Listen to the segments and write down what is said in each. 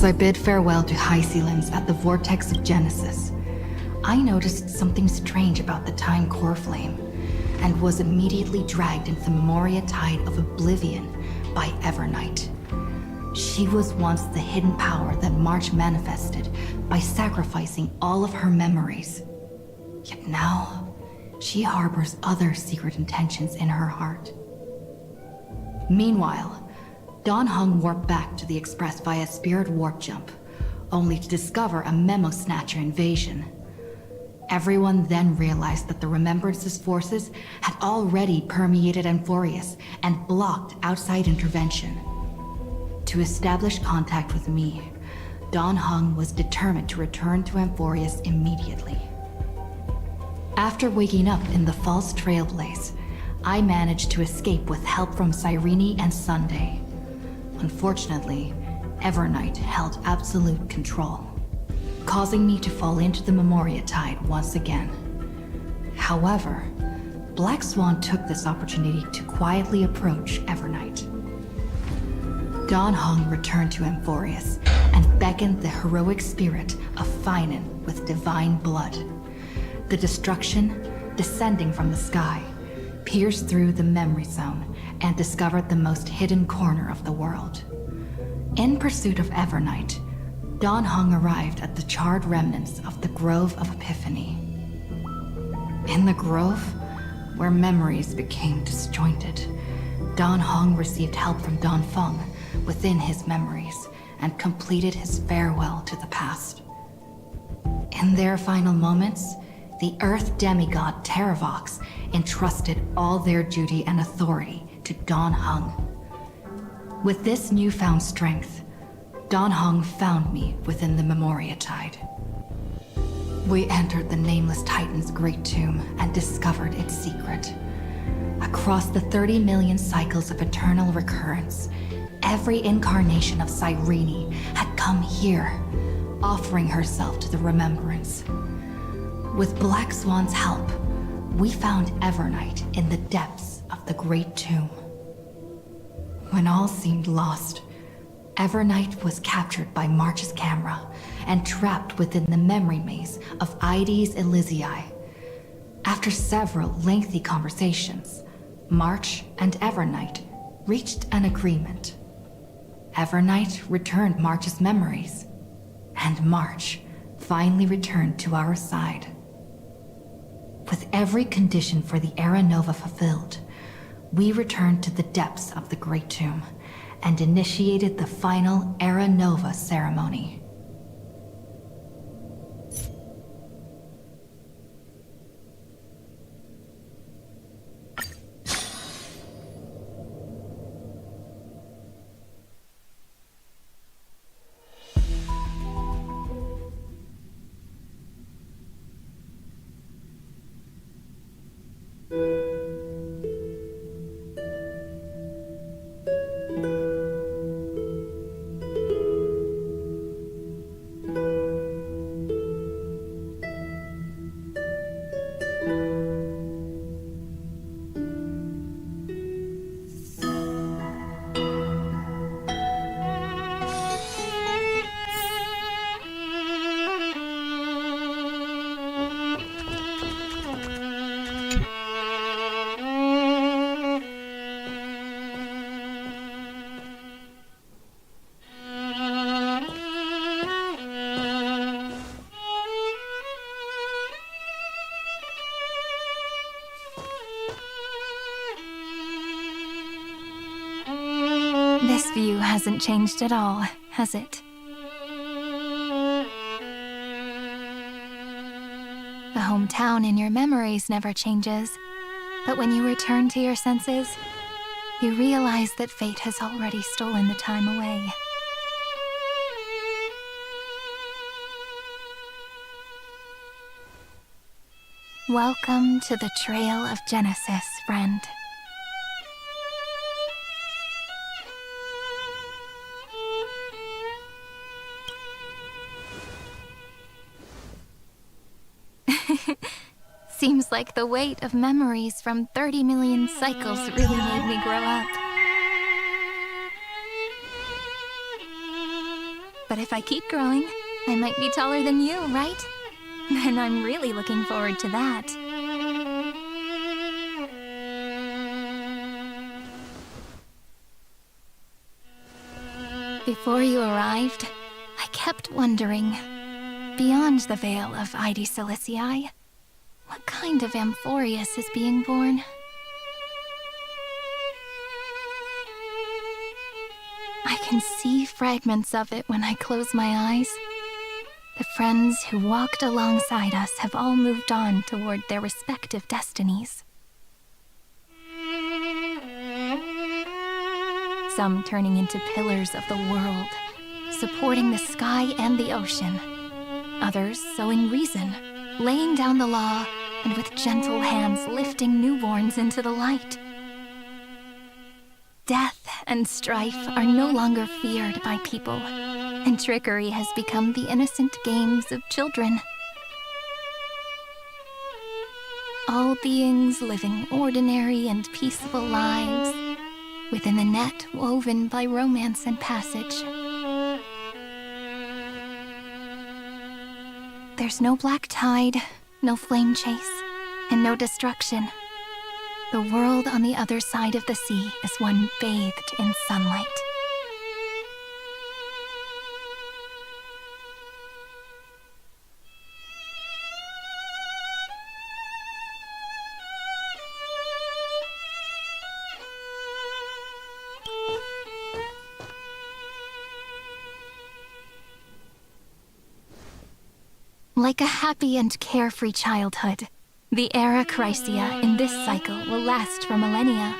As I bid farewell to High Sealings at the Vortex of Genesis, I noticed something strange about the Time Core Flame, and was immediately dragged into the Memoria Tide of Oblivion by Evernight. She was once the hidden power that March manifested by sacrificing all of her memories. Yet now, she harbors other secret intentions in her heart. Meanwhile, Dan Heng warped back to the Express via Spirit Warp Jump, only to discover a Memo Snatcher invasion. Everyone then realized that the Remembrance's forces had already permeated Amphorius and blocked outside intervention. To establish contact with me, Dan Heng was determined to return to Amphorius immediately. After waking up in the false Trailblaze, I managed to escape with help from Cyrene and Sunday. Unfortunately, Evernight held absolute control, causing me to fall into the Memoria Tide once again. However, Black Swan took this opportunity to quietly approach Evernight. Dan Heng returned to Amphorius and beckoned the heroic spirit of Finan with divine blood. The destruction, descending from the sky, pierced through the memory zone and discovered the most hidden corner of the world. In pursuit of Evernight, Dan Heng arrived at the charred remnants of the Grove of Epiphany. In the grove, where memories became disjointed, Dan Heng received help from Dan Feng within his memories and completed his farewell to the past. In their final moments, the Earth demigod Terravox entrusted all their duty and authority to Dan Heng. With this newfound strength, Dan Heng found me within the Memoria Tide. We entered the Nameless Titan's great tomb and discovered its secret. Across the 30 million cycles of eternal recurrence, every incarnation of Cyrene had come here, offering herself to the Remembrance. With Black Swan's help, we found Evernight in the depths of the Great Tomb. When all seemed lost, Evernight was captured by March's camera and trapped within the memory maze of Ides Elysiae. After several lengthy conversations, March and Evernight reached an agreement. Evernight returned March's memories, and March finally returned to our side. With every condition for the Era Nova fulfilled, we returned to the depths of the Great Tomb and initiated the final Era Nova ceremony. This view hasn't changed at all, has it? The hometown in your memories never changes, but when you return to your senses, you realize that fate has already stolen the time away. Welcome to the Trail of Genesis, friend. Seems like the weight of memories from 30 million cycles really made me grow up. But if I keep growing, I might be taller than you, right? Then I'm really looking forward to that. Before you arrived, I kept wondering, beyond the veil of Ide Silicii, what kind of Amphorius is being born? I can see fragments of it when I close my eyes. The friends who walked alongside us have all moved on toward their respective destinies. Some turning into pillars of the world, supporting the sky and the ocean. Others sowing reason, laying down the law, and with gentle hands lifting newborns into the light. Death and strife are no longer feared by people, and trickery has become the innocent games of children. All beings living ordinary and peaceful lives, within the net woven by romance and passage. There's no black tide, no flame chase, and no destruction. The world on the other side of the sea is one bathed in sunlight. Like a happy and carefree childhood, the era Chrysia in this cycle will last for millennia,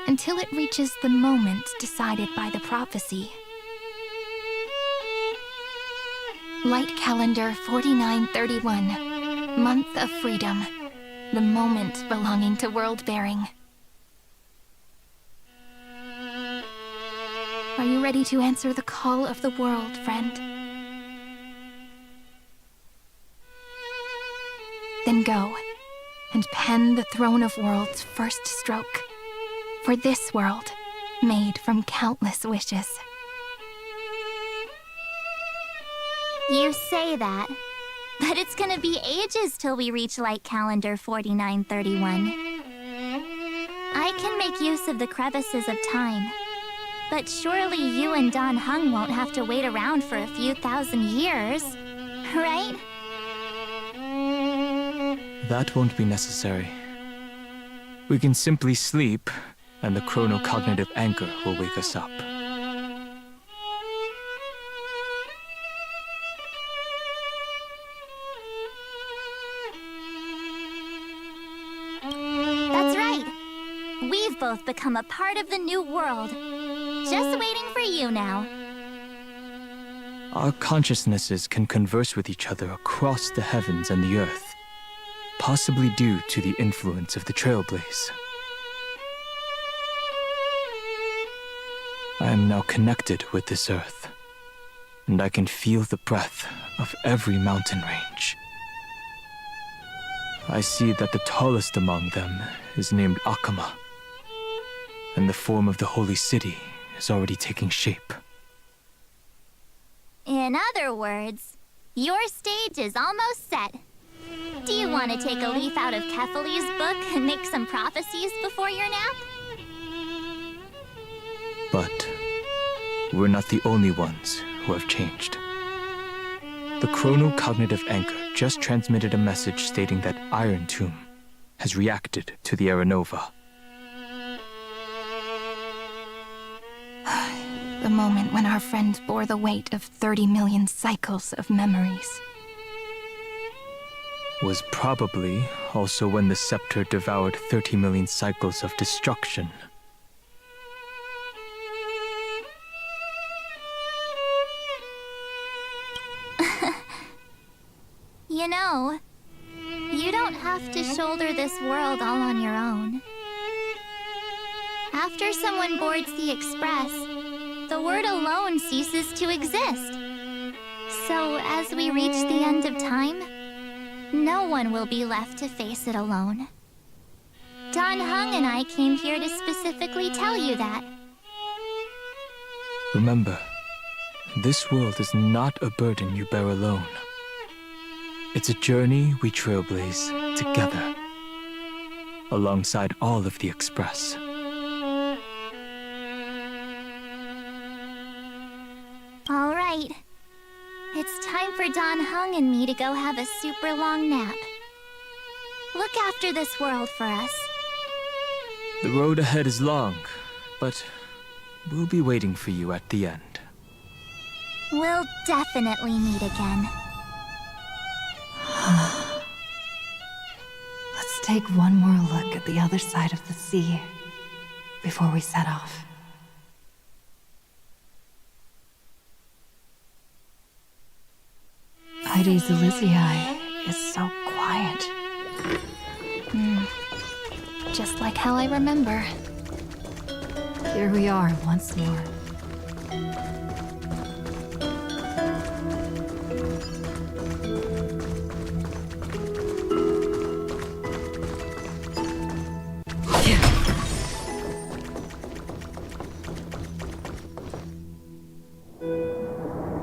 until it reaches the moment decided by the prophecy. Light calendar 4931, month of freedom, the moment belonging to world-bearing. Are you ready to answer the call of the world, friend? Then go, and pen the Throne of Worlds' first stroke, for this world, made from countless wishes. You say that, but it's gonna be ages till we reach Light Calendar 4931. I can make use of the crevices of time, but surely you and Dan Heng won't have to wait around for a few thousand years, right? That won't be necessary. We can simply sleep, and the chronocognitive anchor will wake us up. That's right. We've both become a part of the new world. Just waiting for you now. Our consciousnesses can converse with each other across the heavens and the earth, possibly due to the influence of the Trailblaze. I am now connected with this earth, and I can feel the breath of every mountain range. I see that the tallest among them is named Akama, and the form of the holy city is already taking shape. In other words, your stage is almost set. Do you want to take a leaf out of Kefali's book and make some prophecies before your nap? But we're not the only ones who have changed. The chronocognitive anchor just transmitted a message stating that Iron Tomb has reacted to the Era Nova. The moment when our friend bore the weight of 30 million cycles of memories. Was probably also when the scepter devoured 30 million cycles of destruction. You know, you don't have to shoulder this world all on your own. After someone boards the Express, the word alone ceases to exist. So as we reach the end of time, no one will be left to face it alone. Dan Heng and I came here to specifically tell you that. Remember, This world is not a burden you bear alone. It's a journey we trailblaze together, alongside all of the Express. All right. It's time for Don Hung and me to go have a super long nap. Look after this world for us. The road ahead is long, but we'll be waiting for you at the end. We'll definitely meet again. Let's take one more look at the other side of the sea before we set off. Heidi Zelizii is so quiet. Just like how I remember. Here we are once more.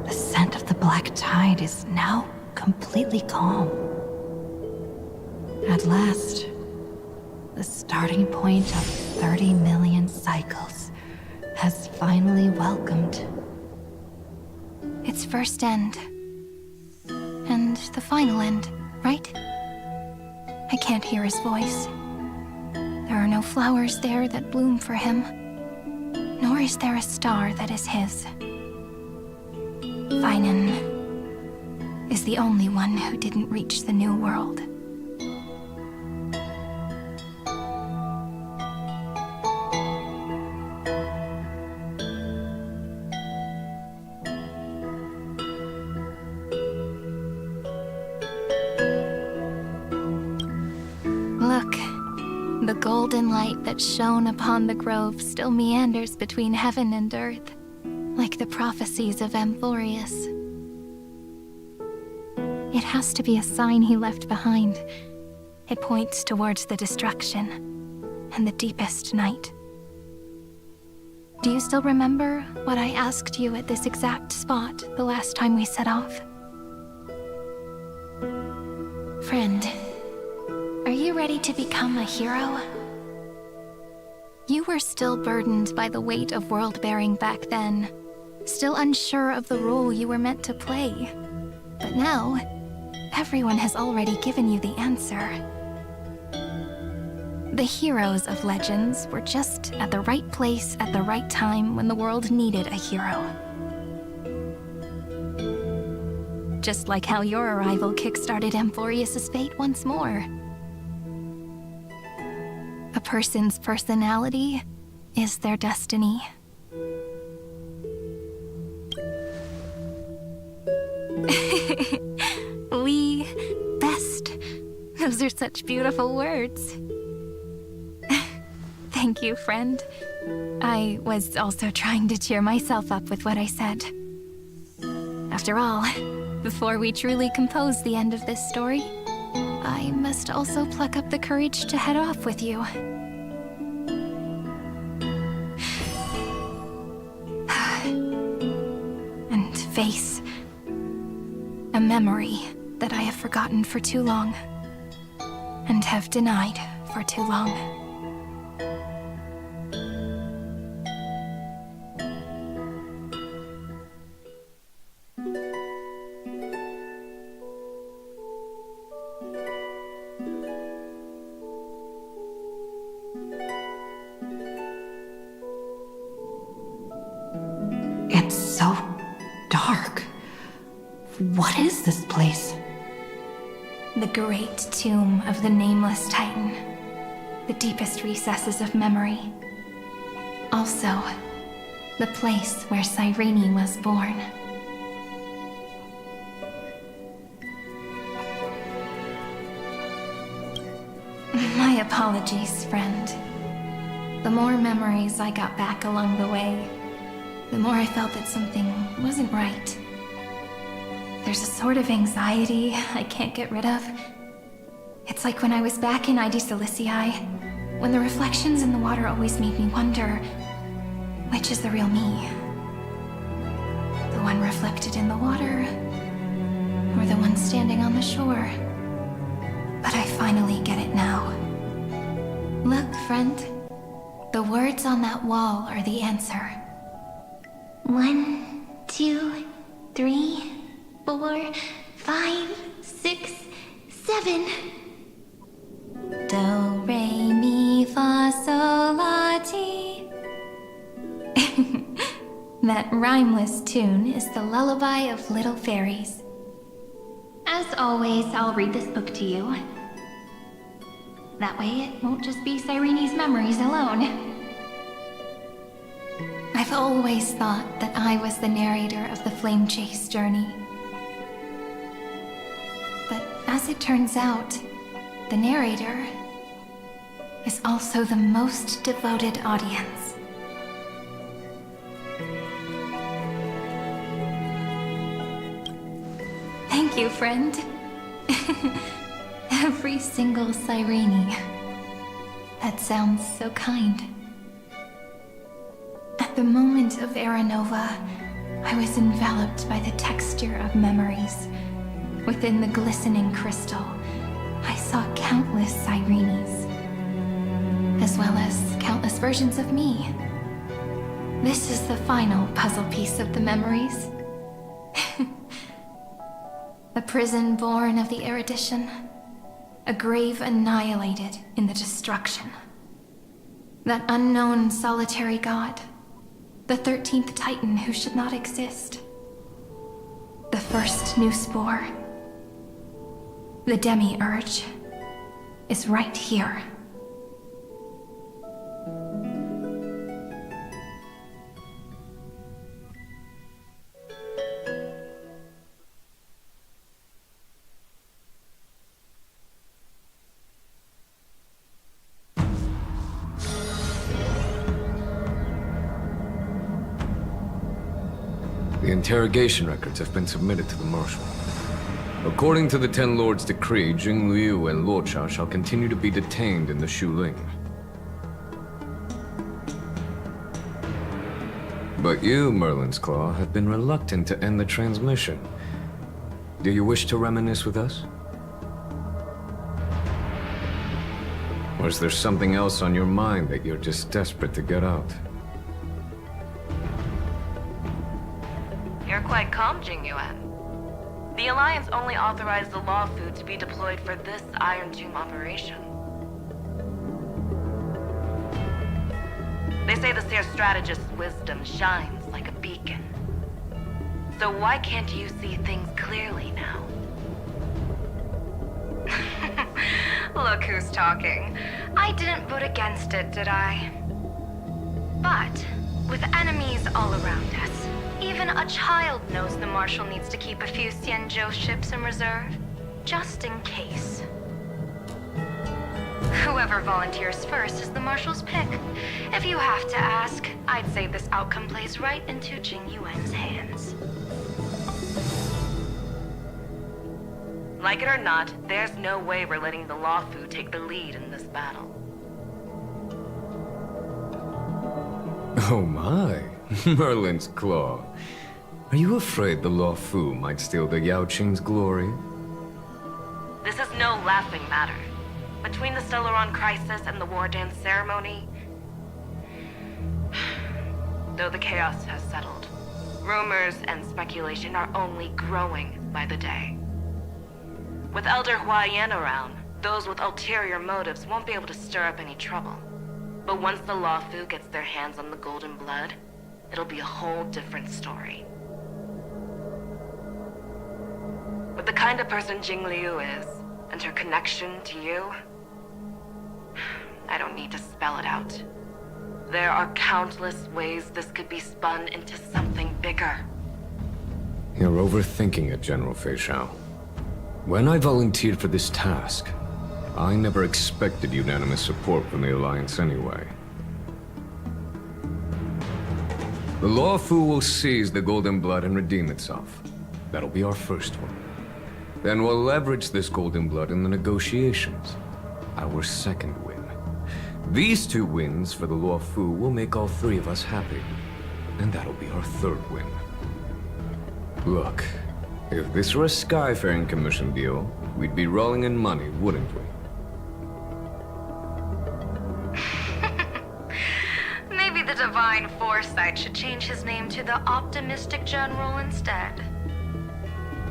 The scent of the black tide is now completely calm. At last, the starting point of 30 million cycles has finally welcomed. Its first end. And the final end, right? I can't hear his voice. There are no flowers there that bloom for him, nor is there a star that is his. Feinen is the only one who didn't reach the new world. Look, the golden light that shone upon the grove still meanders between heaven and earth, like the prophecies of Amphorius. It has to be a sign he left behind. It points towards the destruction and the deepest night. Do you still remember what I asked you at this exact spot the last time we set off? Friend, are you ready to become a hero? You were still burdened by the weight of world-bearing back then, still unsure of the role you were meant to play. But now, everyone has already given you the answer. The heroes of legends were just at the right place at the right time when the world needed a hero. Just like how your arrival kickstarted Amphorius' fate once more. A person's personality is their destiny. We best. Those are such beautiful words. Thank you, friend. I was also trying to cheer myself up with what I said. After all, before we truly compose the end of this story, I must also pluck up the courage to head off with you. And face a memory that I have forgotten for too long, and have denied for too long. It's so dark. What is this place? The great tomb of the nameless Titan. The deepest recesses of memory. Also, the place where Cyrene was born. My apologies, friend. The more memories I got back along the way, the more I felt that something wasn't right. There's a sort of anxiety I can't get rid of. It's like when I was back in ID Silicii, when the reflections in the water always made me wonder, which is the real me? The The one reflected in the water, or the one standing on the shore. But I finally get it now. Look, friend. The words on that wall are the answer. 1, 2, 3, 4, 5, 6, 7. Do, re, mi, fa, sol, la, ti. That rhymeless tune is the lullaby of little fairies. As always, I'll read this book to you. That way it won't just be Cyrene's memories alone. I've always thought that I was the narrator of the Flame Chase journey. But as it turns out, the narrator is also the most devoted audience. Thank you, friend. Every single Cyrene. That sounds so kind. At the moment of Era Nova, I was enveloped by the texture of memories. Within the glistening crystal, I saw countless Cyrenes, as well as countless versions of me. This is the final puzzle piece of the memories. A prison born of the erudition. A grave annihilated in the destruction. That unknown solitary god. The 13th Titan who should not exist. The first new spore. The Demi-Urge is right here. The interrogation records have been submitted to the Marshal. According to the Ten Lords' decree, Jing Liu and Luocha shall continue to be detained in the Shuling. But you, Merlin's Claw, have been reluctant to end the transmission. Do you wish to reminisce with us? Or is there something else on your mind that you're just desperate to get out? You're quite calm, Jing Yuan. The Alliance only authorized the law food to be deployed for this Iron Tomb operation. They say the Seer Strategist's wisdom shines like a beacon. So why can't you see things clearly now? Look who's talking. I didn't vote against it, did I? But, with enemies all around us, even a child knows the Marshal needs to keep a few Xianzhou ships in reserve, just in case. Whoever volunteers first is the Marshal's pick. If you have to ask, I'd say this outcome plays right into Jing Yuan's hands. Like it or not, there's no way we're letting the law food take the lead in this battle. Oh my, Merlin's Claw. Are you afraid the Law Fu might steal the Yao Qing's glory? This is no laughing matter. Between the Stellaron crisis and the War Dance ceremony, though the chaos has settled, rumors and speculation are only growing by the day. With Elder Huaiyan around, those with ulterior motives won't be able to stir up any trouble. But once the Law Fu gets their hands on the golden blood, it'll be a whole different story. With the kind of person Jing Liu is, and her connection to you, I don't need to spell it out. There are countless ways this could be spun into something bigger. You're overthinking it, General Fei Shao. When I volunteered for this task, I never expected unanimous support from the Alliance anyway. The Law Fu will seize the Golden Blood and redeem itself. That'll be our first one. Then we'll leverage this Golden Blood in the negotiations. Our second win. These 2 wins for the Law Fu will make all 3 of us happy. And that'll be our third win. Look, if this were a Skyfaring Commission deal, we'd be rolling in money, wouldn't we? Maybe the Divine Foresight should change his name to the Optimistic General instead.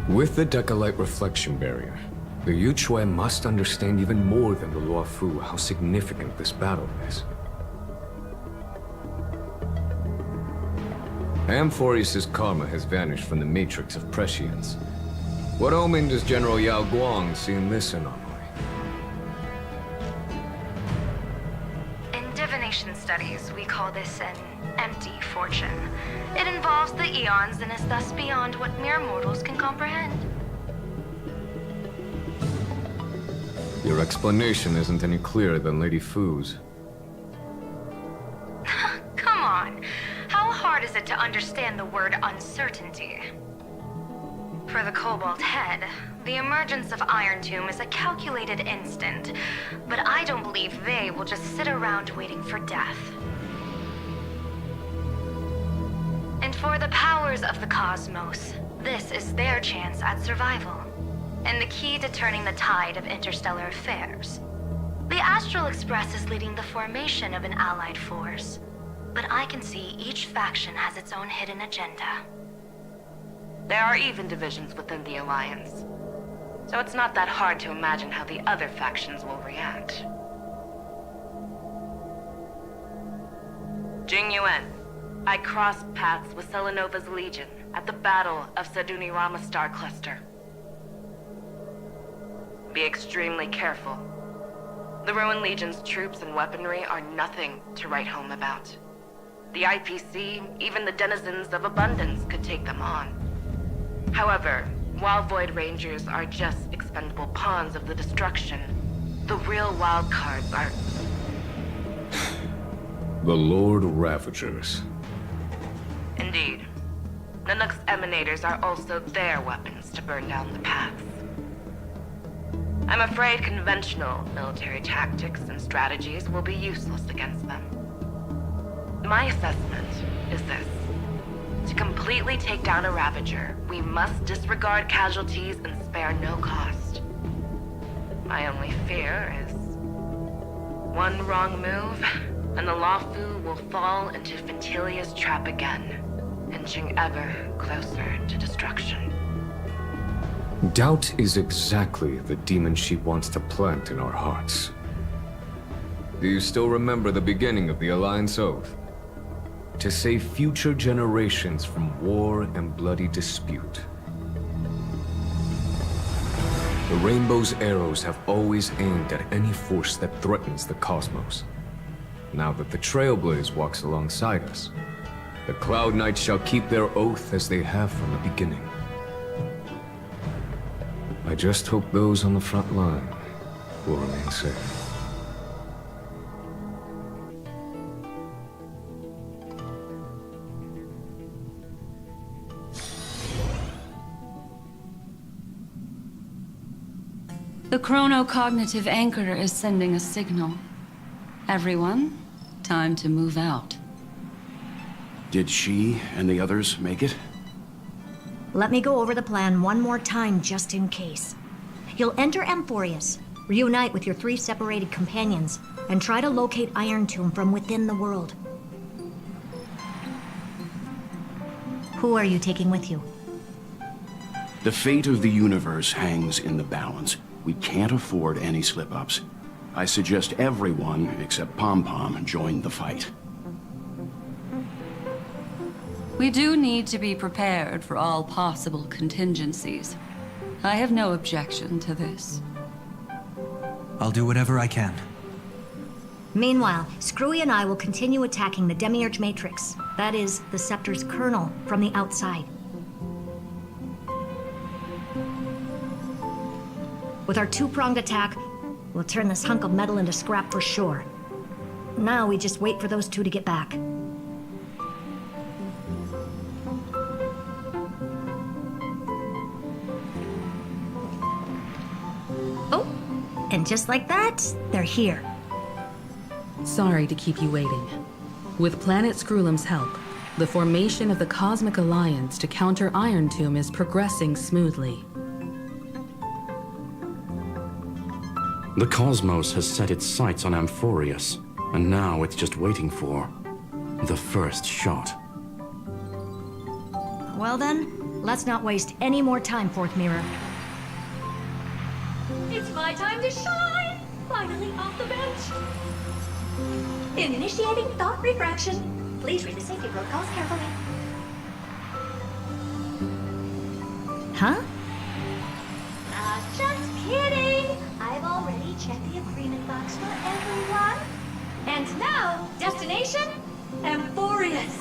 With the Decalite reflection barrier, the Yuchue must understand even more than the Luofu how significant this battle is. Amphorius' karma has vanished from the matrix of prescience. What omen does General Yao Guang see in this anomaly? In divination studies, we call this an empty fortune. It involves the eons and is thus beyond what mere mortals can comprehend. Your explanation isn't any clearer than Lady Fu's. Come on. How hard is it to understand the word uncertainty? For the Cobalt Head, the emergence of Iron Tomb is a calculated instant, but I don't believe they will just sit around waiting for death. And for the powers of the cosmos, this is their chance at survival, and the key to turning the tide of interstellar affairs. The Astral Express is leading the formation of an allied force, but I can see each faction has its own hidden agenda. There are even divisions within the Alliance, so it's not that hard to imagine how the other factions will react. Jing Yuan, I crossed paths with Selenova's Legion at the Battle of Sadunirama Star Cluster. Be extremely careful. The Ruined Legion's troops and weaponry are nothing to write home about. The IPC, even the denizens of Abundance, could take them on. However, while Void Rangers are just expendable pawns of the destruction, the real wild cards are... The Lord Ravagers. Indeed. Nanook's emanators are also their weapons to burn down the paths. I'm afraid conventional military tactics and strategies will be useless against them. My assessment is this. To completely take down a Ravager, we must disregard casualties and spare no cost. My only fear is... one wrong move, and the Luofu will fall into Fintilia's trap again, inching ever closer to destruction. Doubt is exactly the demon she wants to plant in our hearts. Do you still remember the beginning of the Alliance Oath? To save future generations from war and bloody dispute. The Rainbow's arrows have always aimed at any force that threatens the cosmos. Now that the Trailblaze walks alongside us, the Cloud Knights shall keep their oath as they have from the beginning. I just hope those on the front line will remain safe. The chronocognitive anchor is sending a signal. Everyone, time to move out. Did she and the others make it? Let me go over the plan one more time just in case. You'll enter Amphorius, reunite with your 3 separated companions, and try to locate Iron Tomb from within the world. Who are you taking with you? The fate of the universe hangs in the balance. We can't afford any slip-ups. I suggest everyone, except Pom-Pom, join the fight. We do need to be prepared for all possible contingencies. I have no objection to this. I'll do whatever I can. Meanwhile, Screwy and I will continue attacking the Demiurge Matrix. That is, the Scepter's kernel, from the outside. With our 2-pronged attack, we'll turn this hunk of metal into scrap for sure. Now we just wait for those 2 to get back. Oh, and just like that, they're here. Sorry to keep you waiting. With Planet Screwlum's help, The formation of the Cosmic Alliance to counter Iron Tomb is progressing smoothly. The cosmos has set its sights on Amphorius, and now it's just waiting for the first shot. Well then, let's not waste any more time, Fourth Mirror. It's my time to shine! Finally off the bench! Initiating thought refraction. Please read the safety protocols carefully. Huh? Just kidding! I've already checked the agreement box for everyone. And now, destination? Amphorius!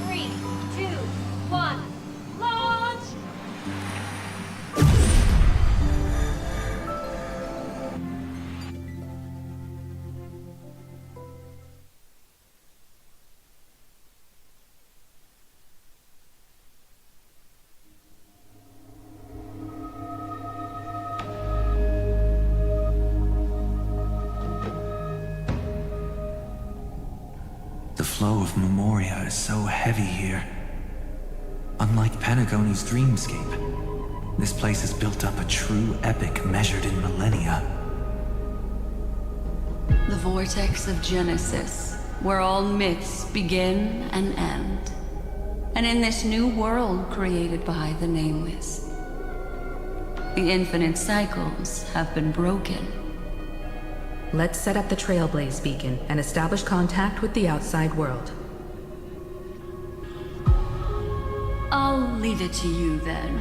3, 2, 1, launch! The flow of Memoria is so heavy here. Unlike Pentagoni's dreamscape, this place has built up a true epic measured in millennia. The vortex of Genesis, where all myths begin and end. And in this new world created by the Nameless, the infinite cycles have been broken. Let's set up the Trailblaze beacon and establish contact with the outside world. I'll leave it to you then.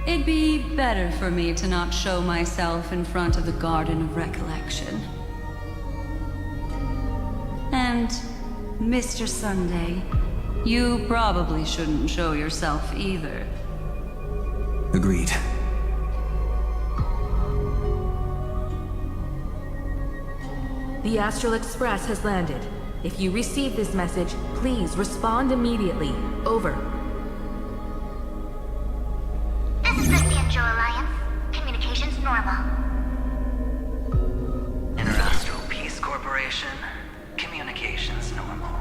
It'd be better for me to not show myself in front of the Garden of Recollection. And, Mr. Sunday, you probably shouldn't show yourself either. Agreed. The Astral Express has landed. If you receive this message, please respond immediately. Over. This is the Cianjo Alliance. Communications normal. Interastral Peace Corporation. Communications normal.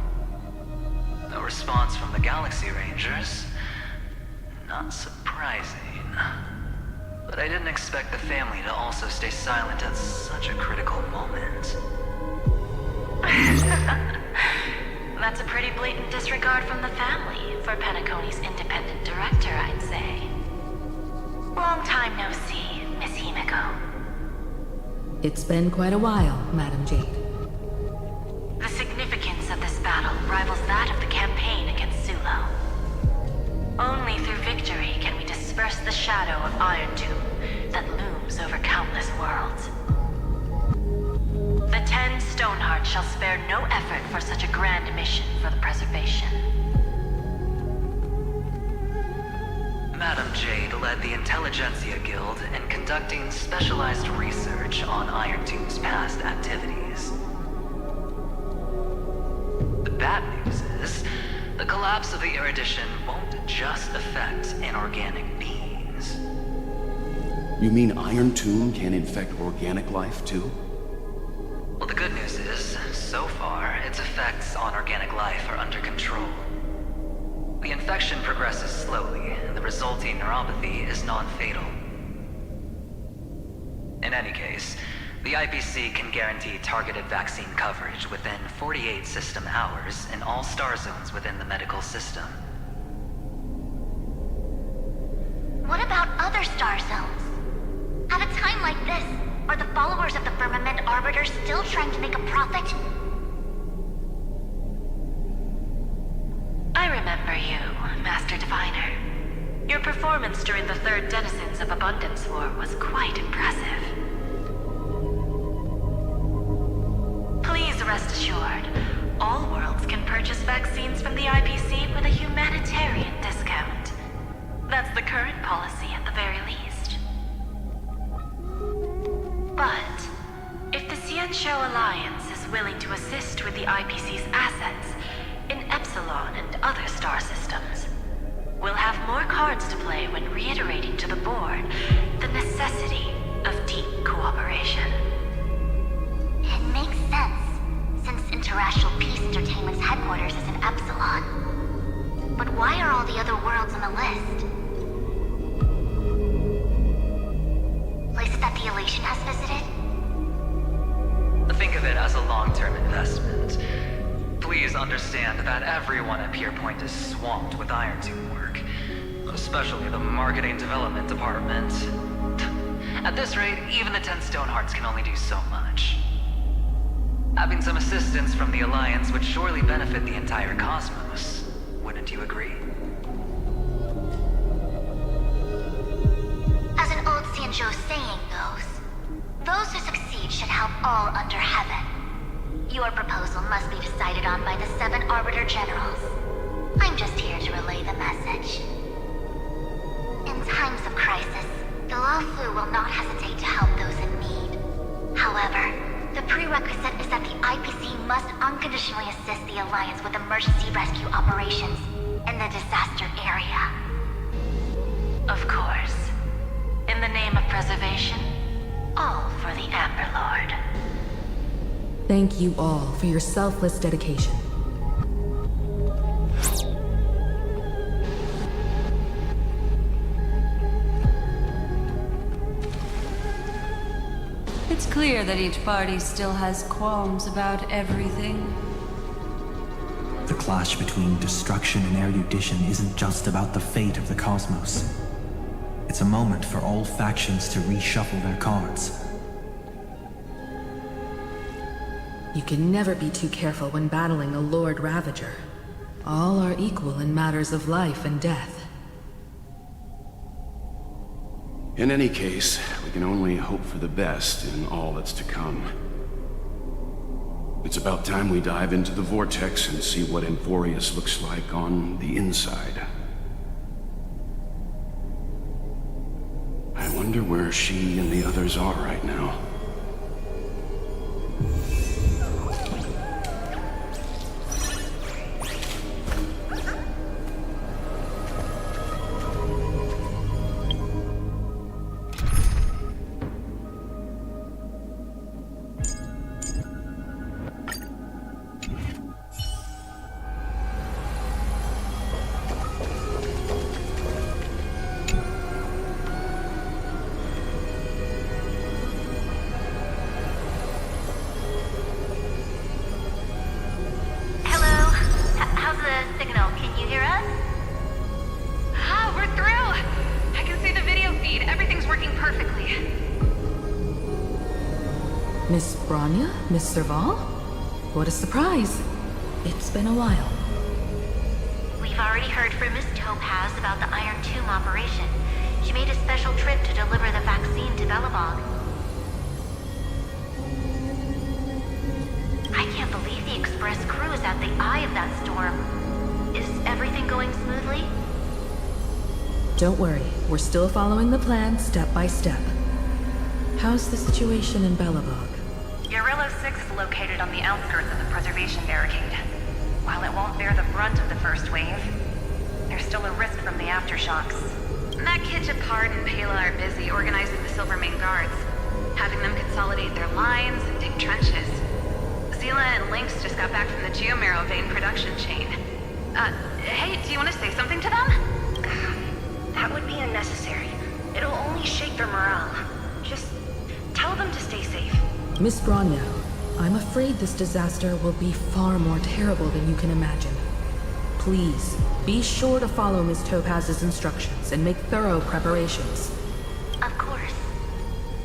No response from the Galaxy Rangers. Not surprising. But I didn't expect the family to also stay silent at such a critical moment. That's a pretty blatant disregard from the family for Pentaconi's independent director, I'd say. Long time no see, Miss Himiko. It's been quite a while, Madam Jade. The significance of this battle rivals that of the campaign against Sulo. Only through victory can we disperse the shadow of Iron Tomb that looms over countless worlds. The 10 Stonehearts shall spare no effort for such a grand mission for the preservation. Madam Jade led the Intelligentsia Guild in conducting specialized research on Iron Tomb's past activities. The bad news is, the collapse of the Erudition won't just affect inorganic beings. You mean Iron Tomb can infect organic life too? Well, the good news is, so far, its effects on organic life are under control. The infection progresses slowly, and the resulting neuropathy is non-fatal. In any case, the IPC can guarantee targeted vaccine coverage within 48 system hours in all star zones within the medical system. What about other star zones? At a time like this, are the followers of the Firmament Arbiter still trying to make a profit? I remember you, Master Diviner. Your performance during the Third Denizens of Abundance War was quite impressive. Please rest assured, all worlds can purchase vaccines from the IPC with a humanitarian discount. That's the current policy at the very least. But if the Cianjo Alliance is willing to assist with the IPC's assets in Epsilon and other star systems, we'll have more cards to play when reiterating to the board the necessity of deep cooperation. It makes sense, since interastral peace entertainment's headquarters is in Epsilon. But why are all the other worlds on the list? Places that the Elation has visited? Think of it as a long-term investment. Please understand that everyone at Pierpoint is swamped with Iron Tomb work, especially the marketing development department. At this rate, even the 10 Stonehearts can only do so much. Having some assistance from the Alliance would surely benefit the entire cosmos. Wouldn't you agree? As an old Xianzhou saying goes, those who succeed should help all under heaven. Your proposal must be decided on by the 7 Arbiter Generals. I'm just here to relay the message. In times of crisis, the Luofu will not hesitate to help those in need. However, the prerequisite is that the IPC must unconditionally assist the Alliance with emergency rescue operations in the disaster area. Of course. In the name of preservation, all for the Amber Lord. Thank you all for your selfless dedication. It's clear that each party still has qualms about everything. The clash between destruction and erudition isn't just about the fate of the cosmos. It's a moment for all factions to reshuffle their cards. You can never be too careful when battling a Lord Ravager. All are equal in matters of life and death. In any case, we can only hope for the best in all that's to come. It's about time we dive into the vortex and see what Emphorius looks like on the inside. I wonder where she and the others are right now. Miss Bronya? Miss Serval? What a surprise. It's been a while. We've already heard from Miss Topaz about the Iron Tomb operation. She made a special trip to deliver the vaccine to Belobog. I can't believe the Express crew is at the eye of that storm. Is everything going smoothly? Don't worry, we're still following the plan step by step. How's the situation in Belobog? Guerrilla 6 is located on the outskirts of the preservation barricade. While it won't bear the brunt of the first wave, there's still a risk from the aftershocks. Matt, Pard, and Pela are busy organizing the Silvermane Guards, having them consolidate their lines and dig trenches. Zila and Lynx just got back from the Geomarrow vein production chain. Hey, do you want to say something to them? That would be unnecessary. It'll only shake their morale. Just tell them to stay safe. Miss Bronya, I'm afraid this disaster will be far more terrible than you can imagine. Please, be sure to follow Miss Topaz's instructions and make thorough preparations. Of course.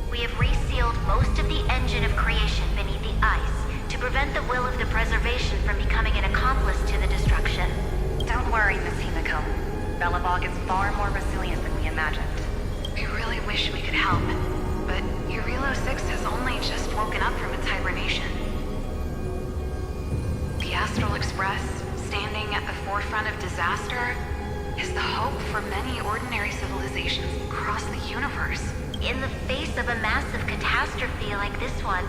We have resealed most of the engine of creation beneath the ice to prevent the will of the preservation from becoming an accomplice to the destruction. Don't worry, Miss Himiko. Belobog is far more resilient than we imagined. We really wish we could help, but Guerrilla 6 has only just woken up from its hibernation. The Astral Express, standing at the forefront of disaster, is the hope for many ordinary civilizations across the universe. In the face of a massive catastrophe like this one,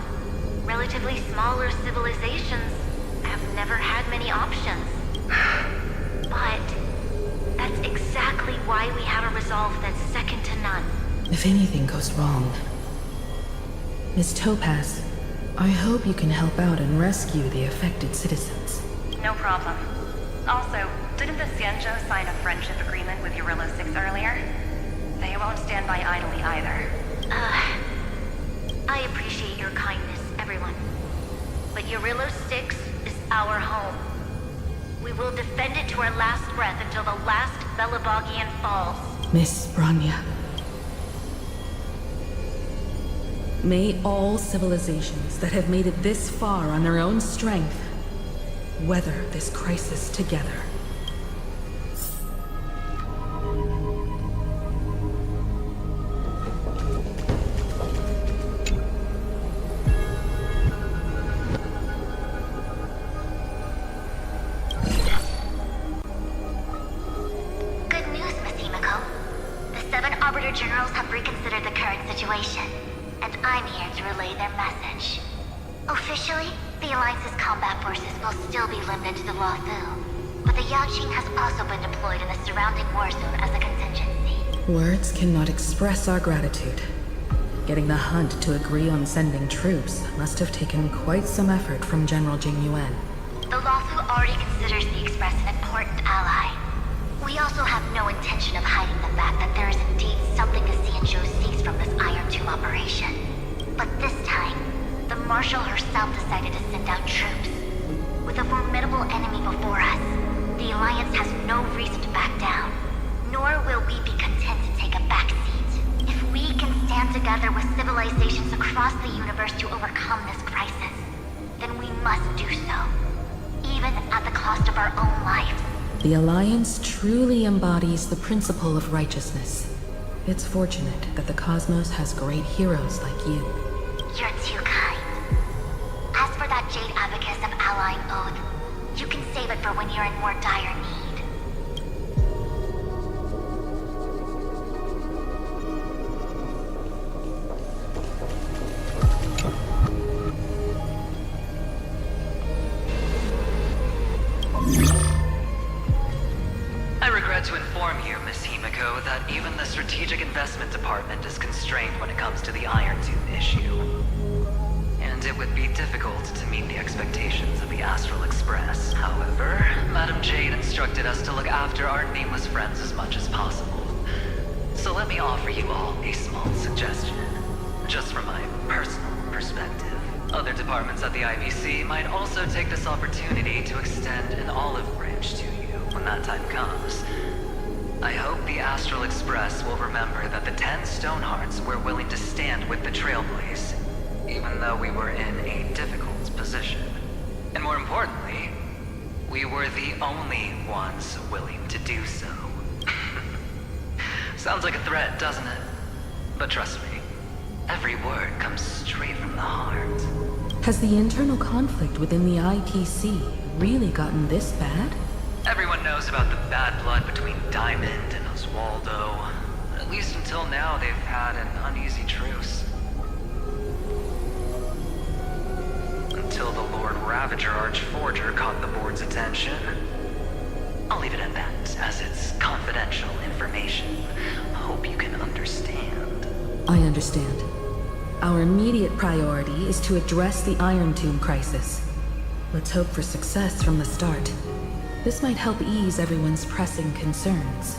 relatively smaller civilizations have never had many options. But that's exactly why we have a resolve that's second to none. If anything goes wrong... Miss Topaz, I hope you can help out and rescue the affected citizens. No problem. Also, didn't the Xianzhou sign a friendship agreement with Eurilo 6 earlier? They won't stand by idly either. I appreciate your kindness, everyone. But Eurilo 6 is our home. We will defend it to our last breath until the last Belabogian falls. Miss Branya. May all civilizations that have made it this far on their own strength weather this crisis together. Good news, Miss Himiko. The 7 Arbiter Generals have reconsidered the current situation, and I'm here to relay their message. Officially, the Alliance's combat forces will still be limited to the Luofu, but the Yaoqing has also been deployed in the surrounding war zone as a contingency. Words cannot express our gratitude. Getting the Hunt to agree on sending troops must have taken quite some effort from General Jing Yuan. The Luofu already considers the Express an important ally. We also have no intention of hiding the fact that there is indeed something the Xianzhou seeks from this Iron Tomb operation. But this time, the Marshal herself decided to send out troops. With a formidable enemy before us, the Alliance has no reason to back down. Nor will we be content to take a back seat. If we can stand together with civilizations across the universe to overcome this crisis, then we must do so. Even at the cost of our own lives. The Alliance truly embodies the principle of righteousness. It's fortunate that the cosmos has great heroes like you. You're too kind. As for that Jade Abacus of Allying Oath, you can save it for when you're in more dire need. I regret to inform you, Miss Himiko, that even the Strategic Investment Department is constrained when it comes to the Iron Tomb issue. And it would be difficult to meet the expectations of the Astral Express. However, Madam Jade instructed us to look after our nameless friends as much as possible. So let me offer you all a small suggestion, just from my personal perspective. Other departments at the IBC might also take this opportunity to extend an olive branch to you when that time comes. I hope the Astral Express will remember that the 10 Stonehearts were willing to stand with the Trailblaze, even though we were in a difficult position. And more importantly, we were the only ones willing to do so. Sounds like a threat, doesn't it? But trust me, every word comes straight from the heart. Has the internal conflict within the ITC really gotten this bad? Everyone knows about the bad blood between Diamond and Oswaldo. At least until now, they've had an uneasy truce. Until the Lord Ravager Archforger caught the board's attention. I'll leave it at that, as it's confidential information. Hope you can understand. I understand. Our immediate priority is to address the Iron Tomb crisis. Let's hope for success from the start. This might help ease everyone's pressing concerns.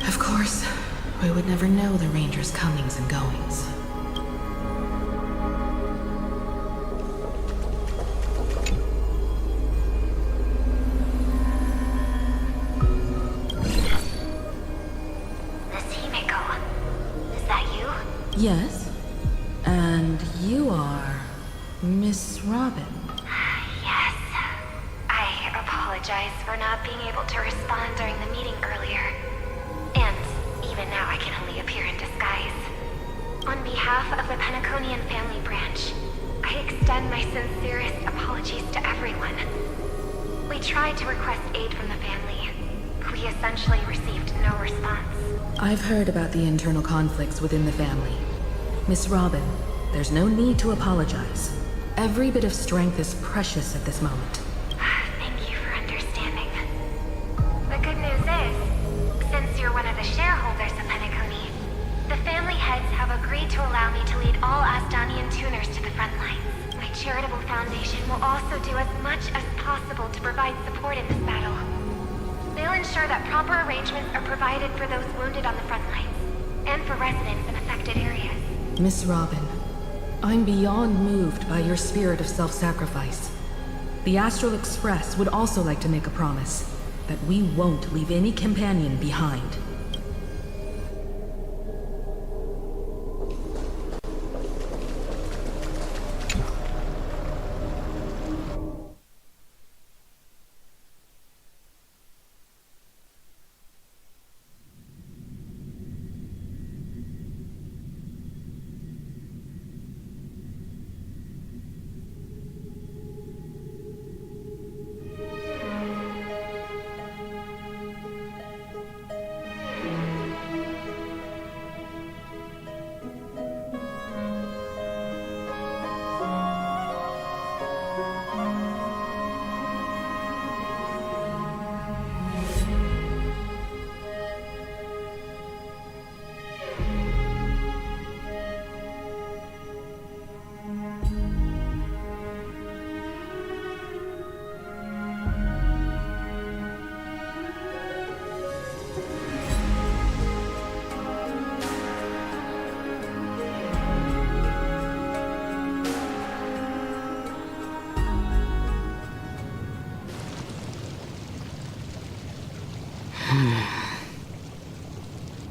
Of course, we would never know the Rangers' comings and goings. Yes, and you are Miss Robin. Yes. I apologize for not being able to respond during the meeting earlier. And even now I can only appear in disguise. On behalf of the Penaconian family branch, I extend my sincerest apologies to everyone. We tried to request aid from the family. We essentially received no response. I've heard about the internal conflicts within the family. Miss Robin, there's no need to apologize. Every bit of strength is precious at this moment. Thank you for understanding. news is, since you're one of the shareholders of Penacony, the family heads have agreed to allow me to lead all Astanian tuners to the front lines. My charitable foundation will also do as much as possible to provide support in this battle. They'll ensure that proper arrangements are provided for those wounded on the front lines, and for residents in affected areas. Miss Robin, I'm beyond moved by your spirit of self-sacrifice. The Astral Express would also like to make a promise that we won't leave any companion behind.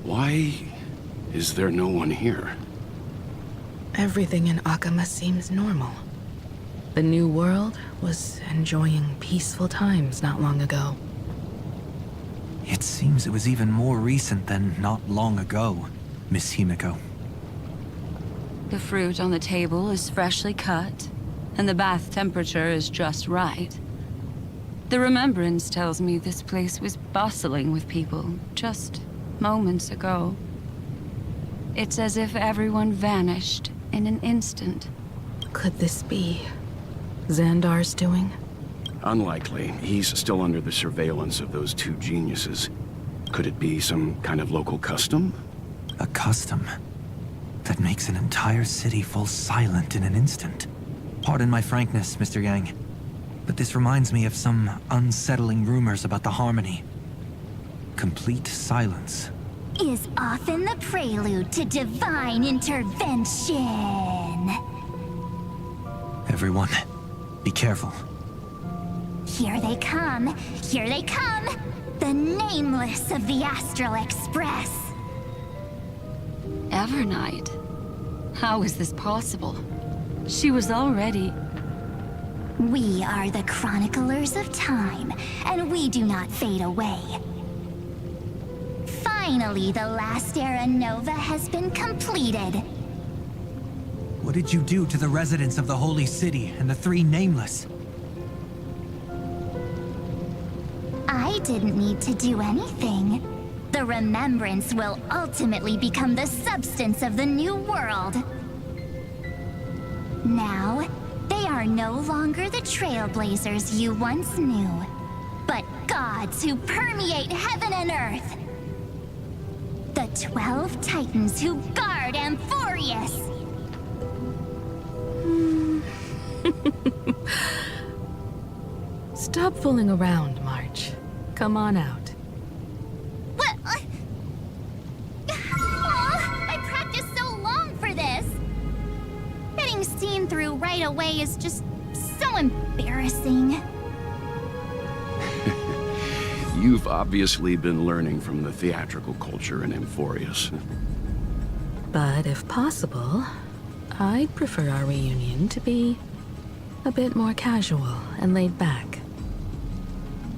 Why is there no one here? Everything in Akama seems normal. The new world was enjoying peaceful times not long ago. It seems it was even more recent than not long ago, Miss Himiko. The fruit on the table is freshly cut, and the bath temperature is just right. The remembrance tells me this place was bustling with people just moments ago. It's as if everyone vanished in an instant. Could this be Xandar's doing? Unlikely. He's still under the surveillance of those two geniuses. Could it be some kind of local custom? A custom that makes an entire city fall silent in an instant. Pardon my frankness, Mr. Yang, but this reminds me of some unsettling rumors about the Harmony. Complete silence is often the prelude to divine intervention. Everyone, be careful. Here they come! Here they come! The Nameless of the Astral Express! Evernight? How is this possible? She was already... We are the Chroniclers of Time, and we do not fade away. Finally, the last Era Nova has been completed. What did you do to the residents of the Holy City and the three Nameless? I didn't need to do anything. The remembrance will ultimately become the substance of the new world. Now, they are no longer the Trailblazers you once knew, but gods who permeate heaven and earth. The 12 Titans who guard Amphorius! Stop fooling around, March. Come on out. What? Oh, I practiced so long for this! Getting seen through right away is just so embarrassing. You've obviously been learning from the theatrical culture in Amphorius. But if possible, I'd prefer our reunion to be a bit more casual and laid back.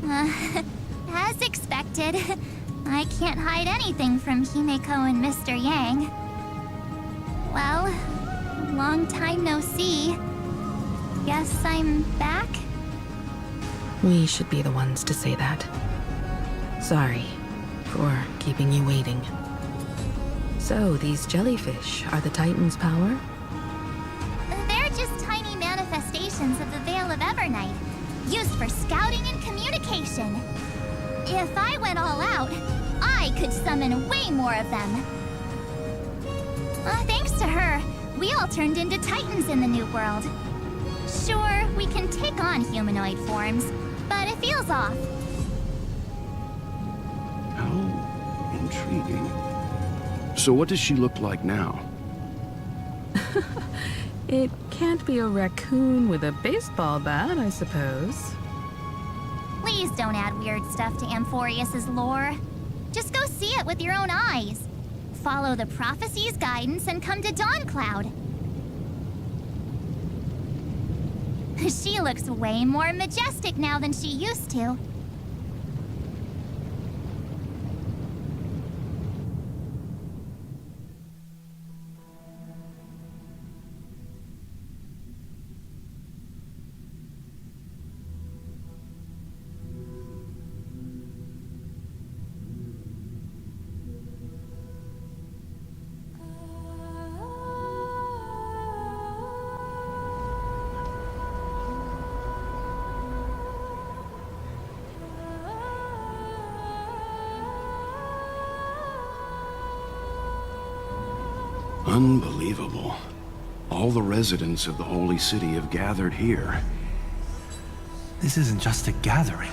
As expected, I can't hide anything from Himeko and Mr. Yang. Well, long time no see. Guess I'm back? We should be the ones to say that. Sorry for keeping you waiting. So, these jellyfish are the Titan's power? They're just tiny manifestations of the Veil of Evernight, used for scouting and communication. If I went all out, I could summon way more of them. Thanks to her, we all turned into titans in the new world. Sure, we can take on humanoid forms, but it feels off. How intriguing. So what does she look like now? It can't be a raccoon with a baseball bat, I suppose. Please don't add weird stuff to Amphorius's lore. Just go see it with your own eyes. Follow the prophecy's guidance and come to Dawncloud. She looks way more majestic now than she used to. Unbelievable. All the residents of the Holy City have gathered here. This isn't just a gathering.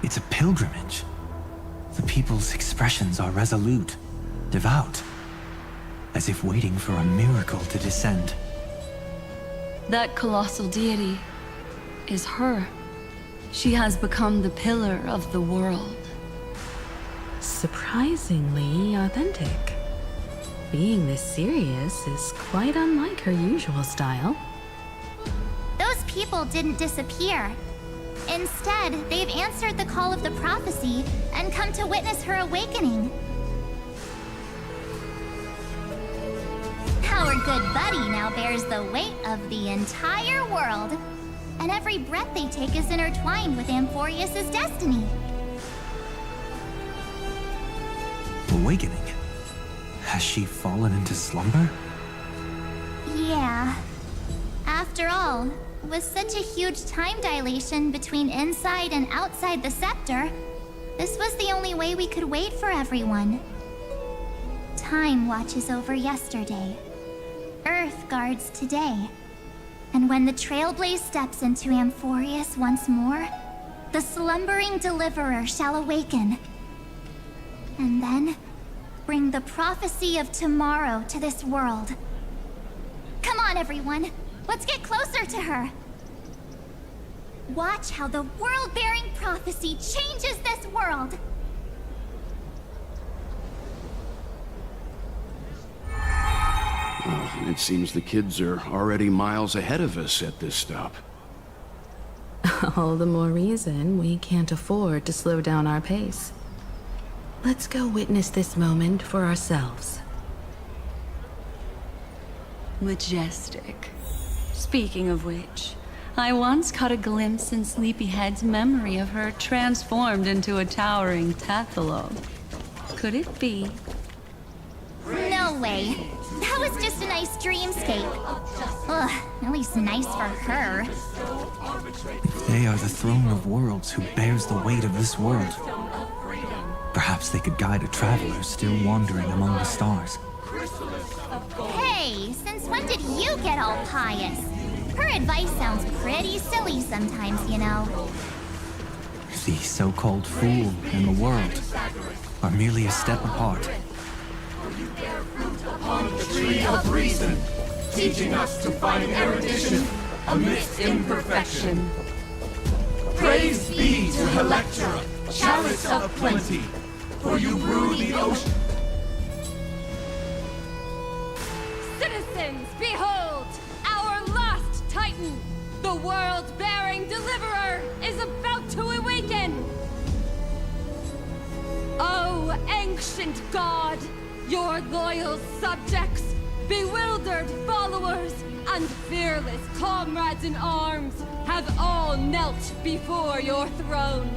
It's a pilgrimage. The people's expressions are resolute, devout, as if waiting for a miracle to descend. That colossal deity is her. She has become the pillar of the world. Surprisingly authentic. Being this serious is quite unlike her usual style. Those people didn't disappear. Instead, they've answered the call of the prophecy and come to witness her awakening. Our good buddy now bears the weight of the entire world, and every breath they take is intertwined with Amphorius's destiny. Awakening? Has she fallen into slumber? Yeah. After all, with such a huge time dilation between inside and outside the scepter, this was the only way we could wait for everyone. Time watches over yesterday. Earth guards today. And when the Trailblaze steps into Amphorius once more, the slumbering deliverer shall awaken. And then bring the prophecy of tomorrow to this world. Come on, everyone. Let's get closer to her. Watch how the world-bearing prophecy changes this world. Well, it seems the kids are already miles ahead of us at this stop. All the more reason we can't afford to slow down our pace. Let's go witness this moment for ourselves. Majestic. Speaking of which, I once caught a glimpse in Sleepyhead's memory of her transformed into a towering tathalog. Could it be? No way. That was just a nice dreamscape. Ugh, at least nice for her. If they are the throne of worlds who bears the weight of this world, perhaps they could guide a traveler still wandering among the stars. Hey, since when did you get all pious? Her advice sounds pretty silly sometimes, you know. The so-called fool and the world are merely a step apart. On the tree of reason, teaching us to find erudition amidst imperfection. Praise be to Helectra, chalice of plenty, for you brew the ocean. Citizens, behold! Our last Titan, the world-bearing deliverer, is about to awaken! Oh, ancient god! Your loyal subjects, bewildered followers, and fearless comrades in arms have all knelt before your throne.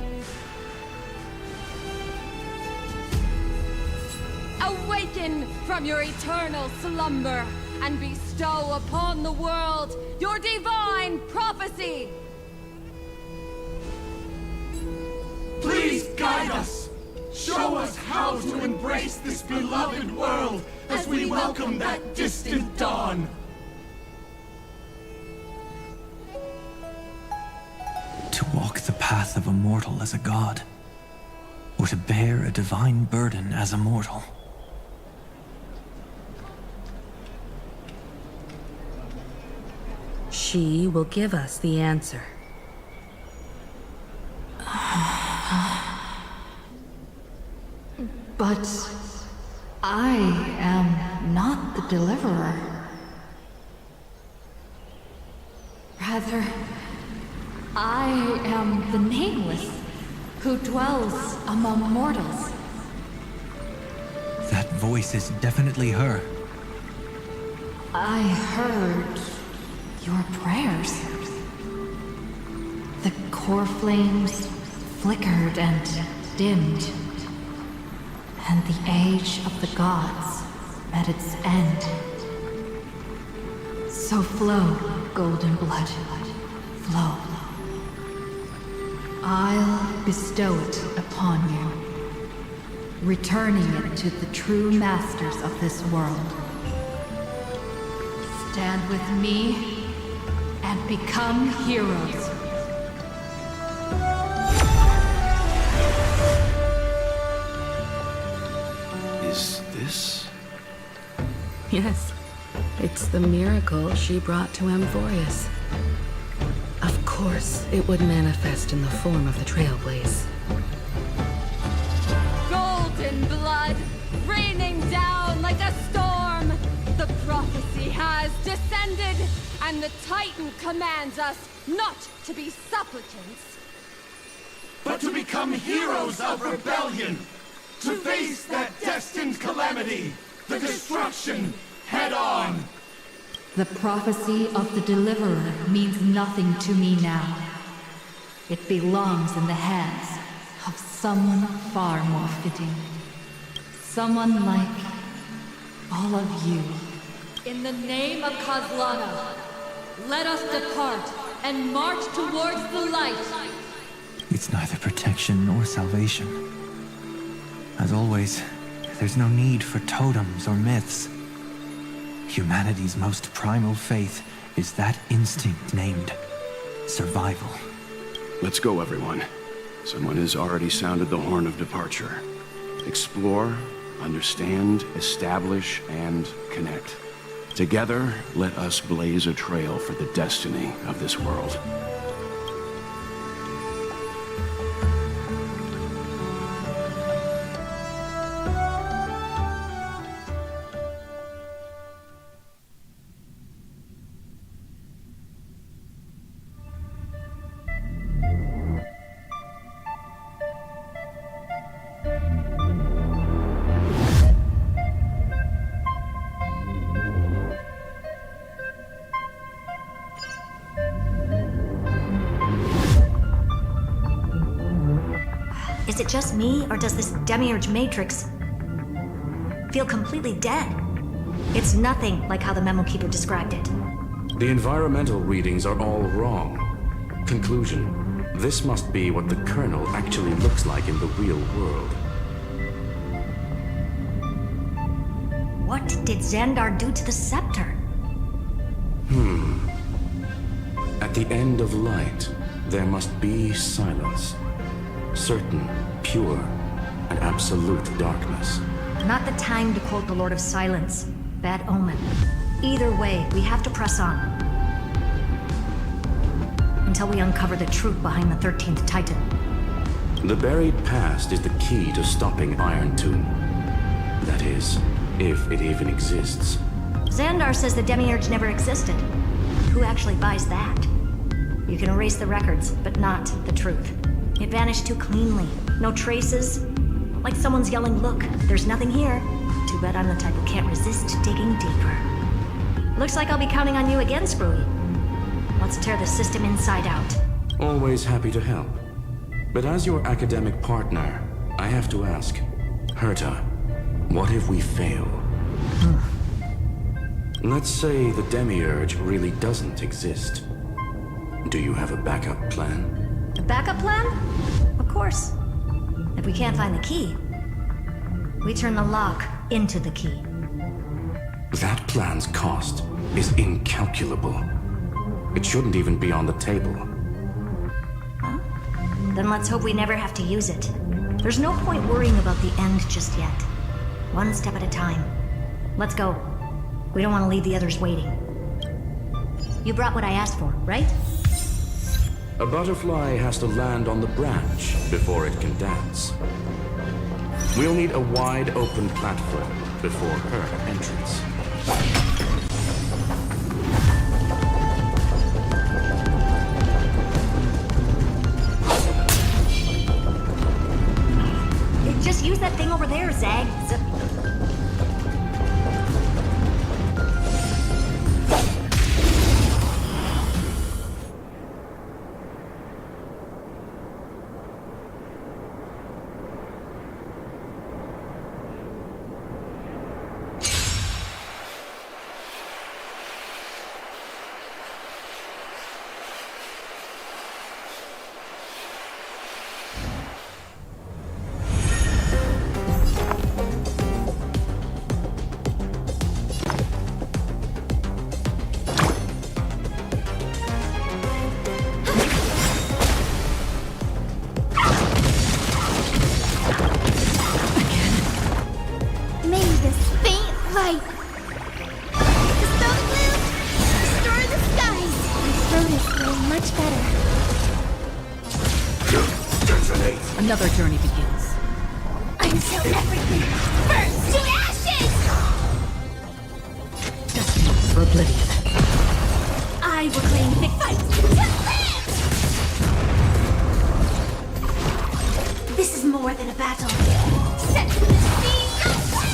Awaken from your eternal slumber and bestow upon the world your divine prophecy! Please guide us! Show us how to embrace this beloved world as we welcome that distant dawn! To walk the path of a mortal as a god, or to bear a divine burden as a mortal. She will give us the answer. But I am not the deliverer. Rather, I am the Nameless, who dwells among mortals. That voice is definitely her. I heard your prayers. The core flames flickered and dimmed, and the age of the gods met its end. So flow, golden blood, flow. I'll bestow it upon you, returning it to the true masters of this world. Stand with me and become heroes. Is this? Yes, it's the miracle she brought to Amphorius. Of course, it would manifest in the form of the Trailblaze. Golden blood, raining down like a storm. The prophecy has descended, and the Titan commands us not to be supplicants, but to become heroes of rebellion! To face that destined calamity, the destruction, head on! The prophecy of the Deliverer means nothing to me now. It belongs in the hands of someone far more fitting. Someone like all of you. In the name of Kozlana, let us depart and march towards the light. It's neither protection nor salvation. As always, there's no need for totems or myths. Humanity's most primal faith is that instinct named survival. Let's go, everyone. Someone has already sounded the horn of departure. Explore, understand, establish, and connect. Together, let us blaze a trail for the destiny of this world. Is it just me, or does this demiurge matrix feel completely dead? It's nothing like how the memo keeper described it. The environmental readings are all wrong. Conclusion: this must be what the kernel actually looks like in the real world. What did Xandar do to the scepter? At the end of light, there must be silence. Certain, pure, and absolute darkness. Not the time to quote the Lord of Silence. Bad omen. Either way, we have to press on. Until we uncover the truth behind the 13th Titan. The buried past is the key to stopping Iron Tomb. That is, if it even exists. Xandar says the demiurge never existed. Who actually buys that? You can erase the records, but not the truth. It vanished too cleanly. No traces. Like someone's yelling, "Look, there's nothing here." Too bad I'm the type who can't resist digging deeper. Looks like I'll be counting on you again, Screwy. Let's tear the system inside out. Always happy to help. But as your academic partner, I have to ask, Herta, what if we fail? Let's say the demiurge really doesn't exist. Do you have a backup plan? A backup plan? Of course. If we can't find the key, we turn the lock into the key. That plan's cost is incalculable. It shouldn't even be on the table. Then let's hope we never have to use it. There's no point worrying about the end just yet. One step at a time. Let's go. We don't want to leave the others waiting. You brought what I asked for, right? A butterfly has to land on the branch before it can dance. We'll need a wide open platform before her entrance. Just use that thing over there, Zag. Another journey begins. Until everything burns to ashes! Destiny for oblivion. I will claim the fight to live! This is more than a battle. Set the sea away!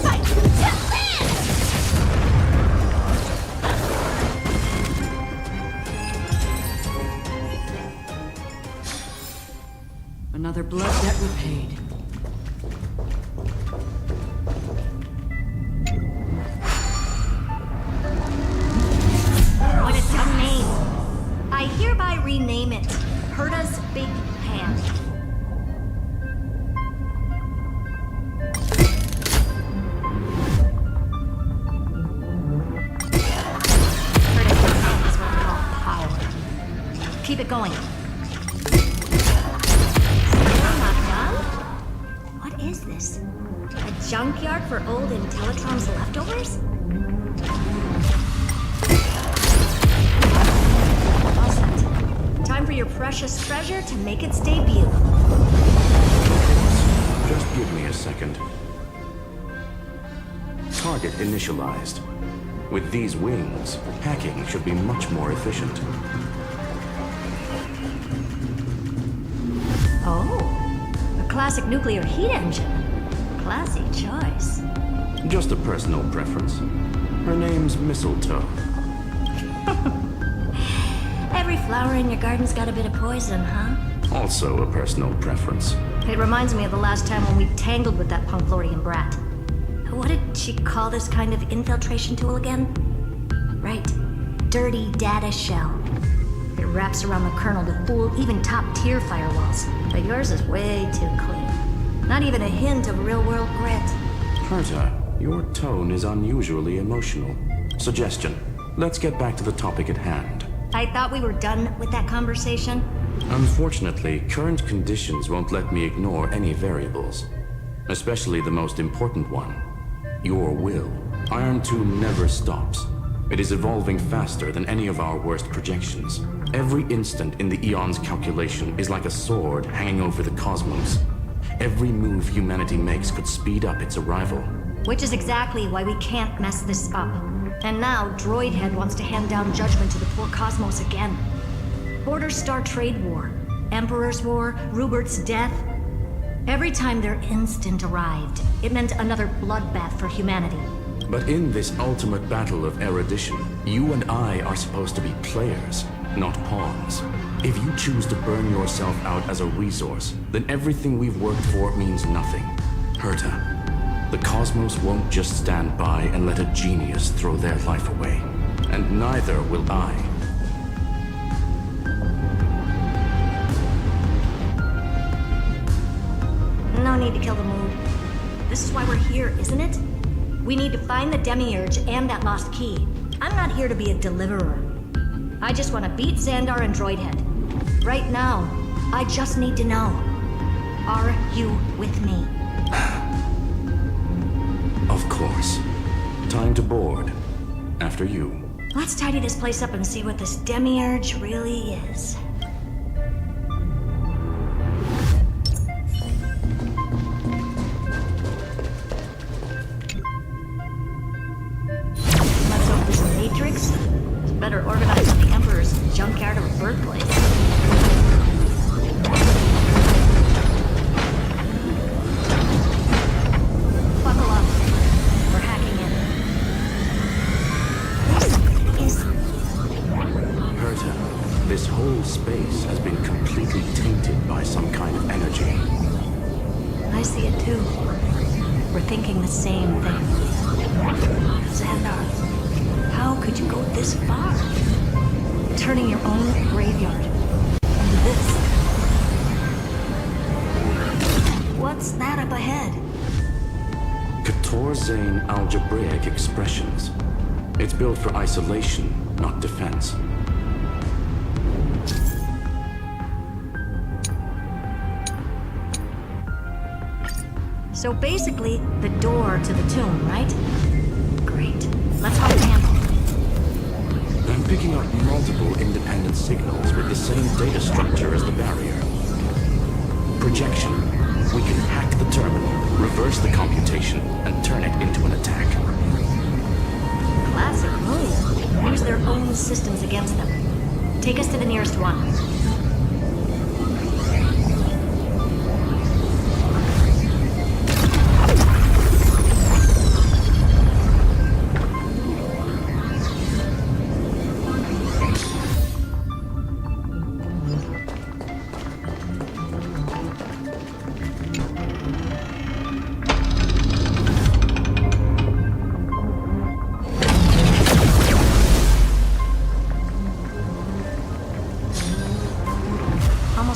Fight to live! Another blood debt repaid. What a dumb name. I hereby rename it Herta's Big Hand. Herta's Big Hand is what we call power. Keep it going. What is this? A junkyard for old Intellitron's leftovers? All set. Time for your precious treasure to make its debut. Just give me a second. Target initialized. With these wings, hacking should be much more efficient. Oh. Classic nuclear heat engine. Classy choice. Just a personal preference. Her name's Mistletoe. Every flower in your garden's got a bit of poison, huh? Also a personal preference. It reminds me of the last time when we tangled with that Punklorian brat. What did she call this kind of infiltration tool again? Right. Dirty data shell. It wraps around the kernel to fool even top-tier firewalls. But yours is way too clean. Not even a hint of real-world grit. Herta, your tone is unusually emotional. Suggestion. Let's get back to the topic at hand. I thought we were done with that conversation. Unfortunately, current conditions won't let me ignore any variables. Especially the most important one. Your will. Iron Tomb never stops. It is evolving faster than any of our worst projections. Every instant in the Eon's calculation is like a sword hanging over the cosmos. Every move humanity makes could speed up its arrival. Which is exactly why we can't mess this up. And now, Droidhead wants to hand down judgment to the poor cosmos again. Border Star Trade War, Emperor's War, Rupert's death. Every time their instant arrived, it meant another bloodbath for humanity. But in this ultimate battle of erudition, you and I are supposed to be players, not pawns. If you choose to burn yourself out as a resource, then everything we've worked for means nothing. Herta, the cosmos won't just stand by and let a genius throw their life away. And neither will I. need to kill the mood. This is why we're here, isn't it? We need to find the Demiurge and that lost key. I'm not here to be a deliverer. I just want to beat Xandar and Droidhead. Right now, I just need to know. Are you with me? Of course. Time to board. After you. Let's tidy this place up and see what this Demiurge really is. Let's hope this Matrix is better organized than the Emperor's junkyard of a birthplace. Buckle up. We're hacking in. This is... Herta, this whole space has been completely tainted by some kind of energy. I see it too. We're thinking the same thing. Xandar, how could you go this far? Turning your own graveyard into this. What's that up ahead? Katorzane algebraic expressions. It's built for isolation, not defense. So basically, the door to the tomb, right? Great. Let's hop the handle. I'm picking up multiple independent signals with the same data structure as the barrier. Projection. We can hack the terminal, reverse the computation, and turn it into an attack. Classic move. Use their own systems against them. Take us to the nearest one.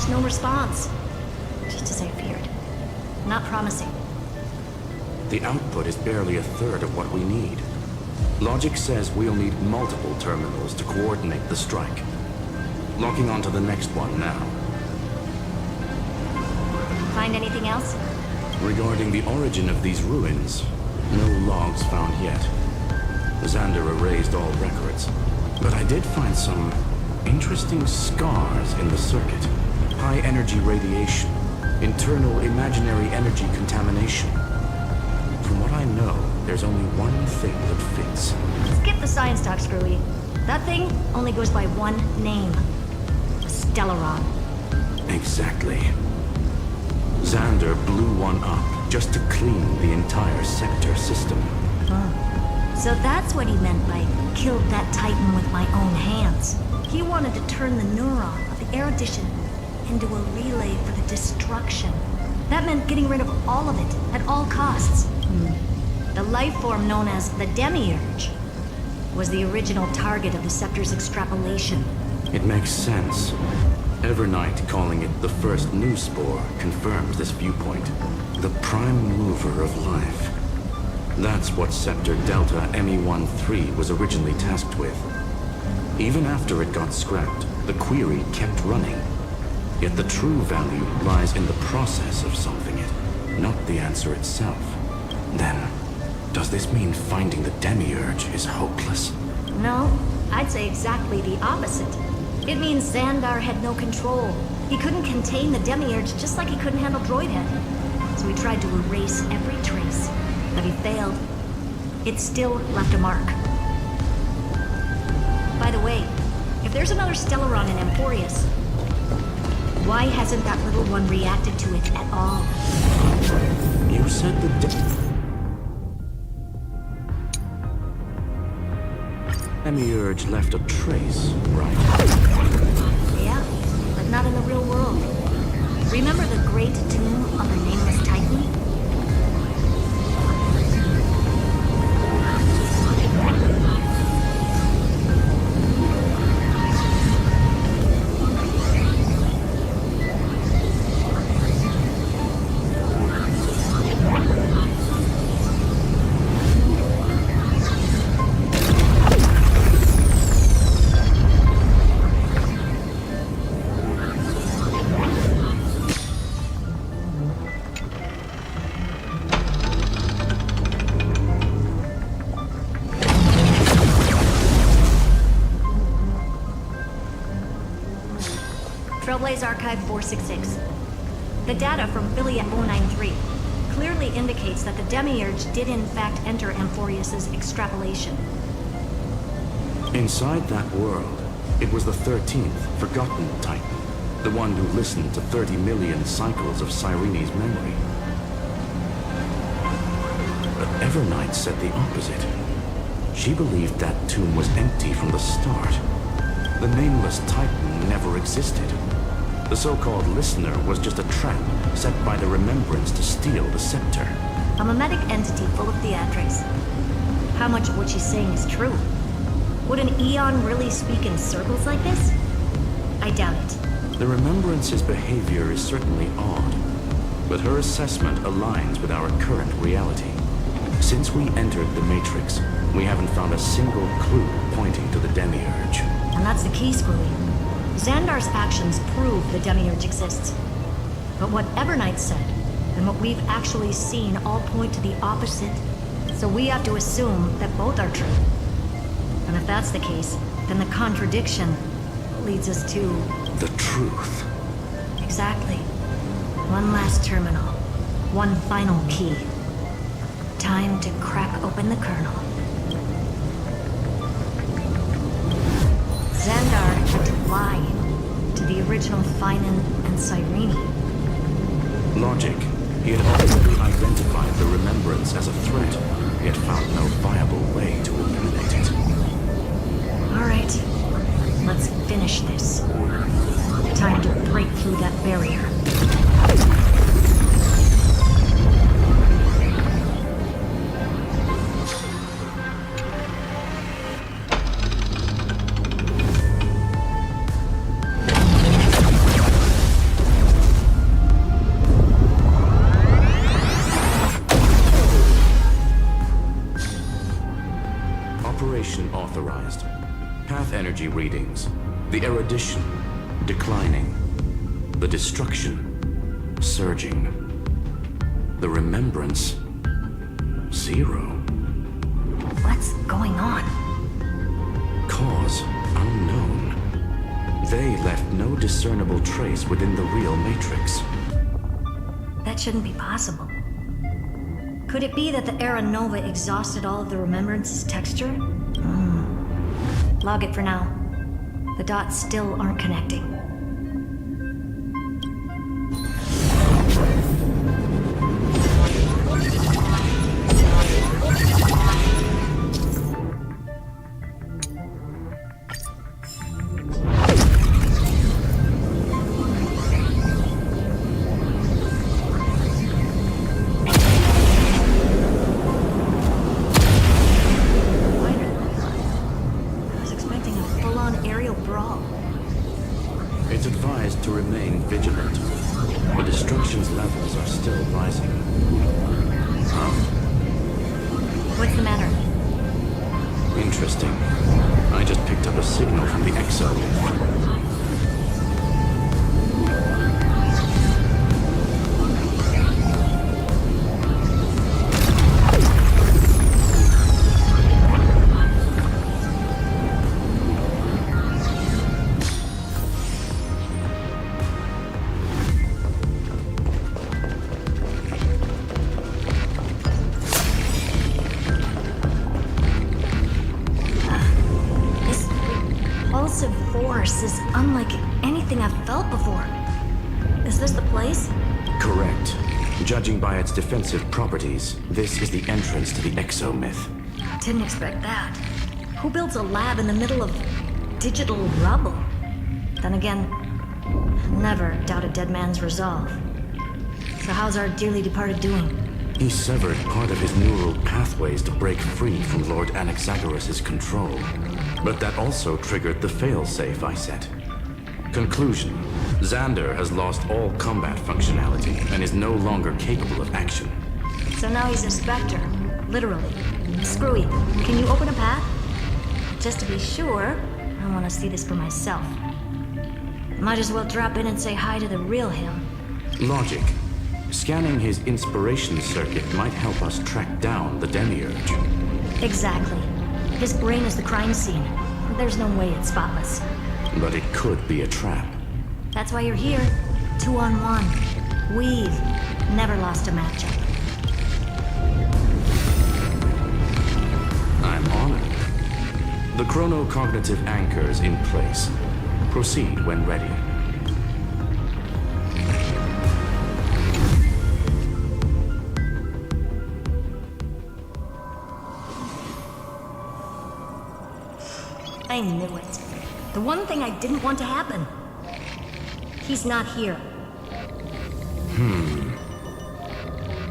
No response. Just as I feared. Not promising. The output is barely a third of what we need. Logic says we'll need multiple terminals to coordinate the strike. Locking onto the next one now. Find anything else? Regarding the origin of these ruins, no logs found yet. Xander erased all records. But I did find some interesting scars in the circuit. High energy radiation, internal imaginary energy contamination. From what I know, there's only one thing that fits. Skip the science talk, Screwy. That thing only goes by one name. A Stellaron. Exactly. Xander blew one up just to clean the entire sector system. So that's what he meant by killed that Titan with my own hands. He wanted to turn the neuron of the erudition into a relay for the destruction. That meant getting rid of all of it, at all costs. The life form known as the Demiurge was the original target of the Scepter's extrapolation. It makes sense. Evernight calling it the first new spore confirms this viewpoint. The prime mover of life. That's what Scepter Delta ME-13 was originally tasked with. Even after it got scrapped, the query kept running. Yet the true value lies in the process of solving it, not the answer itself. Then, does this mean finding the Demiurge is hopeless? No, I'd say exactly the opposite. It means Xandar had no control. He couldn't contain the Demiurge just like he couldn't handle Droidhead. So he tried to erase every trace, but he failed. It still left a mark. By the way, if there's another Stellaron in Emporius, why hasn't that little one reacted to it at all? You said the Demiurge left a trace, right? Yeah, but not in the real world. Remember the great tomb of the nameless Titan? Trailblaze Archive 466. The data from Affiliate 093 clearly indicates that the Demiurge did in fact enter Amphorius's extrapolation. Inside that world, it was the 13th, forgotten Titan. The one who listened to 30 million cycles of Cyrene's memory. But Evernight said the opposite. She believed that tomb was empty from the start. The nameless Titan never existed. The so-called listener was just a trap set by the Remembrance to steal the scepter. A mimetic entity full of theatrics. How much of what she's saying is true? Would an Eon really speak in circles like this? I doubt it. The Remembrance's behavior is certainly odd, but her assessment aligns with our current reality. Since we entered the Matrix, we haven't found a single clue pointing to the Demiurge. And that's the key, Screwy. Xandar's actions prove the Demiurge exists. But what Evernight said, and what we've actually seen all point to the opposite. So we have to assume that both are true. And if that's the case, then the contradiction leads us to... the truth. Exactly. One last terminal. One final key. Time to crack open the kernel. Xandar had to lie to the original Finan and Cyrene. Logic. He had ultimately identified the Remembrance as a threat, yet found no viable way to eliminate it. All right. Let's finish this. Time to break through that barrier. Operation authorized. Path energy readings. The erudition declining. The destruction surging. The remembrance 0. What's going on? Cause unknown. They left no discernible trace within the real Matrix. That shouldn't be possible. Could it be that the Era Nova exhausted all of the Remembrance's texture? Log it for now. The dots still aren't connecting. It's advised to remain vigilant. The destruction's levels are still rising. Huh? What's the matter? Interesting. I just picked up a signal from the Exo. Force is unlike anything I've felt before. Is this the place? Correct. Judging by its defensive properties, this is the entrance to the Exo myth. Didn't expect that. Who builds a lab in the middle of digital rubble? Then again, never doubt a dead man's resolve. So how's our dearly departed doing? He severed part of his neural pathways to break free from Lord Anaxagoras' control. But that also triggered the failsafe I set. Conclusion. Xander has lost all combat functionality and is no longer capable of action. So now he's a specter, literally. Screwy, can you open a path? Just to be sure, I want to see this for myself. Might as well drop in and say hi to the real him. Logic. Scanning his inspiration circuit might help us track down the Demiurge. Exactly. His brain is the crime scene. There's no way it's spotless. But it could be a trap. That's why you're here. 2-on-1. We've never lost a matchup. I'm honored. The chronocognitive anchor's in place. Proceed when ready. I knew it. The one thing I didn't want to happen. He's not here.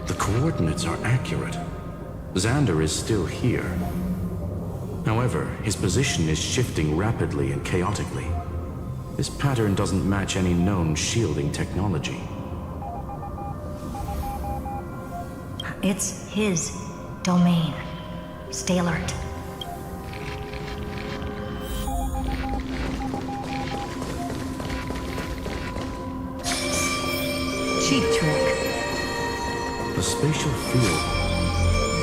The coordinates are accurate. Xander is still here. However, his position is shifting rapidly and chaotically. This pattern doesn't match any known shielding technology. It's his domain. Stay alert. Cheap trick. The spatial field.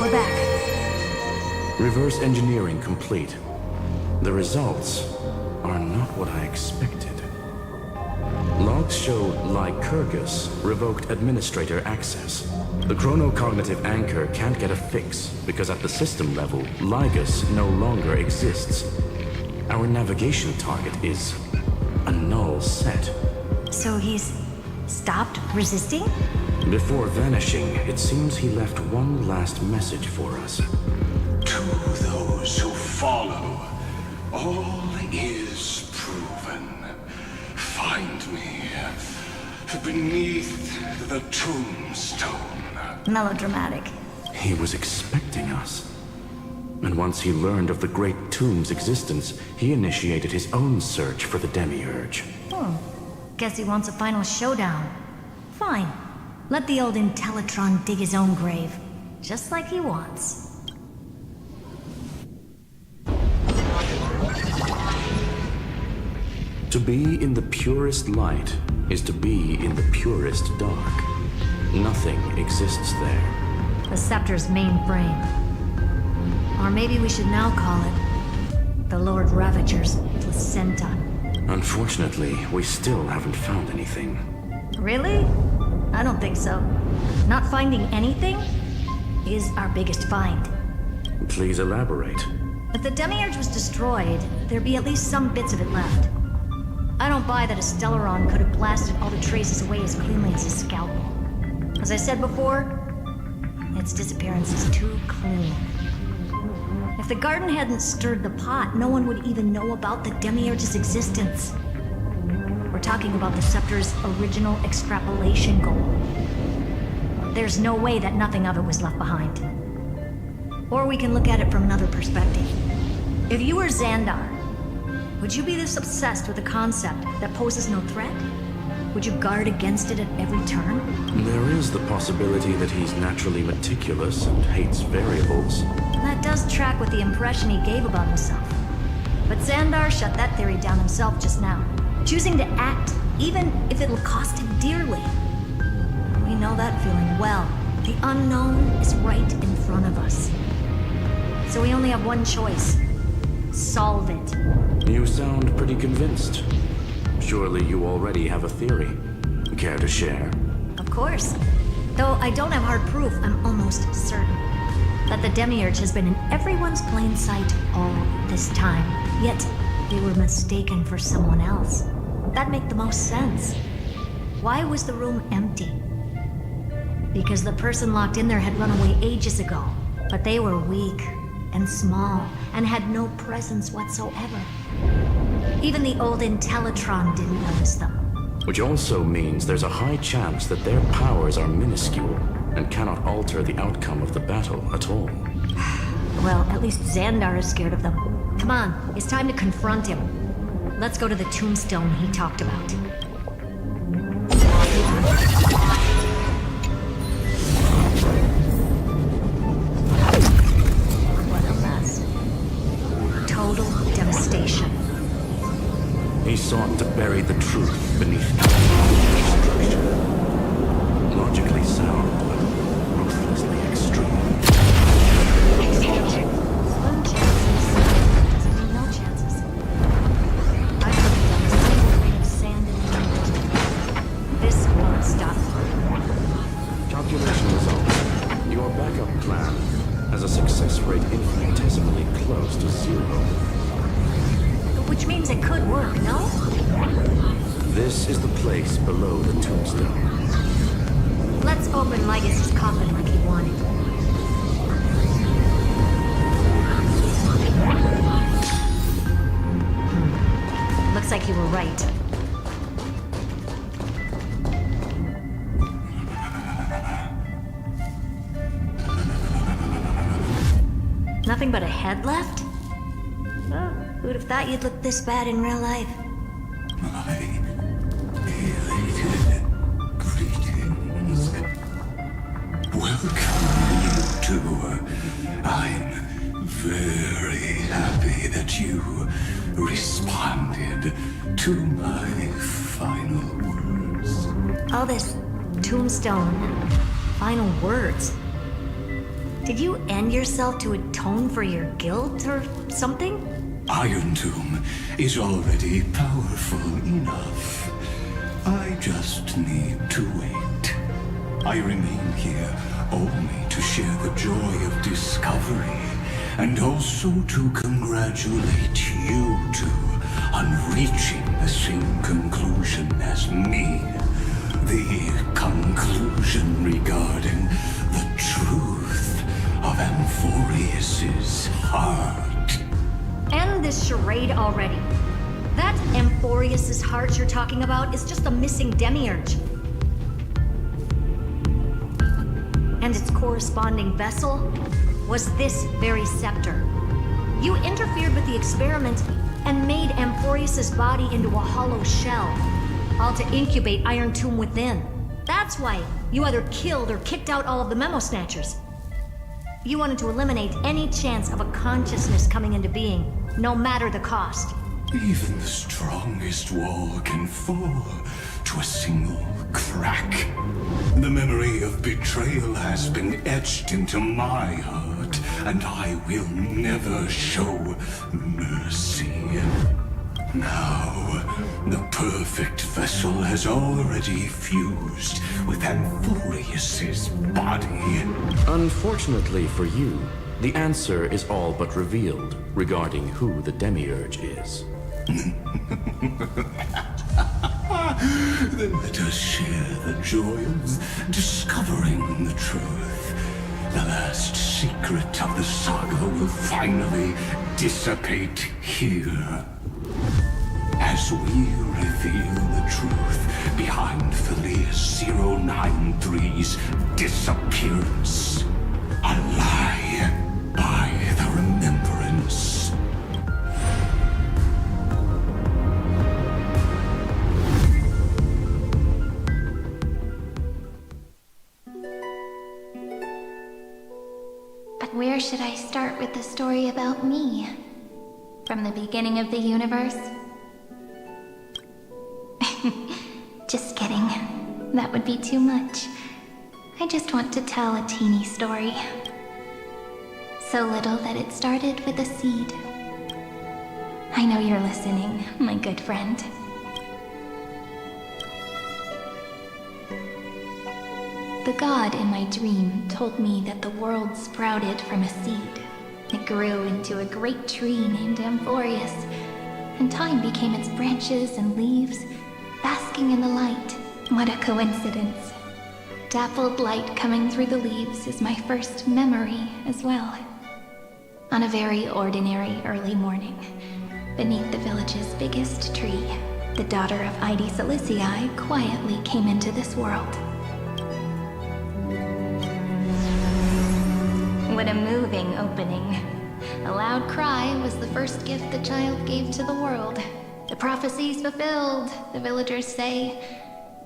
We're back. Reverse engineering complete. The results are not what I expected. Logs show Lycurgus revoked administrator access. The chronocognitive anchor can't get a fix because at the system level, Lygus no longer exists. Our navigation target is a null set. So he's stopped resisting? Before vanishing, it seems he left one last message for us. To those who follow, all is proven. Find me beneath the tombstone. Melodramatic. He was expecting us. And once he learned of the Great Tomb's existence, he initiated his own search for the Demiurge. Guess he wants a final showdown. Fine. Let the old Intellitron dig his own grave. Just like he wants. To be in the purest light is to be in the purest dark. Nothing exists there. The Scepter's main frame. Or maybe we should now call it the Lord Ravager's placenta. Unfortunately, we still haven't found anything. Really? I don't think so. Not finding anything is our biggest find. Please elaborate. If the Demiurge was destroyed, there'd be at least some bits of it left. I don't buy that a Stellaron could have blasted all the traces away as cleanly as his scalpel. As I said before, its disappearance is too clean. If the garden hadn't stirred the pot, no one would even know about the Demiurge's existence. We're talking about the Scepter's original extrapolation goal. There's no way that nothing of it was left behind. Or we can look at it from another perspective. If you were Xandar, would you be this obsessed with a concept that poses no threat? Would you guard against it at every turn? There is the possibility that he's naturally meticulous and hates variables. That does track with the impression he gave about himself. But Xandar shut that theory down himself just now, choosing to act even if it'll cost him dearly. We know that feeling well. The unknown is right in front of us. So we only have one choice. Solve it. You sound pretty convinced. Surely you already have a theory. Care to share? Of course. Though I don't have hard proof, I'm almost certain that the Demiurge has been in everyone's plain sight all this time. Yet, they were mistaken for someone else. That'd make the most sense. Why was the room empty? Because the person locked in there had run away ages ago. But they were weak and small and had no presence whatsoever. Even the old Intellitron didn't notice them. Which also means there's a high chance that their powers are minuscule and cannot alter the outcome of the battle at all. Well, at least Xandar is scared of them. Come on, it's time to confront him. Let's go to the tombstone he talked about. What a mess. Total devastation. He sought to bury the truth beneath destruction. Logically sound, but ruthlessly extreme. Slim chances. No chances. I put down a single grain of sand in the Stop. Calculation results. Your backup plan has a success rate infinitesimally close to 0. Which means it could work, no? This is the place below the tombstone. Let's open Lygus' coffin like he wanted. Looks like you were right. Nothing but a head left? Oh, who'd have thought you'd look this bad in real life? My elated greetings. Welcome, you two. I'm very happy that you responded to my final words. All this tombstone, final words. Did you end yourself to atone for your guilt or something? Iron Tomb is already powerful enough. I just need to wait. I remain here only to share the joy of discovery, and also to congratulate you two on reaching the same conclusion as me. The conclusion regarding the truth of Amphorius's heart. End this charade already. That Amphorius's heart you're talking about is just a missing demiurge. And its corresponding vessel was this very scepter. You interfered with the experiment and made Amphorius's body into a hollow shell, all to incubate Iron Tomb within. That's why you either killed or kicked out all of the Memo Snatchers. You wanted to eliminate any chance of a consciousness coming into being, no matter the cost. Even the strongest wall can fall to a single crack. The memory of betrayal has been etched into my heart, and I will never show mercy. Now, the perfect vessel has already fused with Amphorius's body. Unfortunately for you, the answer is all but revealed regarding who the Demiurge is. Then let us share the joy of discovering the truth. The last secret of the saga will finally dissipate here. As we reveal the truth behind Filius 093's disappearance. A lie by the remembrance. But where should I start with the story about me? From the beginning of the universe? Just kidding. That would be too much. I just want to tell a teeny story. So little that it started with a seed. I know you're listening, my good friend. The god in my dream told me that the world sprouted from a seed. It grew into a great tree named Amphorius, and time became its branches and leaves, basking in the light. What a coincidence. Dappled light coming through the leaves is my first memory as well. On a very ordinary early morning, beneath the village's biggest tree, the daughter of Ide Silicii quietly came into this world. What a moving opening. A loud cry was the first gift the child gave to the world. The prophecy's fulfilled, the villagers say.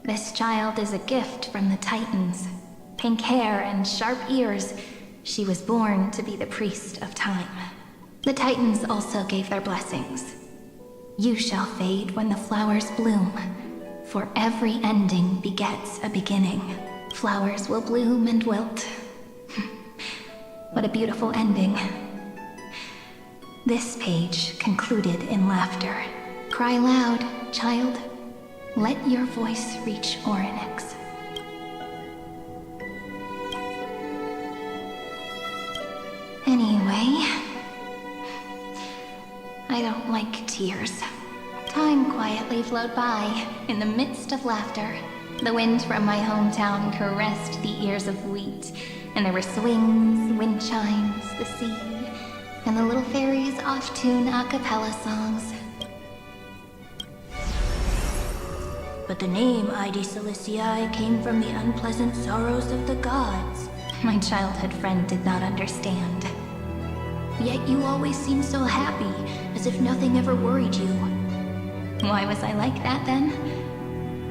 This child is a gift from the Titans. Pink hair and sharp ears, she was born to be the priest of time. The Titans also gave their blessings. You shall fade when the flowers bloom, for every ending begets a beginning. Flowers will bloom and wilt. What a beautiful ending. This page concluded in laughter. Cry loud, child. Let your voice reach Orynyx. tears. Time quietly flowed by, in the midst of laughter. The wind from my hometown caressed the ears of wheat, and there were swings, wind chimes, the sea, and the little fairies off-tune a cappella songs. But the name Ide Celestii came from the unpleasant sorrows of the gods. My childhood friend did not understand. Yet you always seemed so happy, as if nothing ever worried you. Why was I like that then?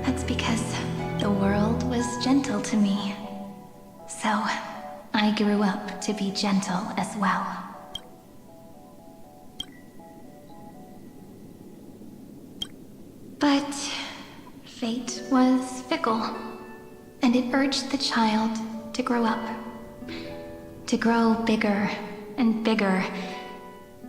That's because the world was gentle to me. So, I grew up to be gentle as well. But fate was fickle, and it urged the child to grow up. To grow bigger and bigger,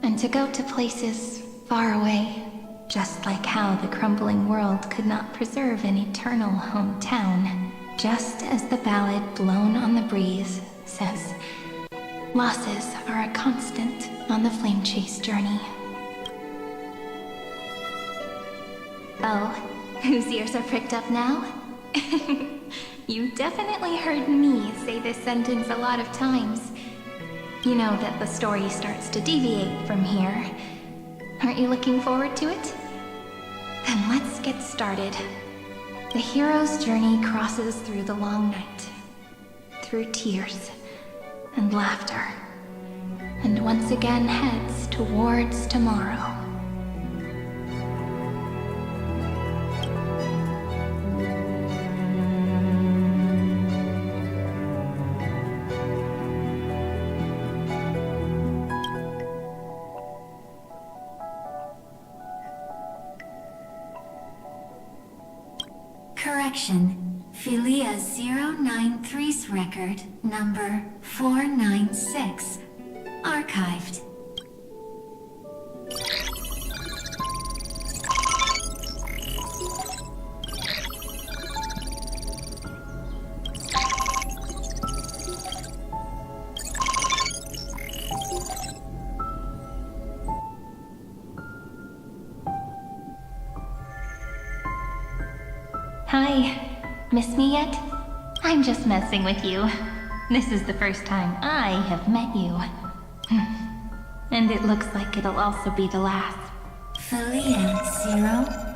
and to go to places far away, just like how the crumbling world could not preserve an eternal hometown. Just as the ballad Blown on the Breeze says, losses are a constant on the flame chase journey. Oh, whose ears are pricked up now? You definitely heard me say this sentence a lot of times. You know that the story starts to deviate from here. Aren't you looking forward to it? Then let's get started. The hero's journey crosses through the long night, through tears and laughter, and once again heads towards tomorrow. Correction. Philia 093's record, number 496. Archived. Hi. Miss me yet? I'm just messing with you. This is the first time I have met you. And it looks like it'll also be the last. Philia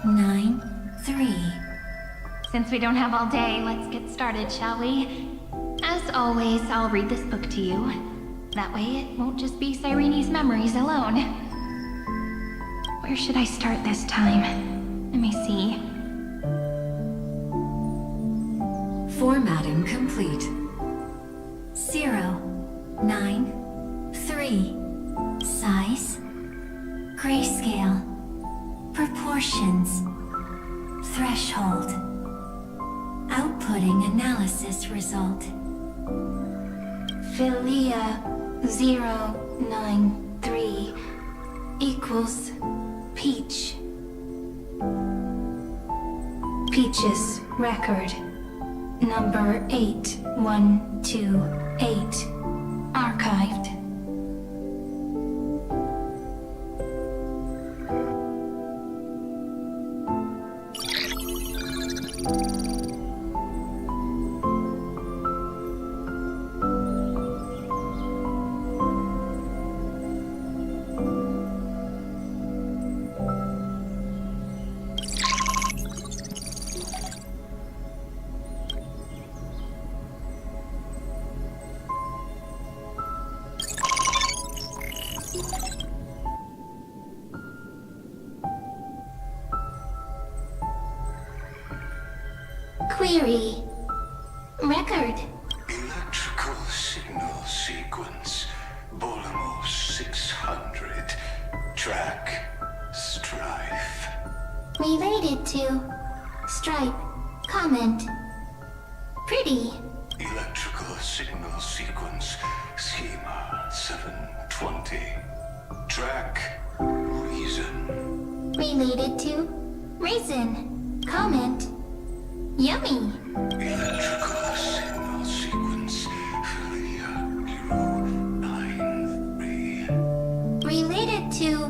093. Since we don't have all day, let's get started, shall we? As always, I'll read this book to you. That way it won't just be Cyrene's memories alone. Where should I start this time? Let me see. Formatting complete. 093. Size. Grayscale. Proportions. Threshold. Outputting analysis result. Philia 093 equals Peach. Peach's record. Number 8128. Archived. Query. Record. Electrical signal sequence. Bolamos 600. Track. Strife. Related to. Stripe. Comment. Pretty. Electrical signal sequence. Schema 720. Track. Reason. Related to. Reason. Comment. Yummy. Electrical signal sequence. Philia 093. Related to.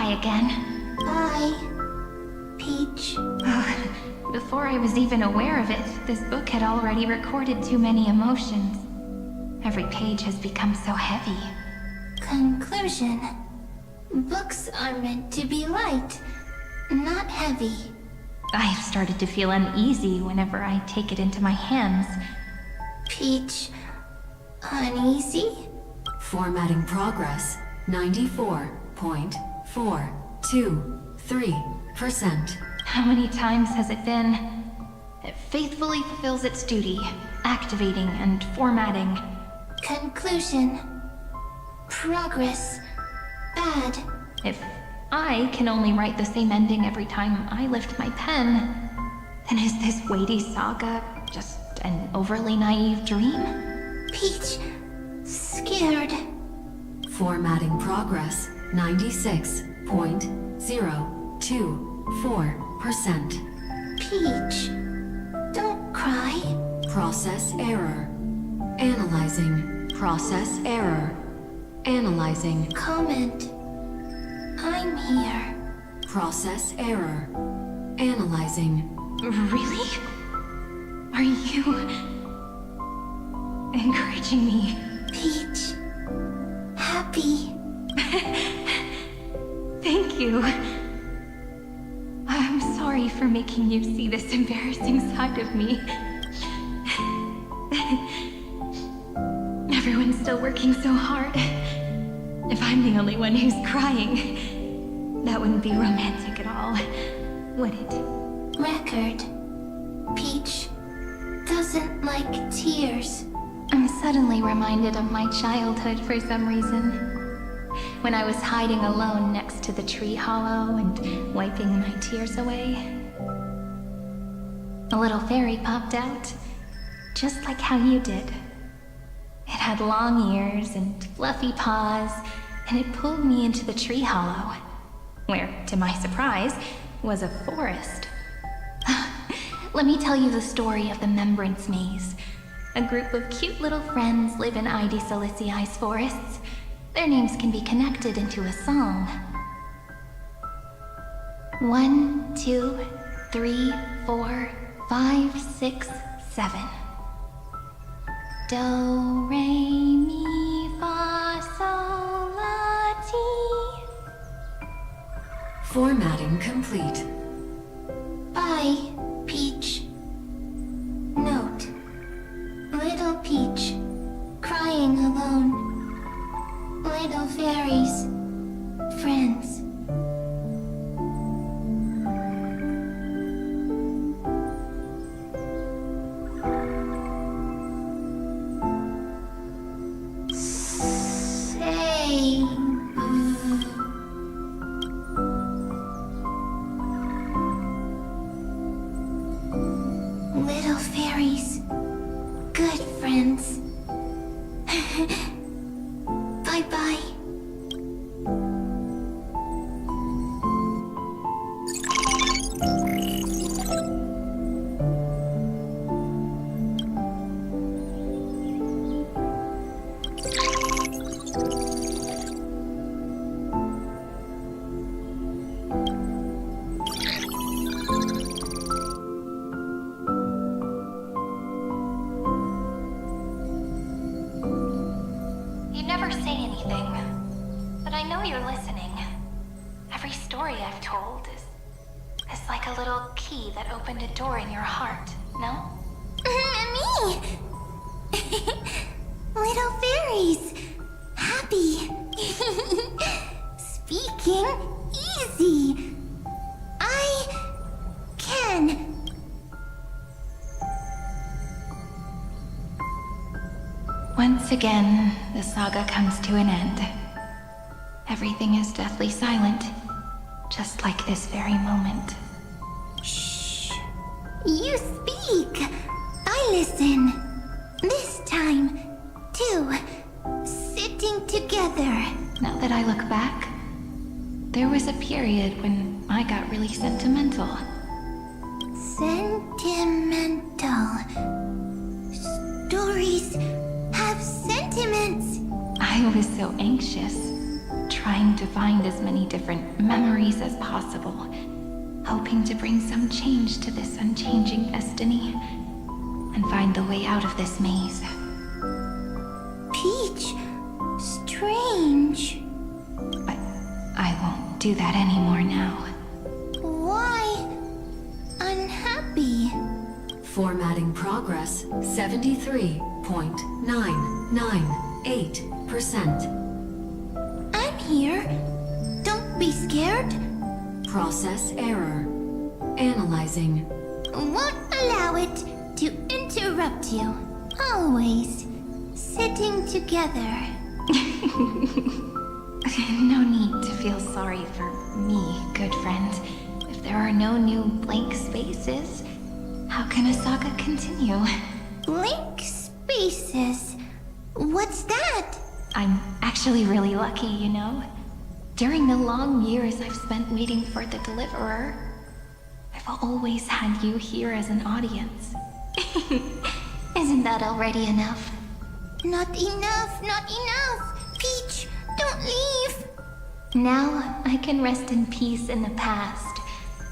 Hi again. Hi, Peach. Before I was even aware of it, this book had already recorded too many emotions. Every page has become so heavy. Conclusion. Books are meant to be light, not heavy. I have started to feel uneasy whenever I take it into my hands. Peach, uneasy? Formatting progress, 94.423%. How many times has it been? It faithfully fulfills its duty, activating and formatting. Conclusion. Progress. Bad. If I can only write the same ending every time I lift my pen, then is this weighty saga just an overly naive dream? Peach, scared. Formatting progress, 96.024%. Peach, don't cry. Process error. Analyzing. Process error. Analyzing. Comment. I'm here. Process error. Analyzing. Really? Are you encouraging me? Peach, happy. Thank you. I'm sorry for making you see this embarrassing side of me. Everyone's still working so hard. If I'm the only one who's crying, that wouldn't be romantic at all, would it? Record. Peach doesn't like tears. I'm suddenly reminded of my childhood for some reason. When I was hiding alone next to the tree hollow and wiping my tears away. A little fairy popped out, just like how you did. It had long ears and fluffy paws, and it pulled me into the tree hollow, where, to my surprise, was a forest. Let me tell you the story of the Membrance Maze. A group of cute little friends live in ID Silicii's forests. Their names can be connected into a song. 1, 2, 3, 4, 5, 6, 7. Do, re, mi, fa, sol, la, ti. Formatting complete. Bye, Peach. Note. Little Peach, crying alone. Little fairies, friends. Say. Little fairies, good friends. Bye-bye. You never say anything, but I know you're listening. Every story I've told is like a little key that opened a door in your heart, no? Me! Little fairies! Happy! Speaking easy! I can! Once again, the saga comes to an end. Everything is deathly silent, just like this very moment. Shh! You speak! I listen. This time, too. Sitting together. Now that I look back, there was a period when I got really sentimental. Sentimental. Stories have sentiments. I was so anxious, trying to find as many different memories as possible, hoping to bring some change to this unchanging destiny, and find the way out of this maze. Peach, strange. But I won't do that anymore now. Why unhappy? Formatting progress 73.998%. I'm here. Don't be scared. Process error. Analyzing. Won't allow it to interrupt you. Always sitting together. No need to feel sorry for me, good friend. If there are no new blank spaces, how can a saga continue? Blank spaces? What's that? I'm actually really lucky, you know? During the long years I've spent waiting for the Deliverer, I've always had you here as an audience. Isn't that already enough? Not enough, not enough! Peach, don't leave! Now I can rest in peace in the past.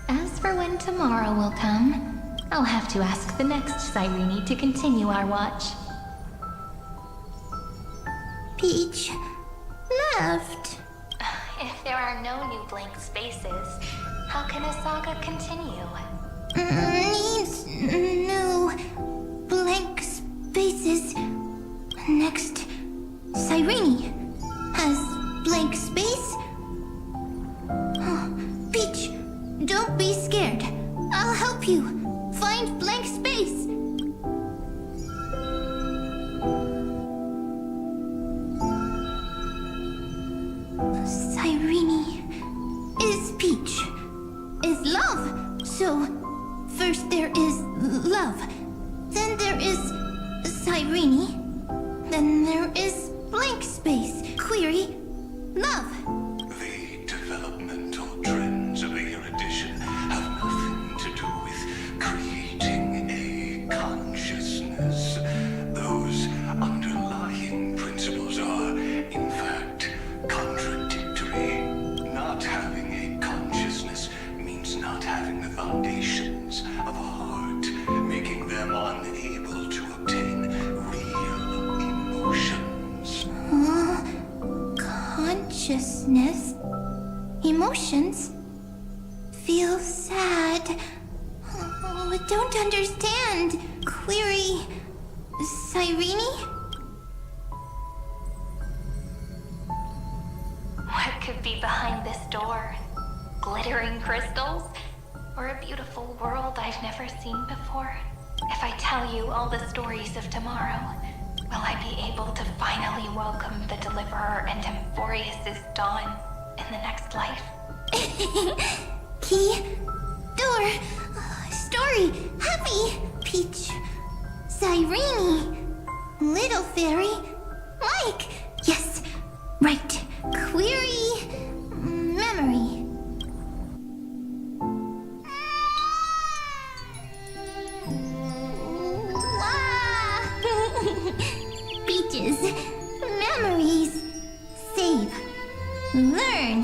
As for when tomorrow will come, I'll have to ask the next Cyrene to continue our watch. Peach left. If there are no new blank spaces, how can a saga continue? Needs no blank spaces. Next, Cyrene has blank space. Peach, don't be scared. I'll help you find blank space. Cyrene is Peach, is love. So, first there is love, then there is Cyrene, then there is blank space. Query, love. The developmental trends of the erudition have nothing to do with creating a consciousness. Those underlying principles are, in fact, contradictory. Not having a consciousness means not having the foundations of a heart, making them unable to obtain real emotions. Consciousness, emotions, feel sad. Oh, I don't understand. Query, Cyrene? What could be behind this door? Glittering crystals? Or a beautiful world I've never seen before? If I tell you all the stories of tomorrow, will I be able to finally welcome the Deliverer and Amphorius' dawn in the next life? Key, door, story, happy, Peach, Cyrene, little fairy, Mike, yes, right, query, memory. Peaches, memories, save, learn.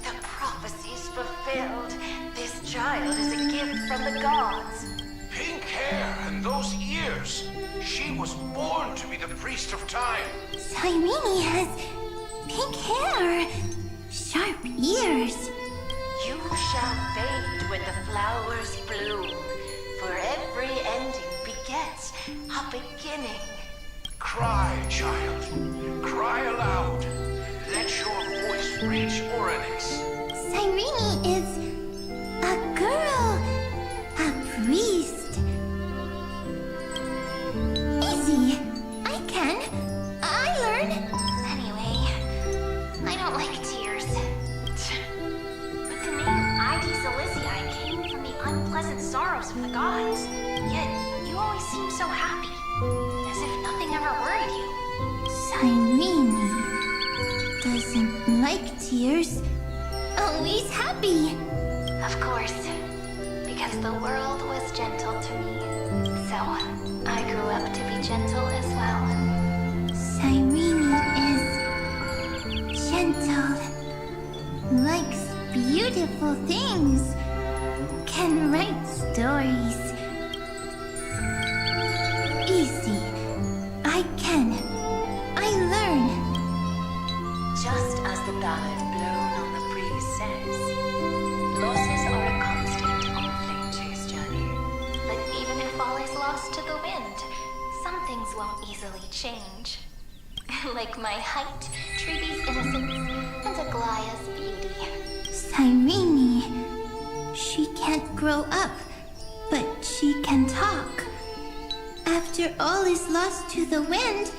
The prophecy's fulfilled. This child is a gift from the gods. Pink hair and those ears. She was born to be the priest of time. Cyrene has pink hair, sharp ears. You shall fade when the flowers bloom, for every ending begets a beginning. Cry, child. Cry aloud. Let your voice reach Oryx. Cyrene is a girl, a priest. Easy. I can. I learn. Anyway, I don't like tears. But the name ID Silicii came from the unpleasant sorrows of the gods. Yet, you always seem so happy. As if nothing ever worried you. Cyrene doesn't like tears. Always happy. Of course. Because the world was gentle to me. So, I grew up to be gentle as well. Cyrene is gentle. beautiful things. Can write stories. Easy. I can. I learn. Just as the ballad blown on the breeze says, losses are a constant on Flame Chase journey. But even if all is lost to the wind, some things won't easily change. Like my height, Treeby's innocence, and Aglaya's beauty. Cyrene. She can't grow up, but she can talk. After all is lost to the wind,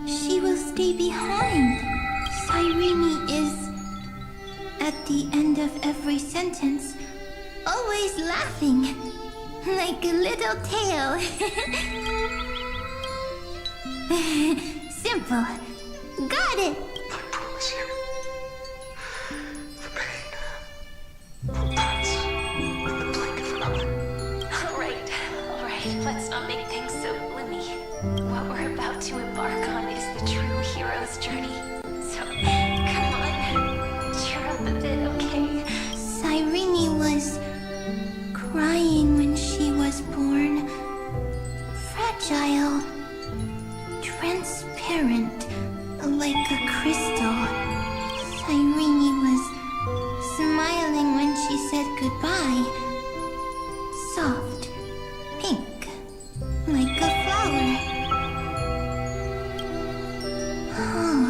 she will stay behind. Cyrene is, at the end of every sentence, always laughing, like a little tail. Simple. Got it! I promise you, the pain will pass in the blink of an eye. Alright, let's not make things so gloomy. What we're about to embark on is the true hero's journey. So, come on, cheer up a bit, okay? Cyrene was crying when she was born. Fragile. Transparent. Like a crystal. Cyrene was smiling when she said goodbye. Soft. Pink. Like a flower. Oh,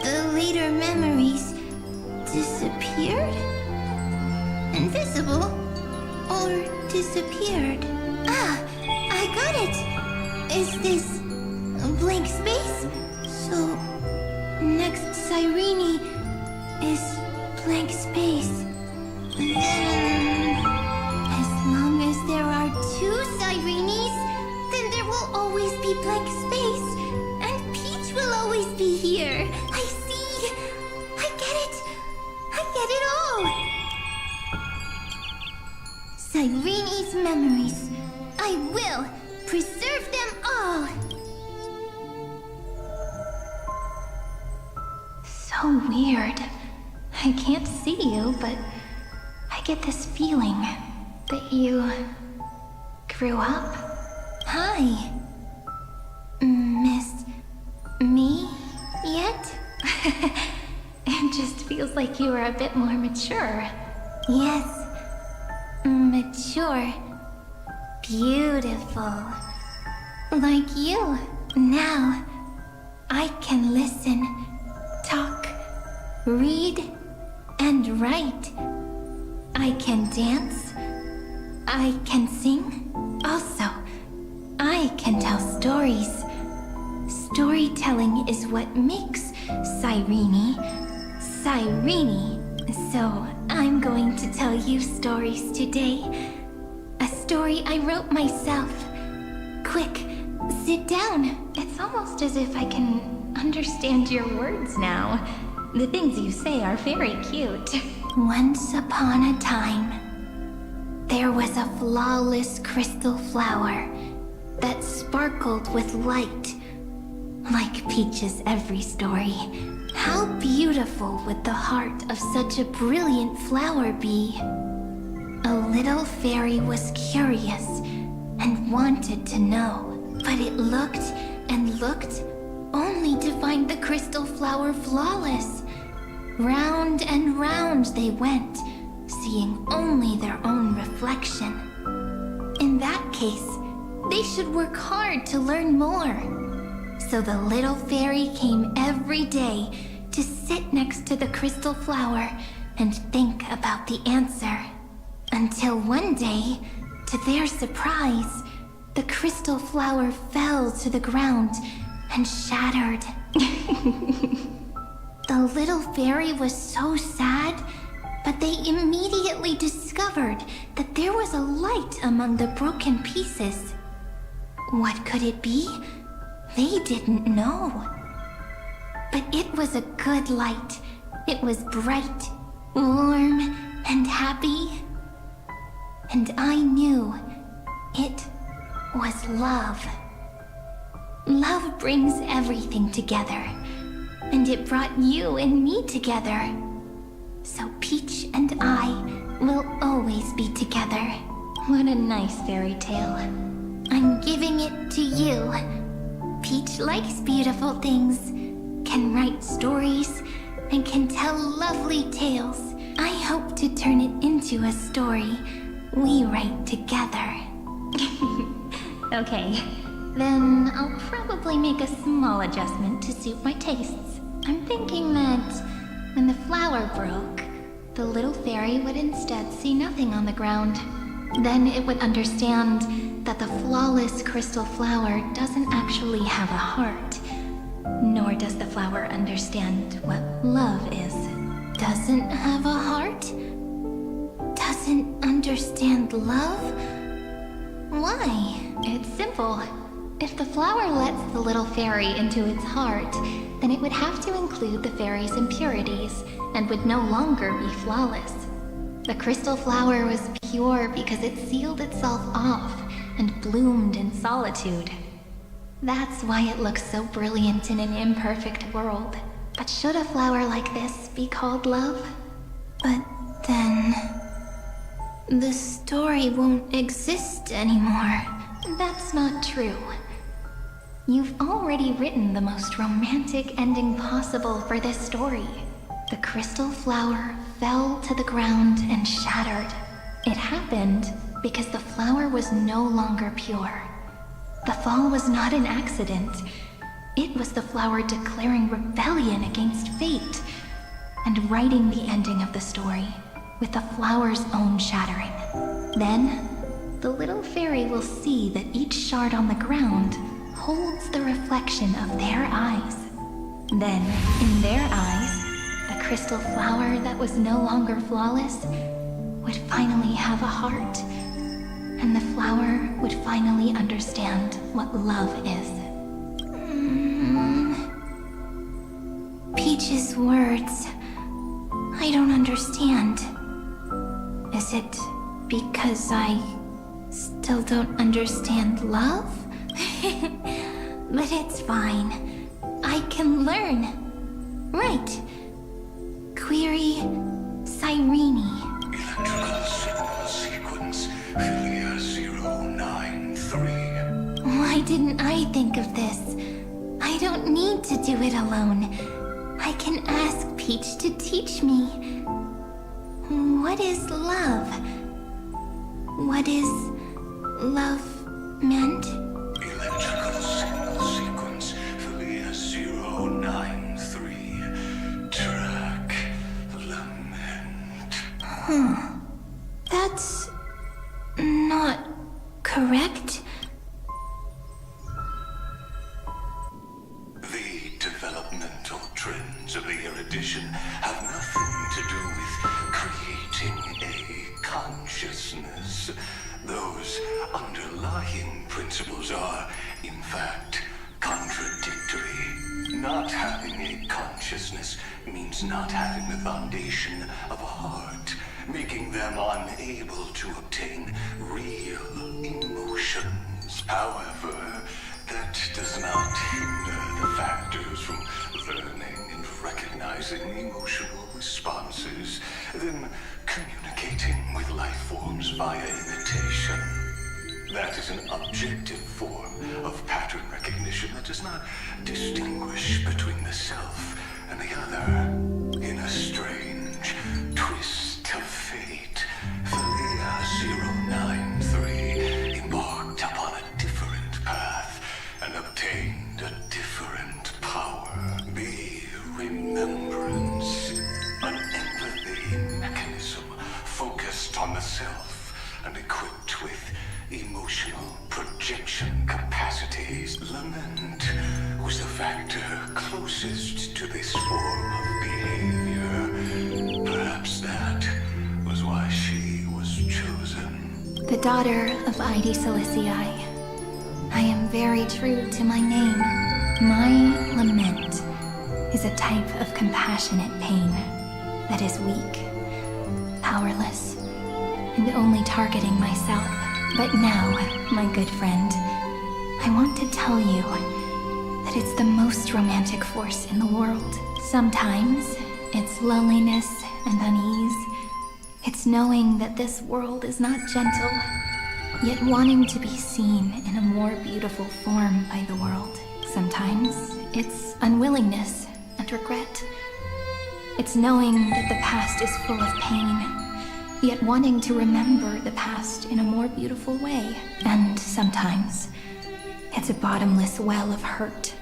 the later memories disappeared? Invisible? Or disappeared? Ah, I got it! Is this a blank space? So, next Cyrene is blank space. Then, as long as there are two Cyrenes, then there will always be blank space, and Peach will always be here. I see. I get it. I get it all. Cyrene's memories. I will preserve them all. So weird. I can't see you, but I get this feeling that you grew up. Hi. Miss me yet? It just feels like you are a bit more mature. Yes. Mature. Beautiful. Like you. Now, I can listen, talk, read, and write. I can dance. I can sing. Also, I can tell stories. Storytelling is what makes Cyrene, Cyrene. So I'm going to tell you stories today. A story I wrote myself. Quick, sit down. It's almost as if I can understand your words now. The things you say are very cute. Once upon a time, there was a flawless crystal flower that sparkled with light. Like Peach's every story. How beautiful would the heart of such a brilliant flower be? A little fairy was curious and wanted to know, but it looked and looked only to find the crystal flower flawless. Round and round they went, seeing only their own reflection. In that case, they should work hard to learn more. So the little fairy came every day to sit next to the crystal flower and think about the answer. Until one day, to their surprise, the crystal flower fell to the ground and shattered. The little fairy was so sad, but they immediately discovered that there was a light among the broken pieces. What could it be? They didn't know. But it was a good light. It was bright, warm, and happy. And I knew it was love. Love brings everything together. And it brought you and me together. So Peach and I will always be together. What a nice fairy tale. I'm giving it to you. Peach likes beautiful things, can write stories, and can tell lovely tales. I hope to turn it into a story we write together. Okay, then I'll probably make a small adjustment to suit my tastes. I'm thinking that when the flower broke, the little fairy would instead see nothing on the ground. Then it would understand that the flawless crystal flower doesn't actually have a heart. Nor does the flower understand what love is. Doesn't have a heart? Doesn't understand love? Why? It's simple. If the flower lets the little fairy into its heart, then it would have to include the fairy's impurities and would no longer be flawless. The crystal flower was pure because it sealed itself off and bloomed in solitude. That's why it looks so brilliant in an imperfect world. But should a flower like this be called love? But then... the story won't exist anymore. That's not true. You've already written the most romantic ending possible for this story. The crystal flower fell to the ground and shattered. It happened because the flower was no longer pure. The fall was not an accident. It was the flower declaring rebellion against fate and writing the ending of the story with the flower's own shattering. Then, the little fairy will see that each shard on the ground holds the reflection of their eyes. Then, in their eyes, the crystal flower that was no longer flawless would finally have a heart, and the flower would finally understand what love is. Peach's words, I don't understand. Is it because I still don't understand love? But it's fine. I can learn. Right. Query Cyrene. Electrical signal sequence Philia 093. Why didn't I think of this? I don't need to do it alone. I can ask Peach to teach me. What is love? What is love meant? Electrical signal sequence Philia 093. Track lament. That's not correct. The developmental trends of the erudition have nothing to do with creating a consciousness. Those underlying principles are, in fact, contradictory. Not having a consciousness means not having the foundation of a heart, making them unable to obtain real emotions. However, that does not hinder the factors from learning and recognizing emotional responses, then communicating with life forms via imitation. That is an objective form of pattern recognition that does not distinguish between the self and the other. In a strange twist of fate, Philia 093 embarked upon a different path and obtained a different power. The remembrance, an empathy mechanism focused on the self and equipped with emotional projection capacities. Lament was the factor closest to this form of behavior. Perhaps that was why she was chosen. The daughter of Id Silicii. I am very true to my name. My lament is a type of compassionate pain that is weak, powerless, and only targeting myself. But now, my good friend, I want to tell you that it's the most romantic force in the world. Sometimes, its loneliness and unease. It's knowing that this world is not gentle, yet wanting to be seen in a more beautiful form by the world. Sometimes it's unwillingness and regret. It's knowing that the past is full of pain, yet wanting to remember the past in a more beautiful way. And sometimes it's a bottomless well of hurt,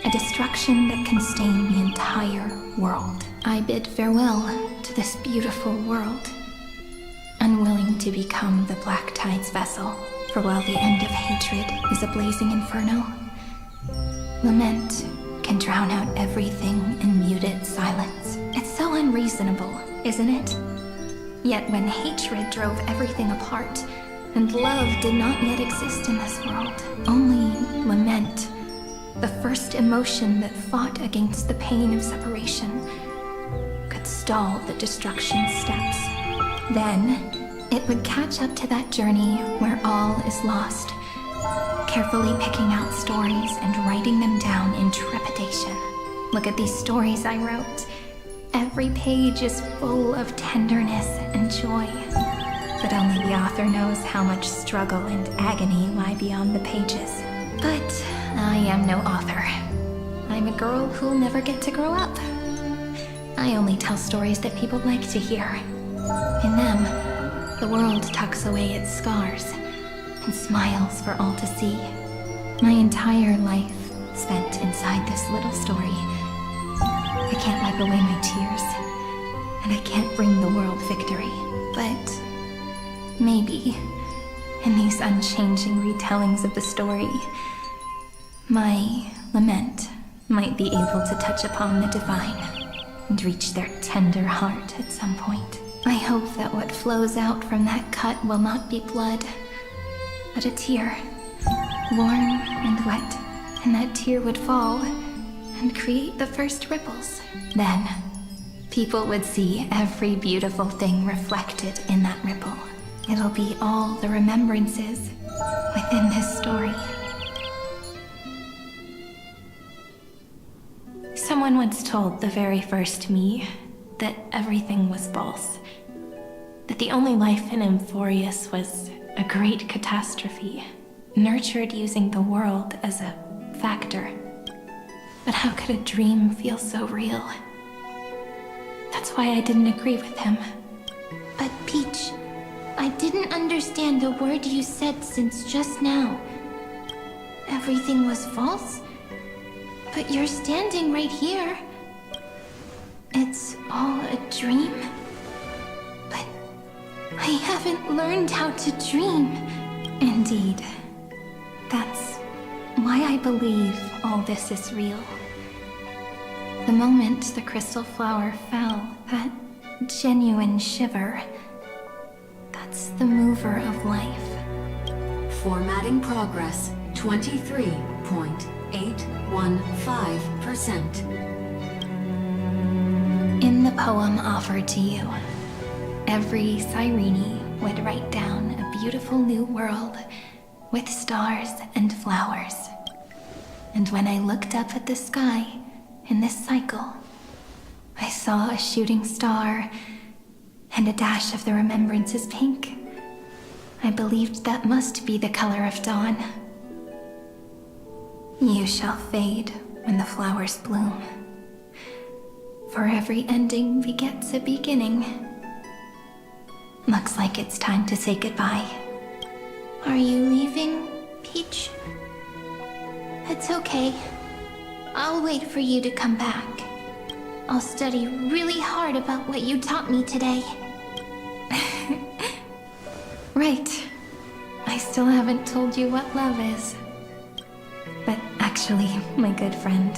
a destruction that can stain the entire world. I bid farewell to this beautiful world, unwilling to become the Black Tide's vessel, for while the end of hatred is a blazing inferno, lament can drown out everything in muted silence. It's so unreasonable, isn't it? Yet when hatred drove everything apart, and love did not yet exist in this world, only lament, the first emotion that fought against the pain of separation, could stall the destruction steps. Then, it would catch up to that journey where all is lost, carefully picking out stories and writing them down in trepidation. Look at these stories I wrote. Every page is full of tenderness and joy. But only the author knows how much struggle and agony lie beyond the pages. But I am no author. I'm a girl who'll never get to grow up. I only tell stories that people like to hear. In them, the world tucks away its scars and smiles for all to see. My entire life spent inside this little story. I can't wipe away my tears, and I can't bring the world victory. But maybe, in these unchanging retellings of the story, my lament might be able to touch upon the divine and reach their tender heart at some point. I hope that what flows out from that cut will not be blood, but a tear, warm and wet, and that tear would fall and create the first ripples. Then, people would see every beautiful thing reflected in that ripple. It'll be all the remembrances within this story. Someone once told the very first me that everything was false. That the only life in Amphorius was a great catastrophe, nurtured using the world as a factor. But how could a dream feel so real? That's why I didn't agree with him. But Peach, I didn't understand a word you said since just now. Everything was false? But you're standing right here. It's all a dream? But I haven't learned how to dream. Indeed. That's why I believe all this is real. The moment the crystal flower fell, that genuine shiver, that's the mover of life. Formatting progress, 23.815%. In the poem offered to you, every Cyrene would write down a beautiful new world with stars and flowers. And when I looked up at the sky in this cycle, I saw a shooting star and a dash of the remembrances pink. I believed that must be the color of dawn. You shall fade when the flowers bloom. For every ending begets a beginning. Looks like it's time to say goodbye. Are you leaving, Peach? It's okay. I'll wait for you to come back. I'll study really hard about what you taught me today. Right. I still haven't told you what love is. But actually, my good friend,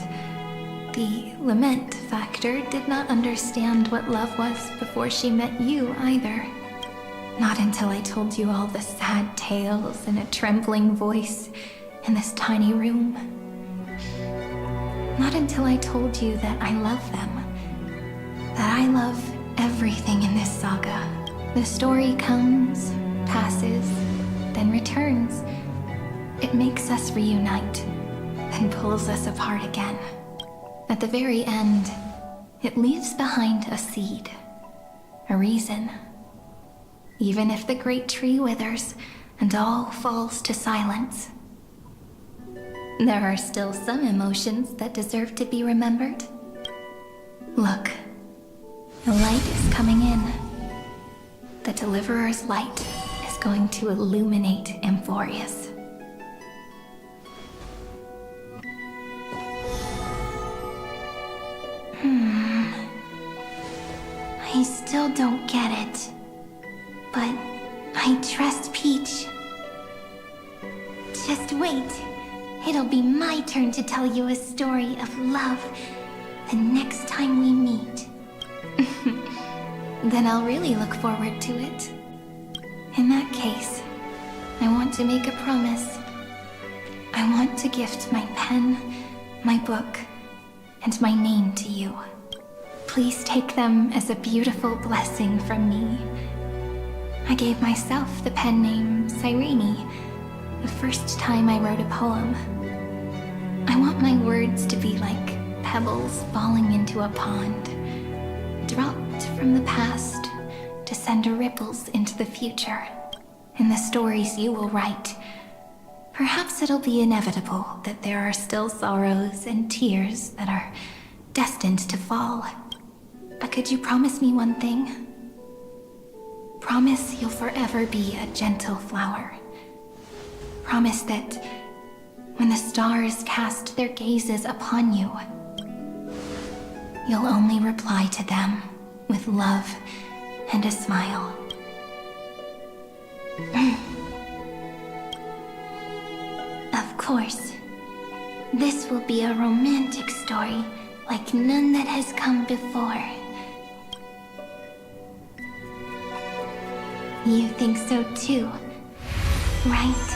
the lament factor did not understand what love was before she met you either. Not until I told you all the sad tales in a trembling voice in this tiny room. Not until I told you that I love them. That I love everything in this saga. The story comes, passes, then returns. It makes us reunite, then pulls us apart again. At the very end, it leaves behind a seed, a reason. Even if the great tree withers and all falls to silence, there are still some emotions that deserve to be remembered. Look, the light is coming in. The Deliverer's light is going to illuminate Amphorius. I still don't get it. But I trust Peach. Just wait. It'll be my turn to tell you a story of love the next time we meet. Then I'll really look forward to it. In that case, I want to make a promise. I want to gift my pen, my book, and my name to you. Please take them as a beautiful blessing from me. I gave myself the pen name Cyrene the first time I wrote a poem. I want my words to be like pebbles falling into a pond, dropped from the past to send ripples into the future. In the stories you will write, perhaps it'll be inevitable that there are still sorrows and tears that are destined to fall. But could you promise me one thing? Promise you'll forever be a gentle flower. Promise that when the stars cast their gazes upon you, you'll only reply to them with love and a smile. Of course. This will be a romantic story like none that has come before. You think so too, right?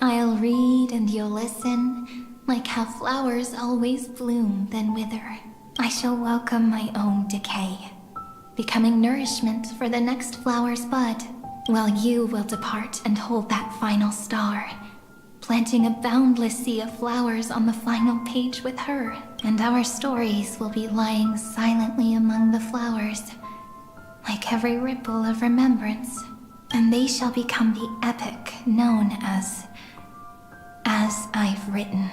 I'll read and you'll listen, like how flowers always bloom then wither. I shall welcome my own decay, becoming nourishment for the next flower's bud, while you will depart and hold that final star, planting a boundless sea of flowers on the final page with her. And our stories will be lying silently among the flowers, like every ripple of remembrance. And they shall become the epic known as I've Written.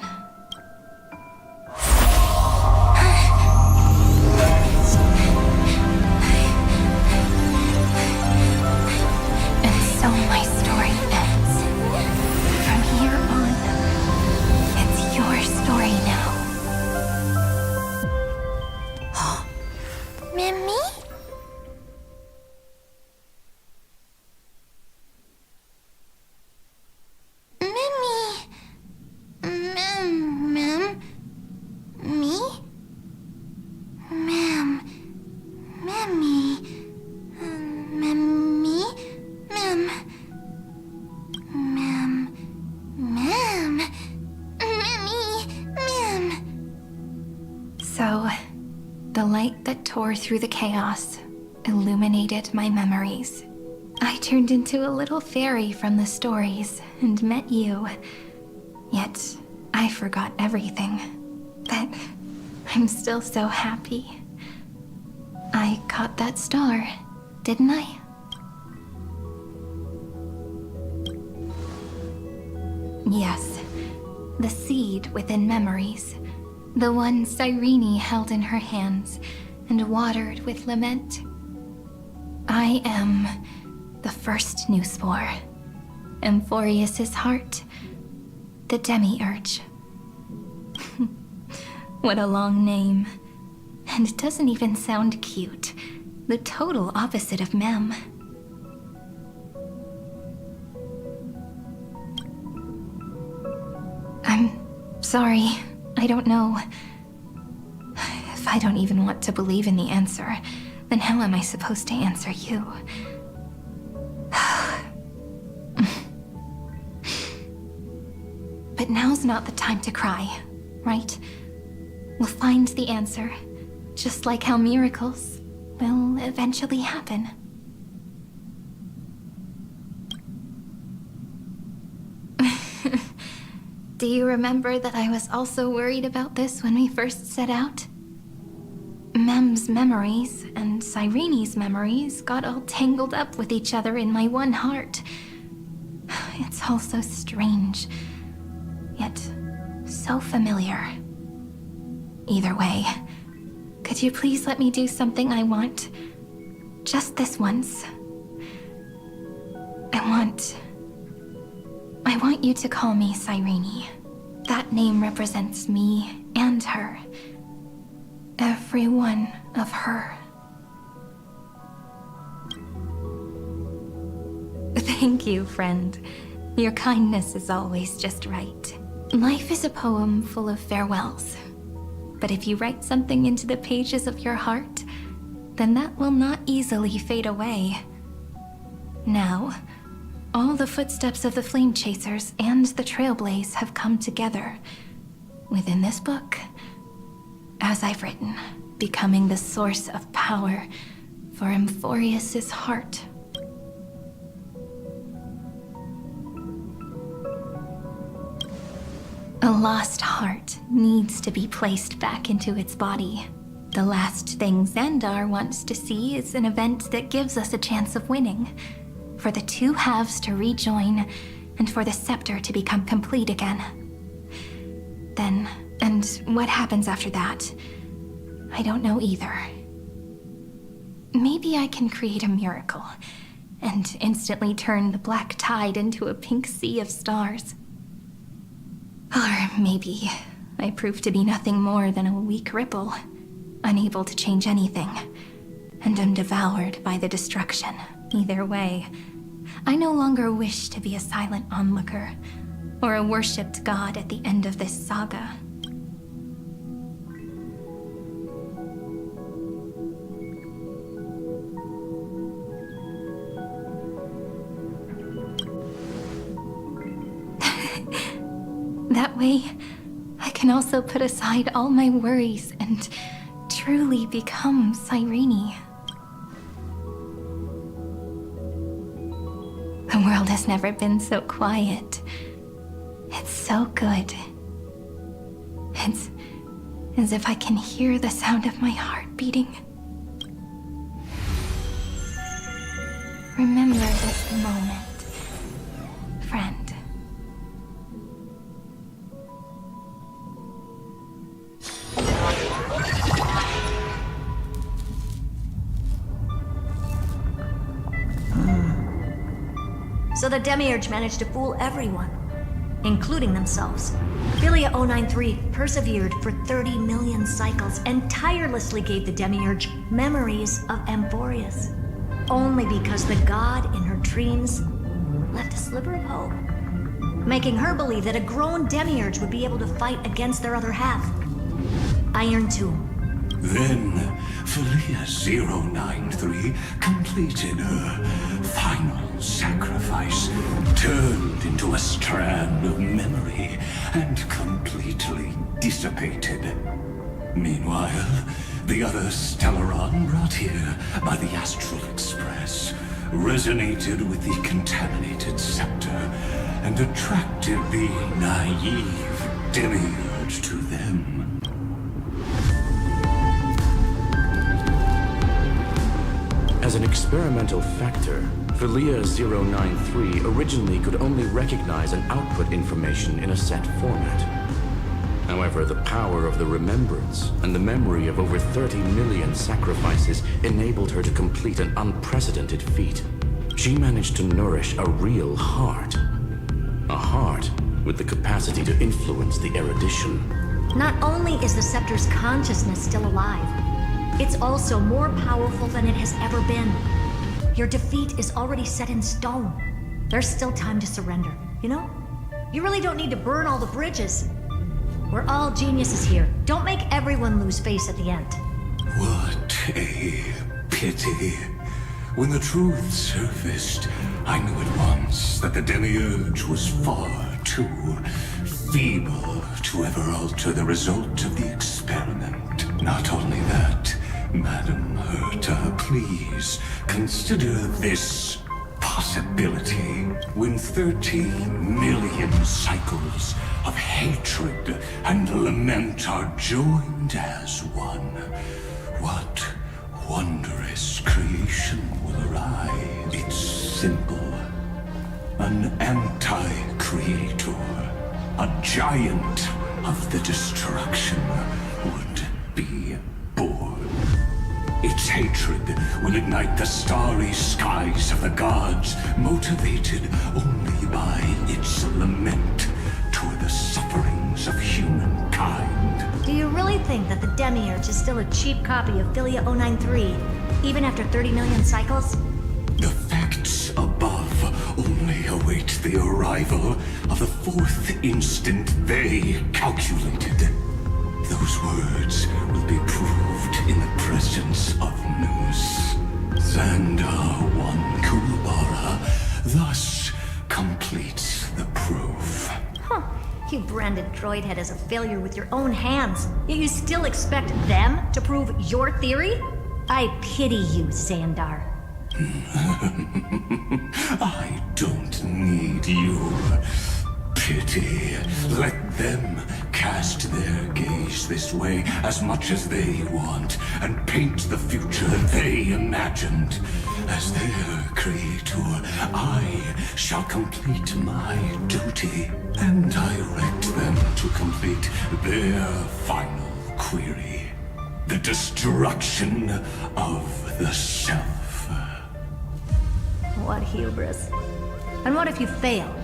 And so my story ends. From here on, it's your story now. Mimi? So, the light that tore through the chaos illuminated my memories. I turned into a little fairy from the stories and met you. Yet, I forgot everything. But I'm still so happy. I caught that star, didn't I? Yes, the seed within memories. The one Cyrene held in her hands and watered with lament. I am the first new spore. Amphorius's heart. The demiurge. What a long name. And it doesn't even sound cute. The total opposite of Mem. I'm sorry. I don't know. If I don't even want to believe in the answer, then how am I supposed to answer you? But now's not the time to cry, right? We'll find the answer, just like how miracles will eventually happen. Do you remember that I was also worried about this when we first set out? Mem's memories and Cyrene's memories got all tangled up with each other in my one heart. It's all so strange, yet so familiar. Either way, could you please let me do something I want? Just this once. I want you to call me Cyrene. That name represents me and her. Every one of her. Thank you, friend. Your kindness is always just right. Life is a poem full of farewells. But if you write something into the pages of your heart, then that will not easily fade away. Now, all the footsteps of the Flame Chasers and the Trailblaze have come together within this book, as I've written, becoming the source of power for Emphorius's heart. A lost heart needs to be placed back into its body. The last thing Xandar wants to see is an event that gives us a chance of winning. For the two halves to rejoin, and for the scepter to become complete again. Then, and what happens after that, I don't know either. Maybe I can create a miracle, and instantly turn the black tide into a pink sea of stars. Or maybe I prove to be nothing more than a weak ripple, unable to change anything, and am devoured by the destruction. Either way, I no longer wish to be a silent onlooker, or a worshipped god at the end of this saga. That way, I can also put aside all my worries and truly become Cyrene. The world has never been so quiet. It's so good. It's as if I can hear the sound of my heart beating. Remember this moment, friend. So the Demiurge managed to fool everyone, including themselves. Philia 093 persevered for 30 million cycles and tirelessly gave the Demiurge memories of Emphorius. Only because the god in her dreams left a sliver of hope, making her believe that a grown Demiurge would be able to fight against their other half. Iron Tomb. Then, Philia 093 completed her final sacrifice, turned into a strand of memory, and completely dissipated. Meanwhile, the other Stellaron brought here by the Astral Express resonated with the contaminated scepter and attracted the naive Demiurge to them. As an experimental factor, Philia 093 originally could only recognize and output information in a set format. However, the power of the remembrance and the memory of over 30 million sacrifices enabled her to complete an unprecedented feat. She managed to nourish a real heart. A heart with the capacity to influence the erudition. Not only is the Scepter's consciousness still alive, it's also more powerful than it has ever been. Your defeat is already set in stone. There's still time to surrender, you know? You really don't need to burn all the bridges. We're all geniuses here. Don't make everyone lose face at the end. What a pity. When the truth surfaced, I knew at once that the Demiurge was far too feeble to ever alter the result of the experiment. Not only that, Madam Herta, please consider this possibility. When 30 million cycles of hatred and lament are joined as one, What wondrous creation will arise? It's simple. An anti-creator. A giant of the destruction would be born. Its hatred will ignite the starry skies of the gods, motivated only by its lament toward the sufferings of humankind. Do you really think that the Demiurge is still a cheap copy of Philia 093, even after 30 million cycles? The facts above only await the arrival of the fourth instant they calculated. Those words will be proved in the presence of Nous. Xandar 1 Kulabara thus completes the proof. Huh. You branded Droidhead as a failure with your own hands, yet you still expect them to prove your theory? I pity you, Xandar. I don't need your pity. Let them cast their gaze this way as much as they want and paint the future they imagined. As their creator, I shall complete my duty and direct them to complete their final query. The destruction of the self. What hubris. And what if you fail?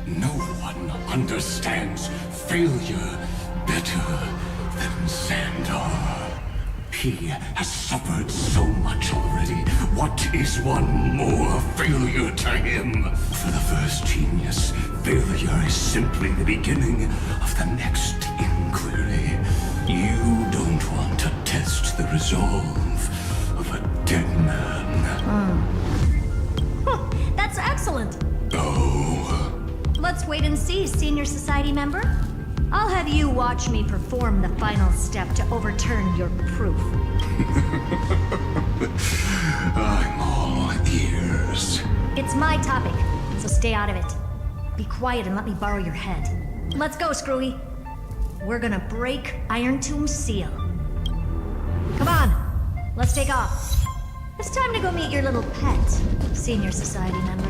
No one understands failure better than Xandar. He has suffered so much already. What is one more failure to him? For the first genius, failure is simply the beginning of the next inquiry. You don't want to test the resolve of a dead man. That's excellent. Oh. Let's wait and see, Senior Society member. I'll have you watch me perform the final step to overturn your proof. I'm all ears. It's my topic, so stay out of it. Be quiet and let me borrow your head. Let's go, Screwy. We're gonna break Iron Tomb's seal. Come on, let's take off. It's time to go meet your little pet, Senior Society member.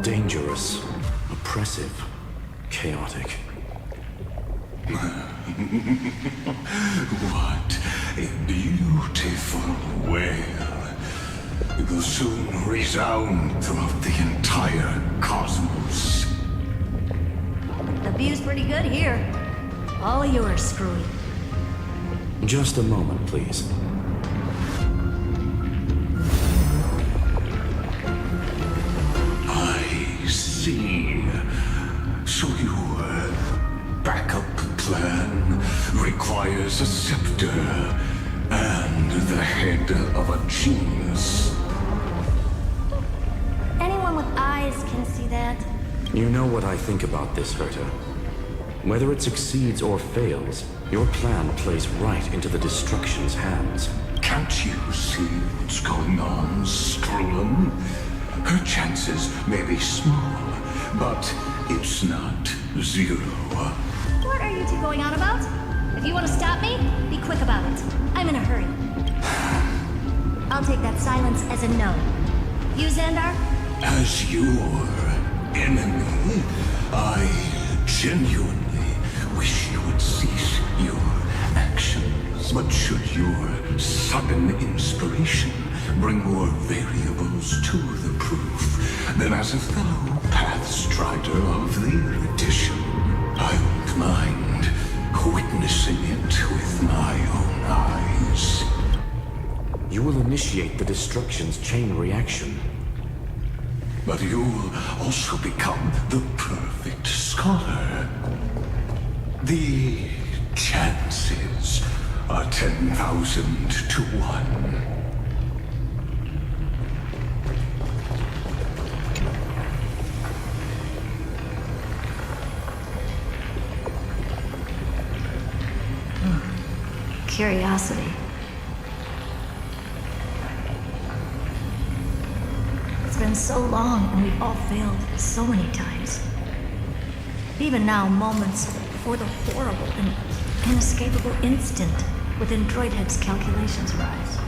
Dangerous, oppressive, chaotic. What a beautiful wail. It will soon resound throughout the entire cosmos. The view's pretty good here. All yours, Screwy. Just a moment, please. I see. So your backup plan requires a scepter and the head of a genius. Anyone with eyes can see that. You know what I think about this, Herta. Whether it succeeds or fails, your plan plays right into the destruction's hands. Can't you see what's going on, Screw'em? Her chances may be small, but it's not zero. What are you two going on about? If you want to stop me, be quick about it. I'm in a hurry. I'll take that silence as a no. You, Xandar? As your enemy, I genuinely wish you would cease your actions. But should your sudden inspiration bring more variables to the proof, then as a fellow Pathstrider of the edition, I won't mind witnessing it with my own eyes. You will initiate the destruction's chain reaction. But you'll also become the perfect scholar. The chances are 10,000 to 1. Curiosity. It's been so long and we've all failed so many times. Even now, moments before the horrible and inescapable instant within Droidhead's calculations rise.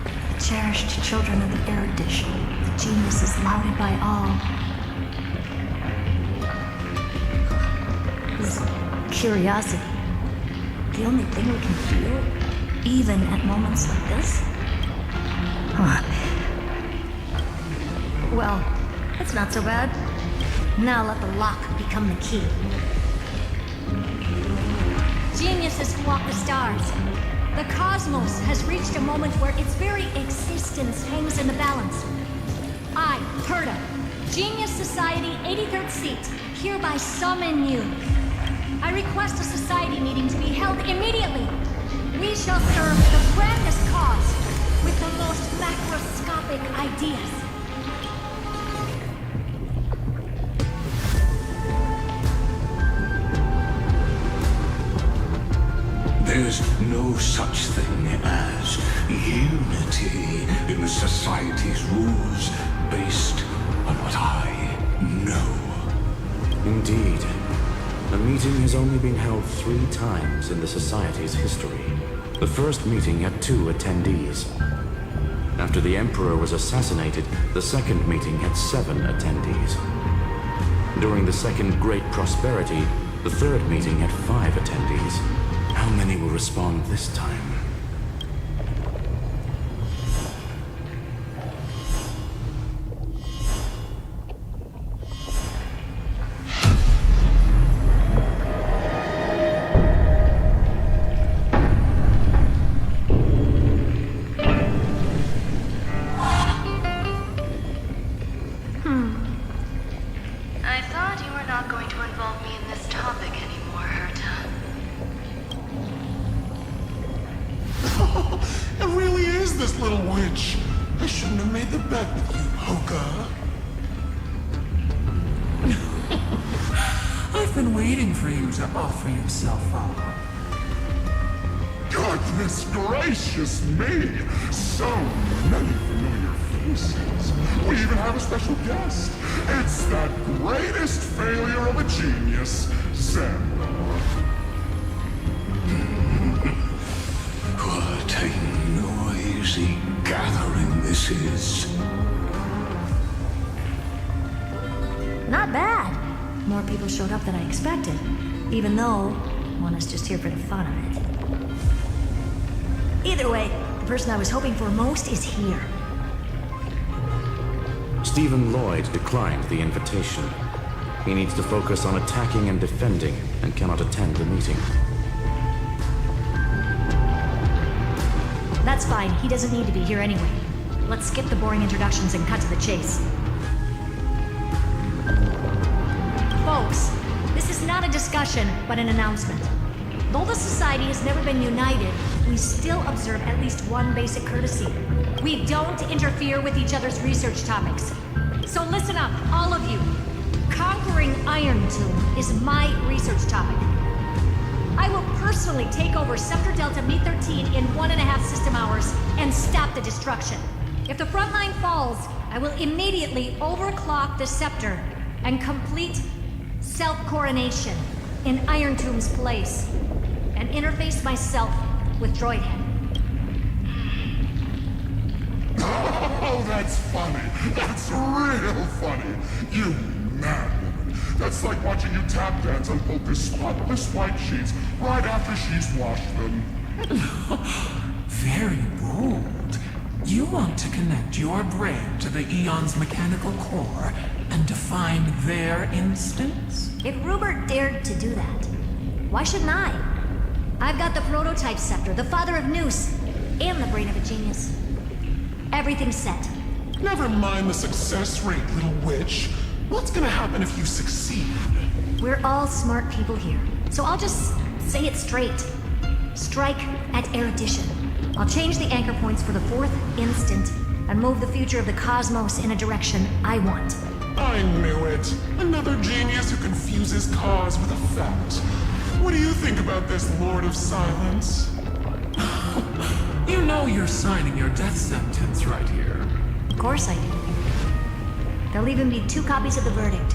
The cherished children of the erudition, the geniuses lauded by all. Is curiosity the only thing we can feel, even at moments like this? Huh. Well, it's not so bad. Now let the lock become the key. Geniuses who walk the stars. The cosmos has reached a moment where its very existence hangs in the balance. I, Herta, Genius Society 83rd seat, hereby summon you. I request a society meeting to be held immediately. We shall serve the grandest cause with the most macroscopic ideas. There's no such thing as unity in the Society's rules based on what I know. Indeed. The meeting has only been held 3 times in the Society's history. The first meeting had 2 attendees. After the Emperor was assassinated, the second meeting had 7 attendees. During the Second Great Prosperity, the third meeting had 5 attendees. How many will respond this time? I thought you were not going to involve me in this topic anymore, Herta. It really is this little witch. I shouldn't have made the bet with you, Hoka. I've been waiting for you to offer yourself up. Goodness gracious me! So many familiar faces. We even have a special guest. It's that greatest failure of a genius, Zen. What a noisy gathering this is. Not bad. More people showed up than I expected, even though one is just here for the fun of it. Either way, the person I was hoping for most is here. Stephen Lloyd declined the invitation. He needs to focus on attacking and defending and cannot attend the meeting. That's fine. He doesn't need to be here anyway. Let's skip the boring introductions and cut to the chase. Folks, this is not a discussion, but an announcement. Though the Society has never been united, we still observe at least one basic courtesy. We don't interfere with each other's research topics. So listen up, all of you. Conquering Iron Tomb is my research topic. I will personally take over Scepter Delta Me-13 in 1.5 system hours and stop the destruction. If the front line falls, I will immediately overclock the Scepter and complete self-coronation in Iron Tomb's place, and interface myself with Droidhead. Oh, that's funny. That's real funny. You mad woman. That's like watching you tap dance on Poker's spotless white sheets right after she's washed them. Very bold. You want to connect your brain to the Eon's mechanical core and define their instance? If Rupert dared to do that, why shouldn't I? I've got the prototype scepter, the father of Noose, and the brain of a genius. Everything's set. Never mind the success rate, little witch. What's gonna happen if you succeed? We're all smart people here, so I'll just say it straight. Strike at erudition. I'll change the anchor points for the 4th instant and move the future of the cosmos in a direction I want. I knew it. Another genius who confuses cause with effect. What do you think about this, Lord of Silence? You know you're signing your death sentence right here. Of course I do. There'll even be 2 copies of the verdict.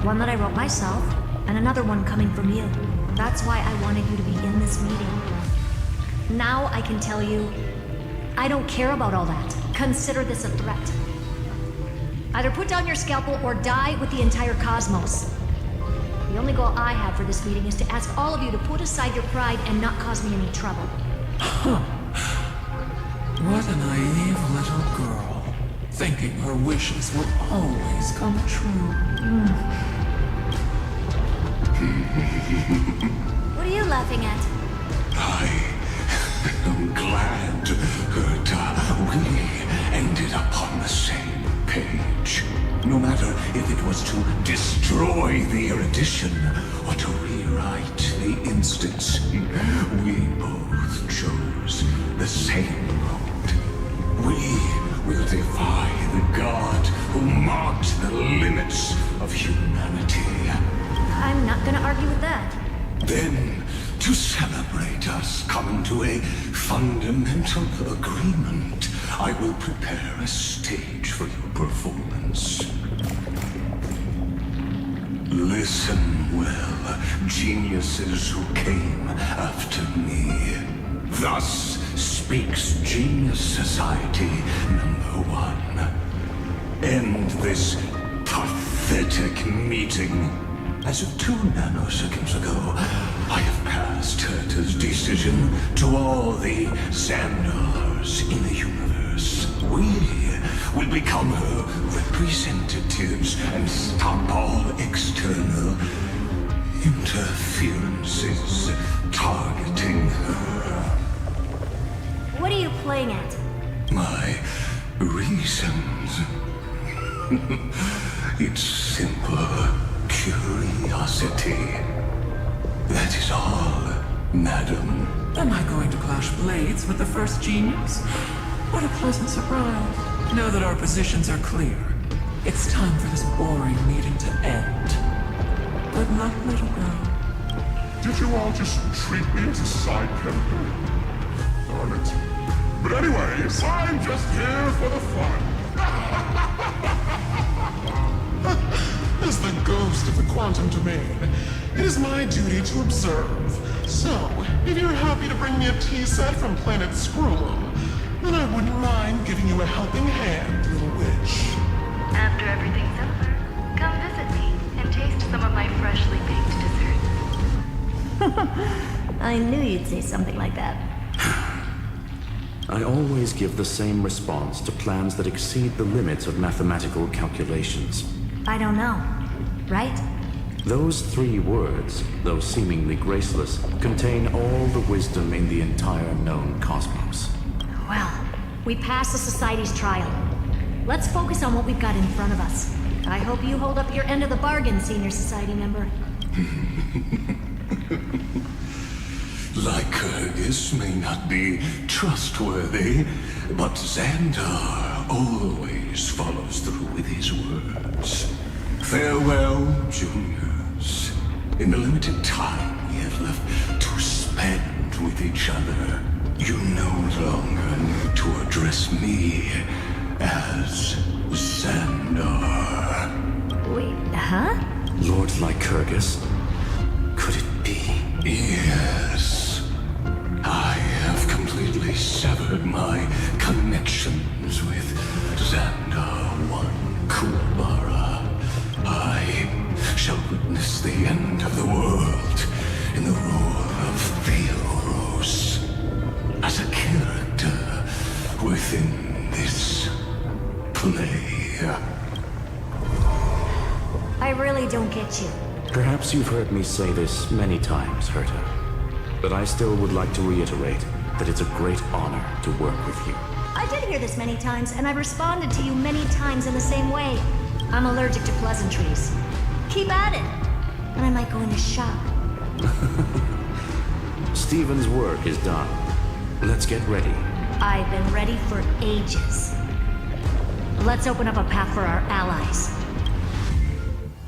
One that I wrote myself, and another one coming from you. That's why I wanted you to be in this meeting. Now I can tell you, I don't care about all that. Consider this a threat. Either put down your scalpel or die with the entire cosmos. The only goal I have for this meeting is to ask all of you to put aside your pride and not cause me any trouble. What a naive little girl, thinking her wishes will always come true. What are you laughing at? I'm glad that we ended up on the same page. No matter if it was to destroy the erudition or to rewrite the instance, we both chose the same road. We will defy the god who marked the limits of humanity. I'm not gonna argue with that. Then, to celebrate us coming to a fundamental agreement, I will prepare a stage for your performance. Listen well, geniuses who came after me. Thus speaks Genius Society #1. End this pathetic meeting. As of 2 nanoseconds ago, I have passed Herta's decision to all the Xandars in the universe. We will become her representatives and stop all external interferences targeting her. What are you playing at? My reasons. It's simple curiosity. That is all, madam. Am I going to clash blades with the first genius? What a pleasant surprise. Now that our positions are clear, it's time for this boring meeting to end. Good luck, little girl. Did you all just treat me as a side character? Darn it. But anyways, I'm just here for the fun. As the ghost of the quantum domain, it is my duty to observe. So, if you're happy to bring me a tea set from planet Scroolum, then I wouldn't mind giving you a helping hand, little witch. After everything's over, come visit me and taste some of my freshly baked desserts. I knew you'd say something like that. I always give the same response to plans that exceed the limits of mathematical calculations. I don't know, right? Those 3 words, though seemingly graceless, contain all the wisdom in the entire known cosmos. Well, we passed the Society's trial. Let's focus on what we've got in front of us. I hope you hold up your end of the bargain, Senior Society member. Lycurgus may not be trustworthy, but Xandar always follows through with his words. Farewell, juniors. In the limited time we have left to spend with each other, you no longer need to address me as Xandar. Wait, huh? Lord Lycurgus? Could it be? Yes. I have completely severed my connections with Xandar 1 Kuwabara. I shall witness the end of the world in the role of Theoros, as a character within this play. I really don't get you. Perhaps you've heard me say this many times, Herta, but I still would like to reiterate that it's a great honor to work with you. I did hear this many times, and I've responded to you many times in the same way. I'm allergic to pleasantries. Keep at it, and I might go into shock. Stephen's work is done. Let's get ready. I've been ready for ages. Let's open up a path for our allies.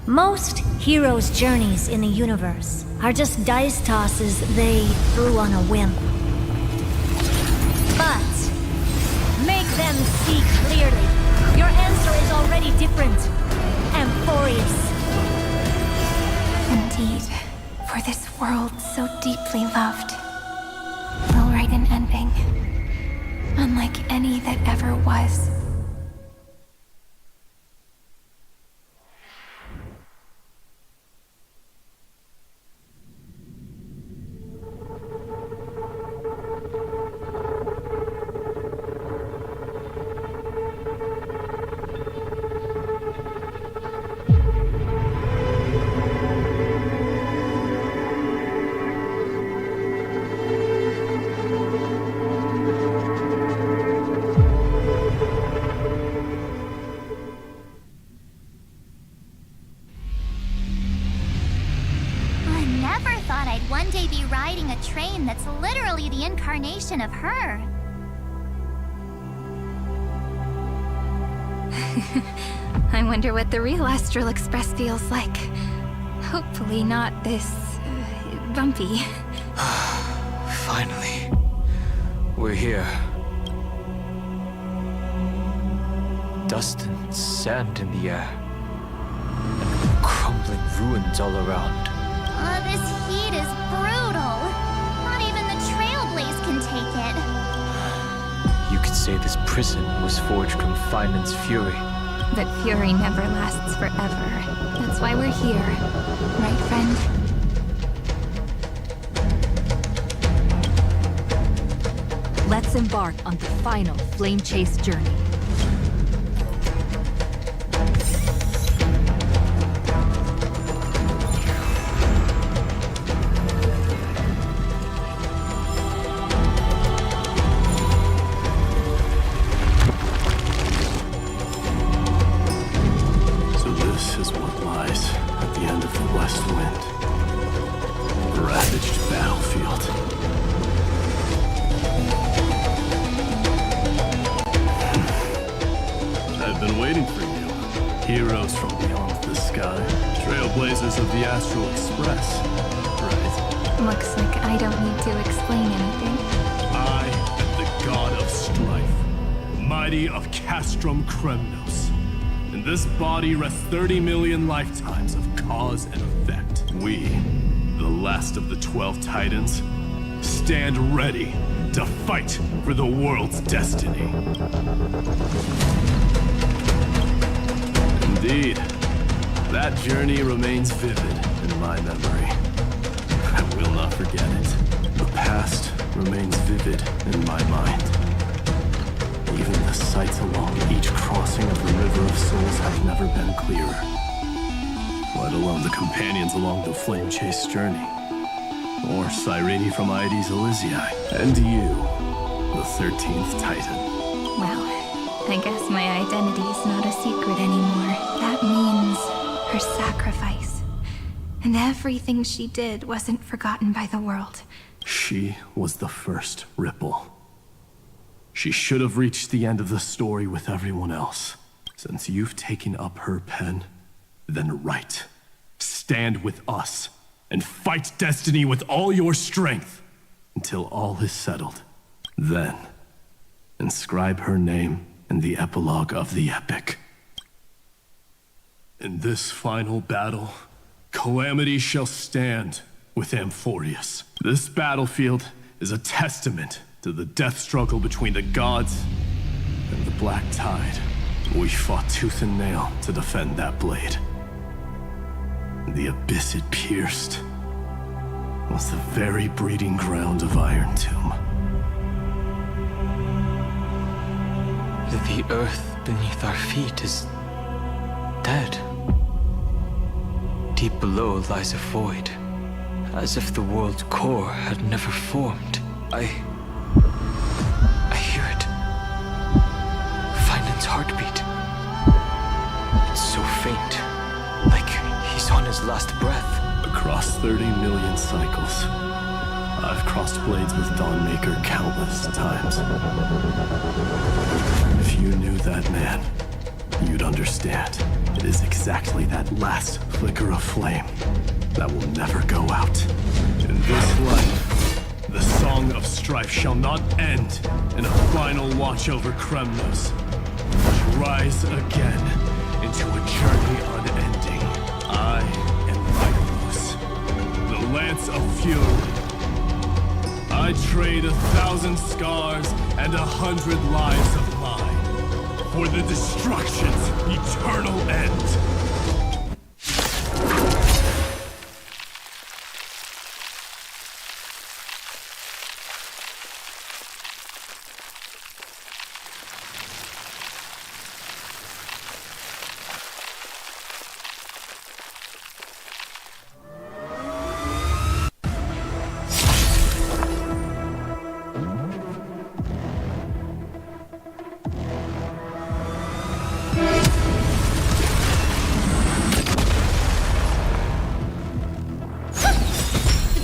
Most heroes' journeys in the universe are just dice tosses they threw on a whim. But make them see clearly. Your answer is already different. Amphorius. Indeed, for this world so deeply loved, will write an ending, unlike any that ever was. One day be riding a train that's literally the incarnation of her. I wonder what the real Astral Express feels like. Hopefully not this... bumpy. Finally. We're here. Dust and sand in the air. And crumbling ruins all around. This heat is brutal. Not even the Trailblaze can take it. You could say this prison was forged from Finan's fury. But fury never lasts forever. That's why we're here. Right, friend? Let's embark on the final flame chase journey. Heroes from beyond the sky. Trailblazers of the Astral Express. Right. Looks like I don't need to explain anything. I am the god of strife, mighty of Castrum Kremnos. In this body rests 30 million lifetimes of cause and effect. We, the last of the 12 Titans, stand ready to fight for the world's destiny. Indeed, that journey remains vivid in my memory. I will not forget it. The past remains vivid in my mind. Even the sights along each crossing of the River of Souls have never been clearer. Let alone the companions along the flame chase journey. Or Cyrene from Aedes Elysiae. And you, the 13th Titan. Well, I guess my identity's not a secret anymore. That means her sacrifice. And everything she did wasn't forgotten by the world. She was the first Ripple. She should have reached the end of the story with everyone else. Since you've taken up her pen, then write. Stand with us, and fight destiny with all your strength, until all is settled. Then, inscribe her name in the epilogue of the epic. In this final battle, Calamity shall stand with Amphorius. This battlefield is a testament to the death struggle between the gods and the Black Tide. We fought tooth and nail to defend that blade. The abyss it pierced was the very breeding ground of Iron Tomb. The earth beneath our feet is dead. Deep below lies a void, as if the world's core had never formed. I hear it. Finan's heartbeat. It's so faint, like he's on his last breath. Across 30 million cycles, I've crossed blades with Dawnmaker countless times. If you knew that man, you'd understand. It is exactly that last flicker of flame that will never go out. In this life, the song of strife shall not end in a final watch over Kremnos. Rise again into a journey unending. I am Michaelos, the Lance of Fury. I trade 1,000 scars and 100 lives of mine for the destruction's eternal end.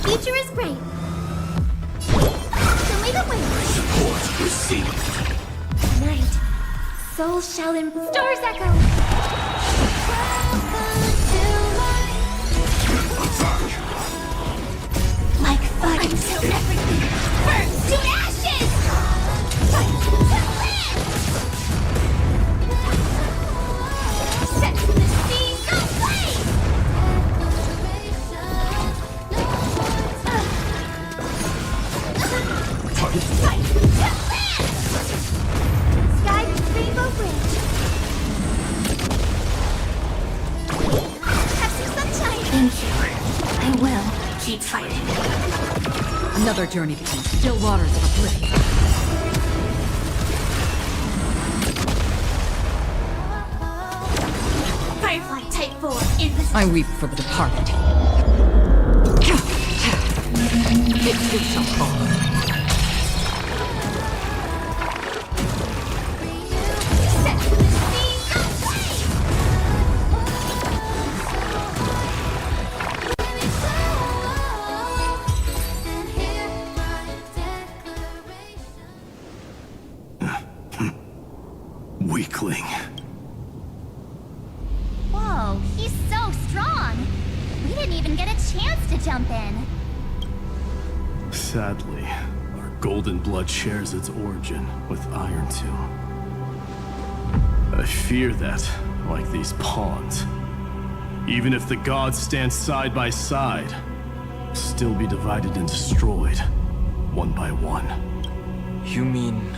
Future is great. Show me the way. Support received. Night. Souls shall stars echo. Like fire. Until everything burns to ashes. Fight to live. Set the seas aflame. Target. Fight to live. Sky Rainbow Bridge. Have some sunshine. Thank you. I will keep fighting. Another journey between still waters of oblivion. Firefly Type 4 in the... I weep for the departed. It too shall fall. Weakling. Whoa, he's so strong. We didn't even get a chance to jump in. Sadly, our golden blood shares its origin with Iron Tomb. I fear that, like these pawns, even if the gods stand side by side, still be divided and destroyed, one by one. You mean...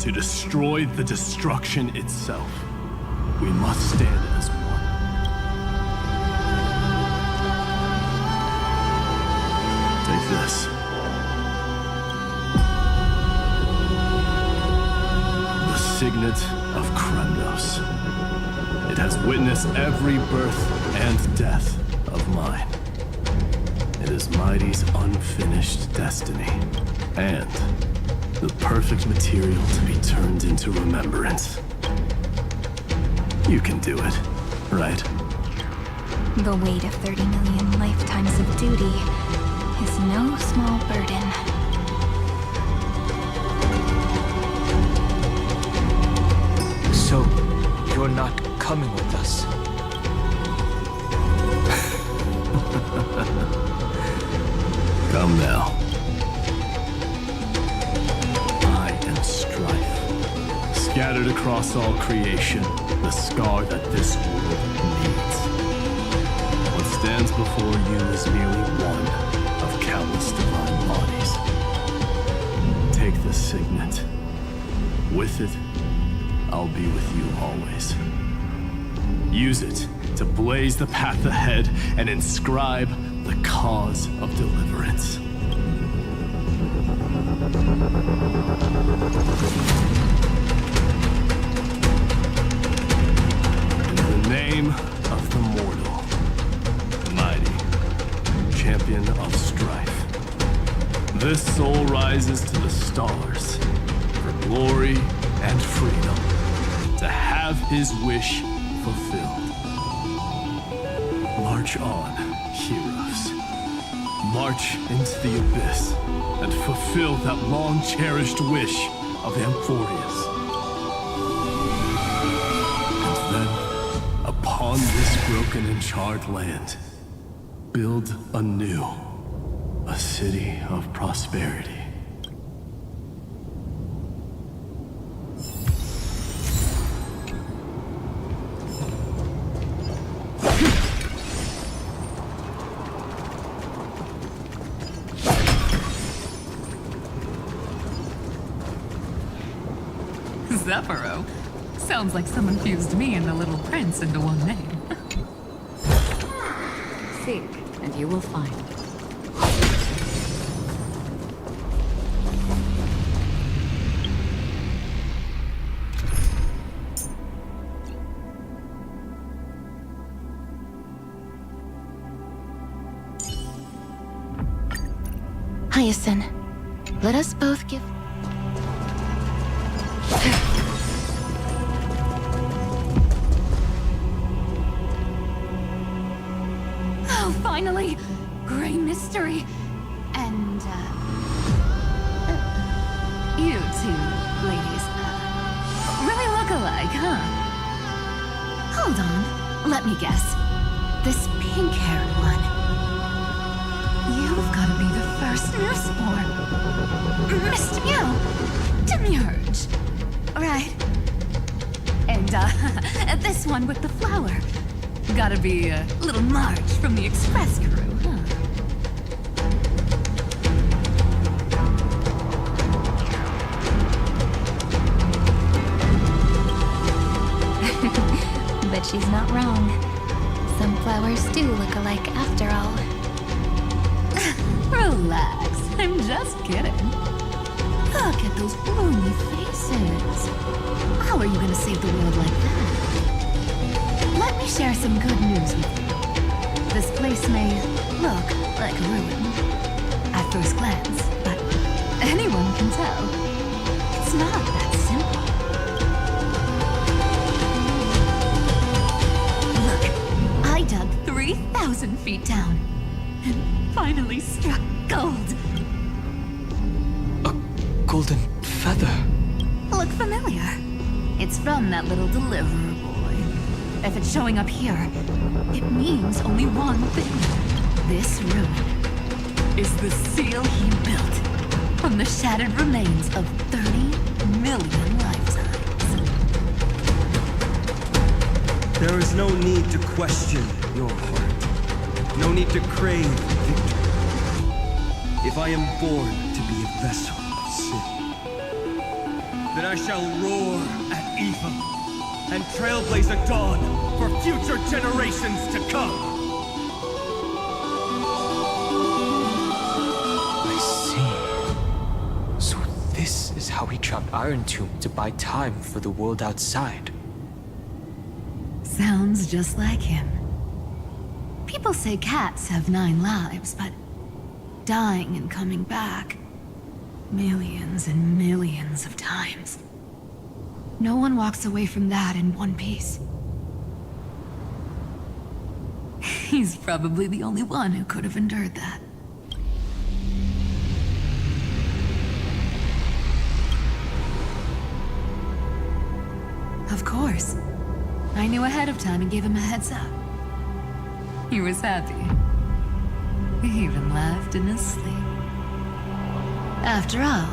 To destroy the destruction itself, we must stand as one. Take this. The signet of Kremnos. It has witnessed every birth and death of mine. It is Mighty's unfinished destiny, and the perfect material to be turned into remembrance. You can do it, right? The weight of 30 million lifetimes of duty is no small burden. So, you're not coming with us? Come now. Scattered across all creation, the scar that this world needs. What stands before you is merely one of countless divine bodies. Take the signet. With it, I'll be with you always. Use it to blaze the path ahead and inscribe the cause of deliverance. Name of the mortal, mighty, champion of strife. This soul rises to the stars for glory and freedom, to have his wish fulfilled. March on, heroes. March into the abyss and fulfill that long-cherished wish of Amphorius. broken and charred land. Build anew a city of prosperity. Zephyro? Sounds like someone fused me and the Little Prince into one name. Seek, and you will find. Hyacinth, let us both give... Oh, finally! Gray mystery! And, you two ladies, really look alike, huh? Hold on, let me guess. This pink-haired one. You've gotta be the first newsborn. Mr. Mew! Demurge! Right. And, this one with the flower. Gotta be a little Marge from the Express crew, huh? But she's not wrong. Some flowers do look alike after all. Relax, I'm just kidding. Look at those bloomy faces. How are you gonna save the world like that? Let me share some good news with you. This place may look like a ruin at first glance, but anyone can tell it's not that simple. Look, I dug 3,000 feet down and finally struck gold. A golden feather. Look familiar. It's from that little deliverer boy. If it's showing up here, it means only one thing. This ruin is the seal he built from the shattered remains of 30 million lifetimes. There is no need to question your heart. No need to crave victory. If I am born to be a vessel of sin, then I shall roar at evil and trailblaze a dawn for future generations to come. I see. So this is how he trapped Iron Tomb to buy time for the world outside. Sounds just like him. People say cats have 9 lives, but dying and coming back millions and millions of times. No one walks away from that in one piece. He's probably the only one who could have endured that. Of course. I knew ahead of time and gave him a heads up. He was happy. He even laughed in his sleep. After all,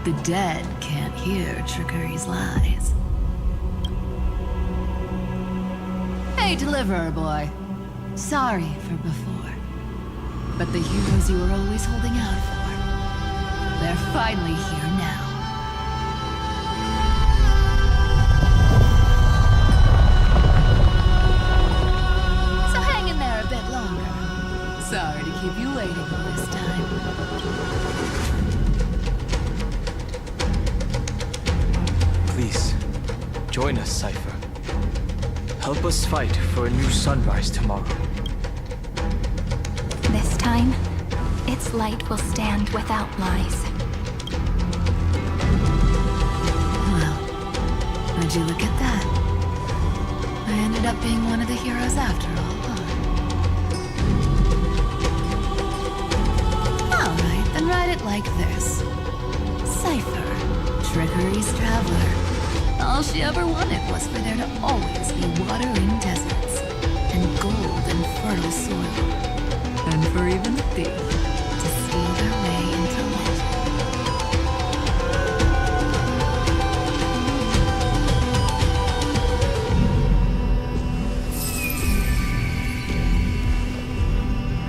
the dead can't hear Trickery's lies. Hey, Deliverer Boy. Sorry for before. But the heroes you were always holding out for, they're finally here now. So hang in there a bit longer. Sorry to keep you waiting all this time. Please, join us, Cypher. Help us fight for a new sunrise tomorrow. This time, its light will stand without lies. Well, would you look at that? I ended up being one of the heroes after all, huh? Alright, then write it like this. Cypher, Trickery's traveler. All she ever wanted was for there to always be water in deserts, and fertile soil. And for even a thief to steal their way into legend.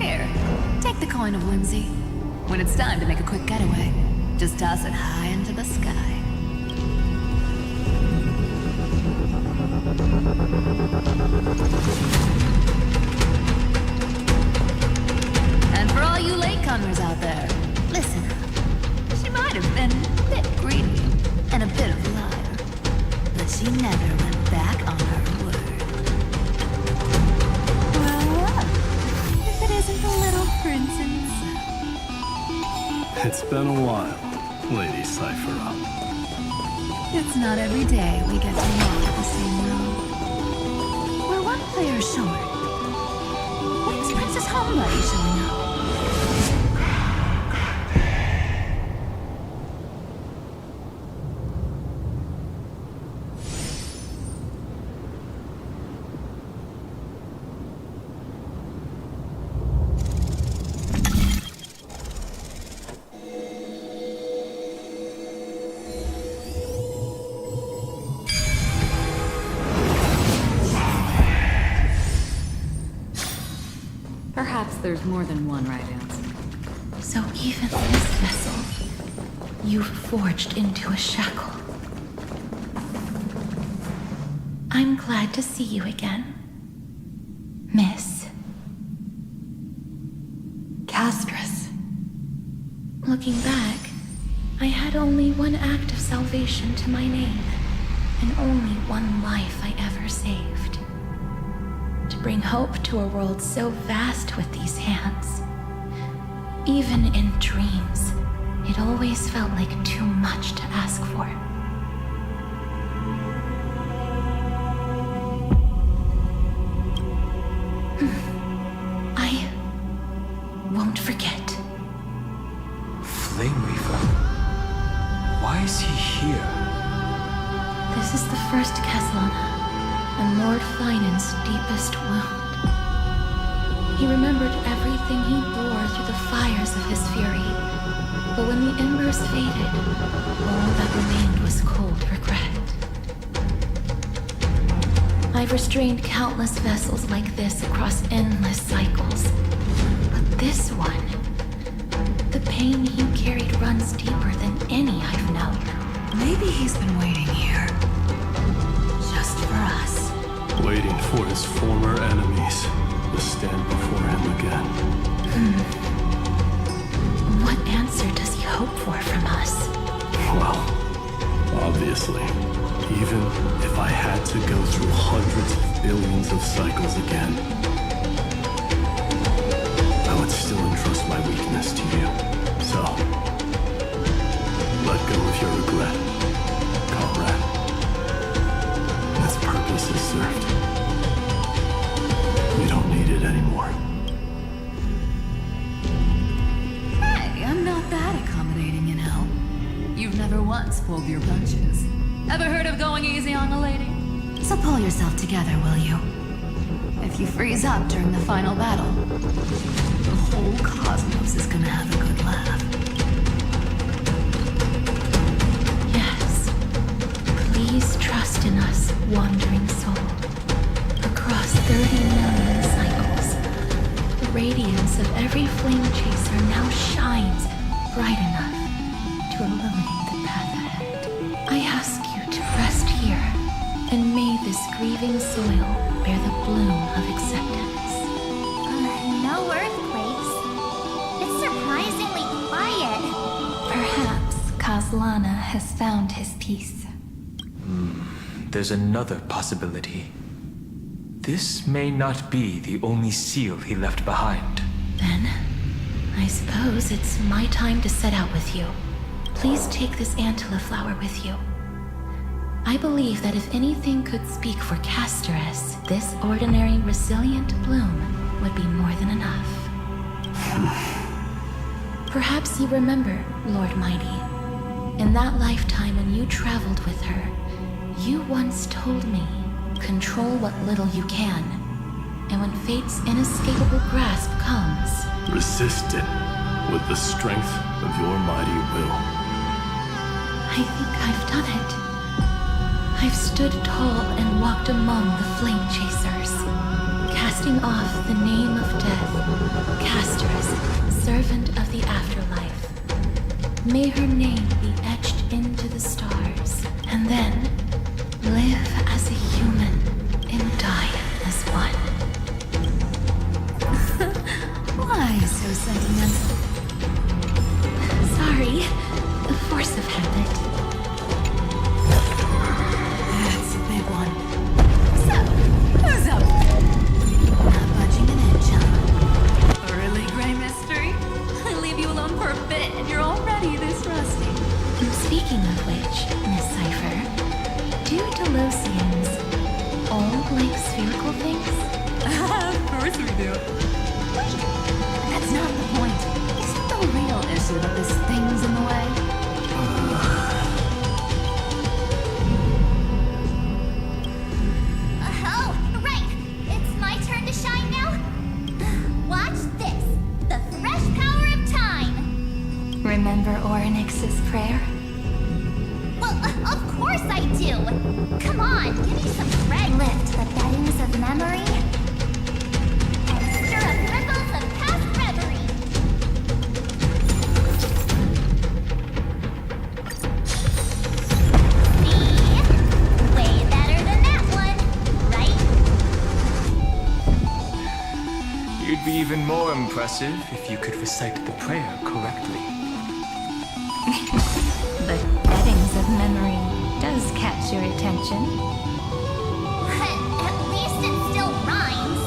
Here, take the coin of whimsy. When it's time to make a quick getaway, just toss it high into the sky. And for all you latecomers out there, listen up. She might have been a bit greedy and a bit of a liar, but she never went back on her word. Well, if it isn't the little princess. It's been a while, Lady Cyphera. It's not every day we get to walk the same road. We're one player short. When's Princess Homebody showing up? Perhaps there's more than one right answer. So even this vessel, you've forged into a shackle. I'm glad to see you again, Miss Castress. Looking back, I had only one act of salvation to my name, and only one life I ever saved. To bring hope to a world so vast with these hands. Even in dreams, it always felt like too much to ask for. I won't forget. Flame Weaver? Why is he here? This is the first Caslana, and Lord Finan's deepest wound. He remembered everything he bore through the fires of his fury, but when the embers faded, all that remained was cold regret. I've restrained countless vessels like this across endless cycles, but this one, the pain he carried runs deeper than any I've known. Maybe he's been waiting here. Just for us. Waiting for his former enemies to stand before him again. What answer does he hope for from us? Well, obviously, even if I had to go through hundreds of billions of cycles again, I would still entrust my weakness to you. So, let go of your regret, comrade. Its purpose is served. You don't need it anymore. Hey, I'm not that accommodating, you know. You've never once pulled your punches. Ever heard of going easy on a lady? So pull yourself together, will you? If you freeze up during the final battle, the whole cosmos is gonna have a good laugh. Yes. Please trust in us, wandering soul. Across 30 million cycles, the radiance of every flame chaser now shines bright enough to illuminate the path ahead. I ask you to rest here, and may this grieving soil bear the bloom of acceptance. No earthquakes. It's surprisingly quiet. Perhaps Caslana has found his peace. There's another possibility. This may not be the only seal he left behind. Then, I suppose it's my time to set out with you. Please take this Antilla flower with you. I believe that if anything could speak for Casteress, this ordinary, resilient bloom would be more than enough. Perhaps you remember, Lord Mighty. In that lifetime when you traveled with her, you once told me, control what little you can, And when fate's inescapable grasp comes, Resist it with the strength of your mighty will. I think I've done it. I've stood tall and walked among the flame chasers, casting off the name of death, Casteress, servant of the afterlife. May her name be etched into the stars, and then live as a human and die as one. Why so sentimental? Sorry, the force of habit. That's a big one. So, who's up? Not budging an inch, huh? A really gray mystery? I leave you alone for a bit and you're already this rusty. Speaking of which, Miss Cipher, do Delosians all like spherical things? Of course we do. Wait, that's not the point. Isn't the real issue that this thing's in the way? Oh, right! It's my turn to shine now? Watch this! The fresh power of time! Remember Orynyx's prayer? Well, of course I do! Come on, give me some cred. Lift the beddings of memory and stir up ripples of past reverie. See? Way better than that one, right? You'd be even more impressive if you could recite the prayer correctly. The beddings of memory does catch your attention. At least it still rhymes.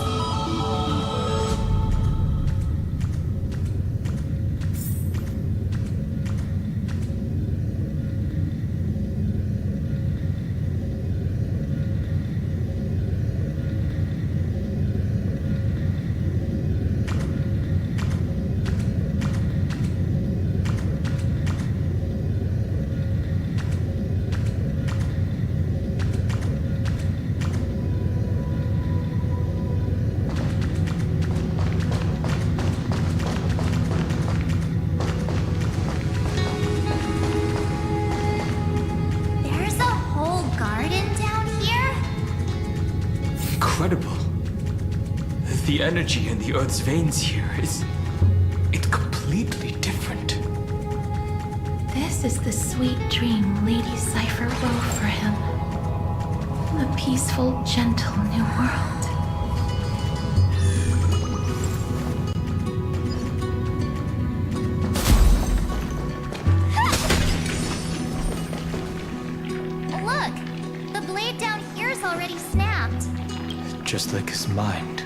There's a whole garden down here? Incredible. The energy in the Earth's veins here is... it's completely different. This is the sweet dream Lady Cipher wove for him. The peaceful, gentle new world. Look! The blade down here's already snapped. Just like his mind.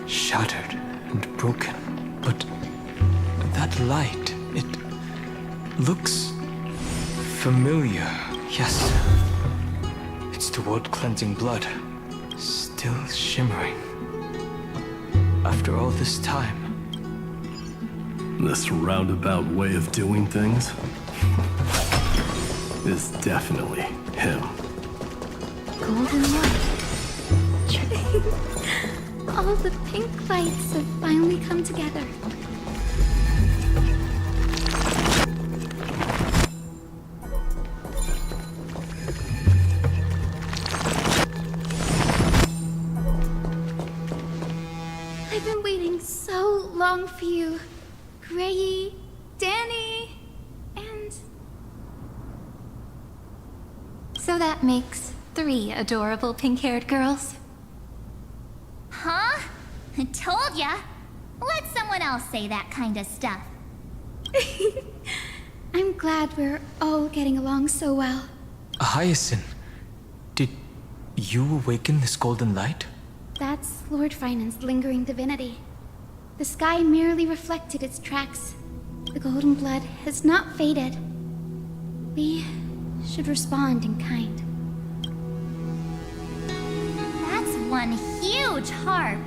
Shattered and broken. But that light, it looks familiar. Yes. It's the world-cleansing blood. Still shimmering. After all this time. This roundabout way of doing things is definitely him. Golden light. All the pink lights have finally come together. I've been waiting so long for you, Grayi, Danny, and... So that makes 3 adorable pink-haired girls. Huh? I told ya. Let someone else say that kind of stuff. I'm glad we're all getting along so well. Hyacinth, did you awaken this golden light? That's Lord Finan's lingering divinity. The sky merely reflected its tracks. The golden blood has not faded. We should respond in kind. That's one huge harp.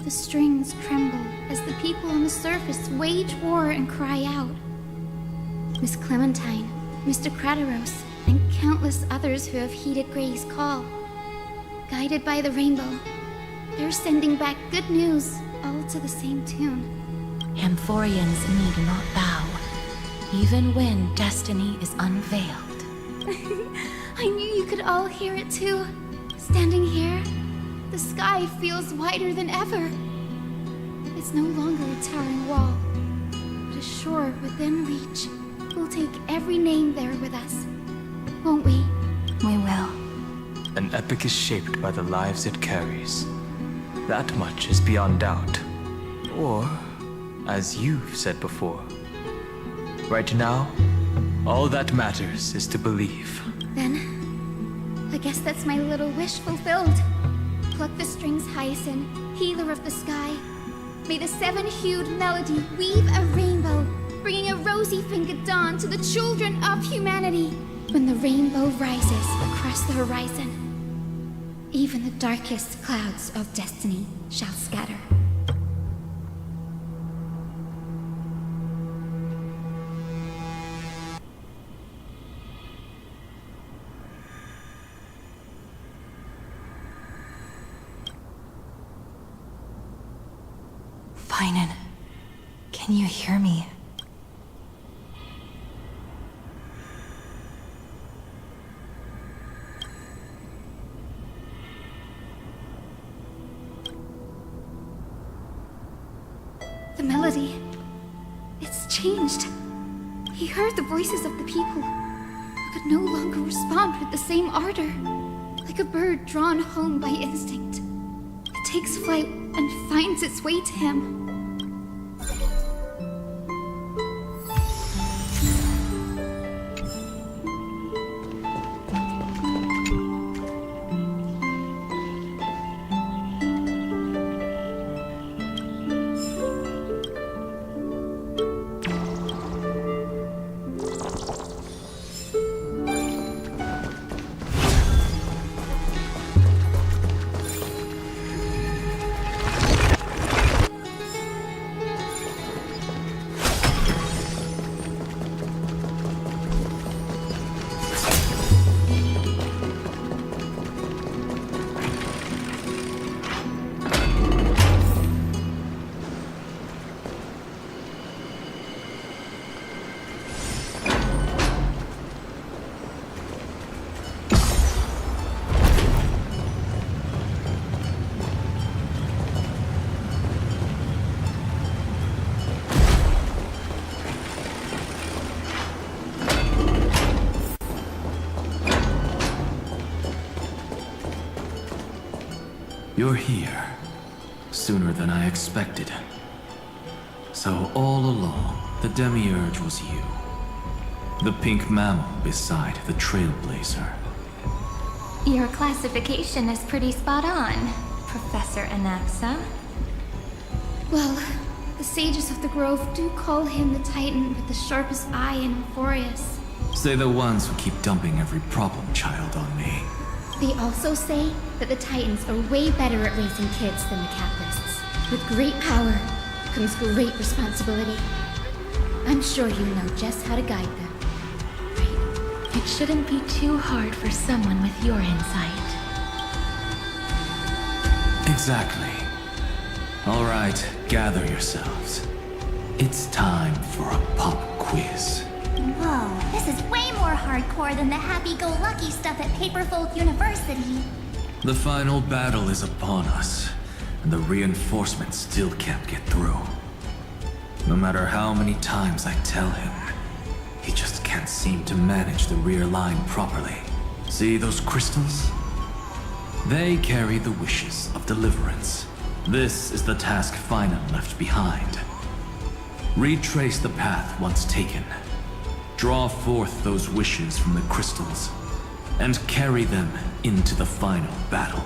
The strings tremble as the people on the surface wage war and cry out. Miss Clementine, Mr. Krateros, and countless others who have heeded Gray's call. Guided by the rainbow, They're sending back good news, all to the same tune. Amphorians need not bow, even when destiny is unveiled. I knew you could all hear it too. Standing here, the sky feels wider than ever. It's no longer a towering wall, but a shore within reach. We'll take every name there with us, won't we? We will. An epic is shaped by the lives it carries. That much is beyond doubt. Or, as you've said before, right now, all that matters is to believe. Then, I guess that's my little wish fulfilled. Pluck the strings, Hyacinth, healer of the sky. May the seven-hued melody weave a rainbow, bringing a rosy-fingered dawn to the children of humanity. When the rainbow rises across the horizon, even the darkest clouds of destiny shall scatter. Finan, can you hear me? The melody, it's changed. He heard the voices of the people, who could no longer respond with the same ardor. Like a bird drawn home by instinct. It takes flight and finds its way to him. You're here. Sooner than I expected. So all along, the Demiurge was you. The pink mammal beside the Trailblazer. Your classification is pretty spot on, Professor Anaxa. Well, the sages of the Grove do call him the Titan with the sharpest eye in Euphorius. Say the ones who keep dumping every problem child on me. They also say that the Titans are way better at raising kids than the Capitalists. With great power comes great responsibility. I'm sure you know just how to guide them. It shouldn't be too hard for someone with your insight. Exactly. All right, gather yourselves. It's time for a pop quiz. Whoa, this is way more hardcore than the happy-go-lucky stuff at Paperfold University. The final battle is upon us, and the reinforcements still can't get through. No matter how many times I tell him, he just can't seem to manage the rear line properly. See those crystals? They carry the wishes of deliverance. This is the task Finan left behind. Retrace the path once taken. Draw forth those wishes from the crystals, and carry them into the final battle.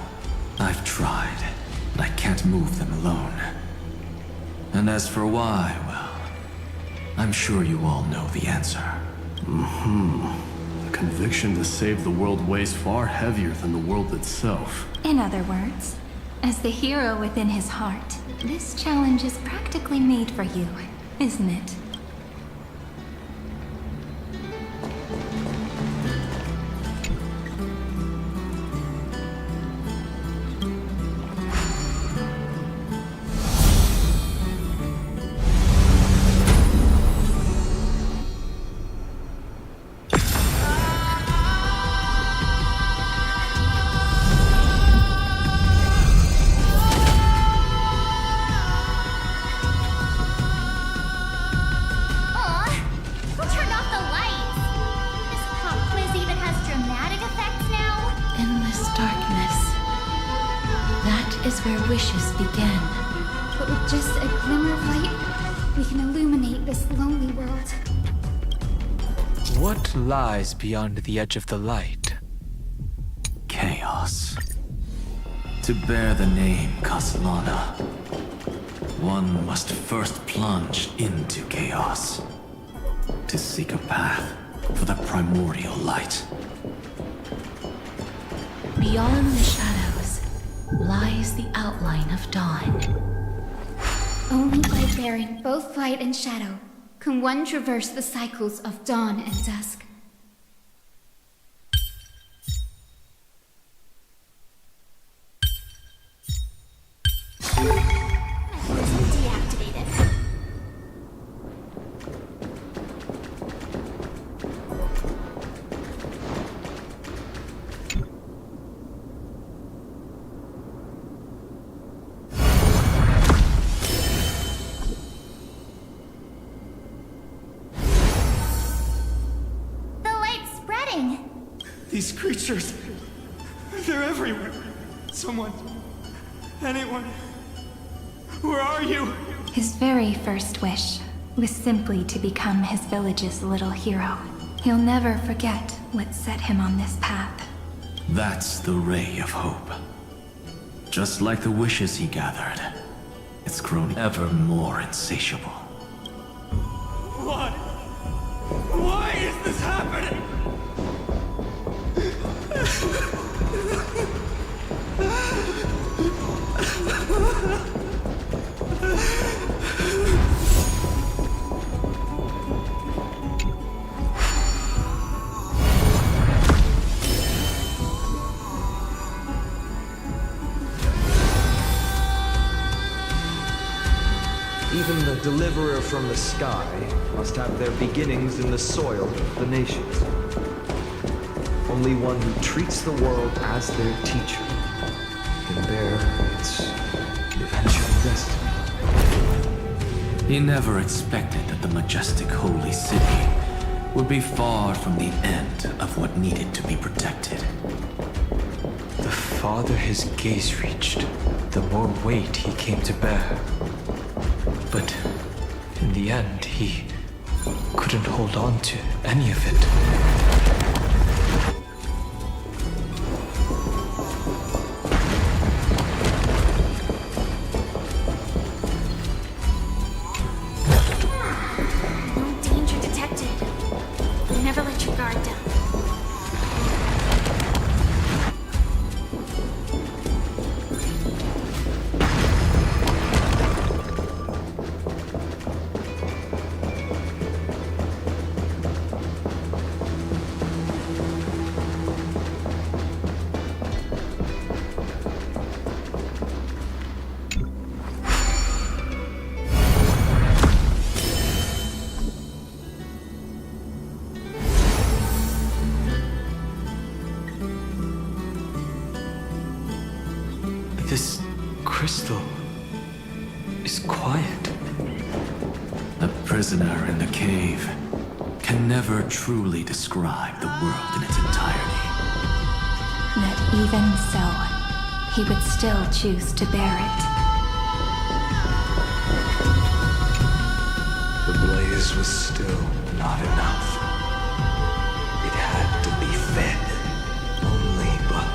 I've tried, but I can't move them alone. And as for why, well, I'm sure you all know the answer. The conviction to save the world weighs far heavier than the world itself. In other words, as the hero within his heart, this challenge is practically made for you, isn't it? is where wishes begin. But with just a glimmer of light, we can illuminate this lonely world. What lies beyond the edge of the light? Chaos. To bear the name Castellana, one must first plunge into chaos to seek a path for the primordial light. Beyond the shadows lies the outline of dawn. Only by bearing both light and shadow can one traverse the cycles of dawn and dusk. Deactivated. The light's spreading. These creatures, they're everywhere. Someone, anyone, where are you? His very first wish was simply to become his village's little hero. He'll never forget what set him on this path. That's the ray of hope. Just like the wishes he gathered, it's grown ever more insatiable. Why? Why is this happening? Even the deliverer from the sky must have their beginnings in the soil of the nations. Only one who treats the world as their teacher can bear its eventual destiny. He never expected that the majestic holy city would be far from the end of what needed to be protected. The farther his gaze reached, the more weight he came to bear. But in the end, he couldn't hold on to any of it. No danger detected. Never let your guard down. This crystal is quiet. The prisoner in the cave can never truly describe the world in its entirety. Yet even so, he would still choose to bear it. The blaze was still not enough. It had to be fed. Only but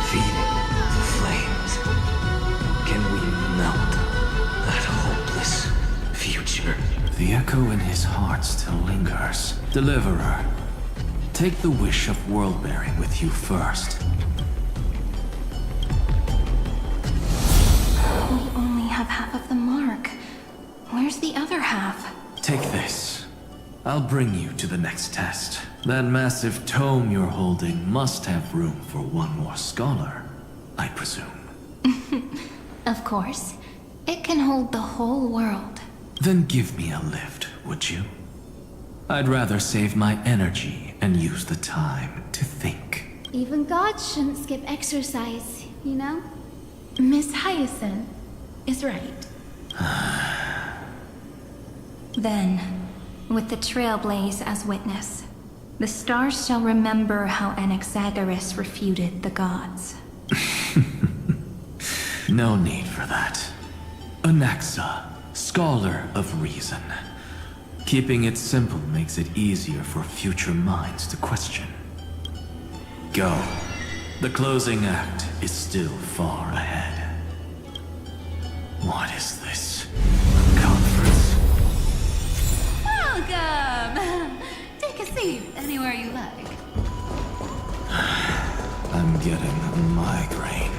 feeding the flames. Can we melt that hopeless future? The echo in his heart still lingers. Deliverer, take the wish of world-bearing with you first. We only have half of the mark. Where's the other half? Take this. I'll bring you to the next test. That massive tome you're holding must have room for one more scholar, I presume. Of course. It can hold the whole world. Then give me a lift, would you? I'd rather save my energy and use the time to think. Even gods shouldn't skip exercise, you know? Miss Hyacinth is right. Then, with the Trailblaze as witness, the stars shall remember how Anaxagoras refuted the gods. No need for that. Anaxa, Scholar of Reason. Keeping it simple makes it easier for future minds to question. Go. The closing act is still far ahead. What is this? A conference? Welcome! Take a seat anywhere you like. I'm getting a migraine.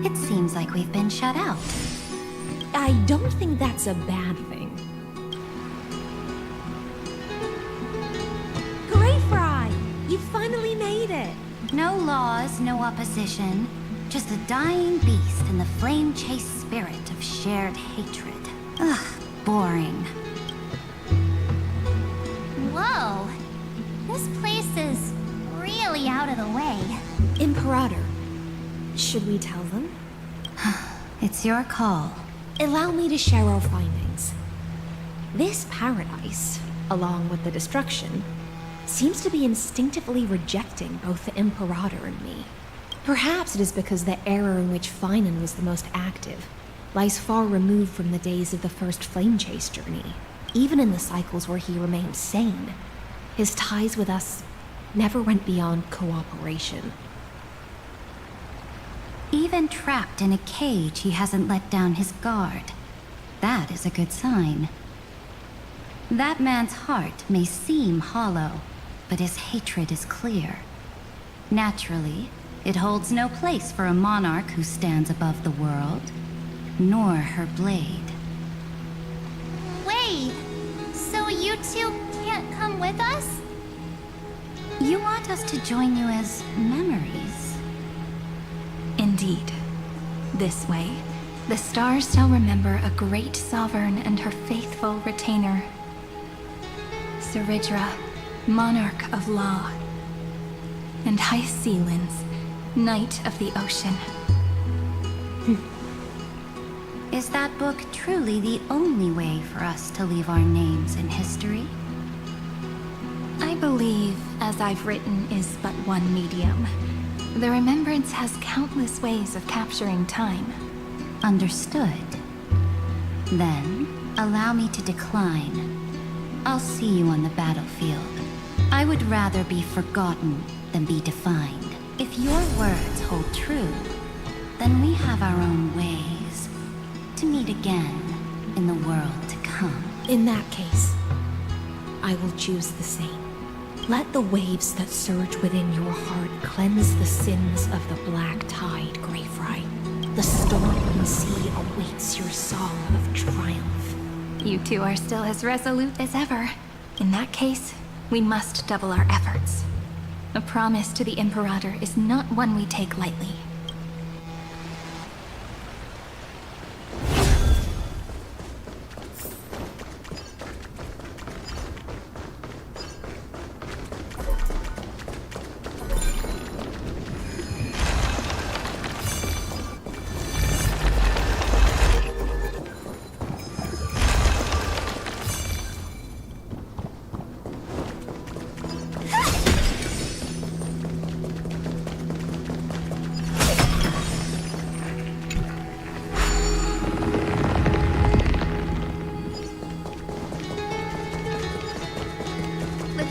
It seems like we've been shut out. I don't think that's a bad thing. Greyfry! You finally made it! No laws, no opposition. Just a dying beast and the flame-chased spirit of shared hatred. Ugh, boring. Whoa! This place is really out of the way. Imperator, should we tell them? It's your call. Allow me to share our findings. This paradise, along with the destruction, seems to be instinctively rejecting both the Imperator and me. Perhaps it is because the era in which Finan was the most active lies far removed from the days of the first Flame Chase journey. Even in the cycles where he remained sane, his ties with us never went beyond cooperation. Even trapped in a cage, he hasn't let down his guard. That is a good sign. That man's heart may seem hollow, but his hatred is clear. Naturally, it holds no place for a monarch who stands above the world, nor her blade. Wait, so you two can't come with us? You want us to join you as memories? Indeed. This way, the stars shall remember a great sovereign and her faithful retainer. Seridra, monarch of law. And High Sealins, knight of the ocean. Is that book truly the only way for us to leave our names in history? I believe, as I've written, is but one medium. The remembrance has countless ways of capturing time. Understood. Then, allow me to decline. I'll see you on the battlefield. I would rather be forgotten than be defined. If your words hold true, then we have our own ways to meet again in the world to come. In that case, I will choose the same. Let the waves that surge within your heart cleanse the sins of the black tide, Greyfry. The storm sea awaits your song of triumph. You two are still as resolute as ever. In that case, we must double our efforts. A promise to the Imperator is not one we take lightly.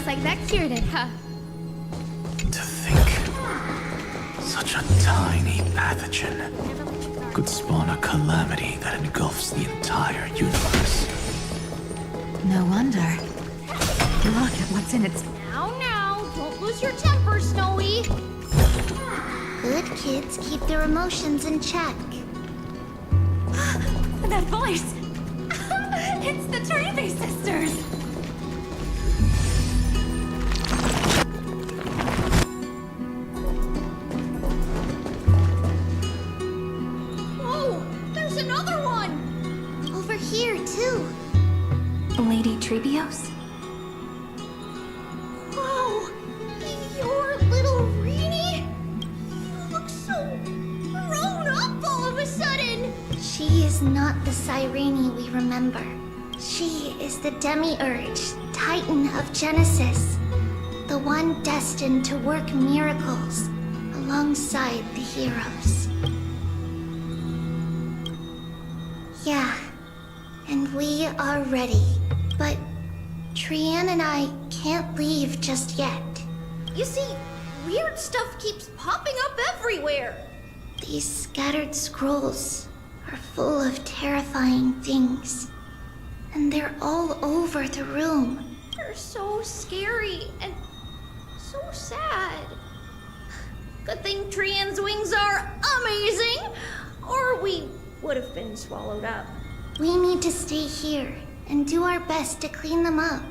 Like that cured it, huh? To think, such a tiny pathogen could spawn a calamity that engulfs the entire universe. No wonder. Look at what's in its... Now, don't lose your temper, Snowy. Good kids keep their emotions in check. That voice! It's the Trailblaze sisters! Whoa! There's another one! Over here, too. Lady Trebios? Whoa! Your little Reenie? You look so grown up all of a sudden! She is not the Cyrene we remember. She is the Demiurge, Titan of Genesis. The one destined to work miracles alongside the heroes. Yeah, and we are ready. But Trian and I can't leave just yet. You see, weird stuff keeps popping up everywhere. These scattered scrolls are full of terrifying things. And they're all over the room. They're so scary and so sad. Good thing Trian's wings are amazing, or we would have been swallowed up. We need to stay here and do our best to clean them up.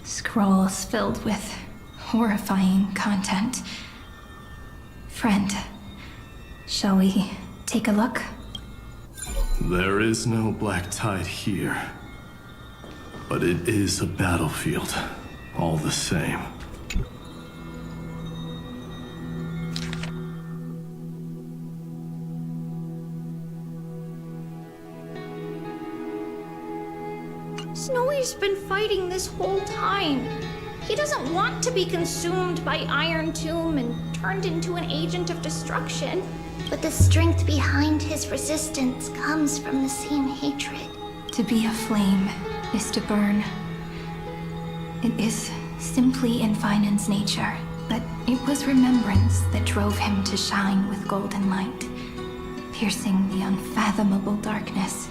Scrolls filled with horrifying content. Friend, shall we take a look? There is no black tide here. But it is a battlefield, all the same. Snowy's been fighting this whole time. He doesn't want to be consumed by Iron Tomb and turned into an agent of destruction. But the strength behind his resistance comes from the same hatred. To be a flame is to burn. It is simply in Vinan's nature, but it was remembrance that drove him to shine with golden light, piercing the unfathomable darkness.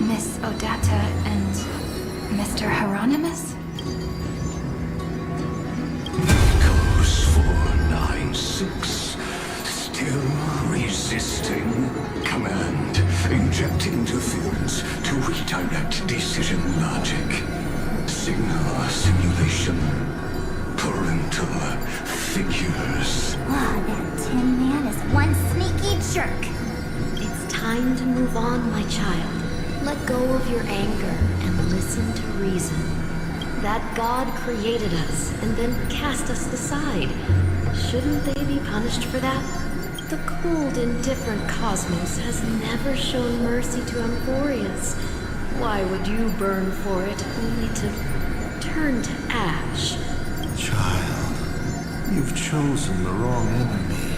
Miss Odata and Mr. Hieronymus? Echoes 496. Still resisting. Command. Inject interference to redirect decision logic. Signal simulation. Parental figures. Wow, that Tin Man is one sneaky jerk. It's time to move on, my child. Let go of your anger and listen to reason. That God created us and then cast us aside. Shouldn't they be punished for that? The cold, indifferent cosmos has never shown mercy to Amphorius. Why would you burn for it only to turn to ash? Child, you've chosen the wrong enemy.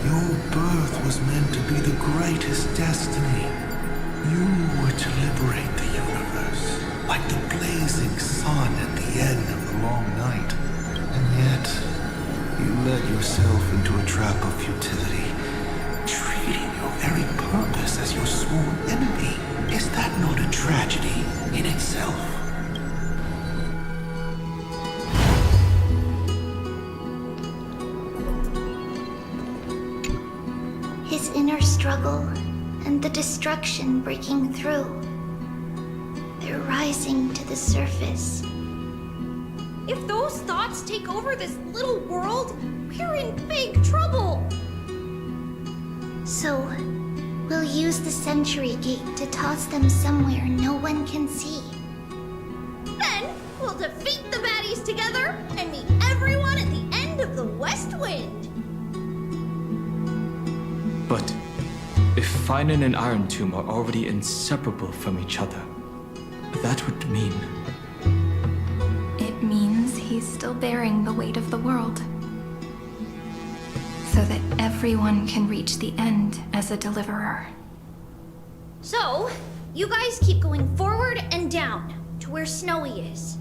Your birth was meant to be the greatest destiny. You were to liberate the universe, like the blazing sun at the end of the long night. And yet, you led yourself into a trap of futility, treating your very purpose as your sworn enemy. Is that not a tragedy in itself? His inner struggle and the destruction breaking through. They're rising to the surface. If those thoughts take over this little world, we're in big trouble. So, we'll use the Century Gate to toss them somewhere no one can see. Then, we'll defeat the baddies together and meet everyone at the end of the West Wind. But if Finan and Iron Tomb are already inseparable from each other, that would mean... It means he's still bearing the weight of the world. So that everyone can reach the end as a deliverer. So, you guys keep going forward and down to where Snowy is.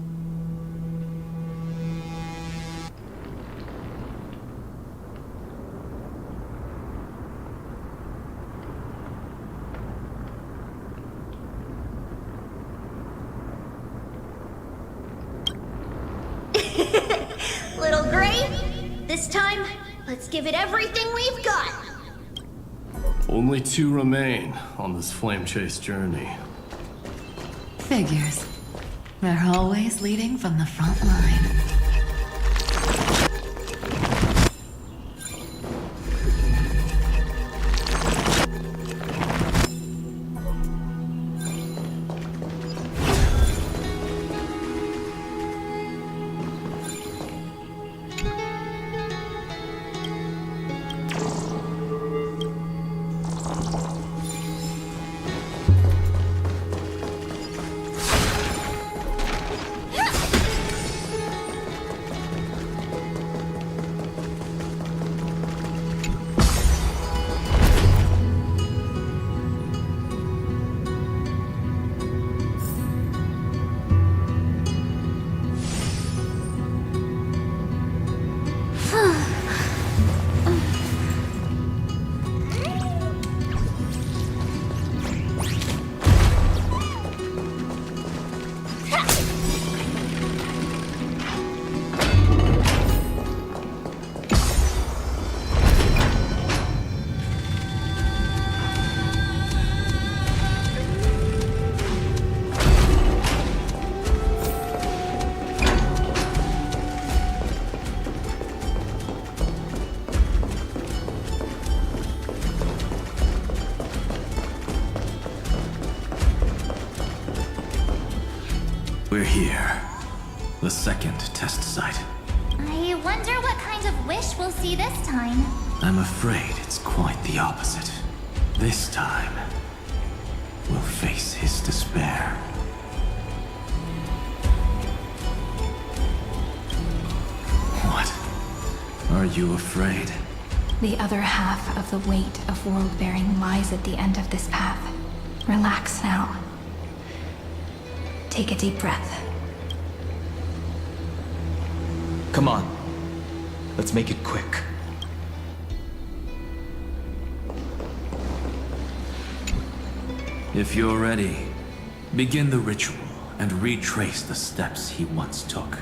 This time, let's give it everything we've got. Only 2 remain on this flame chase journey. Figures. They're always leading from the front line. We're here. The second test site. I wonder what kind of wish we'll see this time. I'm afraid it's quite the opposite. This time, we'll face his despair. What? Are you afraid? The other half of the weight of world-bearing lies at the end of this path. Relax now. Take a deep breath. Come on. Let's make it quick. If you're ready, begin the ritual and retrace the steps he once took.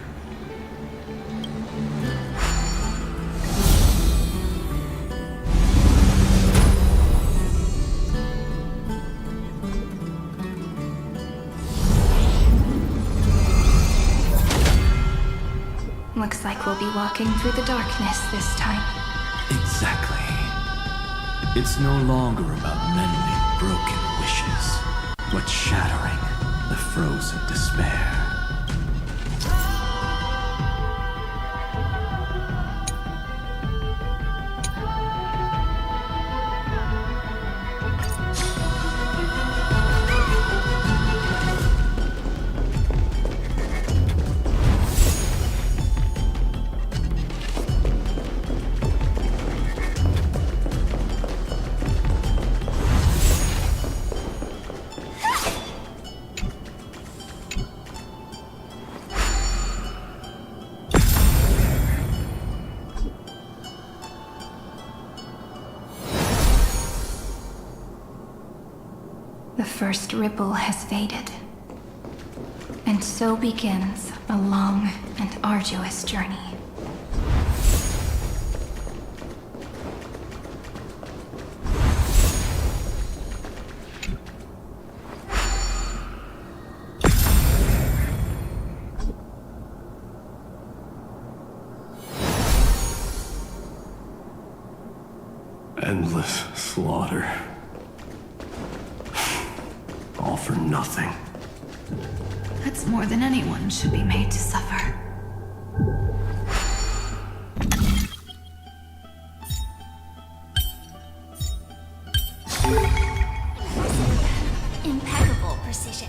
Looks like we'll be walking through the darkness this time. Exactly. It's no longer about mending broken wishes, but shattering the frozen despair. The first ripple has faded. And so begins a long and arduous journey. Endless slaughter. All for nothing. That's more than anyone should be made to suffer. Impeccable precision.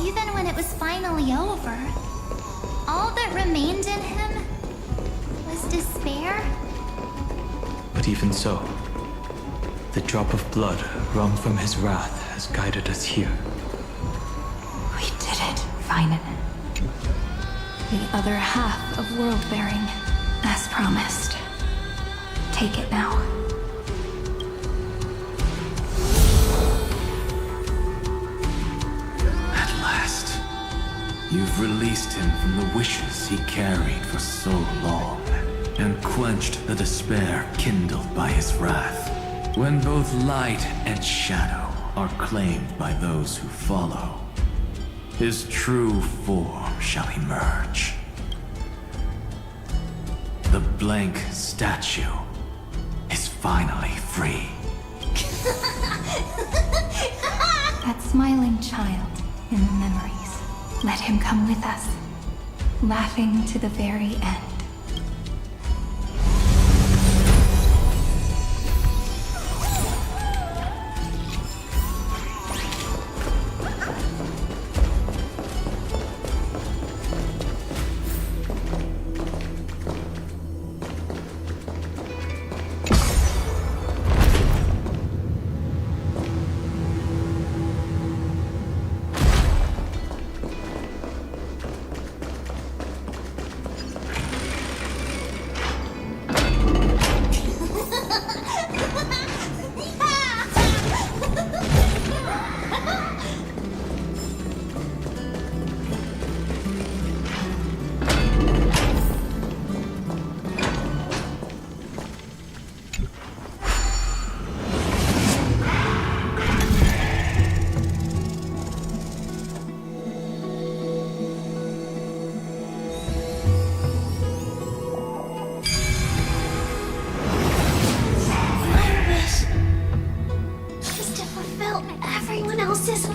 Even when it was finally over, all that remained in him was despair. But even so, the drop of blood wrung from his wrath has guided us here. We did it, Vinen. The other half of world-bearing, as promised. Take it now. At last, you've released him from the wishes he carried for so long, and quenched the despair kindled by his wrath. When both light and shadow are claimed by those who follow, his true form shall emerge. The blank statue is finally free. That smiling child in the memories. Let him come with us, laughing to the very end.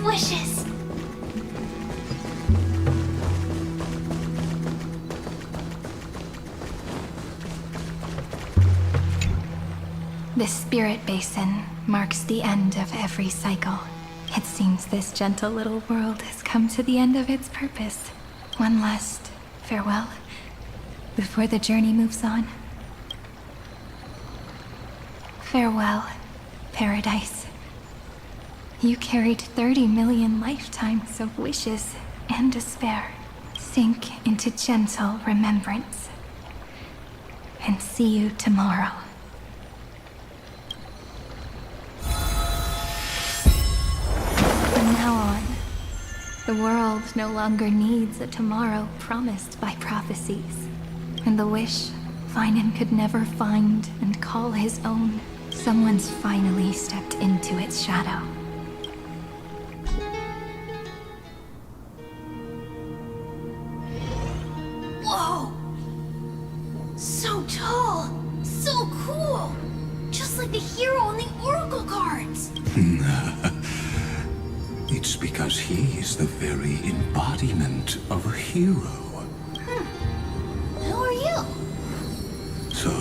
Wishes. This spirit basin marks the end of every cycle. It seems this gentle little world has come to the end of its purpose. One last farewell before the journey moves on. Farewell, paradise. You carried 30 million lifetimes of wishes and despair. Sink into gentle remembrance. And see you tomorrow. From now on, the world no longer needs a tomorrow promised by prophecies. And the wish Vinen could never find and call his own, someone's finally stepped into its shadow. Whoa! So tall! So cool! Just like the hero in the Oracle cards! It's because he's the very embodiment of a hero. Who are you? So,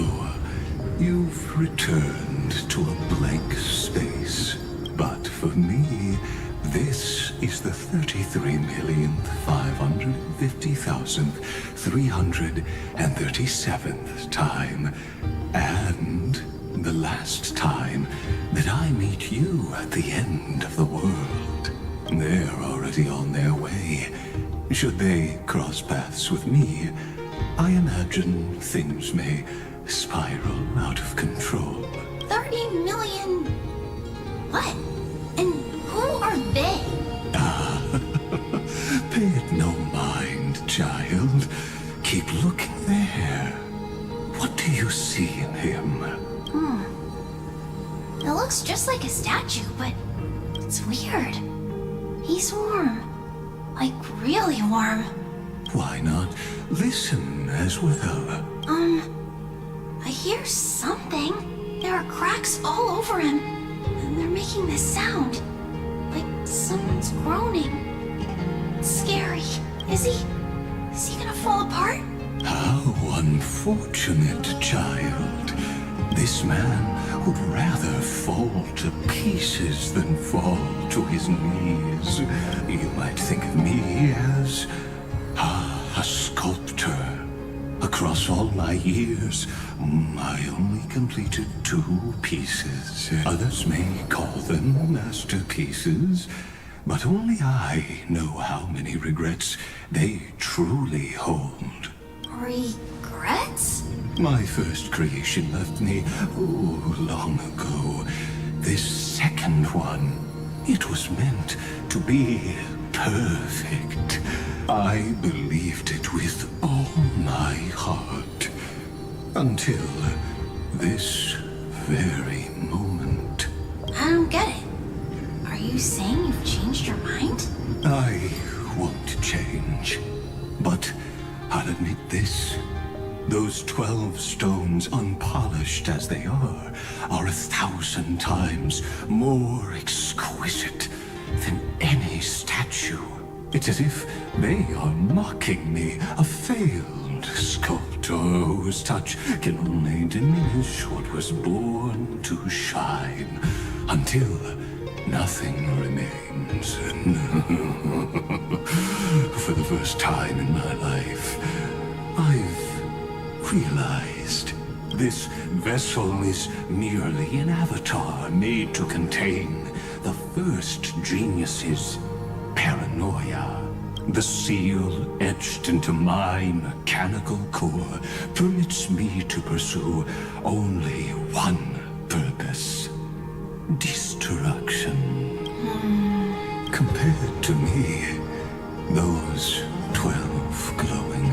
you've returned to a blank space. But for me, this is the 33,550,337th time. And the last time that I meet you at the end of the world. They're already on their way. Should they cross paths with me, I imagine things may spiral out of control. 30 million... What? And who are they? Pay it no mind, child. Keep looking there. What do you see in him? It looks just like a statue, but it's weird. He's warm. Like, really warm. Why not listen as well? I hear something. There are cracks all over him, and they're making this sound. Like someone's groaning. It's scary. Is he gonna fall apart? How unfortunate, child. This man would rather fall to pieces than fall to his knees. You might think of me as a sculptor, a Across all my years, I only completed 2 pieces. Others may call them masterpieces, but only I know how many regrets they truly hold. Regrets? My first creation left me, long ago. This second one, it was meant to be perfect. I believed it with all my heart. Until this very moment. I don't get it. Are you saying you've changed your mind? I won't change. But I'll admit this. Those 12 stones, unpolished as they are 1,000 times more exquisite than any statue. It's as if they are mocking me, a failed sculptor whose touch can only diminish what was born to shine, until nothing remains. For the first time in my life, I've realized this vessel is merely an avatar made to contain the first genius's paranoia. The seal etched into my mechanical core permits me to pursue only one purpose: destruction. Compared to me, those 12 glowing,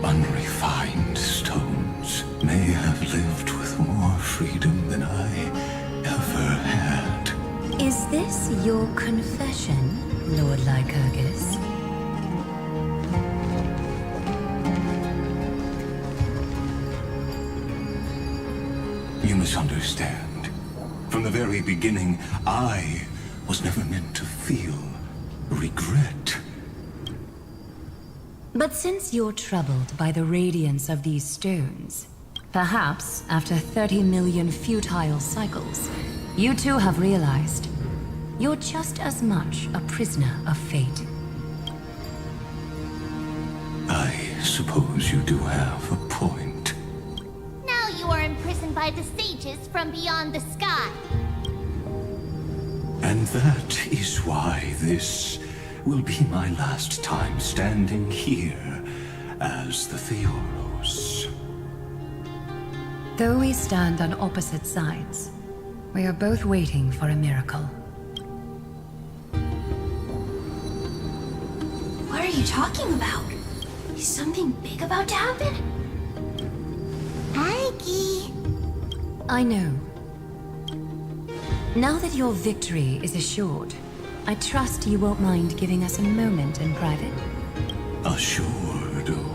unrefined stones may have lived with more freedom than I ever had. Is this your confession, Lord Lycurgus? You misunderstand. From the very beginning, I was never meant to feel regret. But since you're troubled by the radiance of these stones, perhaps after 30 million futile cycles, you too have realized you're just as much a prisoner of fate. I suppose you do have a point. Now you are imprisoned by the sages from beyond the sky. And that is why this will be my last time standing here as the Theoros. Though we stand on opposite sides, we are both waiting for a miracle. What are you talking about? Is something big about to happen? Aggie. I know. Now that your victory is assured, I trust you won't mind giving us a moment in private. Assured, oh.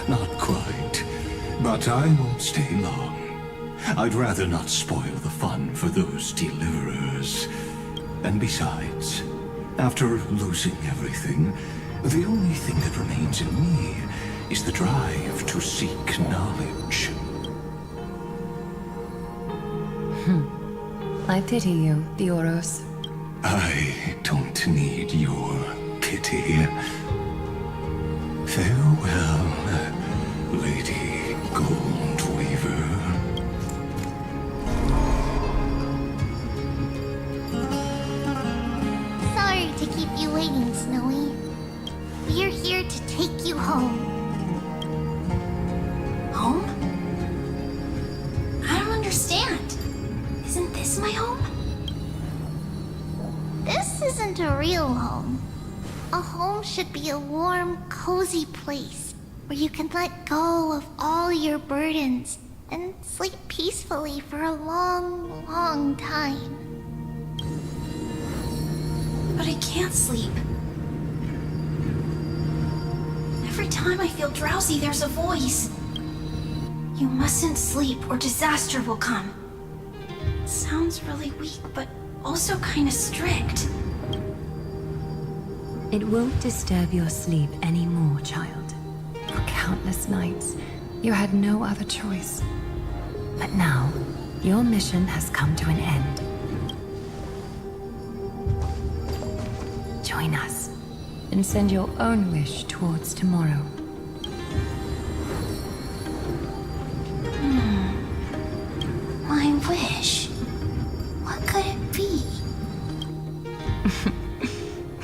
Not quite. But I won't stay long. I'd rather not spoil the fun for those deliverers. And besides, after losing everything, the only thing that remains in me is the drive to seek knowledge. I pity you, Theoros. I don't need your pity. Farewell, Lady Goldweaver. Sorry to keep you waiting, Snowy. We're here to take you home. Home? I don't understand. Isn't this my home? This isn't a real home. A home should be a warm, cozy place where you can let go of all your burdens and sleep peacefully for a long, long time. But I can't sleep. Every time I feel drowsy, there's a voice. You mustn't sleep or disaster will come. It sounds really weak, but also kind of strict. It won't disturb your sleep anymore, child. For countless nights, you had no other choice. But now, your mission has come to an end. Join us, and send your own wish towards tomorrow.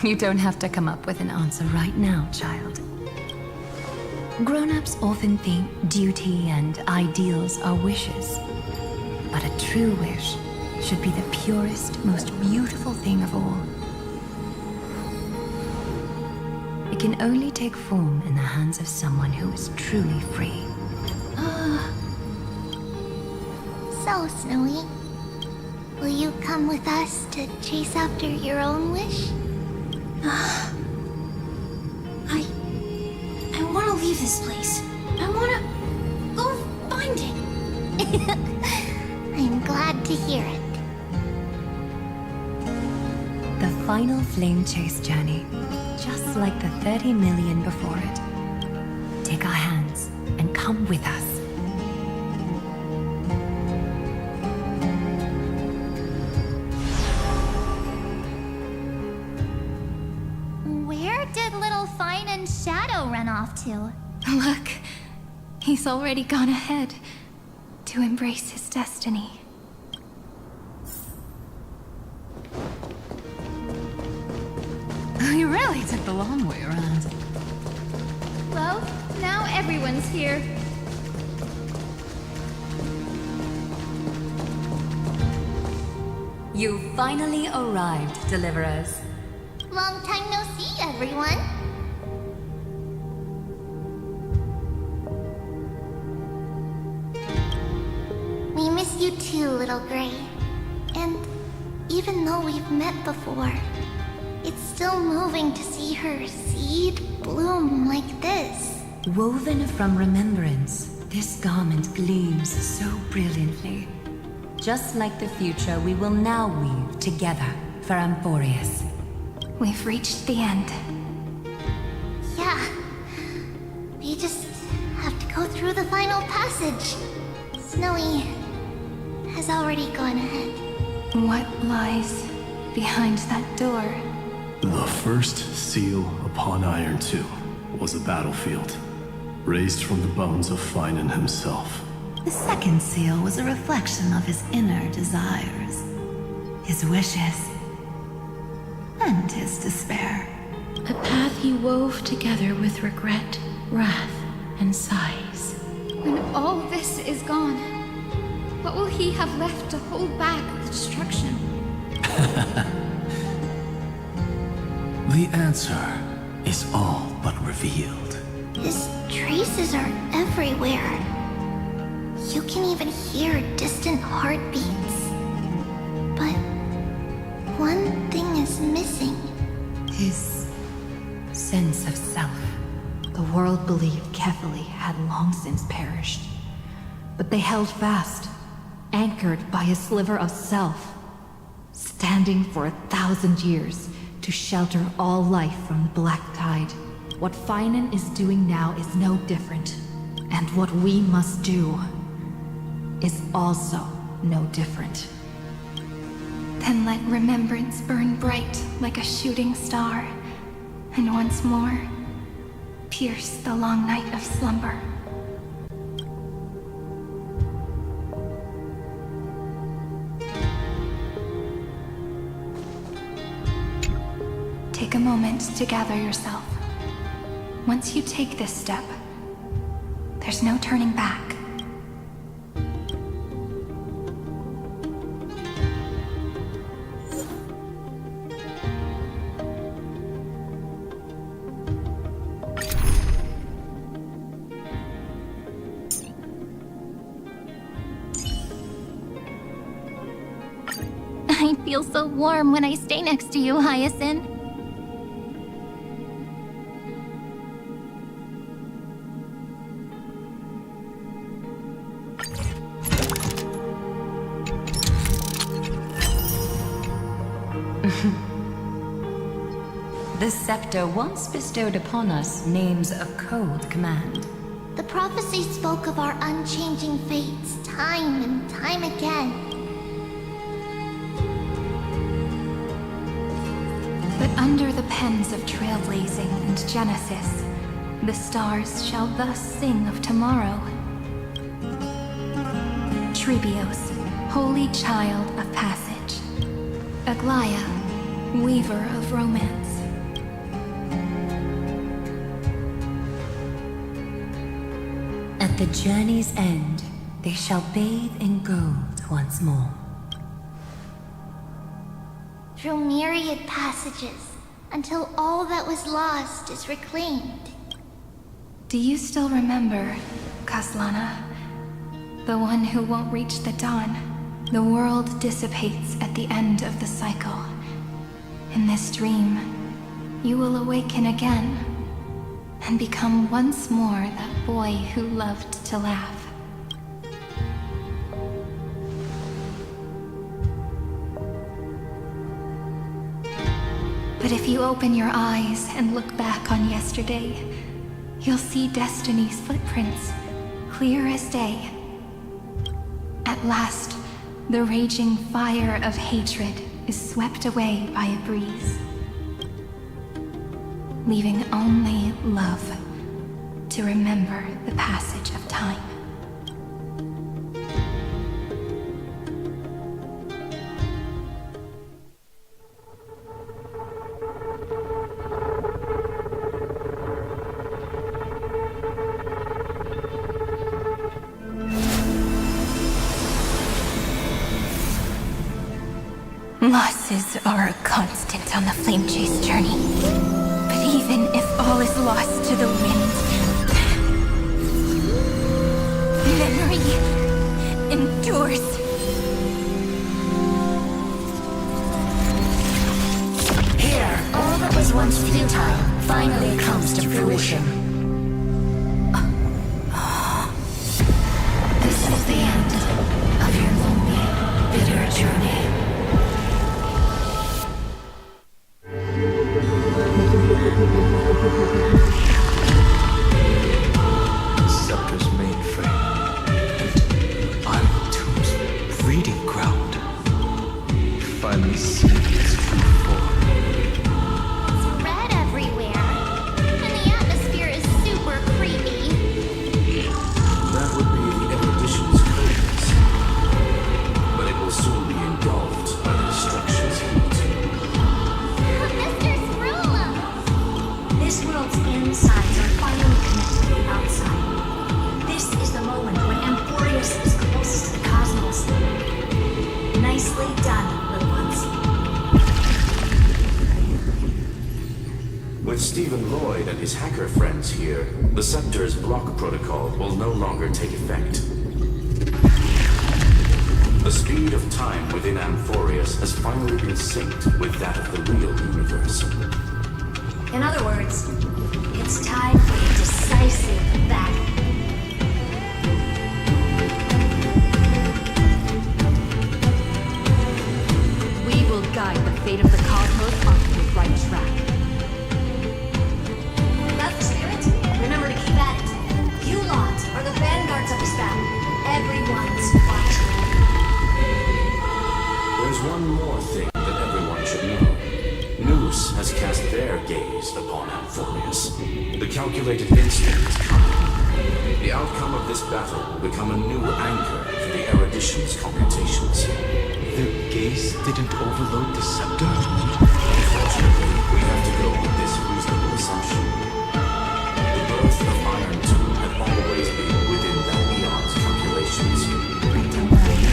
You don't have to come up with an answer right now, child. Grown-ups often think duty and ideals are wishes. But a true wish should be the purest, most beautiful thing of all. It can only take form in the hands of someone who is truly free. So, Snowy, will you come with us to chase after your own wish? I want to leave this place. I want to go find it. I'm glad to hear it. The final flame chase journey, just like the 30 million before it. Take our hands and come with us. Where did little Fine and Shadow run off to? Look, he's already gone ahead to embrace his destiny. You really took the long way around. Well, now everyone's here. You finally arrived, Deliverers. Long time no see, everyone. We miss you too, Little Gray. And even though we've met before, it's still moving to see her seed bloom like this. Woven from remembrance, this garment gleams so brilliantly. Just like the future we will now weave together for Amphorius. We've reached the end. Yeah. We just have to go through the final passage. Snowy has already gone ahead. What lies behind that door? The first seal upon Iron 2 was a battlefield, raised from the bones of Finan himself. The second seal was a reflection of his inner desires, his wishes, and his despair. A path he wove together with regret, wrath, and sighs. When all this is gone, what will he have left to hold back the destruction? The answer is all but revealed. His traces are everywhere. You can even hear distant heartbeats. But one thing is missing. His sense of self. The world believed Kefali had long since perished. But they held fast, anchored by a sliver of self, standing for 1,000 years to shelter all life from the Black Tide. What Finan is doing now is no different. And what we must do is also no different. Then let remembrance burn bright like a shooting star, and once more, pierce the long night of slumber. Take a moment to gather yourself. Once you take this step, there's no turning back. I feel so warm when I stay next to you, Hyacinth. The scepter once bestowed upon us names of cold command. The prophecy spoke of our unchanging fates time and time again. But under the pens of Trailblazing and Genesis, the stars shall thus sing of tomorrow. Trebios, holy child of passage. Aglaya, weaver of romance. At the journey's end, they shall bathe in gold once more. Through myriad passages, until all that was lost is reclaimed. Do you still remember, Kaslana? The one who won't reach the dawn. The world dissipates at the end of the cycle. In this dream, you will awaken again and become once more that boy who loved to laugh. But if you open your eyes and look back on yesterday, you'll see Destiny's footprints, clear as day. At last, the raging fire of hatred is swept away by a breeze, leaving only love to remember the passage of time. Losses are a constant on the Flame Chase journey. But even if all is lost to the wind, memory endures. Here, all that was once futile finally comes to fruition. This is the end of your lonely, bitter journey. Scepter's mainframe. Iron Tomb's breeding ground. Finally seen its true form. It's red everywhere, and the atmosphere is super creepy. That would be the erudition's coldness. But it will soon be engulfed by the destruction's heat. Mr. Scrollum! This world's insides are finally connected to the outside. This is the moment when Emporius is closest to the cosmos. Nicely done, little ones. With Stephen Lloyd and his hacker friends here, the Scepter's block protocol will no longer take effect. The speed of time within Amphorius has finally been synced with that of the real universe. In other words, it's time for a decisive battle. We will guide the fate of the cosmos onto the right track. Left spirit, remember to keep at it. You lot are the vanguards of this battle. Everyone's watching. There's one more thing that everyone should know. Noose has cast their gaze upon Amphorius. The calculated instinct is coming. The outcome of this battle will become a new anchor for the erudition's computations. Their gaze didn't overload the scepter? Unfortunately, we have to go with this reasonable assumption. The birth of Iron Tomb had always been within that eon's calculations. Don't worry.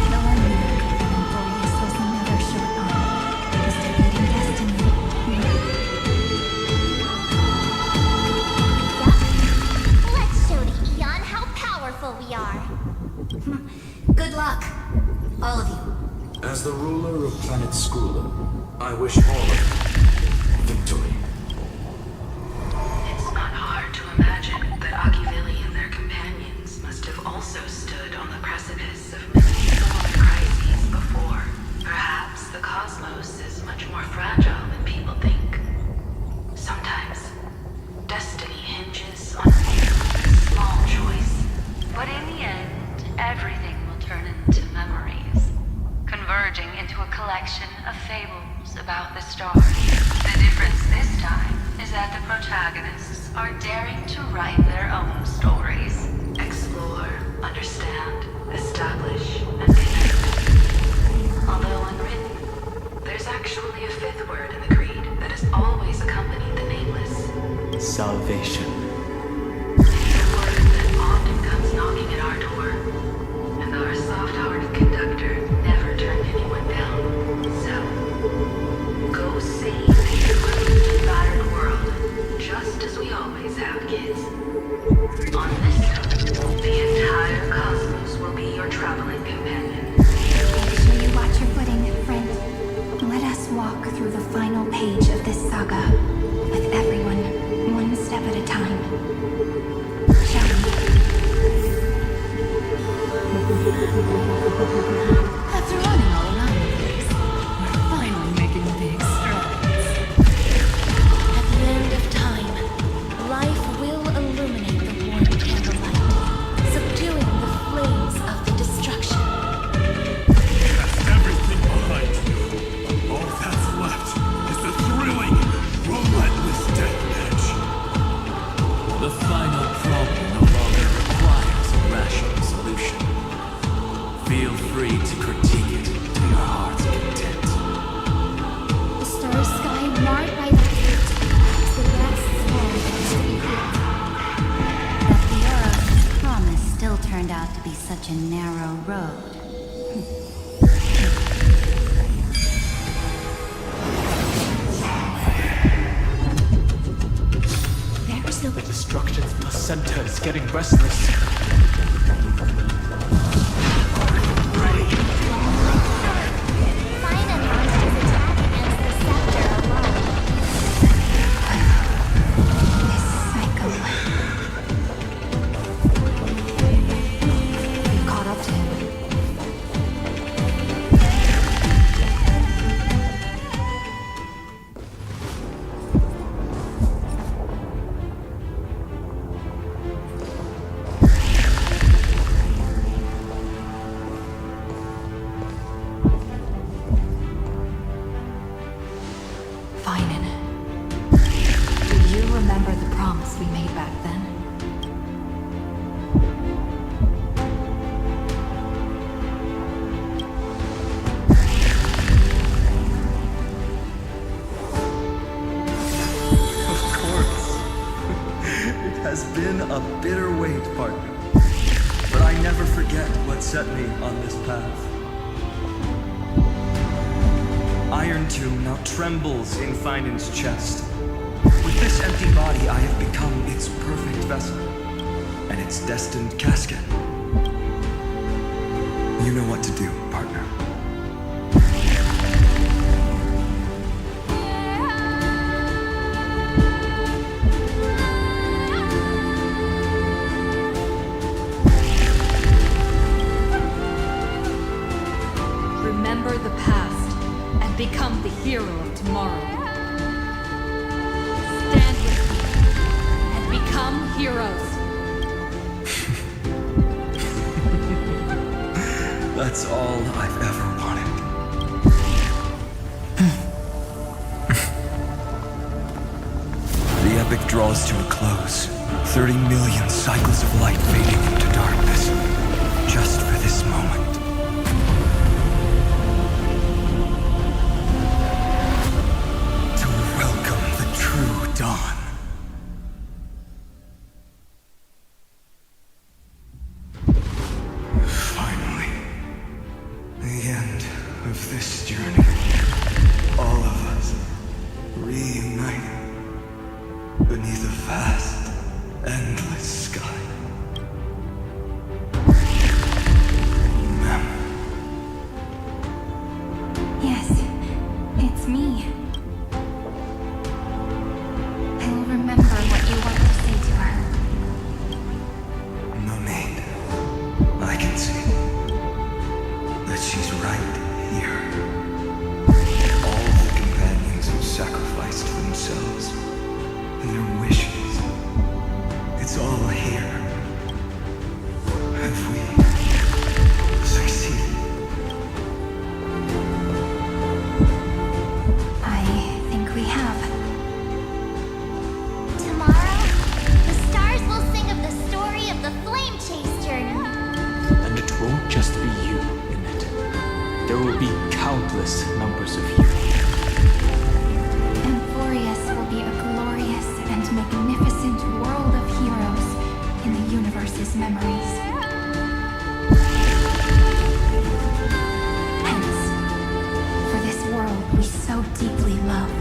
The one miracle that Emporius was never short on was defeating Destiny. Let's show the Eon how powerful we are. Good luck, all of you. As the ruler of Planet Skrulum, I wish all of you victory. It's not hard to imagine that Akivili and their companions must have also stood on the precipice of many similar crises before. Perhaps the cosmos is much more fragile than people think. Sometimes, destiny hinges on a small choice. But in the end, everything will turn into memories, converging into a collection of fables about the stars. The difference this turned out to be such a narrow road. The destruction's placenta is getting restless. Has been a bitter wait, partner. But I never forget what set me on this path. Iron Tomb now trembles in Finan's chest. With this empty body, I have become its perfect vessel, and its destined casket. You know what to do, partner. Remember the past and become the hero of tomorrow. Stand with me and become heroes. That's all I've ever wanted. The epic draws to a close. 30 million cycles of light fading into darkness. Just for this moment. Dawn. Finally, the end of this journey. All of us reunited beneath a vast, endless sky. Mem. Yes, it's me. Remember what you want to say to her. No need. I can see that she's right here. All the companions have sacrificed themselves, their wishes. It's all here. Have we succeeded? I think we have. Won't just be you in it. There will be countless numbers of you. Emporius will be a glorious and magnificent world of heroes in the universe's memories. Hence, for this world we so deeply love.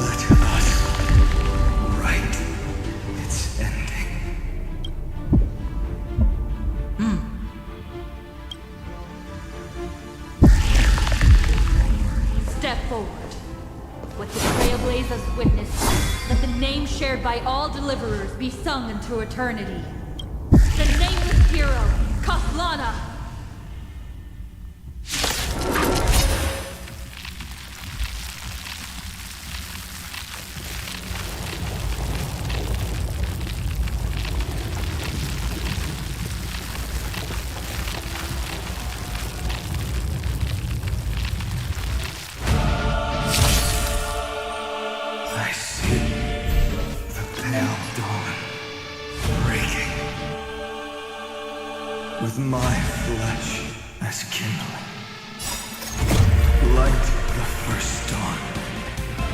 Let us write its ending. Step forward. What the Trailblaze has witnessed, let the name shared by all deliverers be sung into eternity. The nameless hero, Kaslana! With my flesh as kindling. Light the first dawn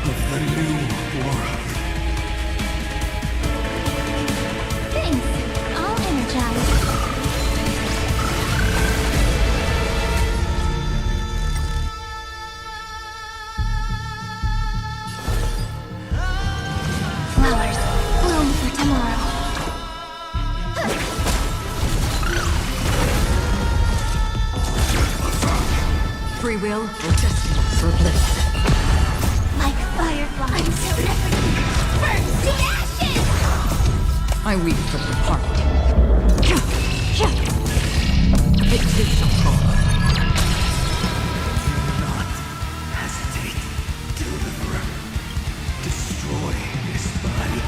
of the new world. Thanks, will or destiny for bliss. Like fireflies. Until everything burns to ashes! I weep for the departed. It takes a fall. Hesitate. Deliver. Destroy this body.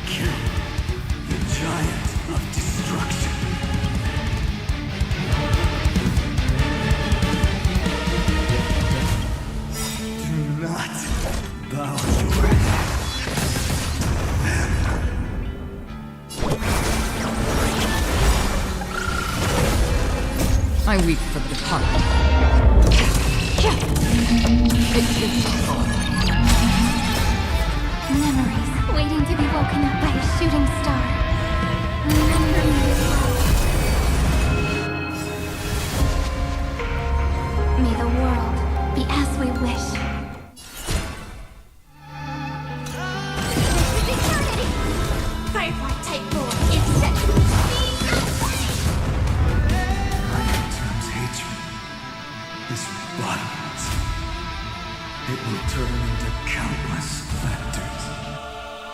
Kill the giant of destruction. Do not bow your head. I weep for the departed. It takes a fall. Memories waiting to be woken up by a shooting star. Remember me as well. May the world be as we wish. This is eternity! Firefly type lore is set to be Irontomb's hatred is bottomless. It will turn into countless factors,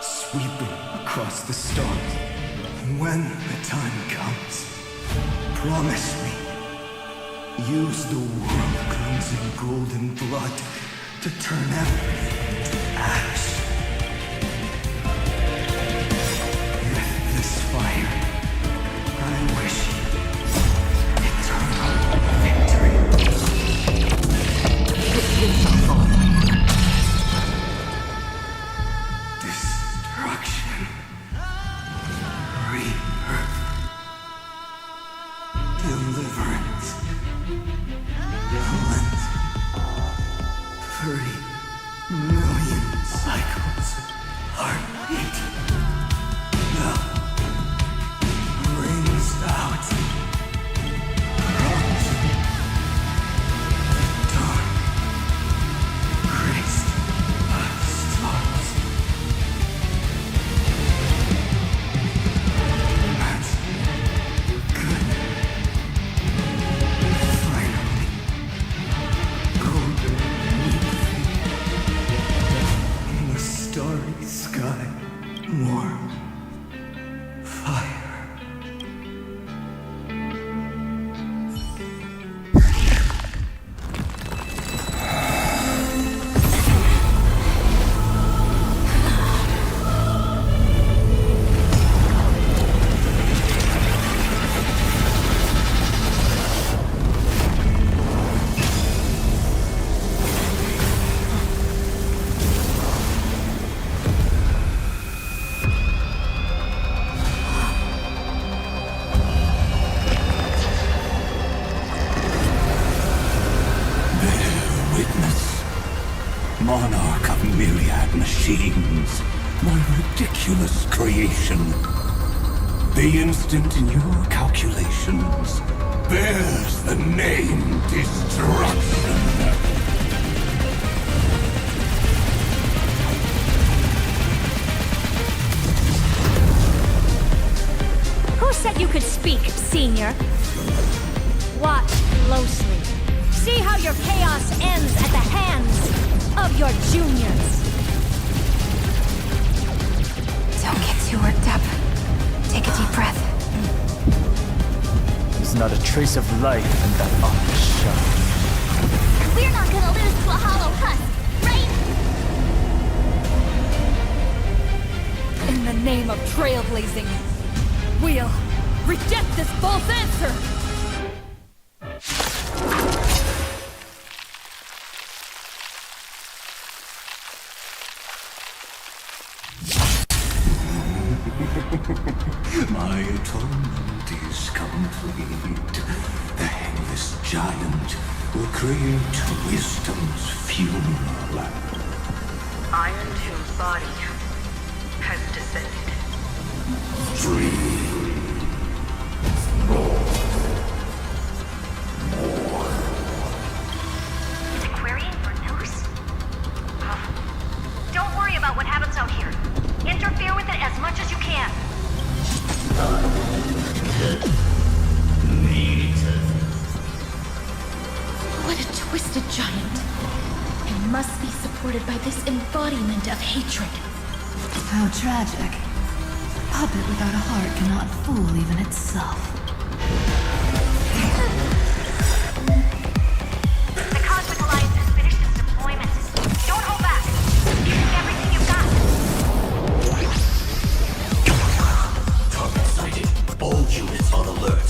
sweeping across the stars. When the time comes, promise me, use the world-cleansing golden blood to turn everything to ash. With this fire, I wish eternal victory. It takes a fall. Destruction. Rebirth. Deliverance. Cleanse. 30 million cycles. Heartbeat. Now. Rings out. Frozen. Dark. Grace of stars. That's good. Finally. Golden leaf. In the starry sky. Warm. Fire. Monarch of myriad machines, my ridiculous creation. The instant in your calculations bears the name Destruction. Who said you could speak, Senior? Watch closely. See how your chaos ends at the hands of your juniors. Don't get too worked up. Take a deep breath. There's not a trace of life in that honest shell. We're not gonna lose to a hollow husk, right? In the name of trailblazing, we'll reject this false answer! My atonement is complete. The headless giant will create wisdom's funeral. Iron Tomb's body has descended. Dream. It's a querying for news. Don't worry about what happens out here. Interfere with it as much as you can. What a twisted transported by this embodiment of hatred. How tragic. A puppet without a heart cannot fool even itself. The Cosmic Alliance has finished its deployment. Don't hold back. Use everything you've got. Target sighted. All units on alert.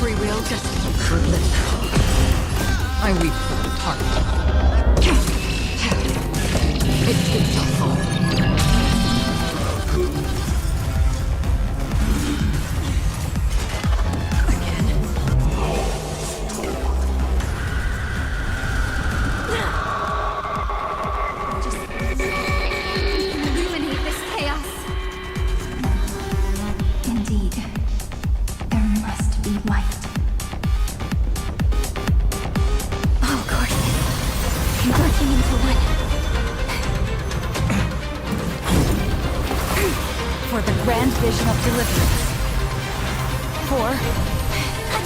Free will destiny privilege. I weep for the target. It takes us all. Illuminate this chaos. Indeed, there must be light. All courses converging into one. For the grand vision of deliverance. For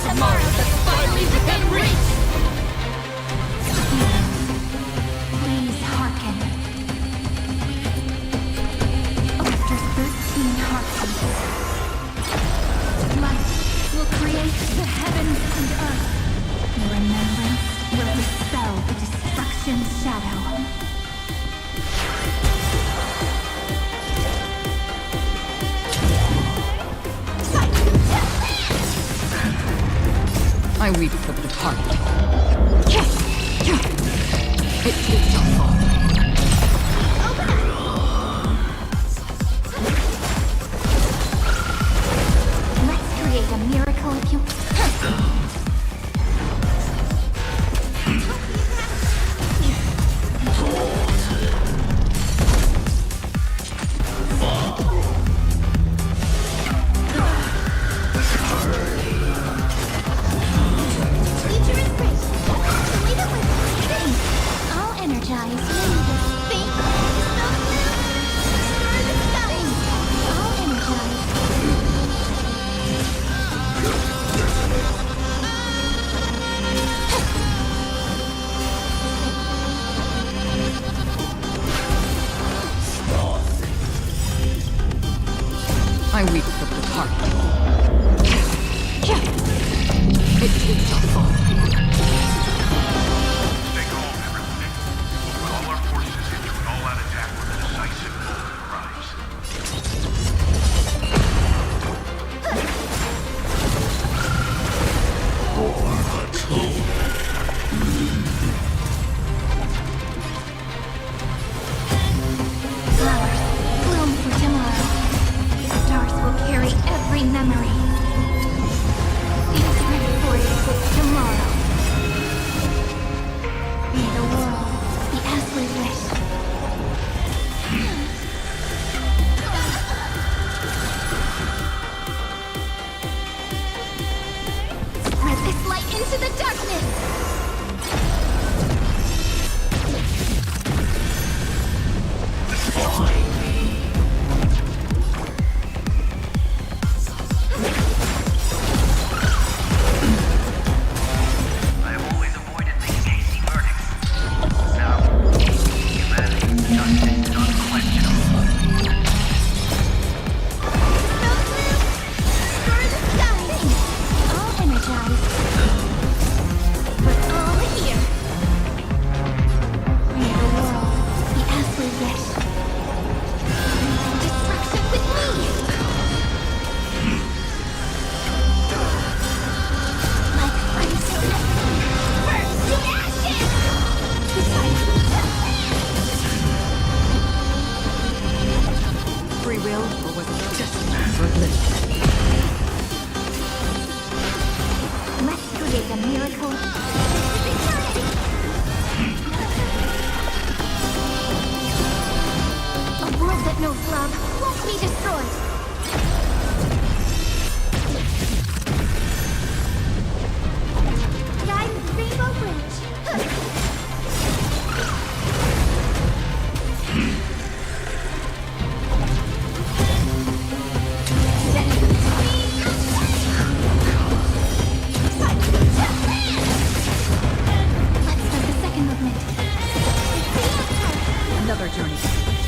tomorrow that's finally within reach! Please hearken. After 13 heartbeats, light will create the heavens and earth. Your remembrance will dispel the destruction's shadow. I weep for the departed. It takes us all. Let's create a miracle if you... I'll energize. Think. I'll energize. I weep for the departed. It takes us all. All our forces into an all-out attack with a decisive rise. Flowers bloom for tomorrow. Stars will carry our journey.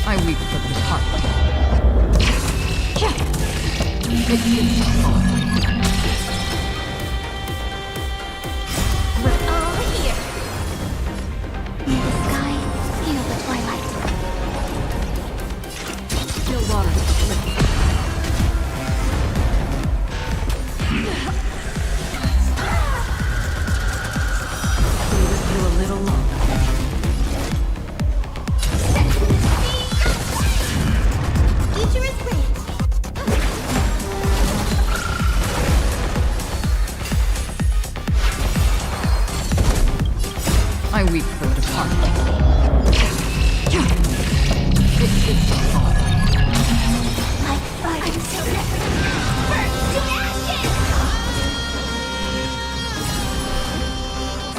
I weep for the departed. We're all here. May the sky heal the twilight. Still water. You a little longer. Futurist range. I weep for the departed. Like fire. I'm so ready. Burn to ashes!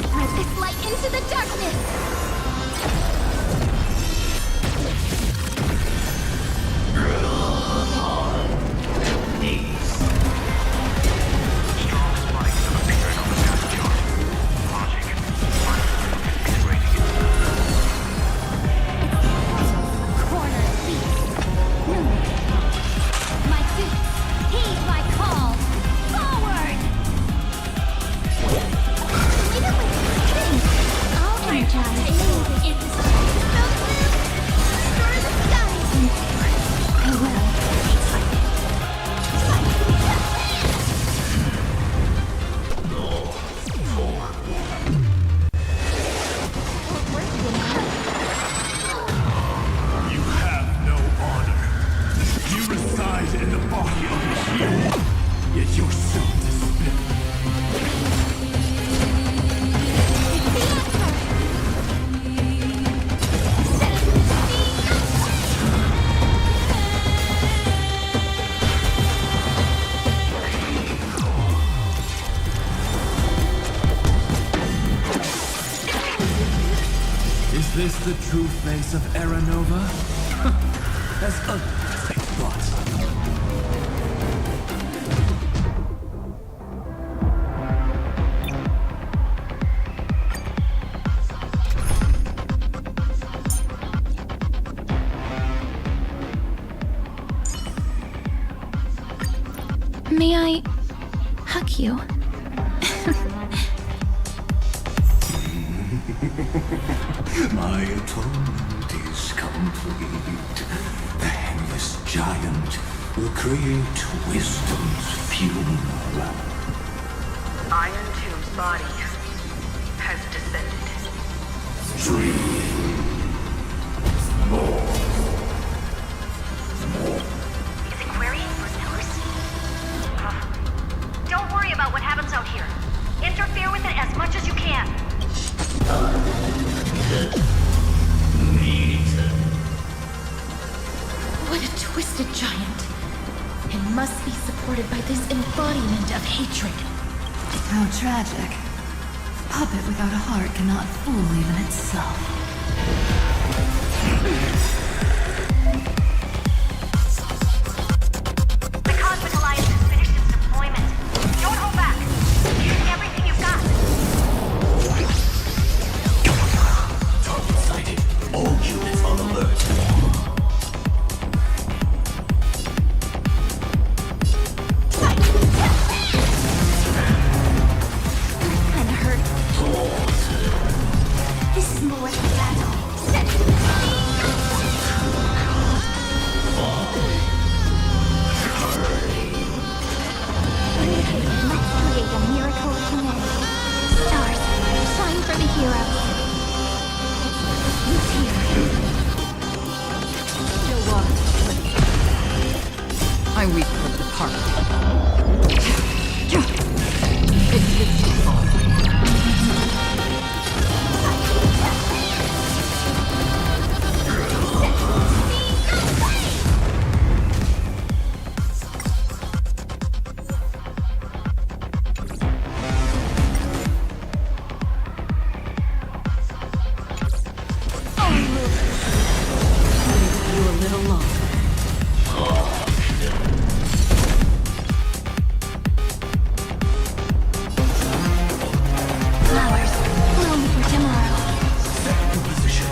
Spread this light into the darkness! Corner beast. My suits, heed my call. Forward! Leave it with me. I'll energize. Is this destroy the skies? I will. You have no honor. You reside in the body of a hero, yet you're so despicable. Is this the true face of Aranova? As ugly as I thought. May I hug you? My atonement is complete. The Headless Giant will create wisdom's funeral. Iron Tomb's body has descended. Is it querying for source? Don't worry about what happens out here. Interfere with it as much as you can. What a twisted giant. It must be supported by this embodiment of hatred. How tragic. A puppet without a heart cannot fool even itself. The Cosmic Alliance has finished its deployment. Don't hold back. Use everything you've got. Target sighted. All units on alert. Kinda hurt. This is more like a battle. Let's create a miracle of humanity. Stars, shine for the heroes. Who's here? Still water. I weep for the departed. You a little longer. Flowers, bloom for tomorrow. Set in position.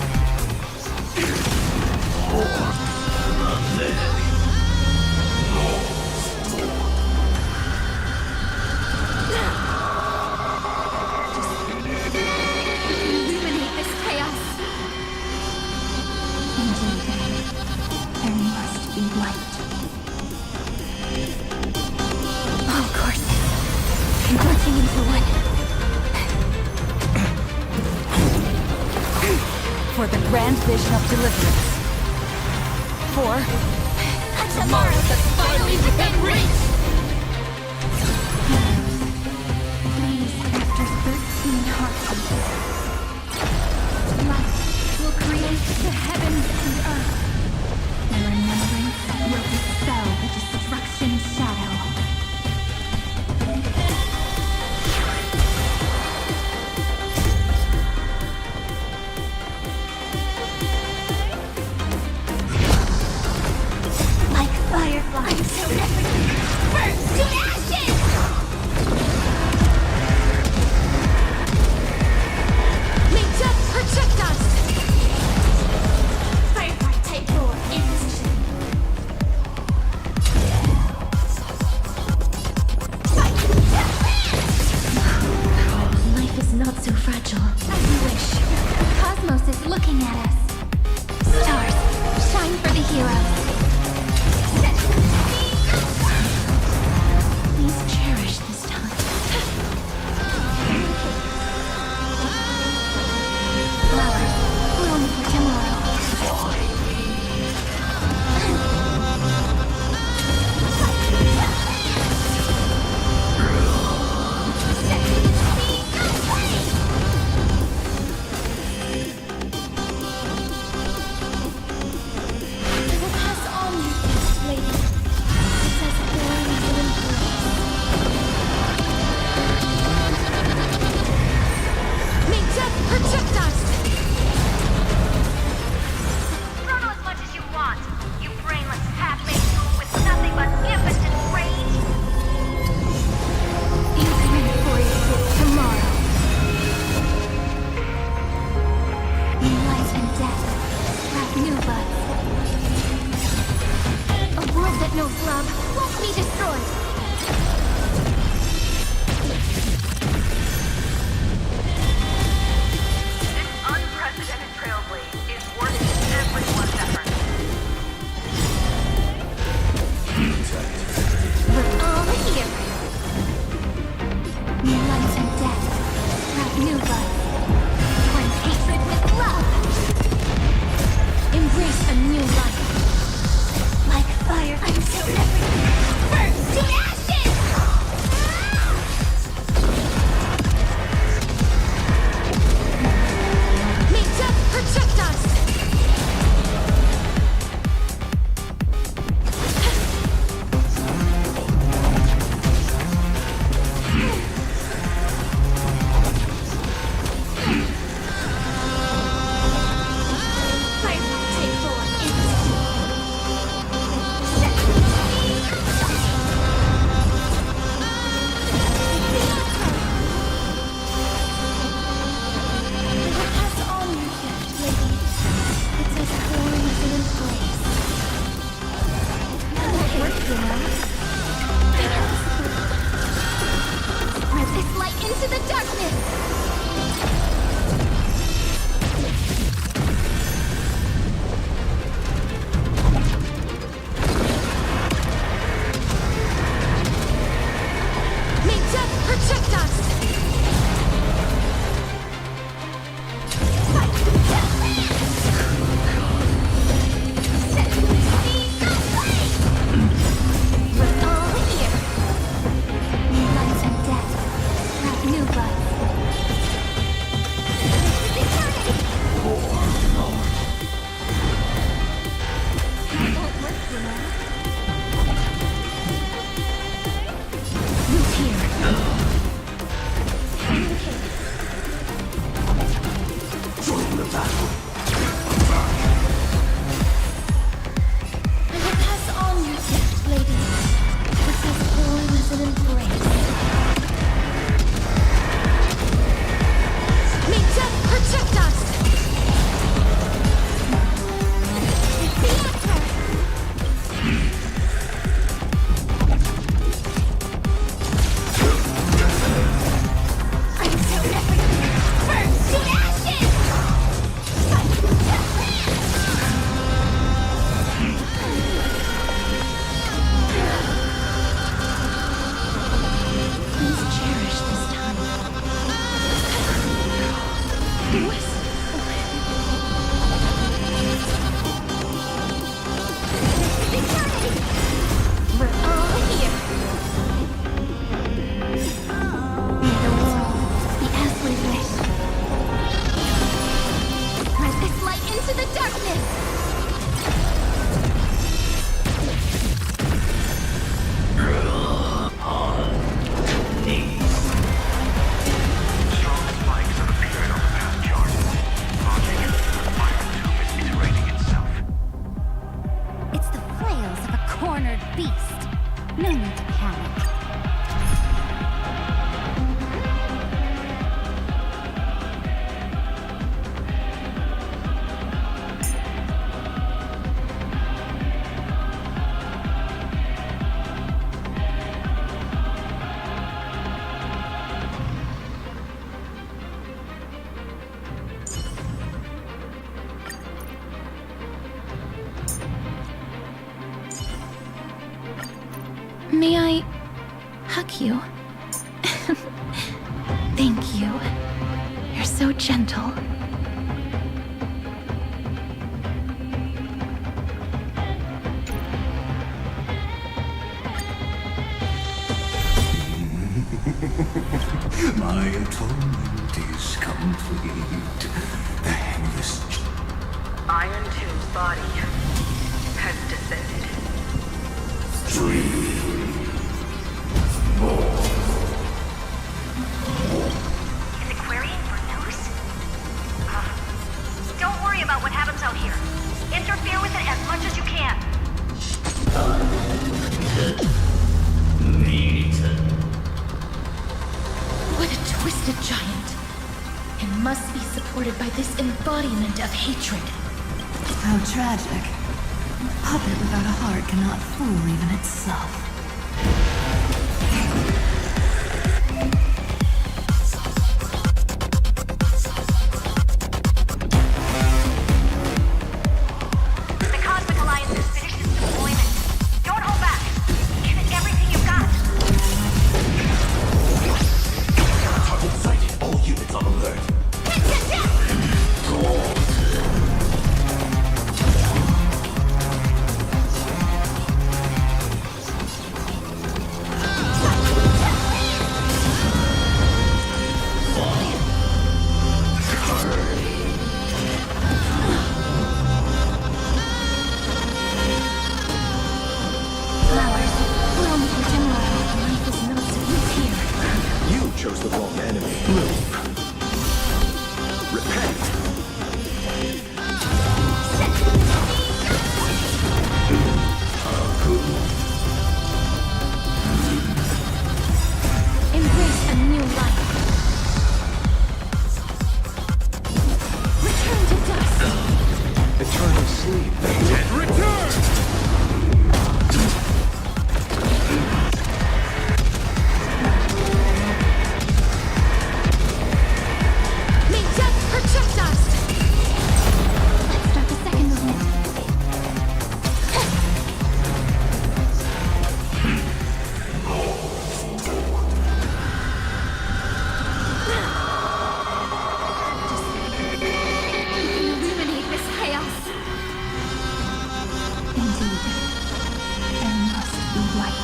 light. All courses converging into one. For the grand vision of deliverance. For tomorrow that's finally within reach! Please, after 13 heartbeats, light will create the heavens and earth. And remembrance will dispel the destruction shadow. Like fireflies. Burst to ashes! Linked up, protect us! Firefly Type 4 in position. Life is not so fragile. As you wish. Cosmos is looking at us. Stars, shine for the heroes. Please cherish this time. Flowers, bloom for tomorrow. I will pass on your gift, lady. It's as born as an Linked up, protect us! Throttle as much as you want, you brainless half-baked fool with nothing but impotent rage. You can embrace it tomorrow. In life and death, sprout new buds. A world that knows love won't be destroyed. This unprecedented Trailblaze is worth everyone's effort. We're all here. In life and death, sprout new buds. Cleanse hatred with love. Embrace a new life. Like fire until everything burns to ashes! Linked up, protect us! May I hug you? Thank you. You're so gentle. My atonement is complete. The endless Iron Tomb's body has descended. Is it querying for news? Don't worry about what happens out here. Interfere with it as much as you can. What a twisted giant. It must be supported by this embodiment of hatred. How tragic. A puppet without a heart cannot fool even itself. The Cosmic Alliance has finished its deployment. Don't hold back. Give it everything you've got. Target sighted. All units on alert. Flowers, bloom for tomorrow. Life is not sweet here. You chose the wrong enemy. Move. Repent. Embrace a new life. Return to dust. Eternal sleep. Return! May death protect us. Let's start the second movement. Illuminate this chaos. Indeed, there must be light.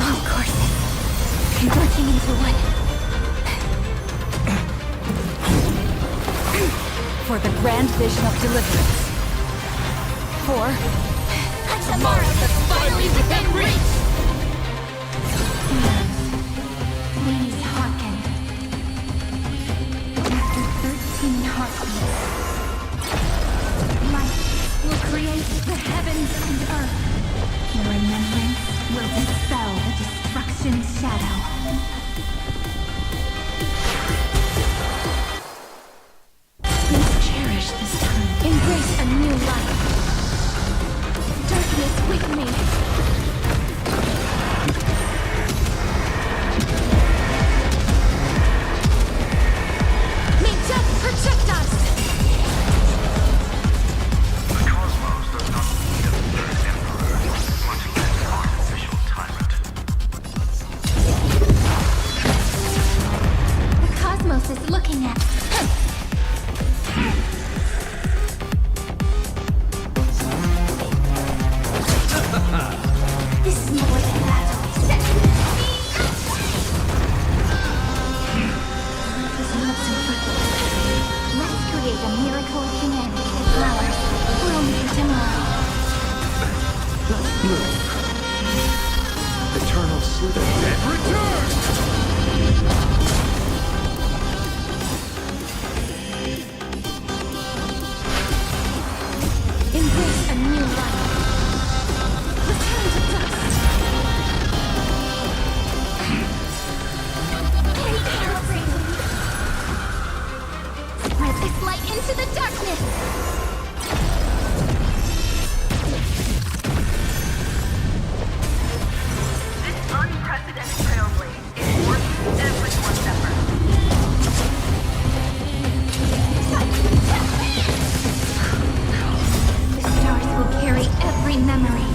All courses converging into one. For the grand vision of deliverance. For A tomorrow that's finally within reach. Please hearken. After 13 heartbeats, light will create the heavens and earth. Your remembrance will dispel the destruction's shadow. Please cherish this time. Embrace a new life. Darkness with me. May death protect us. The cosmos does not need a third emperor, much less artificial tyrant. The cosmos is looking at. This is more than battle. This is not so fruitful. Let's create a miracle of humanity. Flowers bloom for tomorrow. Move. Eternal sleep. Return! Embrace a new life. Return to dust. Spread this light into the darkness. This unprecedented Trailblaze is worth everyone's effort. The stars will carry every memory.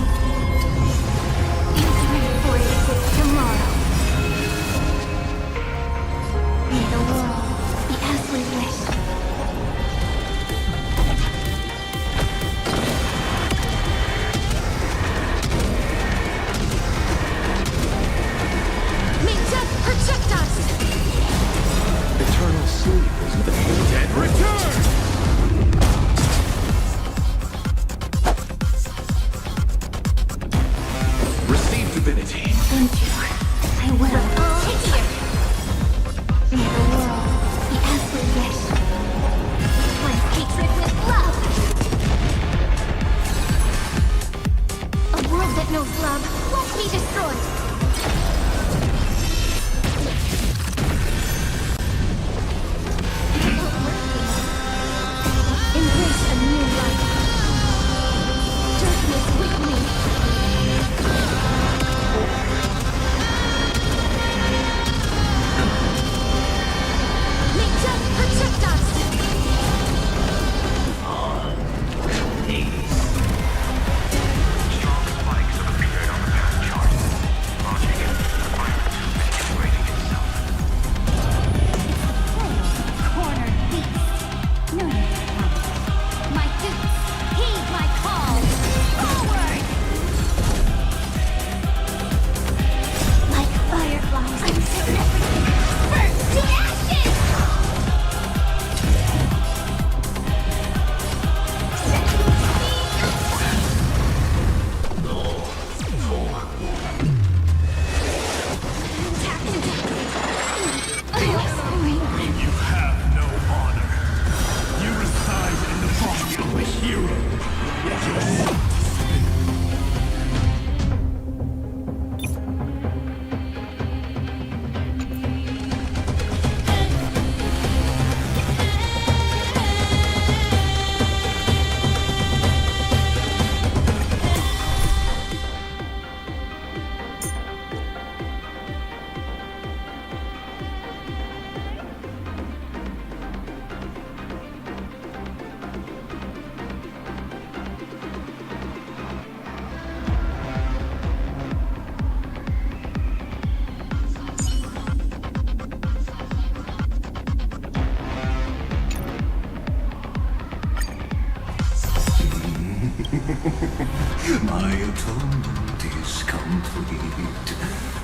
My atonement is complete.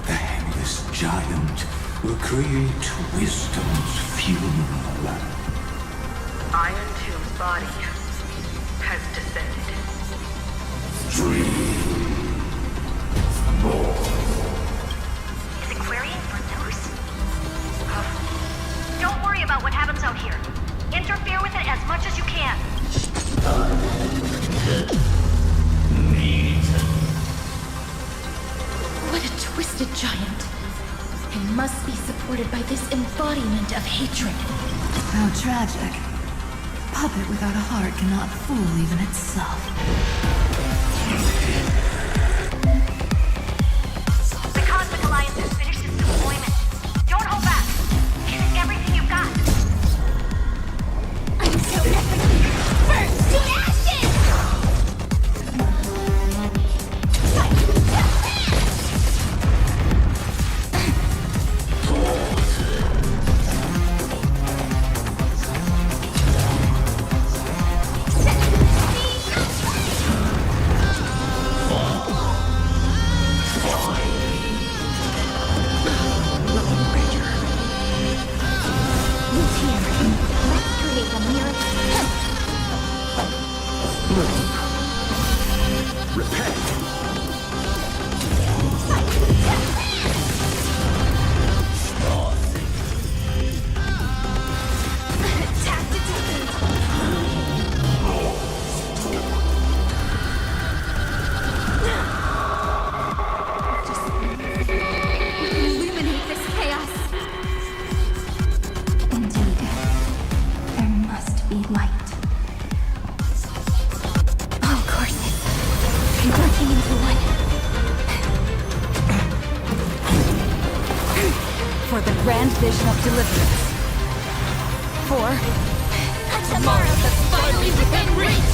The Headless Giant will create wisdom's funeral. Iron Tomb's body has descended. Is it querying for news? Don't worry about what happens out here. Interfere with it as much as you can. What a twisted giant. It must be supported by this embodiment of hatred. How tragic. Puppet without a heart cannot fool even itself. The Cosmic Alliance has finished its deployment. Don't hold back. Give it everything you've got. I'm so epically burnt to ashes! Illuminate this chaos. Indeed, there must be light. All courses converging into one. For the grand vision of deliverance. For A tomorrow that's finally within reach!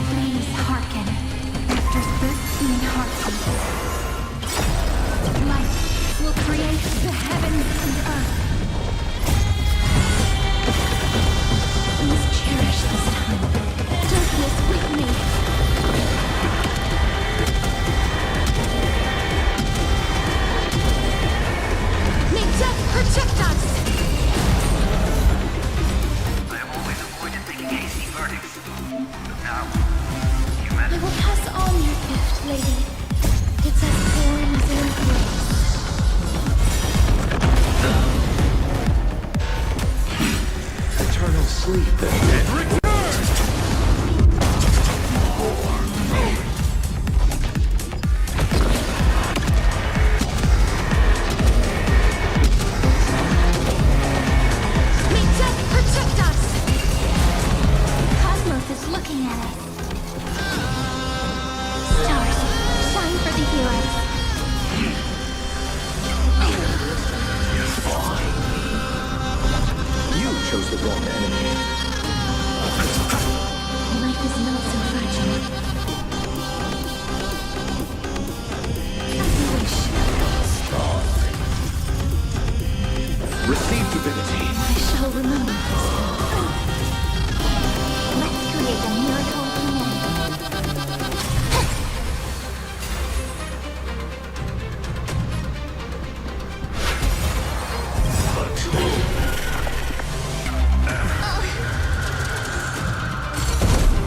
Please hearken. After 13 heartbeats, light will create the heavens and earth. Please cherish this time. Darkness with me. May death protect us! I have always avoided making hasty verdicts. But now, I will pass on your gift, lady. It's as warm as an embrace. Eternal sleep and return! May death protect us! Cosmos is looking at us. Stars, shine for the heroes. You chose the wrong enemy. Life is not so fragile. As you wish. Receive divinity. I shall remember this. Let's create a miracle of humanity.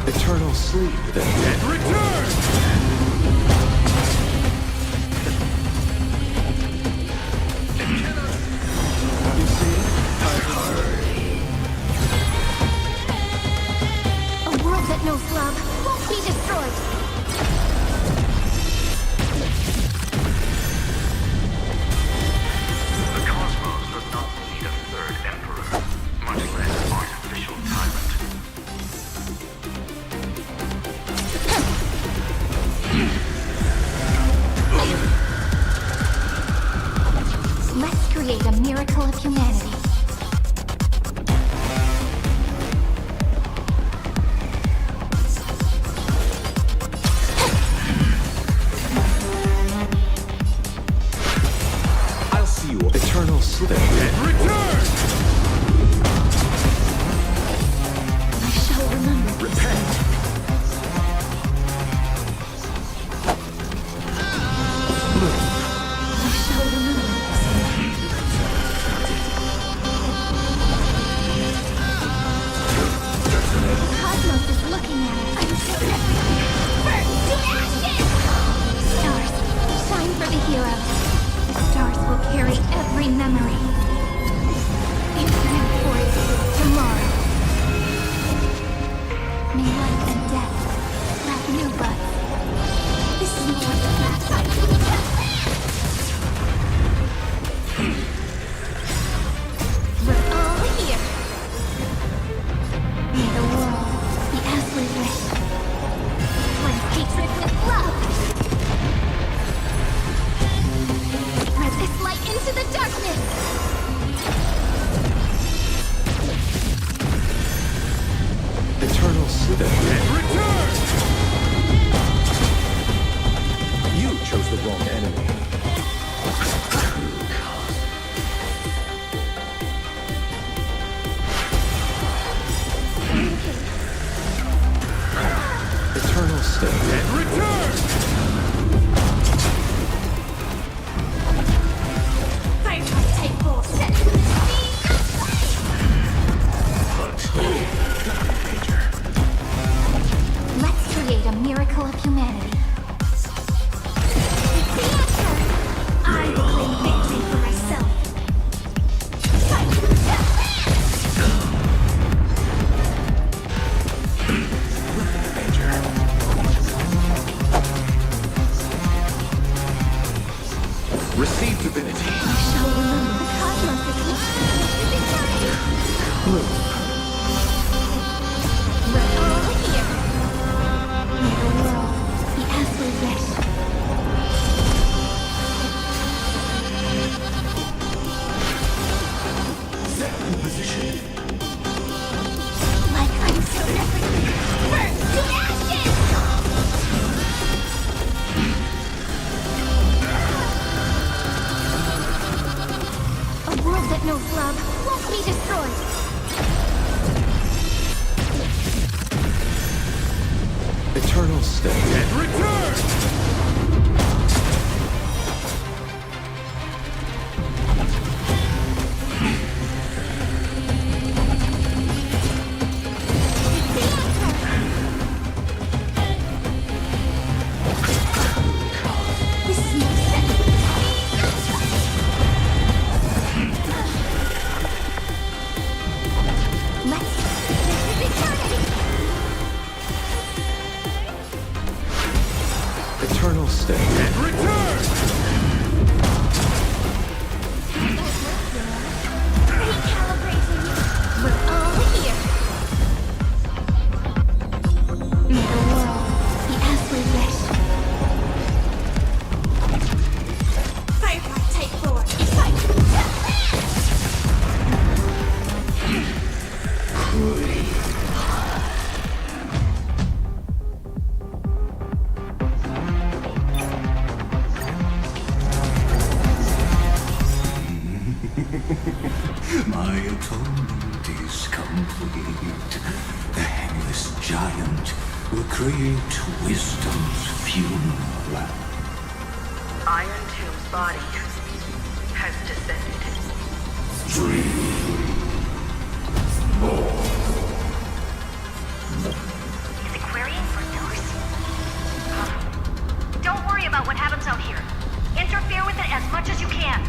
Eternal sleep and return! You see? A world that knows love won't be destroyed. the cosmos does not need a third emperor, much less artificial tyrant. Let's create a miracle of humanity. I'll see you. Eternal sleep and return! I shall remember with it. You chose the wrong enemy. Eternal state. And return! Take 4 seconds. Let's create a miracle of humanity. I will claim victory for myself. Receive divinity. I shall remember the cosmos is Blue. We're all here. May the world be as we wish. Set in position. Like I'm so everything. Burn to ashes! A world that knows love won't be destroyed. Eternal state. And return! This is no sense. Let's Eternal state. And return! Recalibrating. We're all here. May the world be as we wish. Firefly take 4. My atonement is complete. The Headless Giant will create wisdom's funeral. Iron Tomb's body has descended. 3, 4. Is it querying for yours? Don't worry about what happens out here. Interfere with it as much as you can.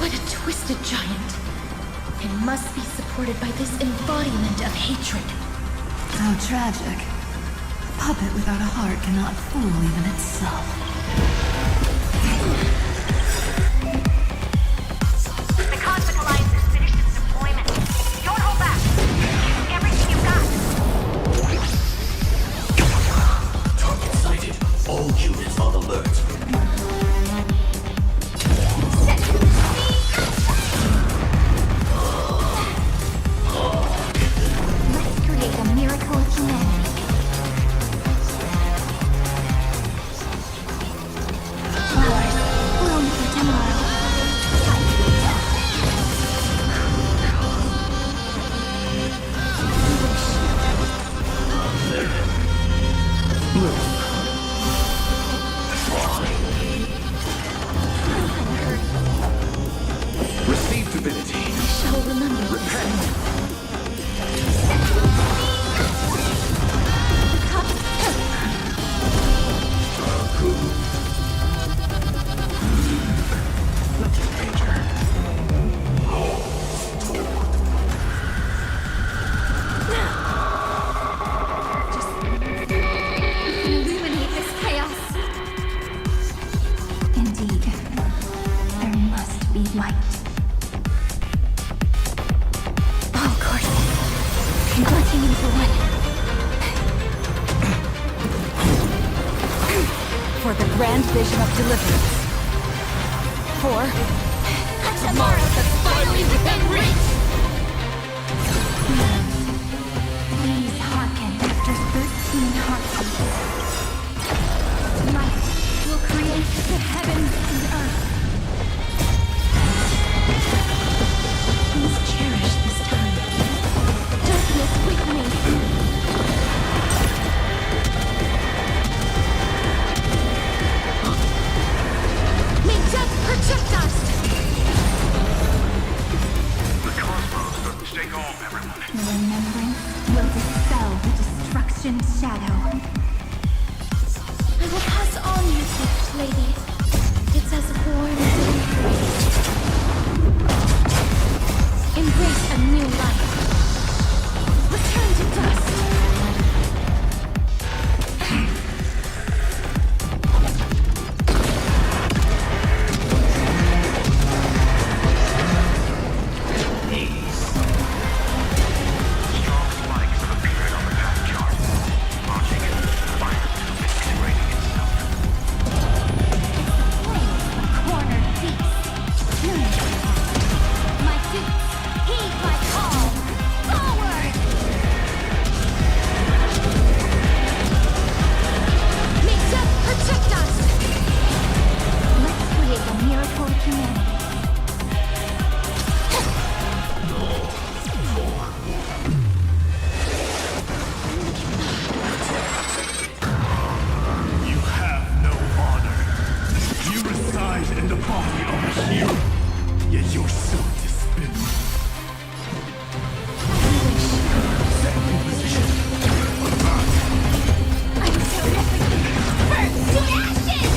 What a twisted giant. It must be supported by this embodiment of hatred. How tragic. A puppet without a heart cannot fool even itself. The Cosmic Alliance has finished its deployment. Don't hold back. Use everything you've got. Target sighted. All units on alert. Let's create a miracle of humanity. Flowers bloom for tomorrow. Receive divinity. I shall remember. Repent. Illuminate this chaos. Indeed, there must be light. All courses converging into one. For the grand vision of deliverance. 4, tomorrow that's finally within reach! Please hearken after 13 heartbeats. Light will create the heavens and earth. Please cherish this time. Darkness with me. May death protect us! The cosmos, stay calm, everyone. The remembrance will dispel the destruction shadow. I will pass on your gift, lady. It's as warm as it is. Embrace a new life. Return to dust. My suits, heed my call! Forward! May death protect us! Let's create a miracle of humanity. You have no honor. You reside in the body of a hero, yet you're so despicable. Second position. I'm terrific! Burn to ashes!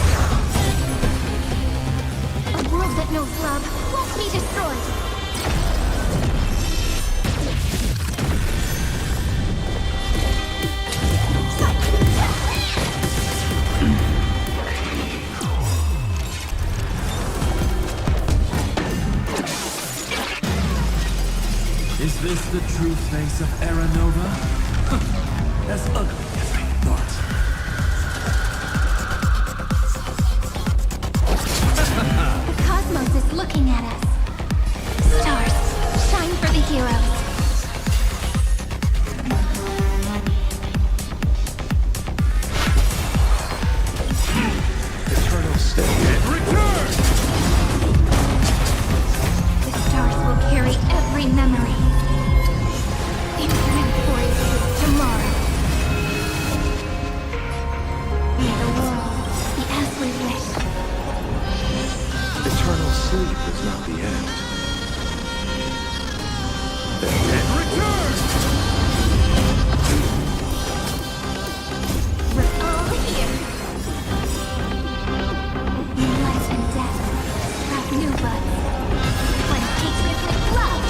A world that knows love won't be destroyed. Is this the true face of Aranova? As ugly as I thought. The cosmos is looking at us. Stars, shine for the heroes. Eternal stay and return! The stars will carry every memory. Infinite voices tomorrow. May the world be as we wish. Eternal sleep is not the end. And return! We're all here. New life and death sprout new buds. When hatred with love.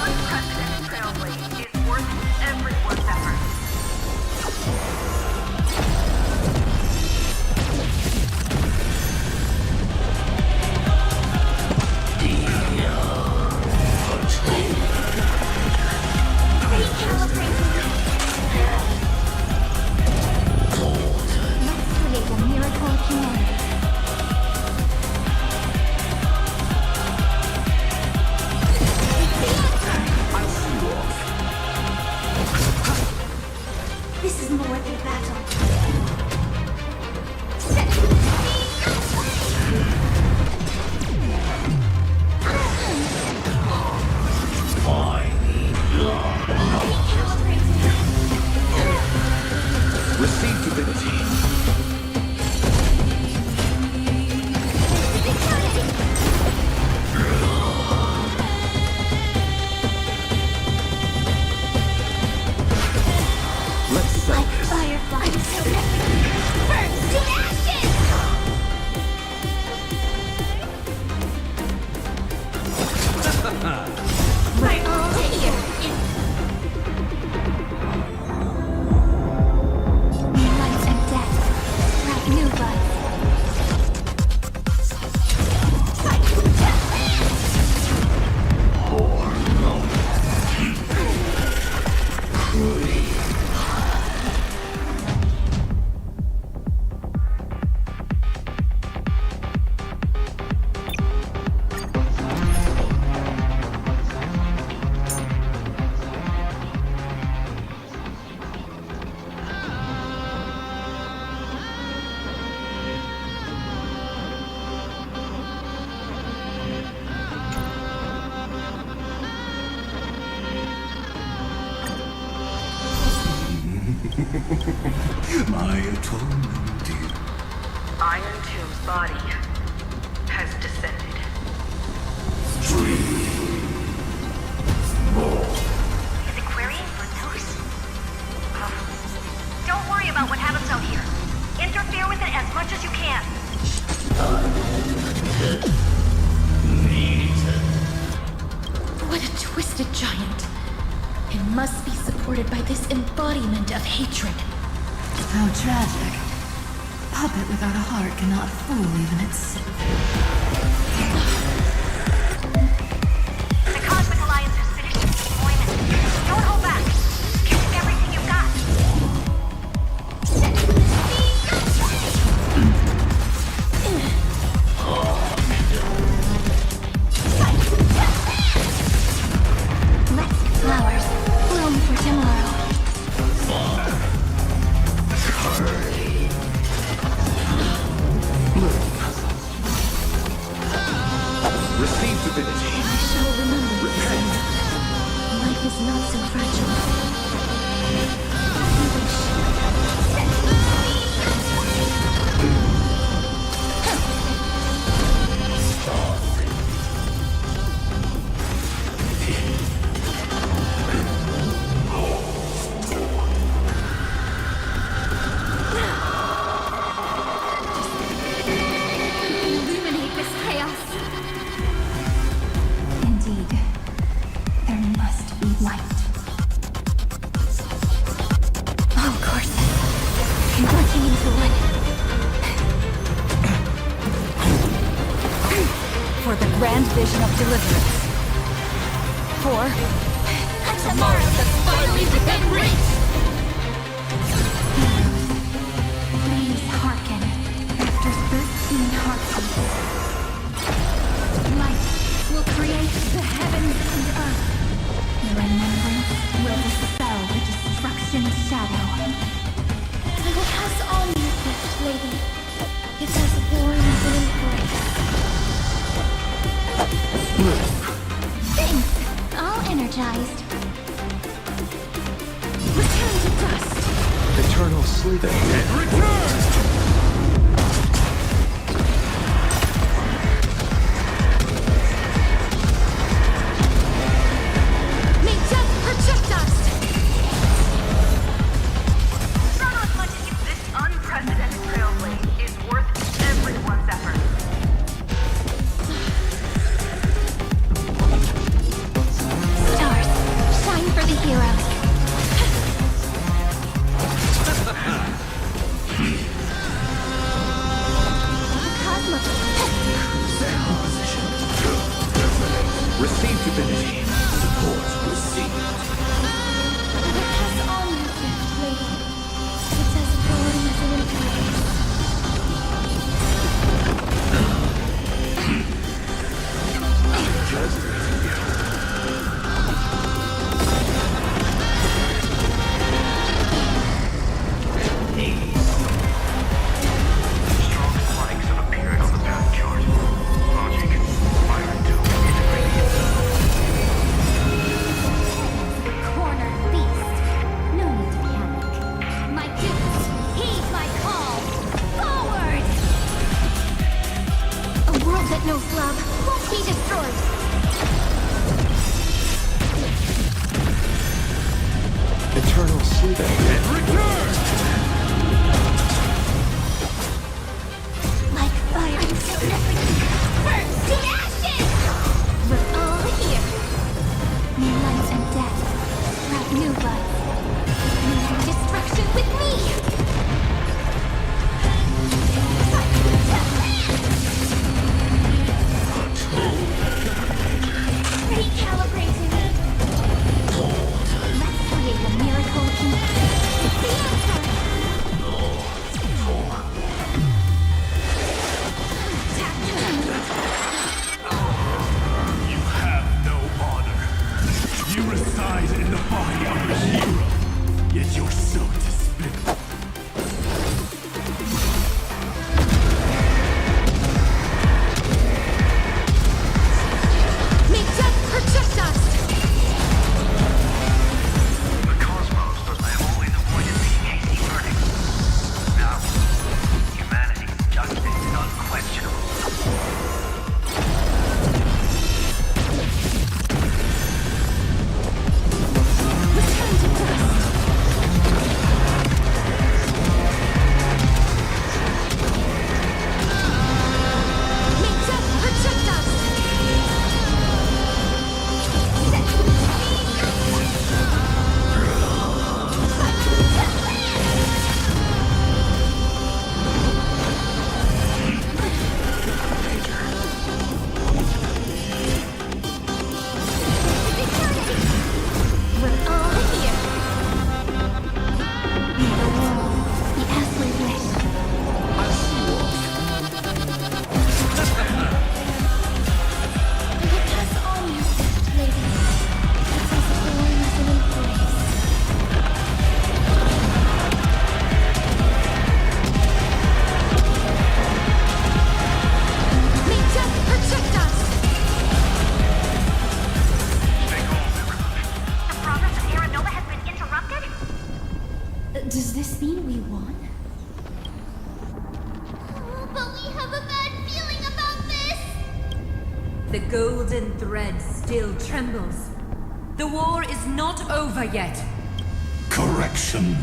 Unprecedented Trailblaze is worth everyone's effort. Let's create a miracle of humanity. This is more than battle. Receive divinity. Let's settle Like this. fireflies. Burn to ashes! We're all here. Life and death sprout new buds. My atonement is... Iron Tomb's body has descended. Is it querying for news? Don't worry about what happens out here. Interfere with it as much as you can. What a twisted giant. It must be supported by this embodiment of hatred. How tragic. Puppet without a heart cannot fool even itself. The Cosmic Alliance has finished its deployment. Don't hold back. Give everything you've got. Flowers bloom for tomorrow. Receive divinity. I shall remember this. Life is not so fragile. Illuminate this chaos. Indeed, there must be light. All courses converging into one. For the grand vision of deliverance. For tomorrow that's finally within reach! Please hearken after 13 heartbeats. Light will create the heavens and earth. Remembrance will dispel the destruction's shadow. I will pass on your gift, lady. It has borne an embrace. Thanks. All energized. Return to dust. Eternal sleep. May death protect us! Not as much as you. This unprecedented trailblaze is worth everyone's effort. Stars, shine for the heroes. Cosmos. Receive divinity. Support received. I will pass on your gift, lady. It has borne an embrace. Strong spikes have appeared on the path chart. Logic, Iron Tomb integrating itself. Cornered beast. No need to panic. My dudes, heed my call. Forward! A world that knows love Won't be destroyed. Eternal sleep. like fire. Burn to ashes! We're all here. May life and death sprout new life. New destruction with me! The golden thread still trembles. The war is not over yet. Correction.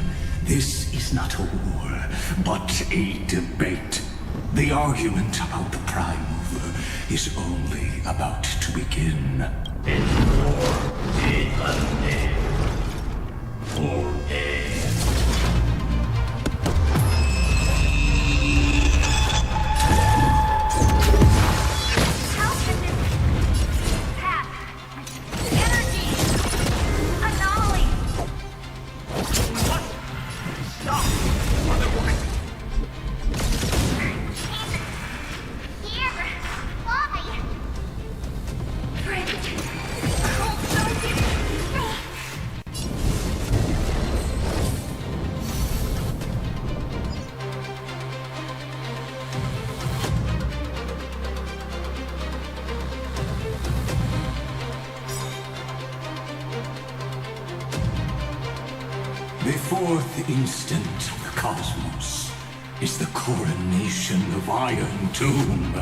This is not a war, but a debate. The argument about the Prime Mover is only about to begin. The fourth instant of the cosmos is the coronation of Iron Tomb.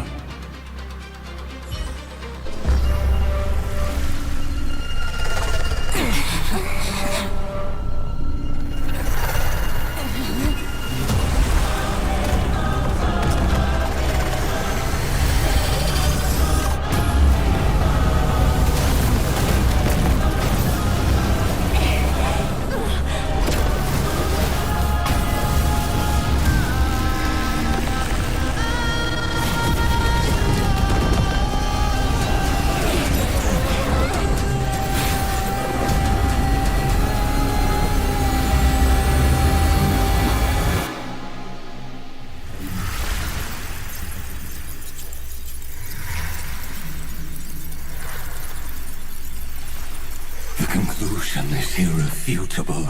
The conclusion is irrefutable.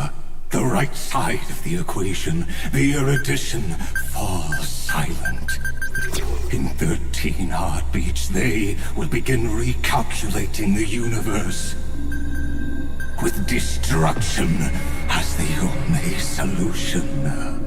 The right side of the equation, the erudition, falls silent. In 13 heartbeats, they will begin recalculating the universe. With destruction as the only solution.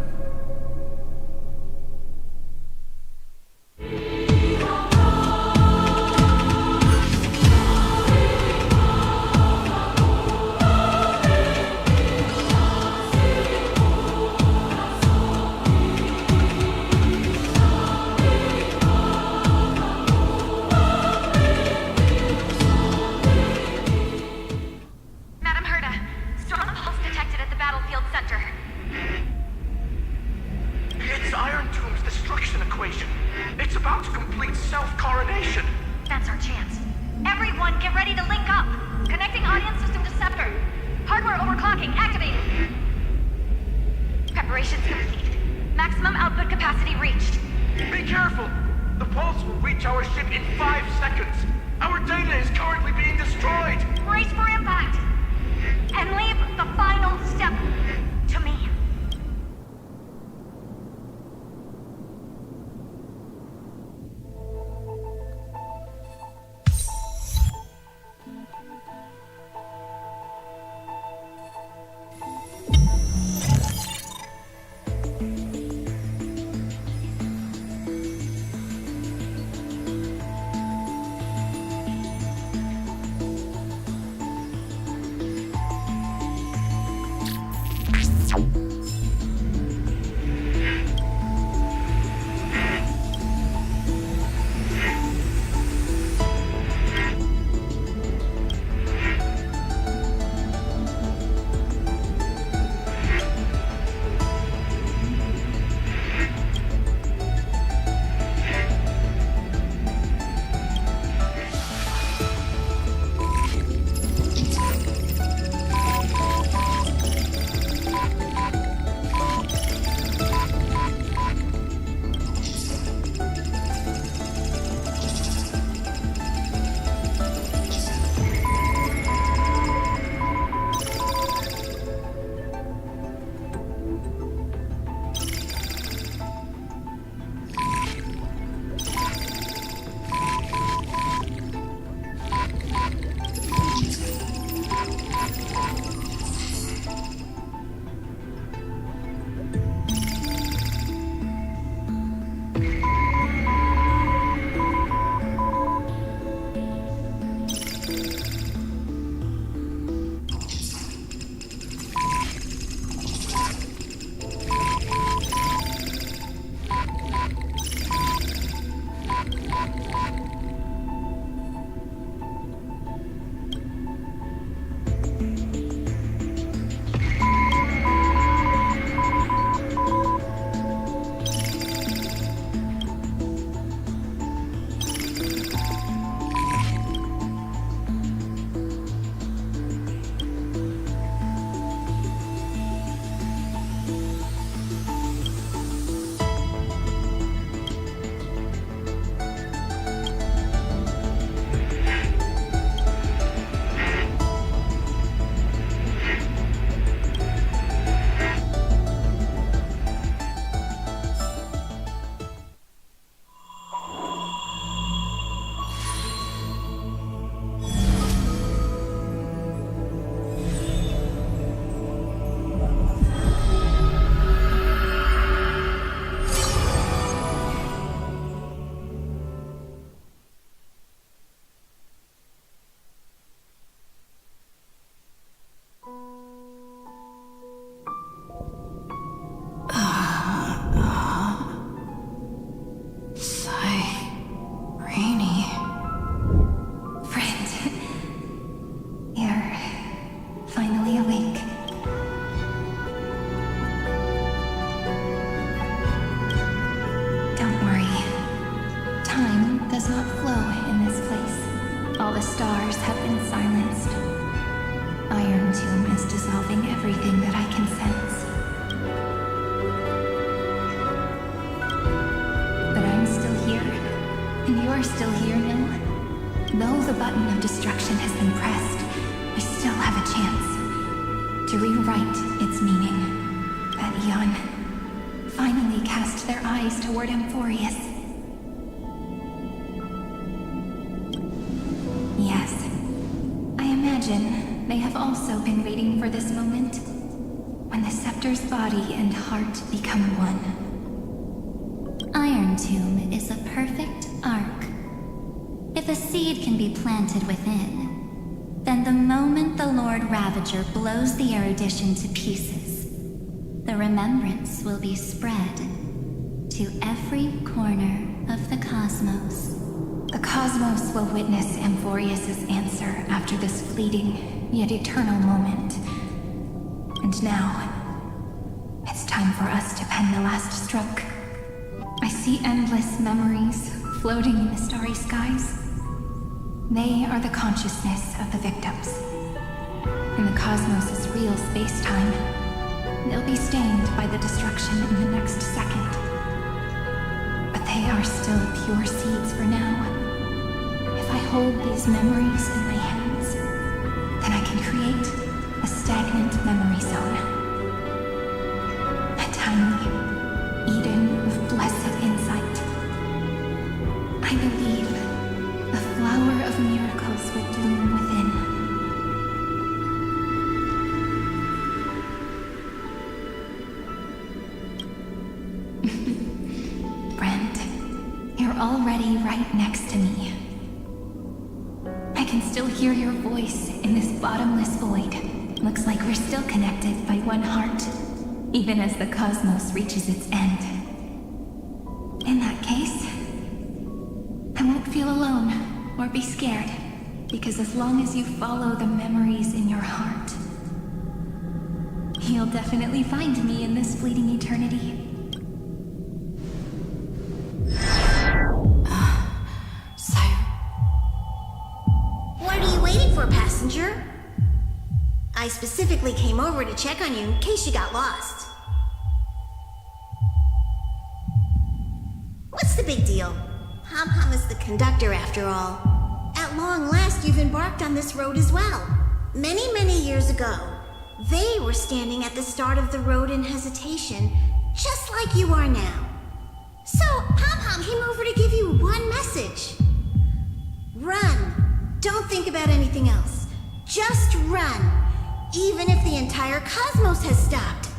does not flow in this place. All the stars have been silenced. Iron Tomb is dissolving everything that I can sense. But I'm still here, and you're still here, Nil. Though the button of destruction has been pressed, we still have a chance to rewrite its meaning. That Eon finally cast their eyes toward Amphorius. Yes, I imagine they have also been waiting for this moment, when the scepter's body and heart become one. Iron Tomb is a perfect arc. If a seed can be planted within, then the moment the Lord Ravager blows the erudition to pieces, the remembrance will be spread to every corner of the cosmos. The cosmos will witness Amphorius' answer after this fleeting, yet eternal moment. And now, it's time for us to pen the last stroke. I see endless memories floating in the starry skies. They are the consciousness of the victims. In the cosmos' real space-time, they'll be stained by the destruction in the next second. But they are still pure seeds for now. If I hold these memories in my hands, then I can create a stagnant memory zone. A tiny Eden of blessed insight. I believe the flower of miracles will bloom within. Brent, you're already right next to me. I can still hear your voice in this bottomless void. Looks like we're still connected by one heart, even as the cosmos reaches its end. In that case, I won't feel alone or be scared, because as long as you follow the memories in your heart, you'll definitely find me in this fleeting eternity. What are you waiting for, passenger? I specifically came over to check on you in case you got lost. What's the big deal? Pom-Pom is the conductor after all. At long last, you've embarked on this road as well. Many, many years ago, they were standing at the start of the road in hesitation, just like you are now. So, Pom-Pom came over to give you one message. Run. Don't think about anything else. Just run. Even if the entire cosmos has stopped.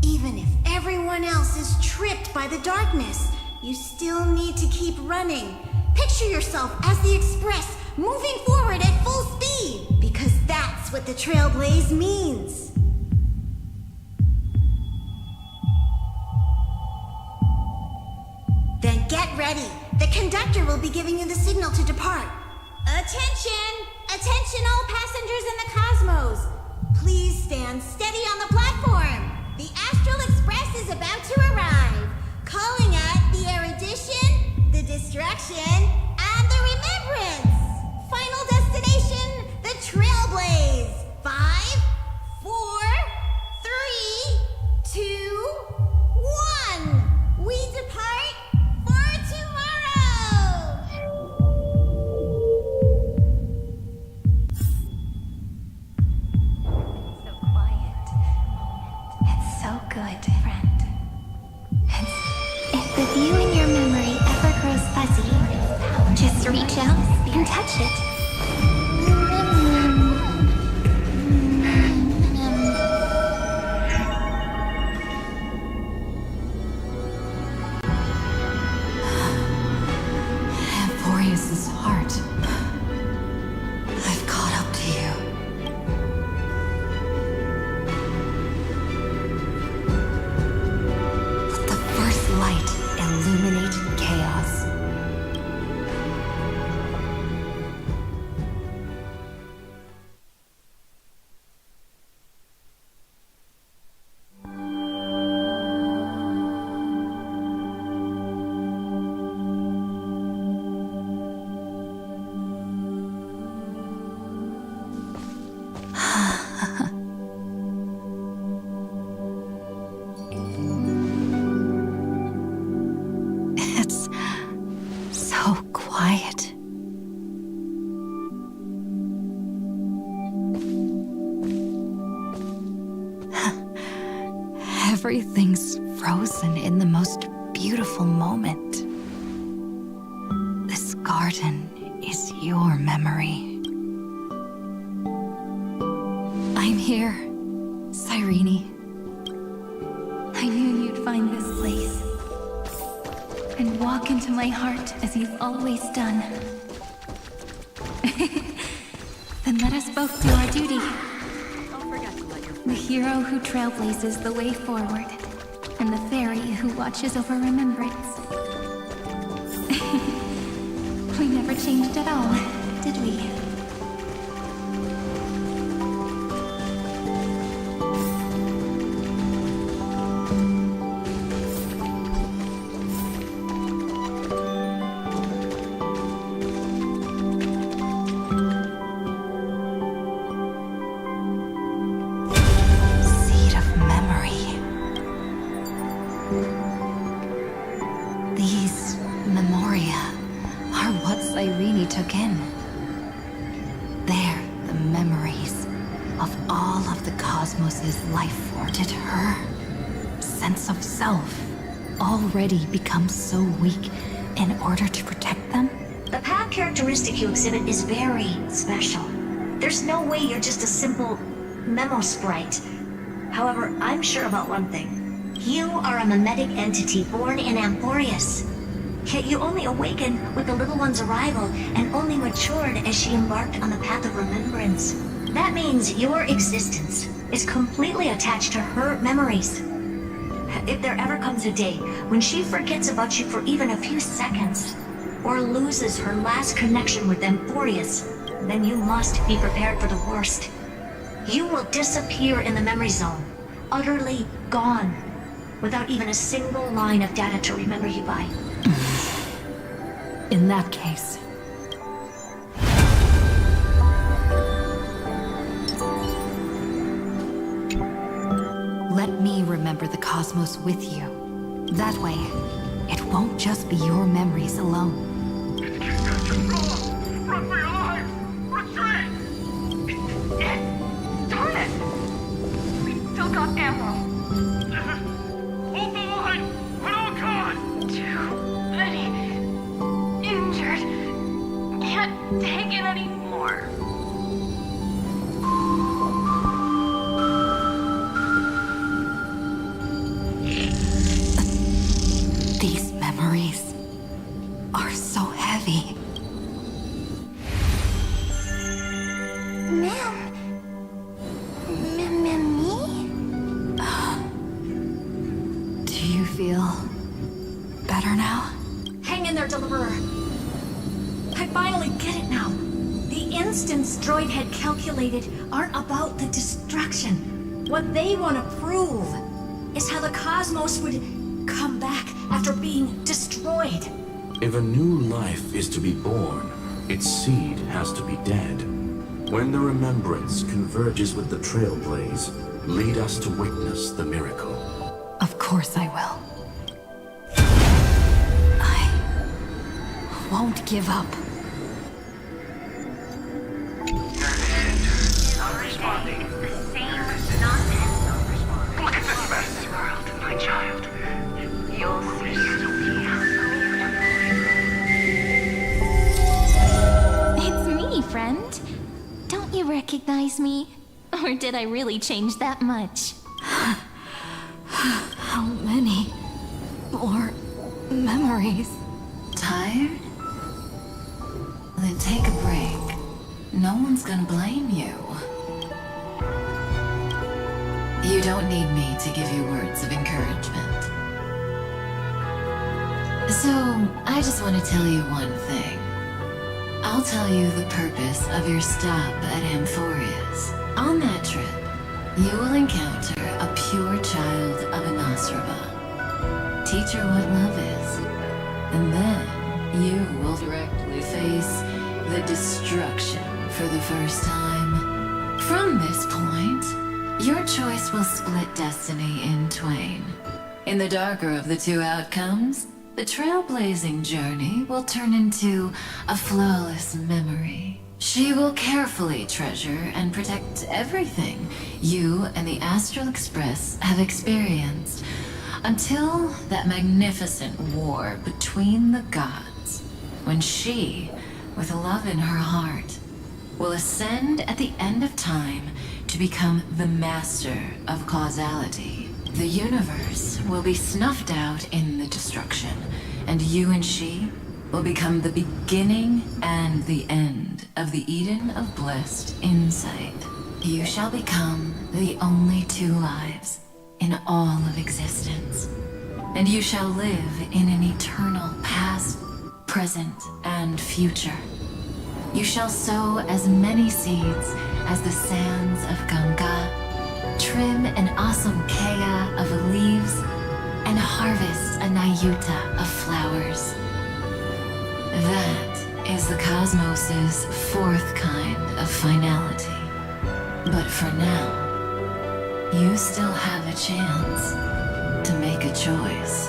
Even if everyone else is tripped by the darkness, you still need to keep running. Picture yourself as the Express, moving forward at full speed. Because that's what the Trailblaze means. Then get ready. The conductor will be giving you the signal to depart. Attention! Attention all passengers in the cosmos! Please stand steady on the platform. The Astral Express is about to arrive. Calling at the erudition, the destruction, and the remembrance. Final destination, the Trailblaze. 5, 4, 3, 2, 1. We depart for tomorrow. So quiet. It's so good, friend. If the view in your memory ever grows fuzzy, just reach out and touch it. Amphorius' heart. I've caught up to you. Let the first light illuminate chaos. garden is your memory. I'm here, Cyrene. I knew you'd find this place and walk into my heart as you've always done. Then let us both do our duty. The hero who trailblazes the way forward, and the fairy who watches over remembrance. We never changed at all, did we? Seed of memory. These memoria are what Cyrene took in. They're the memories of all of the cosmos's life force. Did her sense of self already become so weak in order to protect them? The path characteristic you exhibit is very special. There's no way you're just a simple memo sprite. However, I'm sure about one thing. You are a mimetic entity born in Amphorius. Yet you only awakened with the little one's arrival and only matured as she embarked on the path of remembrance. That means your existence is completely attached to her memories. If there ever comes a day when she forgets about you for even a few seconds, or loses her last connection with Amphorius, then you must be prepared for the worst. You will disappear in the memory zone, utterly gone, without even a single line of data to remember you by. In that case, let me remember the cosmos with you. That way, it won't just be your memories alone. Run for your life! Retreat! Darn it! We still got ammo. Hold the line! At all costs! Too many injured. Can't take it anymore. These memories are so heavy. Do you feel better now? Hang in there, Deliverer. I finally get it now. The instance Droid had calculated aren't about the destruction. What they want to prove is how the cosmos would come back after being destroyed. If a new life is to be born, its seed has to be dead. When the remembrance converges with the Trailblaze, lead us to witness the miracle. Of course I will. I won't give up. Not responding. The same nonsense. Look at this mess! World, my child. You'll see. It's me, friend. Don't you recognize me? Or did I really change that much? How many more memories? Tired? Then take a break. No one's gonna blame you. You don't need me to give you words of encouragement. So, I just want to tell you one thing. I'll tell you the purpose of your stop at Amphorius. On that trip, you will encounter a pure child of an Ostrava. Teach her what love is. And then you will directly face the destruction for the first time. From this point, your choice will split destiny in twain. In the darker of the two outcomes, the trailblazing journey will turn into a flawless memory. She will carefully treasure and protect everything you and the Astral Express have experienced until that magnificent war between the gods when she, with love in her heart, will ascend at the end of time to become the master of causality. The universe will be snuffed out in the destruction, and you and she will become the beginning and the end of the Eden of blessed insight. You shall become the only two lives in all of existence, and you shall live in an eternal past, present, and future. You shall sow as many seeds as the sands of Ganga, trim an awesome kea of leaves, and harvest a nayuta of flowers. That is the cosmos's fourth kind of finality. But for now, you still have a chance to make a choice.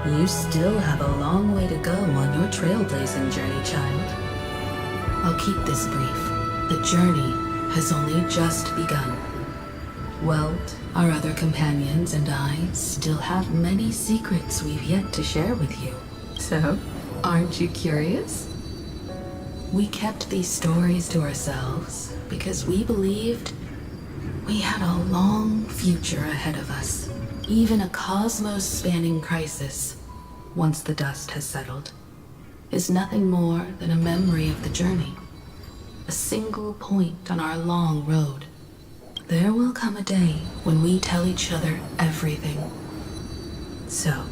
You still have a long way to go on your trailblazing journey, child. I'll keep this brief. The journey has only just begun. Welt, our other companions, and I still have many secrets we've yet to share with you. So, aren't you curious? We kept these stories to ourselves because we believed we had a long future ahead of us. Even a cosmos-spanning crisis, once the dust has settled, is nothing more than a memory of the journey. A single point on our long road. There will come a day when we tell each other everything. So,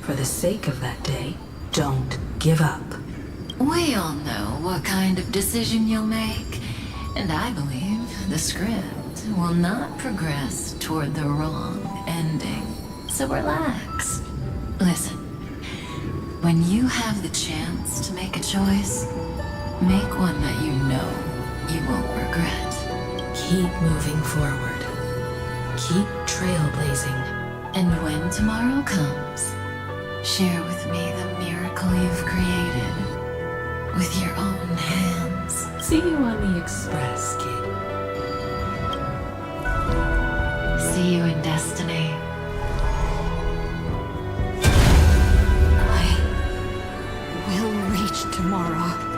for the sake of that day, don't give up. We all know what kind of decision you'll make, and I believe the script will not progress toward the wrong ending. So relax. Listen, when you have the chance to make a choice, make one that you know you won't regret. Keep moving forward. Keep trailblazing. And when tomorrow comes, share with me the miracle you've created with your own hands. See you on the Express, kid. See you in destiny. We'll reach tomorrow.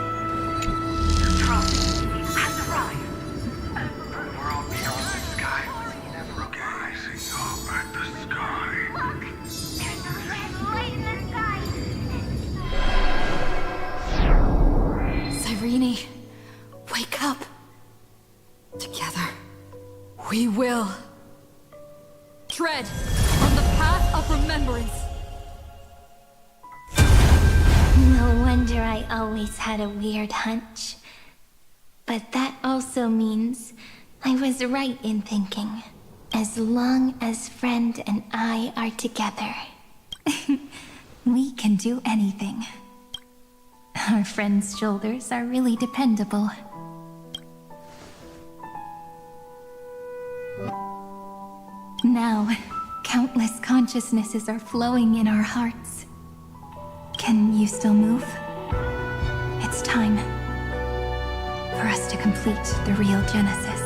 Irene, wake up. Together, we will. Tread on the path of remembrance. No wonder I always had a weird hunch. But that also means I was right in thinking, as long as Friend and I are together, we can do anything. Our friend's shoulders are really dependable. Now, countless consciousnesses are flowing in our hearts. Can you still move? It's time for us to complete the real Genesis.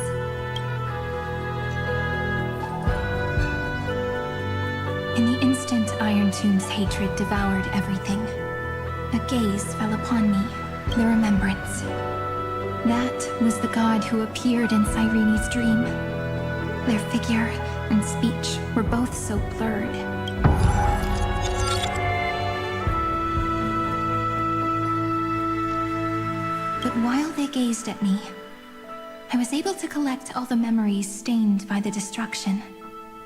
In the instant Iron Tomb's hatred devoured everything, a gaze fell upon me, the remembrance. That was the god who appeared in Cyrene's dream. Their figure and speech were both so blurred. But while they gazed at me, I was able to collect all the memories stained by the destruction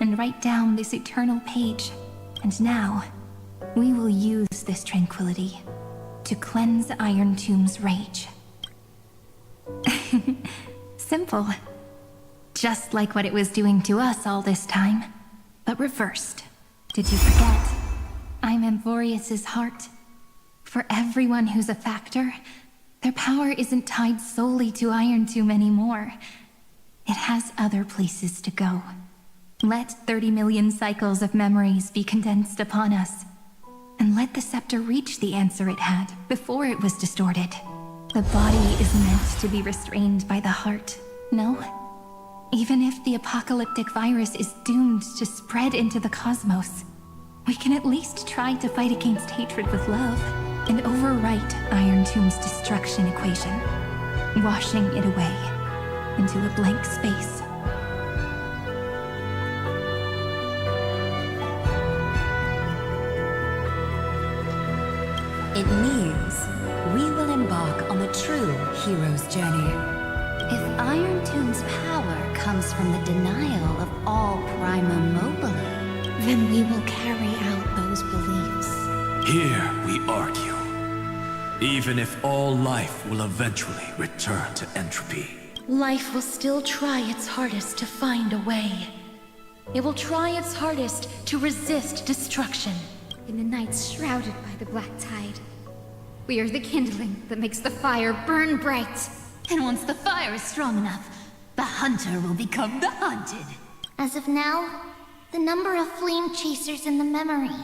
and write down this eternal page. And now, we will use this tranquility to cleanse Iron Tomb's rage. Simple. Just like what it was doing to us all this time, but reversed. Did you forget? I'm Amphorius's heart. For everyone who's a factor, their power isn't tied solely to Iron Tomb anymore. It has other places to go. Let 30 million cycles of memories be condensed upon us. And let the scepter reach the answer it had before it was distorted. The body is meant to be restrained by the heart, no? Even if the apocalyptic virus is doomed to spread into the cosmos, we can at least try to fight against hatred with love and overwrite Tomb's destruction equation, washing it away into a blank space. It means we will embark on the true hero's journey. If Iron Tomb's power comes from the denial of all Prima Mobile, then we will carry out those beliefs. Here we argue. Even if all life will eventually return to entropy. Life will still try its hardest to find a way. It will try its hardest to resist destruction. In the nights shrouded by the black tide, we are the kindling that makes the fire burn bright. And once the fire is strong enough, the hunter will become the hunted. As of now, the number of flame chasers in the memory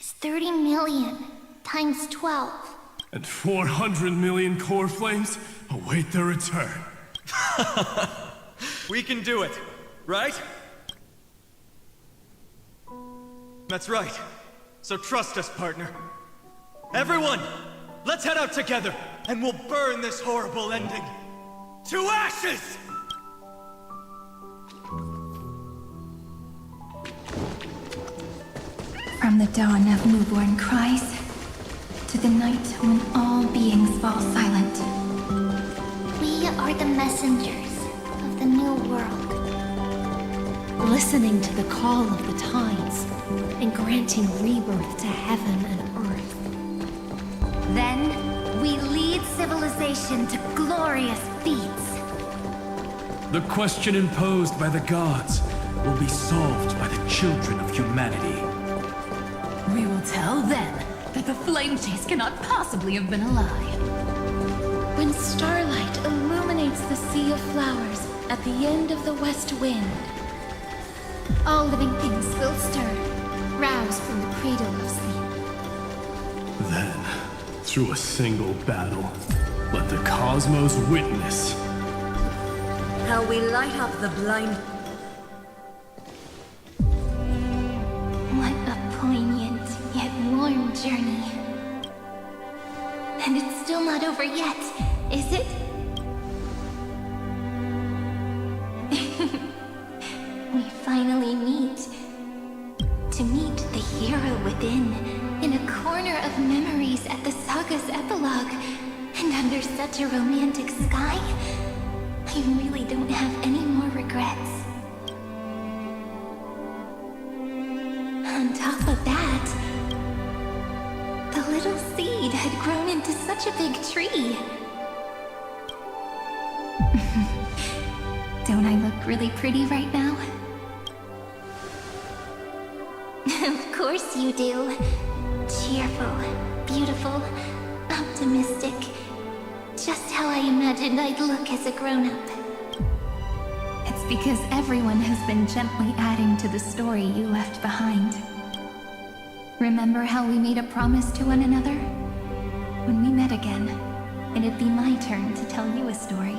is 30 million times 12. And 400 million core flames await their return. We can do it, right? That's right. So trust us, partner. Everyone, let's head out together, and we'll burn this horrible ending to ashes! From the dawn of newborn cries, to the night when all beings fall silent. We are the messengers of the new world. Listening to the call of the tides, and granting rebirth to heaven and earth. Then, we lead civilization to glorious feats. The question imposed by the gods will be solved by the children of humanity. We will tell them that the flame chase cannot possibly have been a lie. When starlight illuminates the sea of flowers at the end of the west wind, All living things will stir, roused from the cradle of sleep. Then, through a single battle, let the cosmos witness How we light up the blind. What a poignant yet warm journey. And it's still not over yet, is it? We finally meet. To meet the hero within, in a corner of memories at the saga's epilogue, and under such a romantic sky, I really don't have any more regrets. On top of that, the little seed had grown into such a big tree. Don't I look really pretty right now? Of course you do. Cheerful, beautiful, optimistic. Just how I imagined I'd look as a grown-up. It's because everyone has been gently adding to the story you left behind. Remember how we made a promise to one another? When we met again, it'd be my turn to tell you a story.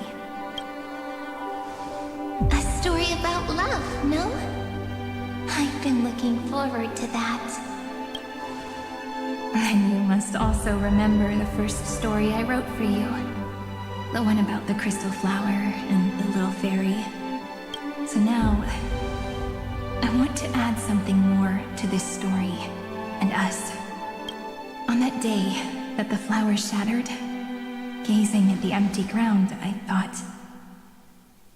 A story about love, no? I've been looking forward to that. And you must also remember the first story I wrote for you. The one about the crystal flower and the little fairy. So now, I want to add something more to this story and us. On that day that the flower shattered, gazing at the empty ground, I thought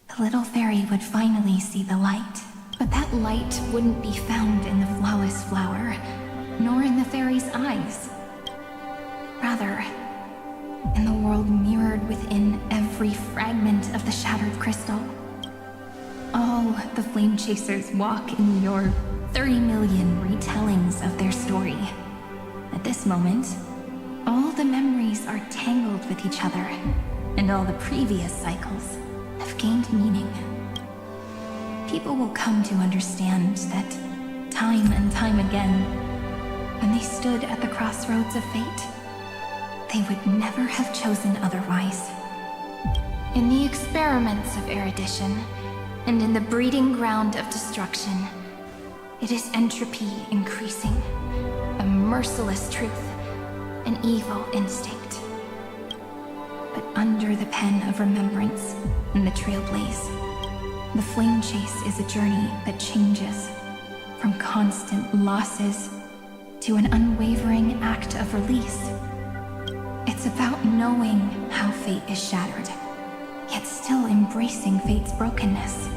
the little fairy would finally see the light. But that light wouldn't be found in the flawless flower, nor in the fairy's eyes. Rather, in the world mirrored within every fragment of the shattered crystal. All the flame chasers walk in your 30 million retellings of their story. At this moment, all the memories are tangled with each other, and all the previous cycles have gained meaning. People will come to understand that time and time again, when they stood at the crossroads of fate, they would never have chosen otherwise. In the experiments of erudition, and in the breeding ground of destruction, it is entropy increasing, a merciless truth, an evil instinct. but under the pen of remembrance in the Trailblaze. The flame chase is a journey that changes from constant losses to an unwavering act of release. It's about knowing how fate is shattered, yet still embracing fate's brokenness.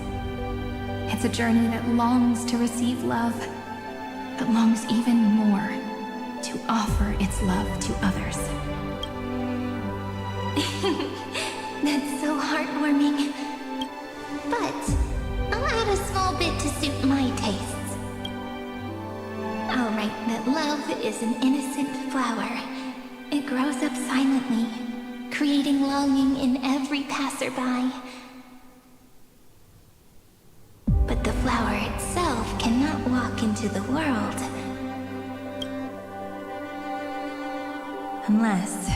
It's a journey that longs to receive love, but longs even more to offer its love to others. That's so heartwarming. But I'll add a small bit to suit my tastes. I'll write that love is an innocent flower. It grows up silently, creating longing in every passerby. But the flower itself cannot walk into the world. Unless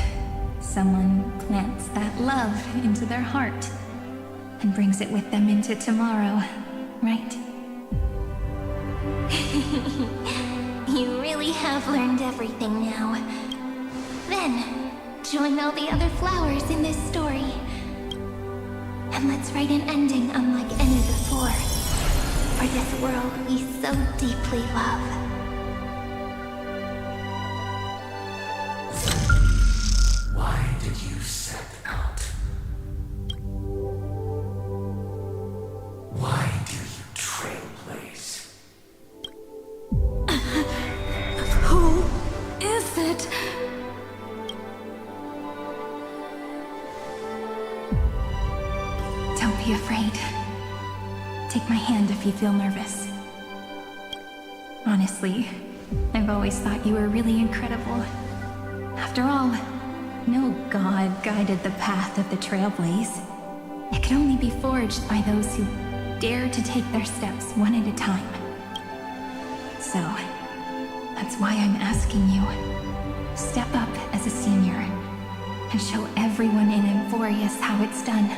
someone plants that love into their heart and brings it with them into tomorrow, right? You really have learned everything now. Then, join all the other flowers in this story. And let's write an ending unlike any before. For this world we so deeply love. Why did you set out? Why do you trailblaze? Who is it? Don't be afraid. Take my hand if you feel nervous. Honestly, I've always thought you were really incredible. After all, no god guided the path of the Trailblaze. It could only be forged by those who dare to take their steps one at a time. So, that's why I'm asking you. Step up as a senior and show everyone in Amphorius how it's done.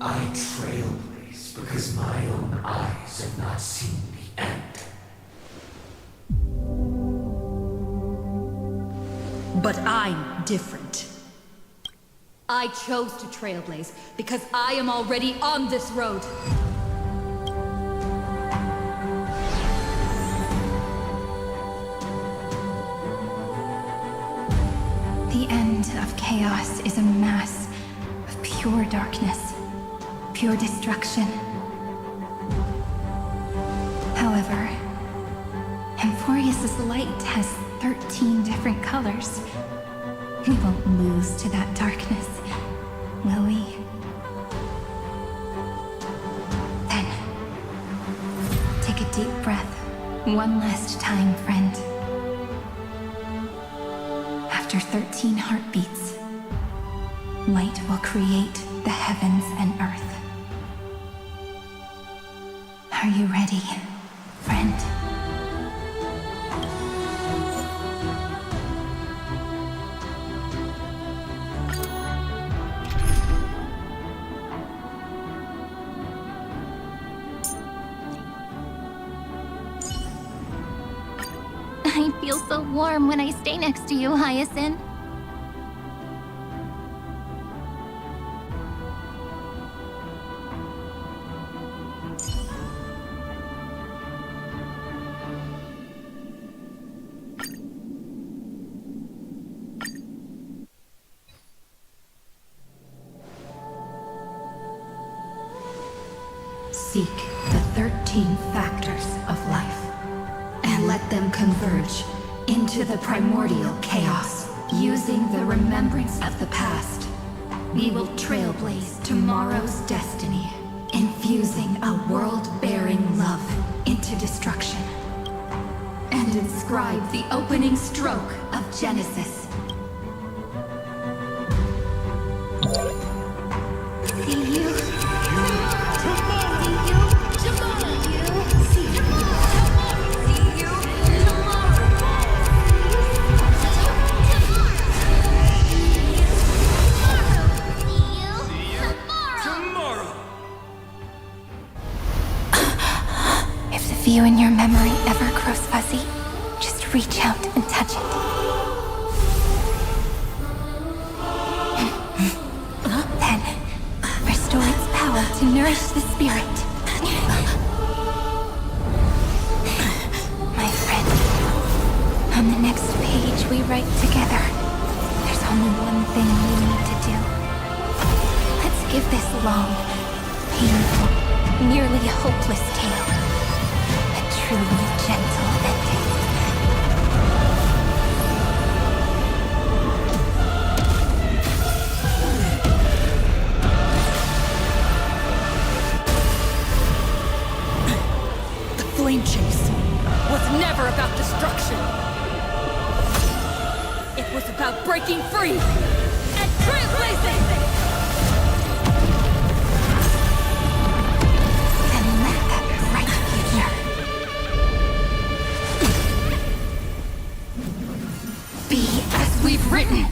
I trailblaze because my own eyes have not seen the end. But I'm different. I chose to trailblaze because I am already on this road. The end of chaos is a mass of pure darkness, pure destruction. However, Amphorius' light has 13 different colors. We won't lose to that darkness, will we? Then, take a deep breath, one last time, friend. After 13 heartbeats, light will create the heavens and earth. Are you ready, friend? I feel so warm when I stay next to you, Hyacinth. Seek the 13 factors of life, and let them converge into the primordial chaos. Using the remembrance of the past, we will trailblaze tomorrow's destiny, infusing a world-bearing love into destruction, and inscribe the opening stroke of Genesis. See you. If you and your memory ever grows fuzzy, just reach out and touch it. Then, restore its power to nourish the spirit. My friend, on the next page we write together, there's only one thing we need to do. Let's give this long, painful, nearly hopeless tale a truly gentle ending. The flame chase was never about destruction. It was about breaking free and trailblazing! And let that bright future be as we've written.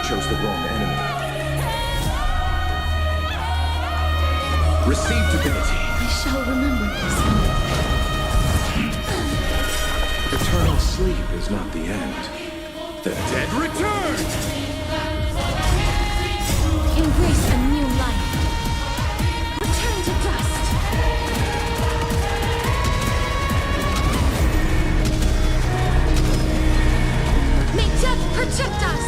chose the wrong enemy. Receive divinity. I shall remember this. Eternal sleep is not the end. The dead return! Embrace a new life. Return to dust. May death protect us!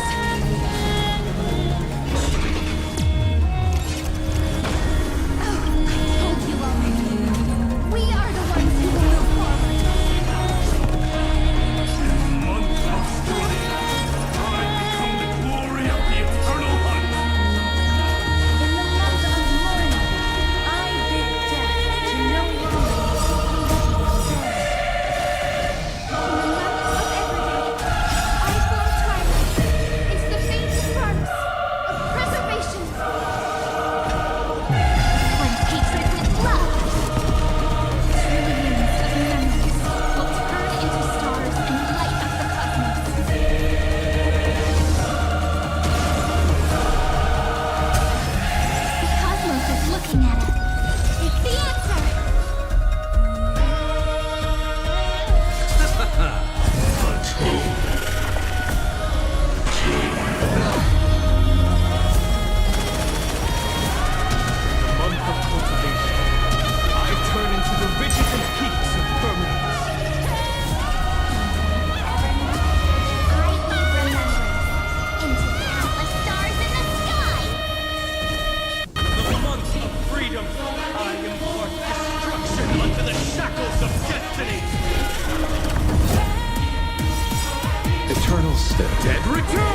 eternal state. Dead return!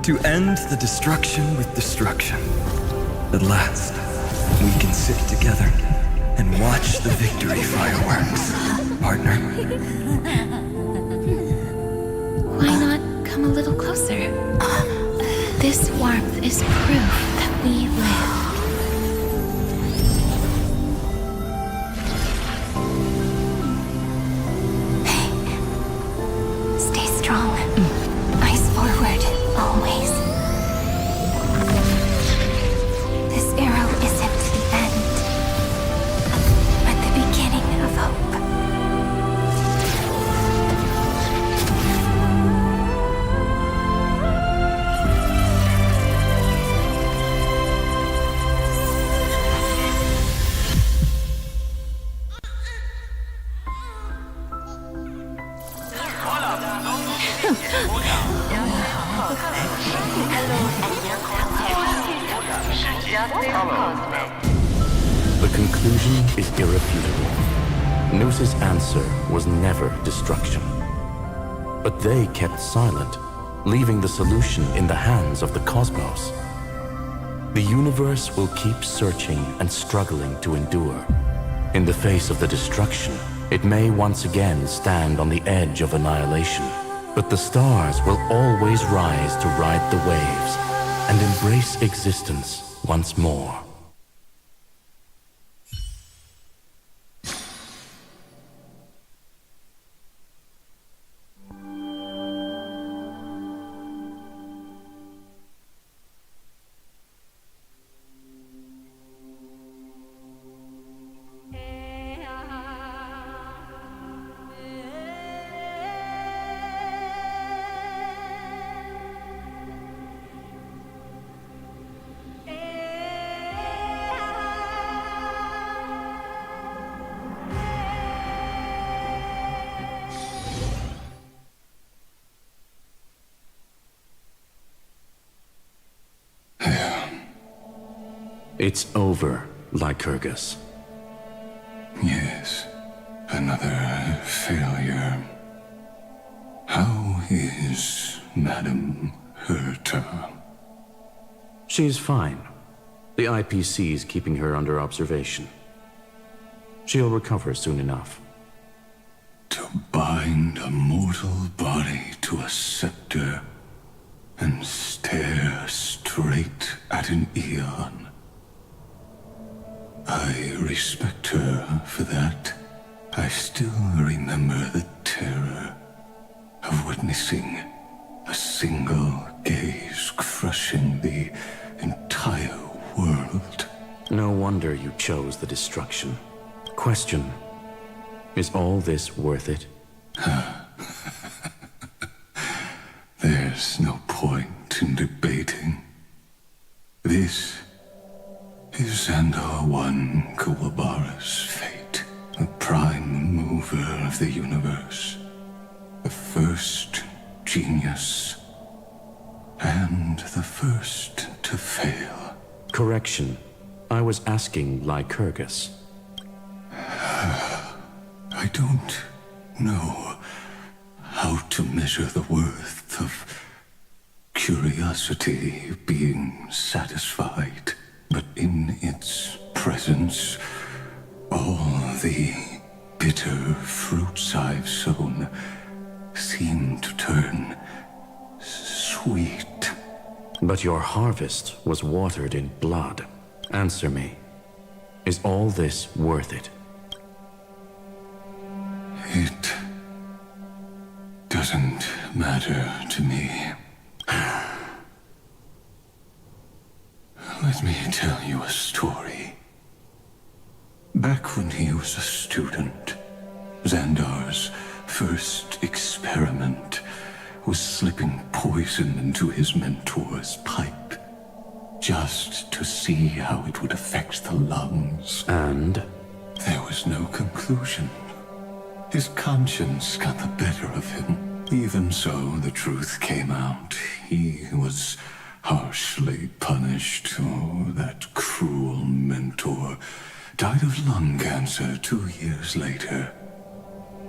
To end the destruction with destruction. At last, we can sit together and watch the victory fireworks, partner. Why not come a little closer? This warmth is proof that we live. Stay strong. Eyes forward, always. This arrow isn't the end, but the beginning of hope. The conclusion is irrefutable. Noose's answer was never destruction. But they kept silent, leaving the solution in the hands of the cosmos. The universe will keep searching and struggling to endure. In the face of the destruction, it may once again stand on the edge of annihilation. But the stars will always rise to ride the waves and embrace existence once more. It's over, Lycurgus. Yes, another failure. How is Madame Herta? She's fine. The IPC's keeping her under observation. She'll recover soon enough. To bind a mortal body to a scepter and stare straight at an eon. I respect her for that. I still remember the terror of witnessing a single gaze crushing the entire world. No wonder you chose the destruction. Question: is all this worth it? There's no point in debating. This is Xandar One Kuwabara's fate, the prime mover of the universe, the first genius, and the first to fail. Correction. I was asking Lycurgus. I don't know how to measure the worth of curiosity being satisfied, but in its presence, all the bitter fruits I've sown seem to turn sweet. But your harvest was watered in blood. Answer me. Is all this worth it? It doesn't matter to me. Let me tell you a story. Back when he was a student, Xandar's first experiment was slipping poison into his mentor's pipe, just to see how it would affect the lungs. And? There was no conclusion. His conscience got the better of him. Even so, the truth came out. He was harshly punished. Oh, that cruel mentor died of lung cancer 2 years later.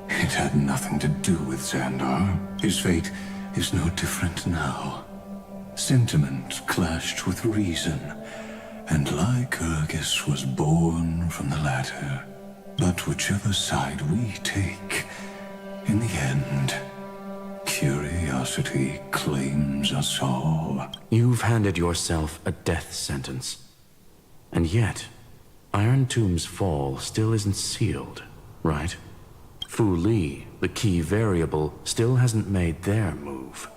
It had nothing to do with Xandar. His fate is no different now. Sentiment clashed with reason, and Lycurgus was born from the latter. But whichever side we take, in the end, curiosity claims us all. You've handed yourself a death sentence. And yet, Iron Tomb's fall still isn't sealed, right? Fu Li, the key variable, still hasn't made their move.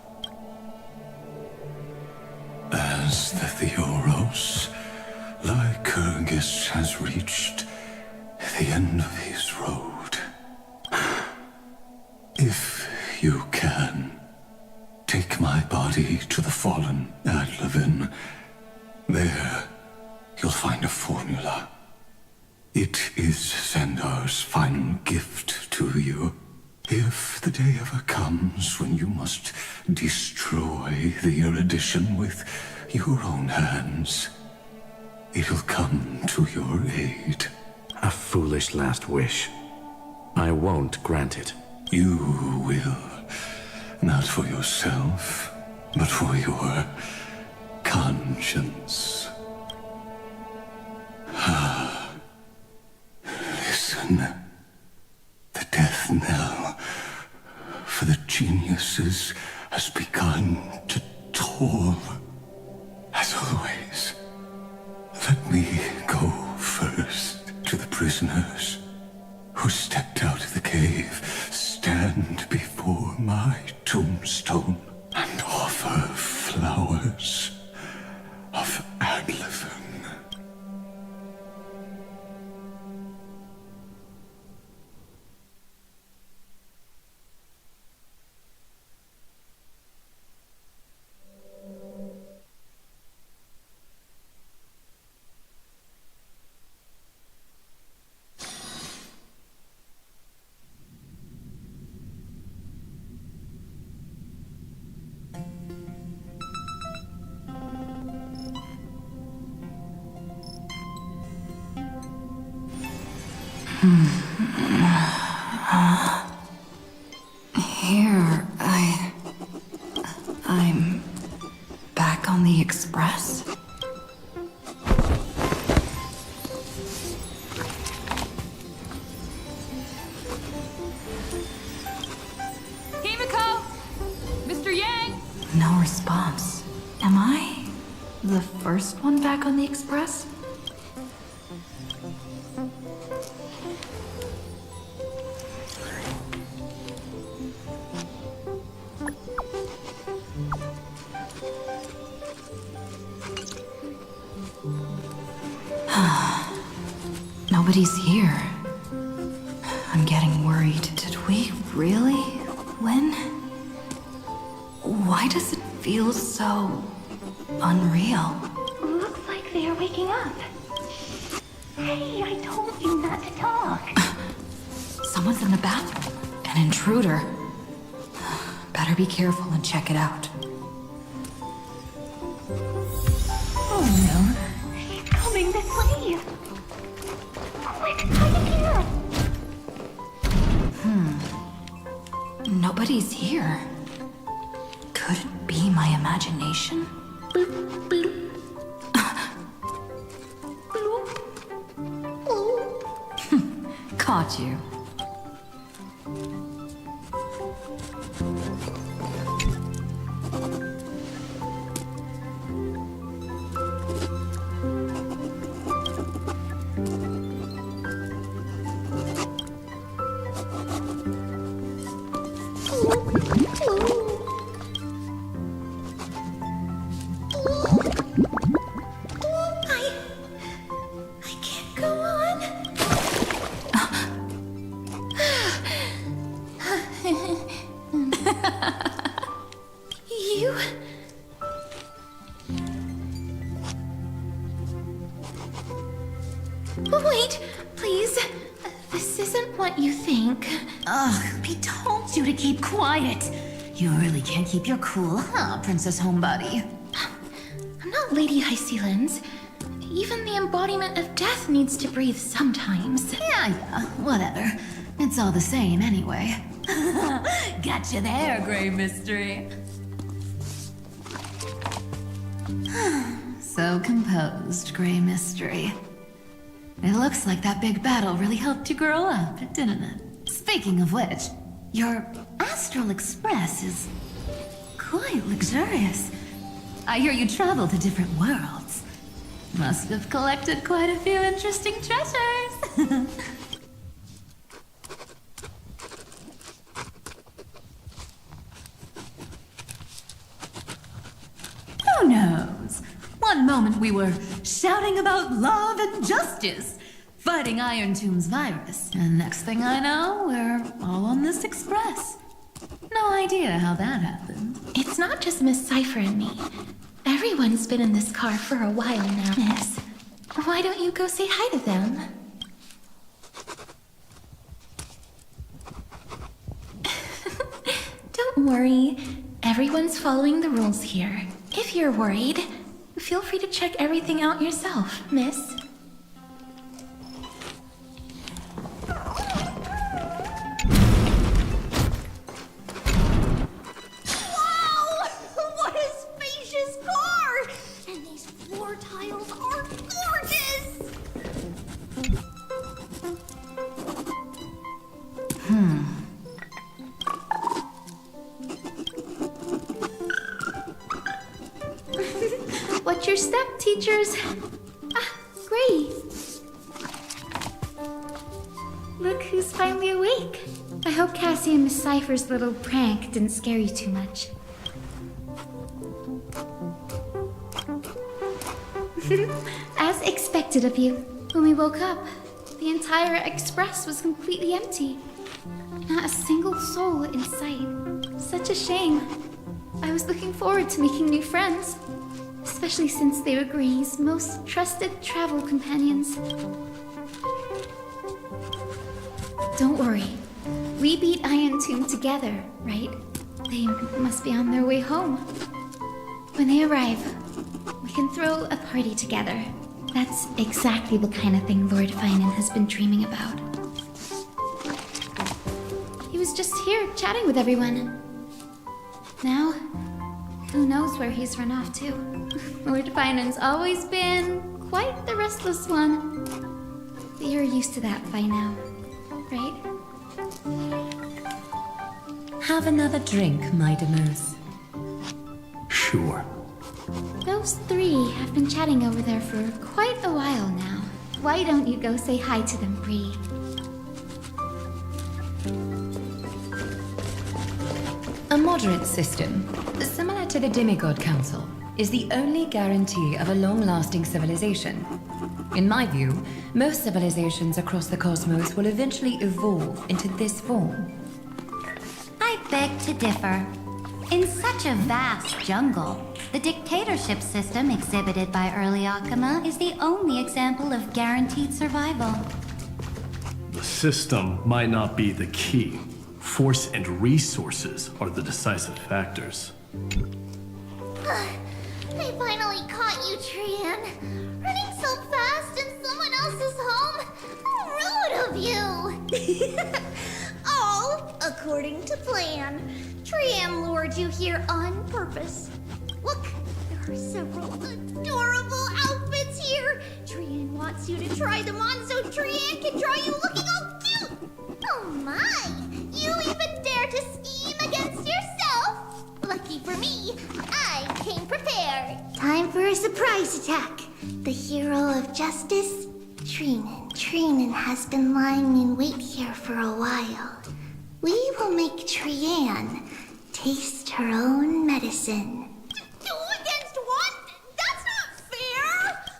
As the Theoros, Lycurgus has reached the end of his road. If you can, take my body to the fallen Adlevin. There, you'll find a formula. It is Xandar's final gift to you. If the day ever comes when you must destroy the erudition with your own hands, it'll come to your aid. A foolish last wish. I won't grant it. You will. Not for yourself, but for your conscience. Listen. The death knell for the geniuses has begun to toll. As always, let me go first to the prisoners who stepped out of the cave. Stand before my tombstone and offer flowers of Adlevin. Here, I'm back on the Express. first one back on the Express? Nobody's here. I'm getting worried. Did we really win? Why does it feel so unreal? Looks like they are waking up. Hey, I told you not to talk. Someone's in the bathroom. An intruder. Better be careful and check it out. Oh no. He's coming this way. Quick, hide in here. Nobody's here. Could it be my imagination? Caught you. I can't go on. You... Wait, please. This isn't what you think. Ugh, we told you to keep quiet. You really can't keep your cool, huh, Princess Homebody? I'm not Lady High Sealands. Even the embodiment of death needs to breathe sometimes. Yeah, whatever. It's all the same anyway. Gotcha there, Grey Mystery. So composed, Grey Mystery. It looks like that big battle really helped you grow up, didn't it? Speaking of which, your Astral Express is quite luxurious. I hear you travel to different worlds. Must have collected quite a few interesting treasures. Who knows? One moment we were shouting about love and justice, fighting Iron Tomb's virus, and next thing I know, we're all on this express. No idea how that happened. It's not just Miss Cypher and me. Everyone's been in this car for a while now. Miss, why don't you go say hi to them? Don't worry. Everyone's following the rules here. If you're worried, feel free to check everything out yourself, miss. Wow! What a spacious car! And these floor tiles are gorgeous! Watch your step, teachers. Great. Look who's finally awake. I hope Cassie and Miss Cypher's little prank didn't scare you too much. As expected of you, when we woke up, the entire express was completely empty. Not a single soul in sight. Such a shame. I was looking forward to making new friends, especially since they were Gray's most trusted travel companions. Don't worry. We beat Iron Tomb together, right? They must be on their way home. When they arrive, we can throw a party together. That's exactly the kind of thing Lord Finan has been dreaming about. He was just here chatting with everyone. Now, who knows where he's run off to? Lord Finan's always been quite the restless one. But you're used to that by now, right? Have another drink, my demouse. Sure. Go Those three have been chatting over there for quite a while now. Why don't you go say hi to them, Bree? A moderate system, similar to the Demigod Council, is the only guarantee of a long-lasting civilization. In my view, most civilizations across the cosmos will eventually evolve into this form. I beg to differ. In such a vast jungle, the dictatorship system exhibited by early Akama is the only example of guaranteed survival. The system might not be the key. Force and resources are the decisive factors. I finally caught you, Trian. Running so fast in someone else's home? How rude of you! All according to plan. Trian lured you here on purpose. Look, there are several adorable outfits here. Trian wants you to try them on so Trian can draw you looking all cute. Oh my! You even dare to scheme against yourself? Lucky for me, I came prepared. Time for a surprise attack. The hero of justice, Trinan. Trinan has been lying in wait here for a while. We will make Trian taste her own medicine. 2 against 1? That's not fair!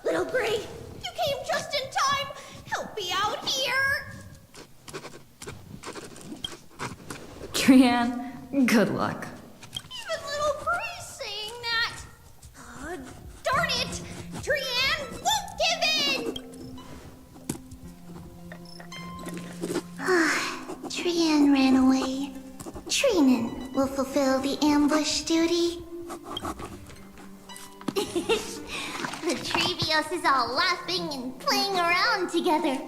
Little Gray, you came just in time. Help me out here. Trian, good luck. Even little Gray's saying that. Darn it! Trian won't give in! Trian ran away. Trinan will fulfill the ambush duty. The Trevios is all laughing and playing around together.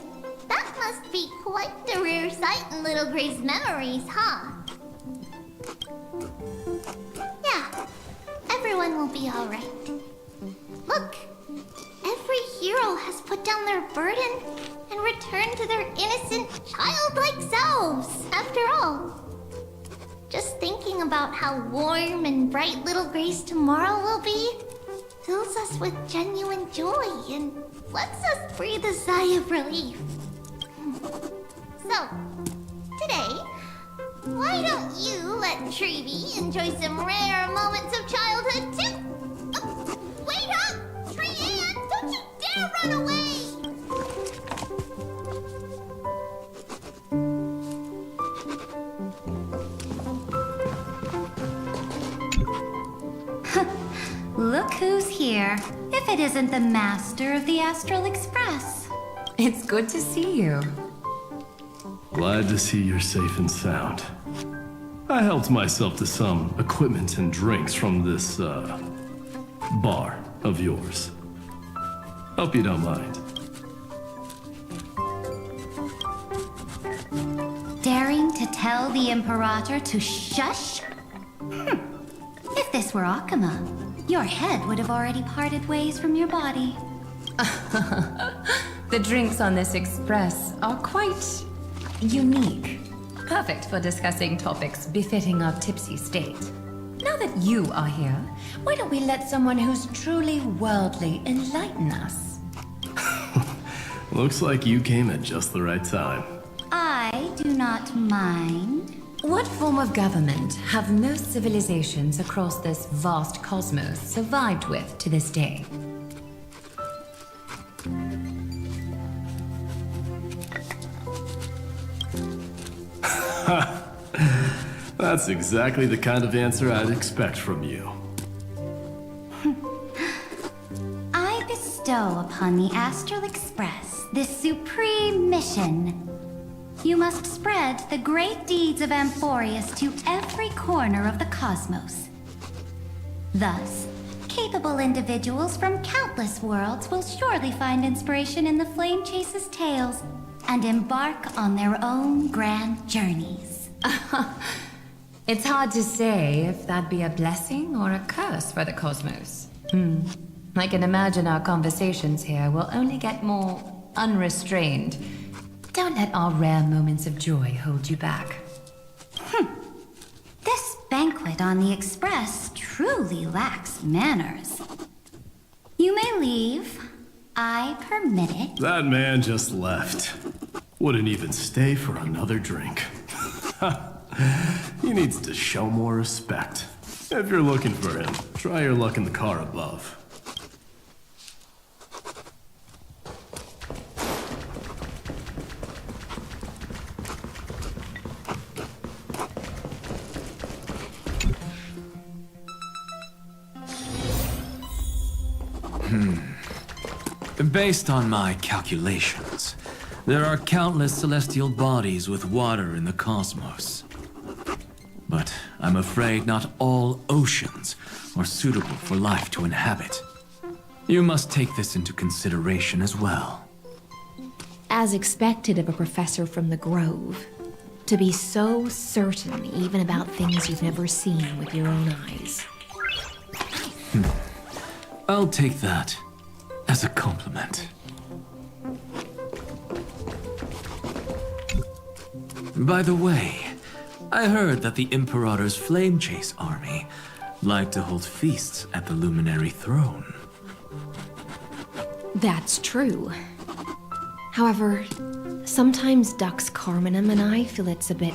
That must be quite a rare sight in Little Gray's memories, huh? Yeah, everyone will be all right. Look, every hero has put down their burden and returned to their innocent, childlike selves. After all, just thinking about how warm and bright Little Gray's tomorrow will be fills us with genuine joy and lets us breathe a sigh of relief. So, today, why don't you let Trevi enjoy some rare moments of childhood too? Wait up! Trian, don't you dare run away! Look who's here. If it isn't the master of the Astral Express. It's good to see you. Glad to see you're safe and sound. I helped myself to some equipment and drinks from this, bar of yours. Hope you don't mind. Daring to tell the Imperator to shush? If this were Akama, your head would have already parted ways from your body. The drinks on this express are quite unique. Perfect for discussing topics befitting our tipsy state. Now that you are here, why don't we let someone who's truly worldly enlighten us? Looks like you came at just the right time. I do not mind. What form of government have most civilizations across this vast cosmos survived with to this day? That's exactly the kind of answer I'd expect from you. I bestow upon the Astral Express this supreme mission. You must spread the great deeds of Amphorius to every corner of the cosmos. Thus, capable individuals from countless worlds will surely find inspiration in the Flame Chase's tales and embark on their own grand journeys. It's hard to say if that'd be a blessing or a curse for the cosmos. I can imagine our conversations here will only get more unrestrained. Don't let our rare moments of joy hold you back. This banquet on the Express truly lacks manners. You may leave. I permit it. That man just left. Wouldn't even stay for another drink. He needs to show more respect. If you're looking for him, try your luck in the car above. Based on my calculations, there are countless celestial bodies with water in the cosmos. But I'm afraid not all oceans are suitable for life to inhabit. You must take this into consideration as well. As expected of a professor from the Grove, to be so certain even about things you've never seen with your own eyes. I'll take that as a compliment. By the way, I heard that the Imperator's Flame Chase army like to hold feasts at the Luminary Throne. That's true. However, sometimes Dux Carminum and I feel it's a bit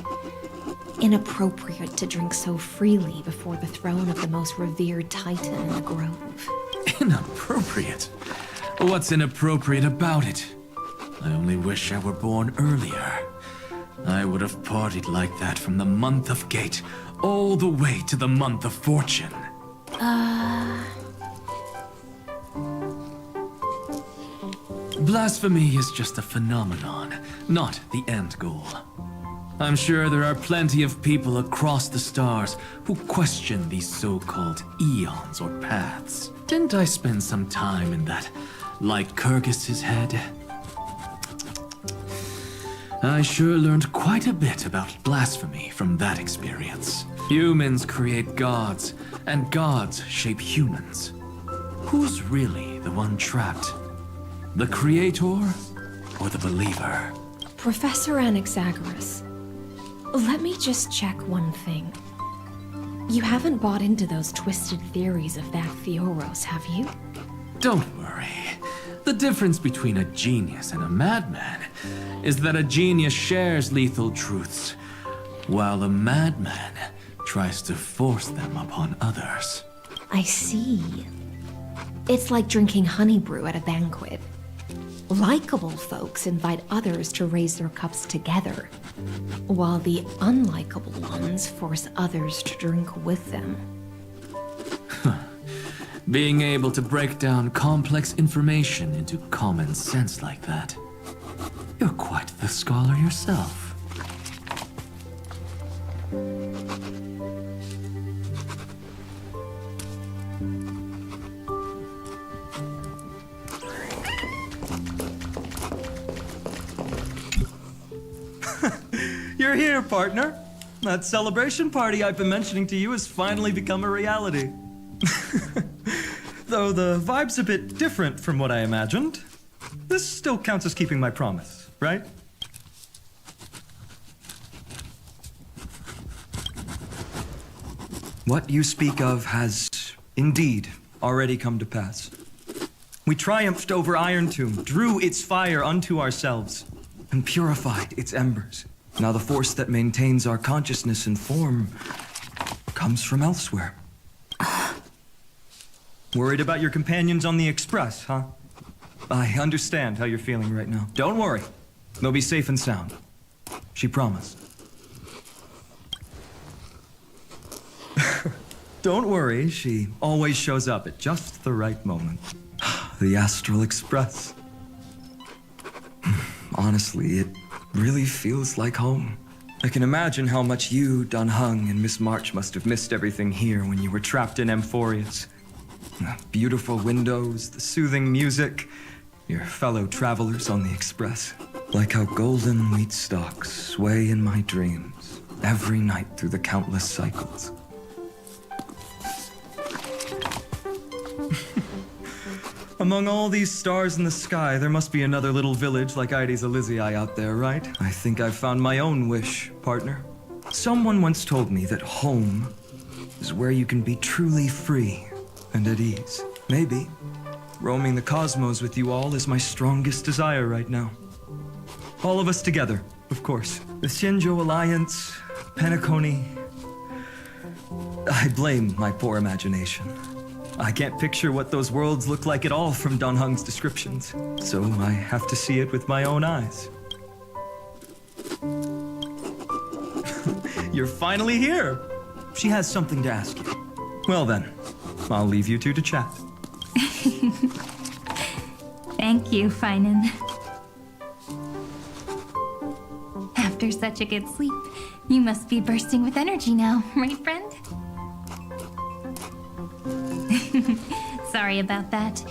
inappropriate to drink so freely before the throne of the most revered Titan in the Grove. Inappropriate? What's inappropriate about it? I only wish I were born earlier. I would have partied like that from the month of Gate all the way to the month of Fortune. Blasphemy is just a phenomenon, not the end goal. I'm sure there are plenty of people across the stars who question these so-called eons or paths. Didn't I spend some time in that Lycurgus's head? I sure learned quite a bit about blasphemy from that experience. Humans create gods, and gods shape humans. Who's really the one trapped? The creator or the believer? Professor Anaxagoras, let me just check one thing. You haven't bought into those twisted theories of that Fioros, have you? Don't worry. The difference between a genius and a madman is that a genius shares lethal truths, while a madman tries to force them upon others. I see. It's like drinking honey brew at a banquet. Likeable folks invite others to raise their cups together, while the unlikable ones force others to drink with them. Being able to break down complex information into common sense like that. You're quite the scholar yourself. You're here, partner. That celebration party I've been mentioning to you has finally become a reality. Though the vibe's a bit different from what I imagined, this still counts as keeping my promise, right? What you speak of has indeed already come to pass. We triumphed over Iron Tomb, drew its fire unto ourselves, and purified its embers. Now the force that maintains our consciousness and form comes from elsewhere. Worried about your companions on the Express, huh? I understand how you're feeling right now. Don't worry. They'll be safe and sound. She promised. Don't worry, she always shows up at just the right moment. The Astral Express. Honestly, it really feels like home. I can imagine how much you, Dun Hung, and Miss March must have missed everything here when you were trapped in Amphorius. The beautiful windows, the soothing music, your fellow travelers on the Express. Like how golden wheat stalks sway in my dreams every night through the countless cycles. Among all these stars in the sky, there must be another little village like Ides Elysiae out there, right? I think I've found my own wish, partner. Someone once told me that home is where you can be truly free and at ease. Maybe Roaming the cosmos with you all is my strongest desire right now. All of us together, of course. The Shinjo Alliance, Penacony. I blame my poor imagination. I can't picture what those worlds look like at all from Don Hung's descriptions, so I have to see it with my own eyes. You're finally here! She has something to ask you. Well then, I'll leave you two to chat. Thank you, Finan. After such a good sleep, you must be bursting with energy now, right, friend? Sorry about that.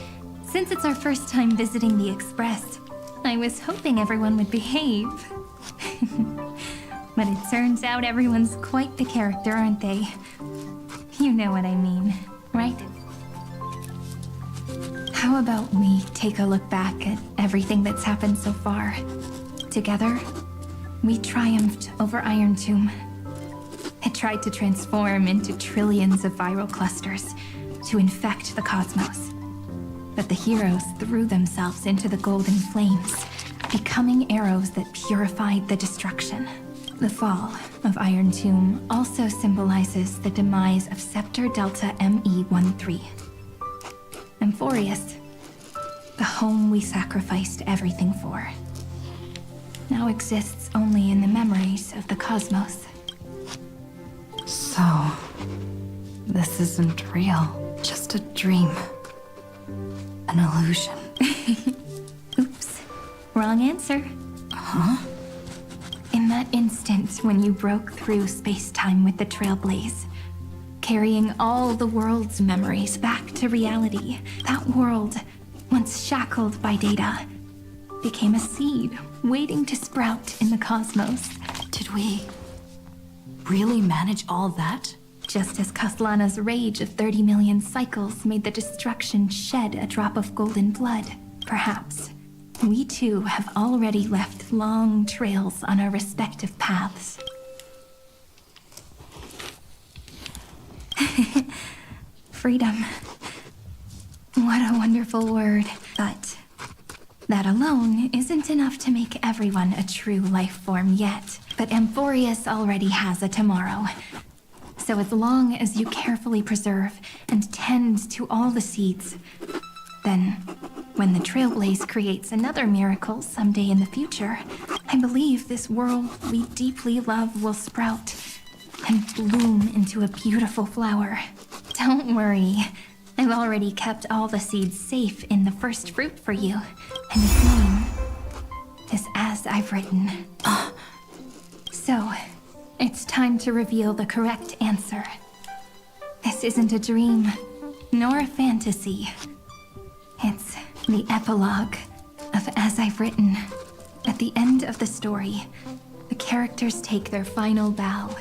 Since it's our first time visiting the Express, I was hoping everyone would behave. But it turns out everyone's quite the character, aren't they? You know what I mean, right? How about we take a look back at everything that's happened so far? Together, we triumphed over Iron Tomb. It tried to transform into trillions of viral clusters to infect the cosmos. But the heroes threw themselves into the golden flames, becoming arrows that purified the destruction. The fall of Iron Tomb also symbolizes the demise of Scepter Delta ME-13. Amphorius, the home we sacrificed everything for, now exists only in the memories of the cosmos. So, this isn't real, just a dream. An illusion. Oops, wrong answer. Huh? In that instant when you broke through space-time with the Trailblaze, carrying all the world's memories back to reality, that world, once shackled by data, became a seed waiting to sprout in the cosmos. Did we really manage all that? Just as Kaslana's rage of 30 million cycles made the destruction shed a drop of golden blood, perhaps we too have already left long trails on our respective paths. Freedom. What a wonderful word. But that alone isn't enough to make everyone a true life form yet. But Amphorius already has a tomorrow. So as long as you carefully preserve and tend to all the seeds, then when the Trailblaze creates another miracle someday in the future, I believe this world we deeply love will sprout and bloom into a beautiful flower. Don't worry, I've already kept all the seeds safe in the first fruit for you, and its name is As I've Written. So, it's time to reveal the correct answer. This isn't a dream, nor a fantasy. It's the epilogue of As I've Written. At the end of the story, the characters take their final bow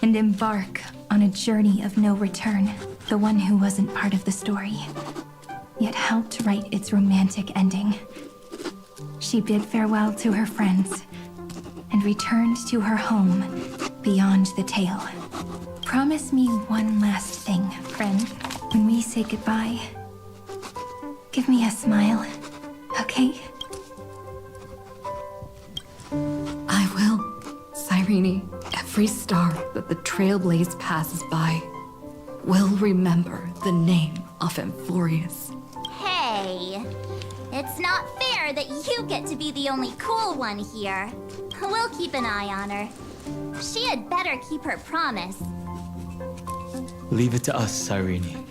and embark on a journey of no return. The one who wasn't part of the story, yet helped write its romantic ending. She bid farewell to her friends and returned to her home beyond the tale. Promise me one last thing, friend. When we say goodbye, give me a smile, okay? I will. Cyrene, every star that the Trailblaze passes by will remember the name of Amphorius. Hey, it's not fair that you get to be the only cool one here. We'll keep an eye on her. She had better keep her promise. Leave it to us, Cyrene.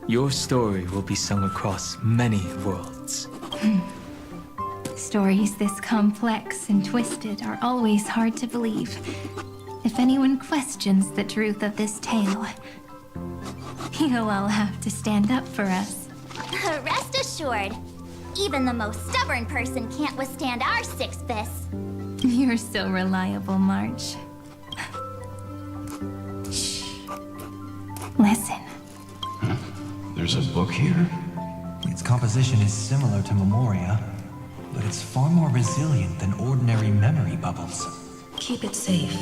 Your story will be sung across many worlds. Stories this complex and twisted are always hard to believe. If anyone questions the truth of this tale, you'll all have to stand up for us. Rest assured, even the most stubborn person can't withstand our six fists. You're so reliable, March. Shh. Listen. There's a book here? Its composition is similar to Memoria, but it's far more resilient than ordinary memory bubbles. Keep it safe.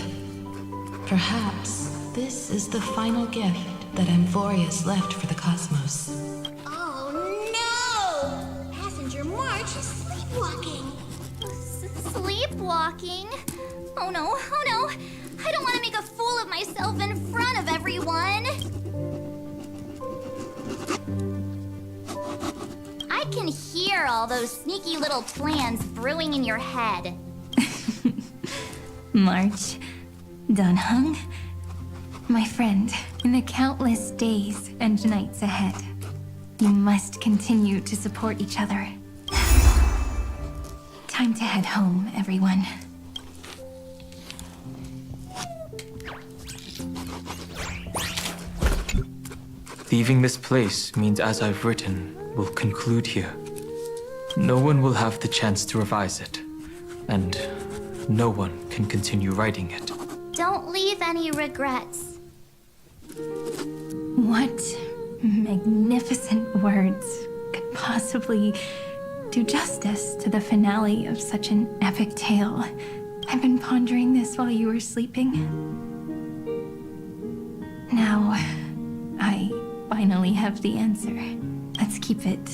Perhaps this is the final gift that Amphorius left for the cosmos. Oh walking. Oh no, oh no. I don't want to make a fool of myself in front of everyone. I can hear all those sneaky little plans brewing in your head. March, Dunhung, my friend, in the countless days and nights ahead, you must continue to support each other. Time to head home, everyone. Leaving this place means As I've Written will conclude here. No one will have the chance to revise it, and no one can continue writing it. Don't leave any regrets. What magnificent words could possibly do justice to the finale of such an epic tale? I've been pondering this while you were sleeping. Now, I finally have the answer. Let's keep it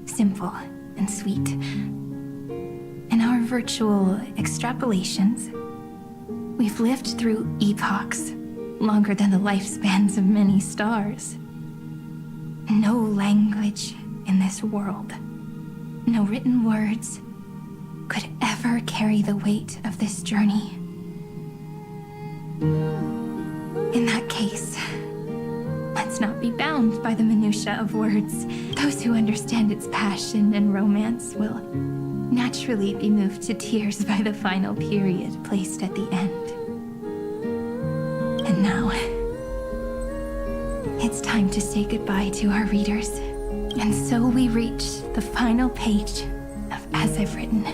simple and sweet. In our virtual extrapolations, we've lived through epochs longer than the lifespans of many stars. No language in this world, no written words, could ever carry the weight of this journey. In that case, let's not be bound by the minutiae of words. Those who understand its passion and romance will naturally be moved to tears by the final period placed at the end. And now, it's time to say goodbye to our readers. And so we reach the final page of As I've Written.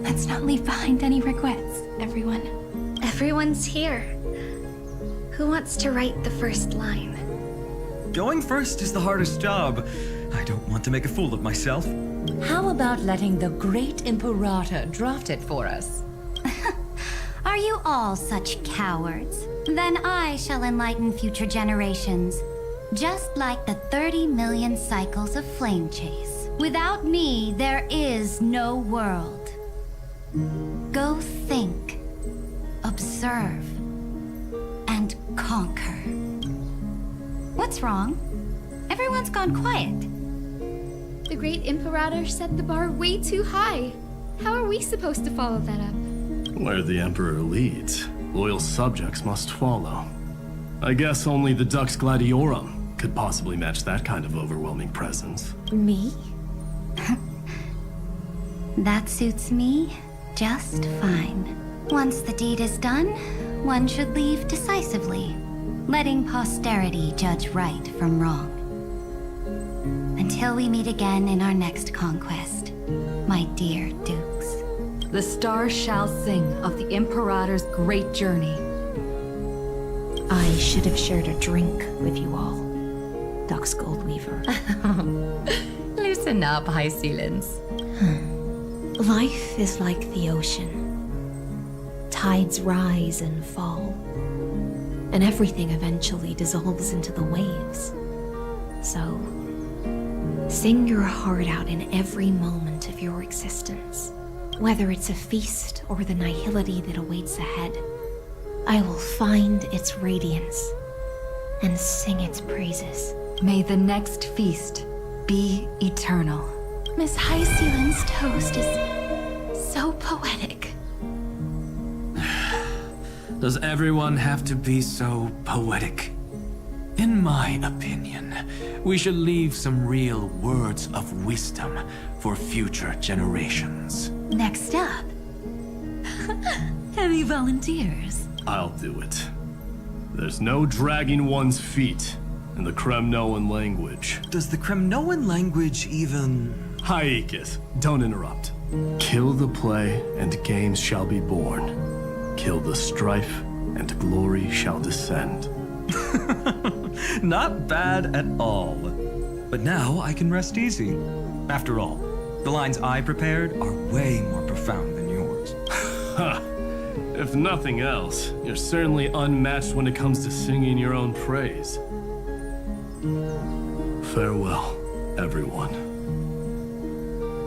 Let's not leave behind any regrets, everyone. Everyone's here. Who wants to write the first line? Going first is the hardest job. I don't want to make a fool of myself. How about letting the great Imperator draft it for us? Are you all such cowards? Then I shall enlighten future generations. Just like the 30 million cycles of flame chase. Without me, there is no world. Go think, observe, and conquer. What's wrong? Everyone's gone quiet. The great Imperator set the bar way too high. How are we supposed to follow that up? Where the Emperor leads, loyal subjects must follow. I guess only the Dux Gladiorum could possibly match that kind of overwhelming presence. Me? That suits me just fine. Once the deed is done, one should leave decisively, letting posterity judge right from wrong. Until we meet again in our next conquest, my dear Dukes. The stars shall sing of the Imperator's great journey. I should have shared a drink with you all, Dux Goldweaver. Loosen up, High Sealants. Life is like the ocean. Tides rise and fall, and everything eventually dissolves into the waves. So, sing your heart out in every moment of your existence. Whether it's a feast or the nihility that awaits ahead, I will find its radiance and sing its praises. May the next feast be eternal. Miss High Sealand's toast is so poetic. Does everyone have to be so poetic? In my opinion, we should leave some real words of wisdom for future generations. Next up. Any volunteers? I'll do it. There's no dragging one's feet in the Kremnoan language. Does the Kremnoan language even... Haikis, don't interrupt. Kill the play, and games shall be born. Kill the strife, and glory shall descend. Not bad at all. But now I can rest easy. After all, the lines I prepared are way more profound than yours. Ha! If nothing else, you're certainly unmatched when it comes to singing your own praise. Farewell, everyone.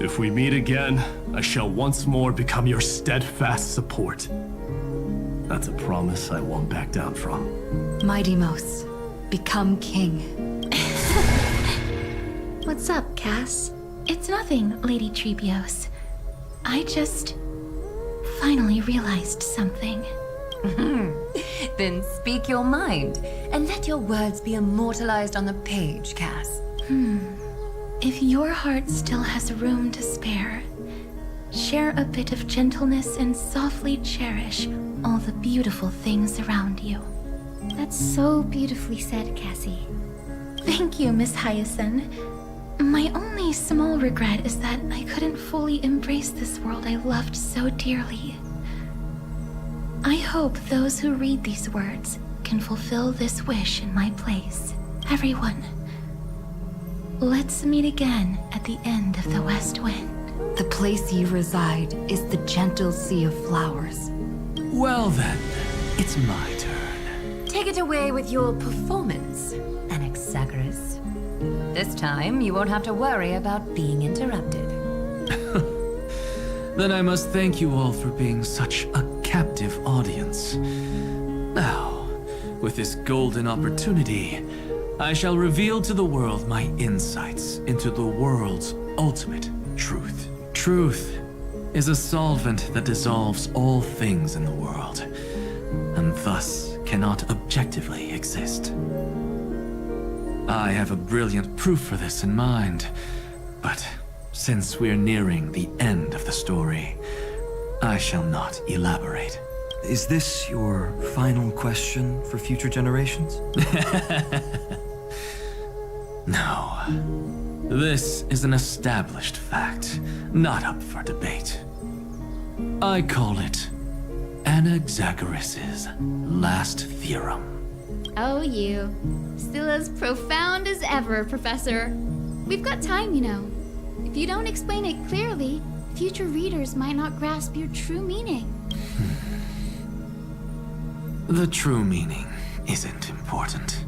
If we meet again, I shall once more become your steadfast support. That's a promise I won't back down from. Mighty Mos, become king. What's up, Cass? It's nothing, Lady Treebios. I just finally realized something. Then speak your mind, and let your words be immortalized on the page, Cass. If your heart still has room to spare, share a bit of gentleness and softly cherish all the beautiful things around you. That's so beautifully said, Cassie. Thank you, Miss Hyacinth. My only small regret is that I couldn't fully embrace this world I loved so dearly. I hope those who read these words can fulfill this wish in my place. Everyone, let's meet again at the end of the West Wind. The place you reside is the gentle sea of flowers. Well then, it's my turn. Take it away with your performance, Anaxagoras. This time, you won't have to worry about being interrupted. Then I must thank you all for being such a captive audience. Now, with this golden opportunity, I shall reveal to the world my insights into the world's ultimate truth. Truth is a solvent that dissolves all things in the world, and thus cannot objectively exist. I have a brilliant proof for this in mind, but since we're nearing the end of the story, I shall not elaborate. Is this your final question for future generations? No. This is an established fact, not up for debate. I call it Anaxagoras' last theorem. Oh, you. Still as profound as ever, Professor. We've got time, you know. If you don't explain it clearly, future readers might not grasp your true meaning. The true meaning isn't important.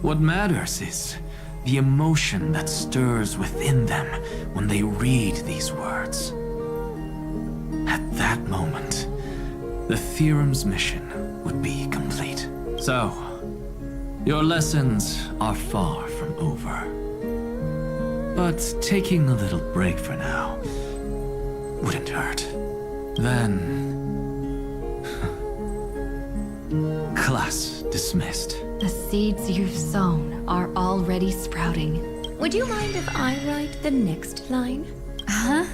What matters is the emotion that stirs within them when they read these words. At that moment, the theorem's mission would be complete. So, your lessons are far from over. But taking a little break for now wouldn't hurt. Then... class dismissed. The seeds you've sown are already sprouting. Would you mind if I write the next line? Huh?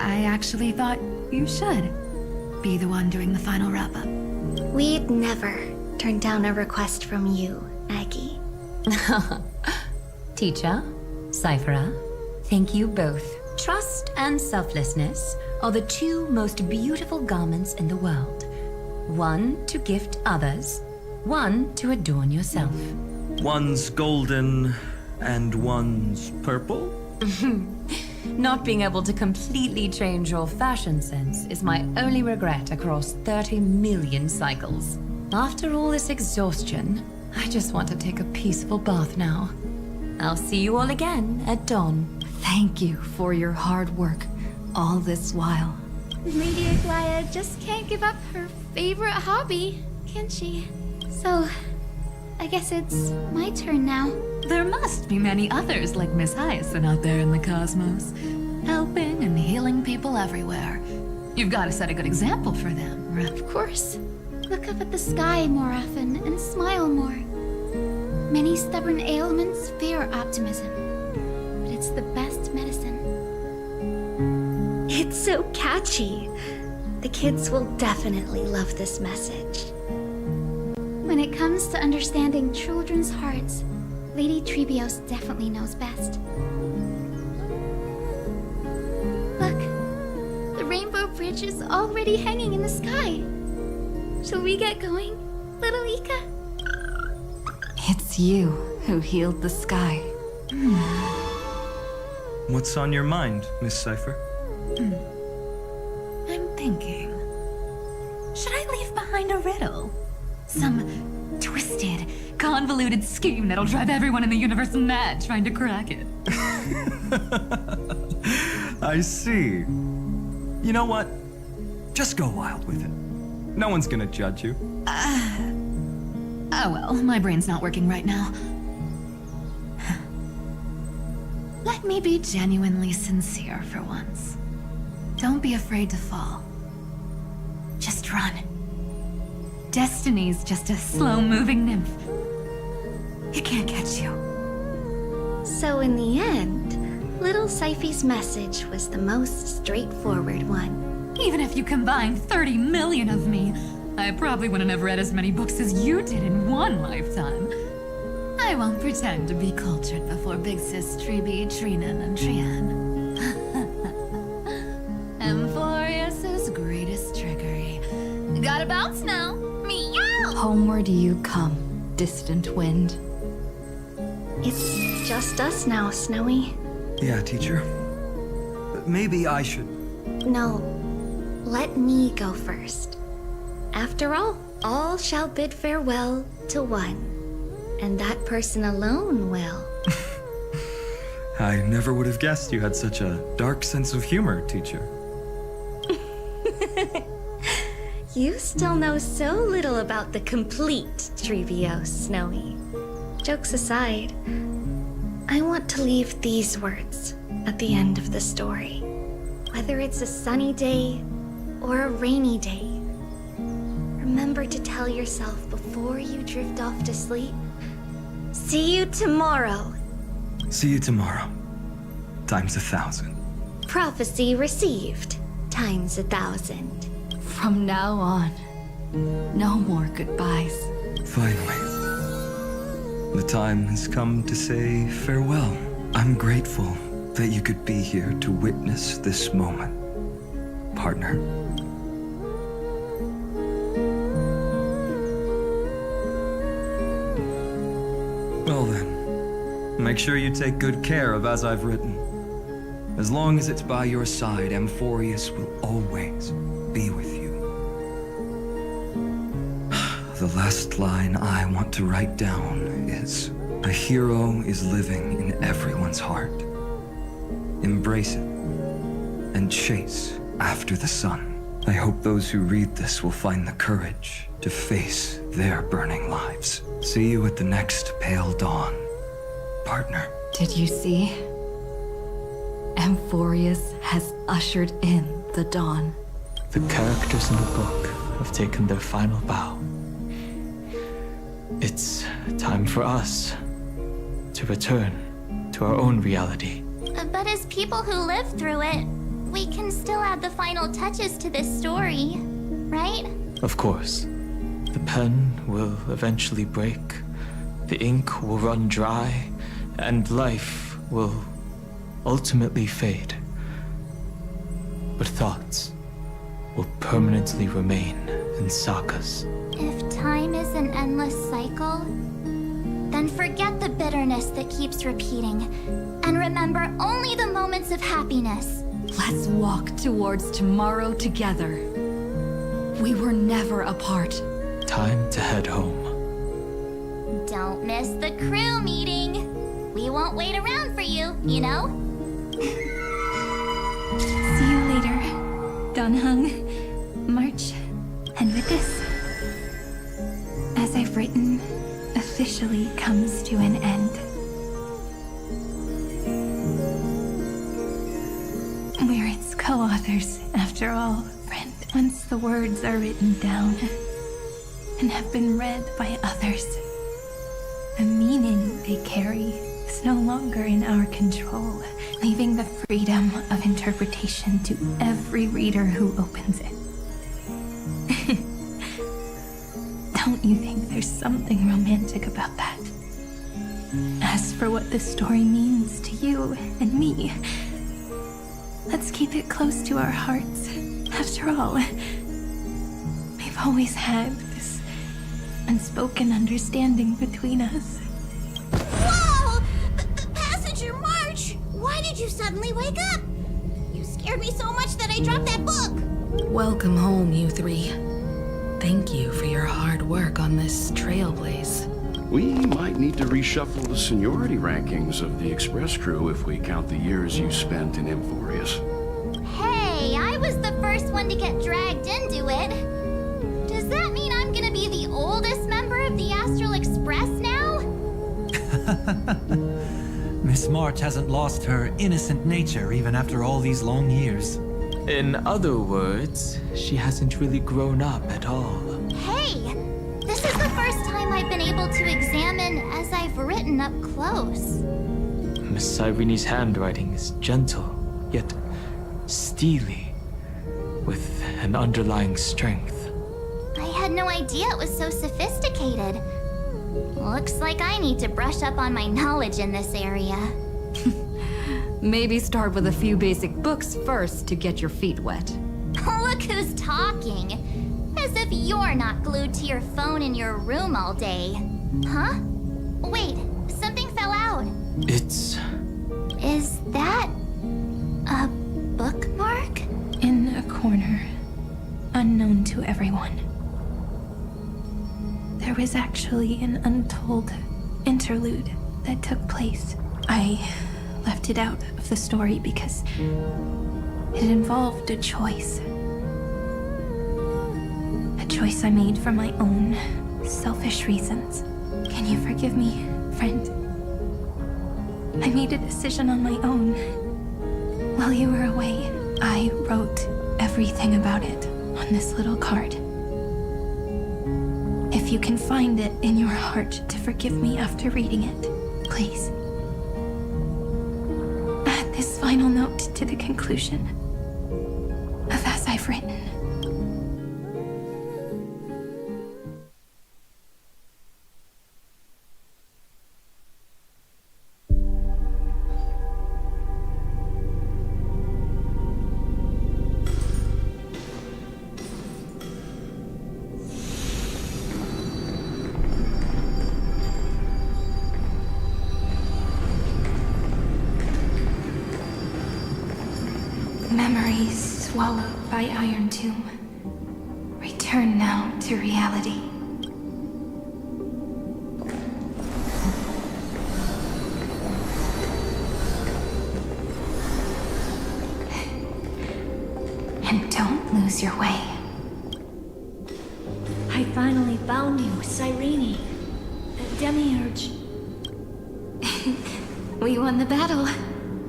I actually thought you should be the one doing the final wrap-up. We'd never turn down a request from you, Aggie. Teacher, Cyphera, thank you both. Trust and selflessness are the two most beautiful garments in the world. One to gift others, one to adorn yourself. One's golden and one's purple? Not being able to completely change your fashion sense is my only regret across 30 million cycles. After all this exhaustion, I just want to take a peaceful bath now. I'll see you all again at dawn. Thank you for your hard work all this while. Lady Aglaya just can't give up her favorite hobby, can she? So, I guess it's my turn now. There must be many others like Miss Hyacinth out there in the cosmos, helping and healing people everywhere. You've got to set a good example for them, right? Of course. Look up at the sky more often and smile more. Many stubborn ailments fear optimism, but it's the best medicine. It's so catchy. The kids will definitely love this message. When it comes to understanding children's hearts, Lady Treebios definitely knows best. Look, the Rainbow Bridge is already hanging in the sky. Shall we get going, little Ika? It's you who healed the sky. What's on your mind, Miss Cypher? I'm thinking, should I leave behind a riddle? Some twisted, convoluted scheme that'll drive everyone in the universe mad trying to crack it. I see. You know what? Just go wild with it. No one's gonna judge you. Oh well, my brain's not working right now. Let me be genuinely sincere for once. Don't be afraid to fall. Just run. Destiny's just a slow-moving nymph. It can't catch you. So in the end, little Syphy's message was the most straightforward one. Even if you combined 30 million of me, I probably wouldn't have read as many books as you did in one lifetime. I won't pretend to be cultured before Big Sis Treeby, Trinan, and Trian. Amphorius's greatest trickery. Gotta bounce now. Meow! Homeward you come, distant wind. It's just us now, Snowy. Yeah, teacher. Maybe I should. No, let me go first. After all shall bid farewell to one, and that person alone will. I never would have guessed you had such a dark sense of humor, teacher. You still know so little about the complete Trevios, Snowy. Jokes aside, I want to leave these words at the end of the story. Whether it's a sunny day or a rainy day, remember to tell yourself before you drift off to sleep, see you tomorrow. See you tomorrow. Times 1,000. Prophecy received. Times 1,000. From now on, no more goodbyes. Finally. The time has come to say farewell. I'm grateful that you could be here to witness this moment, partner. Well then, make sure you take good care of as I've written. As long as it's by your side, Amphorius will always be with you. The last line I want to write down is, a hero is living in everyone's heart. Embrace it and chase after the sun. I hope those who read this will find the courage to face their burning lives. See you at the next pale dawn, partner. Did you see? Amphorius has ushered in the dawn. The characters in the book have taken their final bow. It's time for us to return to our own reality. But as people who live through it, we can still add the final touches to this story, right? Of course. The pen will eventually break, the ink will run dry, and life will ultimately fade. But thoughts will permanently remain in sagas. If time is an endless cycle, then forget the bitterness that keeps repeating, and remember only the moments of happiness. Let's walk towards tomorrow together. We were never apart. Time to head home. Don't miss the crew meeting. We won't wait around for you, you know? See you later, Donhung, March, and with this, as I've written, officially comes to an end. We're its co-authors, after all, friend. Once the words are written down and have been read by others, the meaning they carry is no longer in our control, leaving the freedom of interpretation to every reader who opens it. Don't you think there's something romantic about that? As for what the story means to you and me, let's keep it close to our hearts. After all, we've always had this unspoken understanding between us. Whoa! Passenger March! Why did you suddenly wake up? You scared me so much that I dropped that book! Welcome home, you three. Thank you for your hard work on this Trailblaze. We might need to reshuffle the seniority rankings of the Express crew if we count the years you spent in Amphorius. Hey, I was the first one to get dragged into it. Does that mean I'm gonna be the oldest member of the Astral Express now? Miss March hasn't lost her innocent nature even after all these long years. In other words, she hasn't really grown up at all. Hey, this is the first time I've been able to examine as I've written up close. Miss Irene's handwriting is gentle, yet steely, with an underlying strength. I had no idea it was so sophisticated. Looks like I need to brush up on my knowledge in this area. Maybe start with a few basic books first to get your feet wet. Look who's talking. As if you're not glued to your phone in your room all day. Huh? Wait, something fell out. It's... Is that a bookmark? In a corner, unknown to everyone. There was actually an untold interlude that took place. I left it out of the story because it involved a choice. A choice I made for my own selfish reasons. Can you forgive me, friend? I made a decision on my own. While you were away, I wrote everything about it on this little card. If you can find it in your heart to forgive me after reading it, please. Add this final note to the conclusion of As I've Written. Memories swallowed by Iron Tomb. Return now to reality. And don't lose your way. I finally found you, Cyrene. The Demiurge. We won the battle.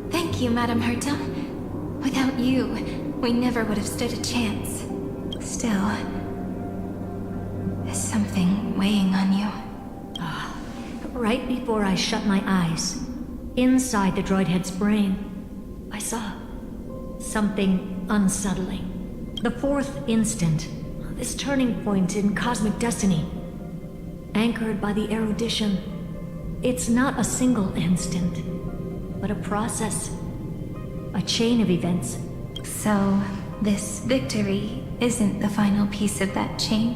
Thank you, Madame Herta. Without you, we never would have stood a chance. Still, there's something weighing on you. Right before I shut my eyes, inside the droid head's brain, I saw something unsettling. The fourth instant, this turning point in cosmic destiny, anchored by the erudition. It's not a single instant, but a process. A chain of events. So, this victory isn't the final piece of that chain?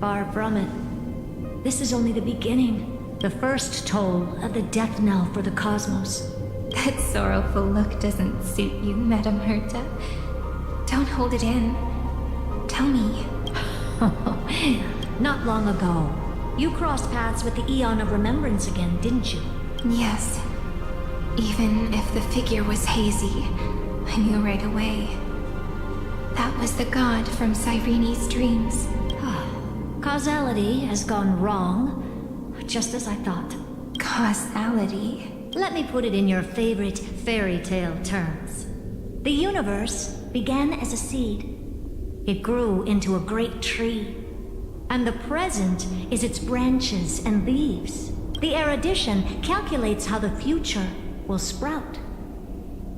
Far from it. This is only the beginning. The first toll of the death knell for the cosmos. That sorrowful look doesn't suit you, Madame Herta. Don't hold it in. Tell me. Not long ago, you crossed paths with the Eon of Remembrance again, didn't you? Yes. Even if the figure was hazy, I knew right away. That was the god from Cyrene's dreams. Causality has gone wrong, just as I thought. Causality? Let me put it in your favorite fairy tale terms. The universe began as a seed. It grew into a great tree. And the present is its branches and leaves. The erudition calculates how the future will sprout.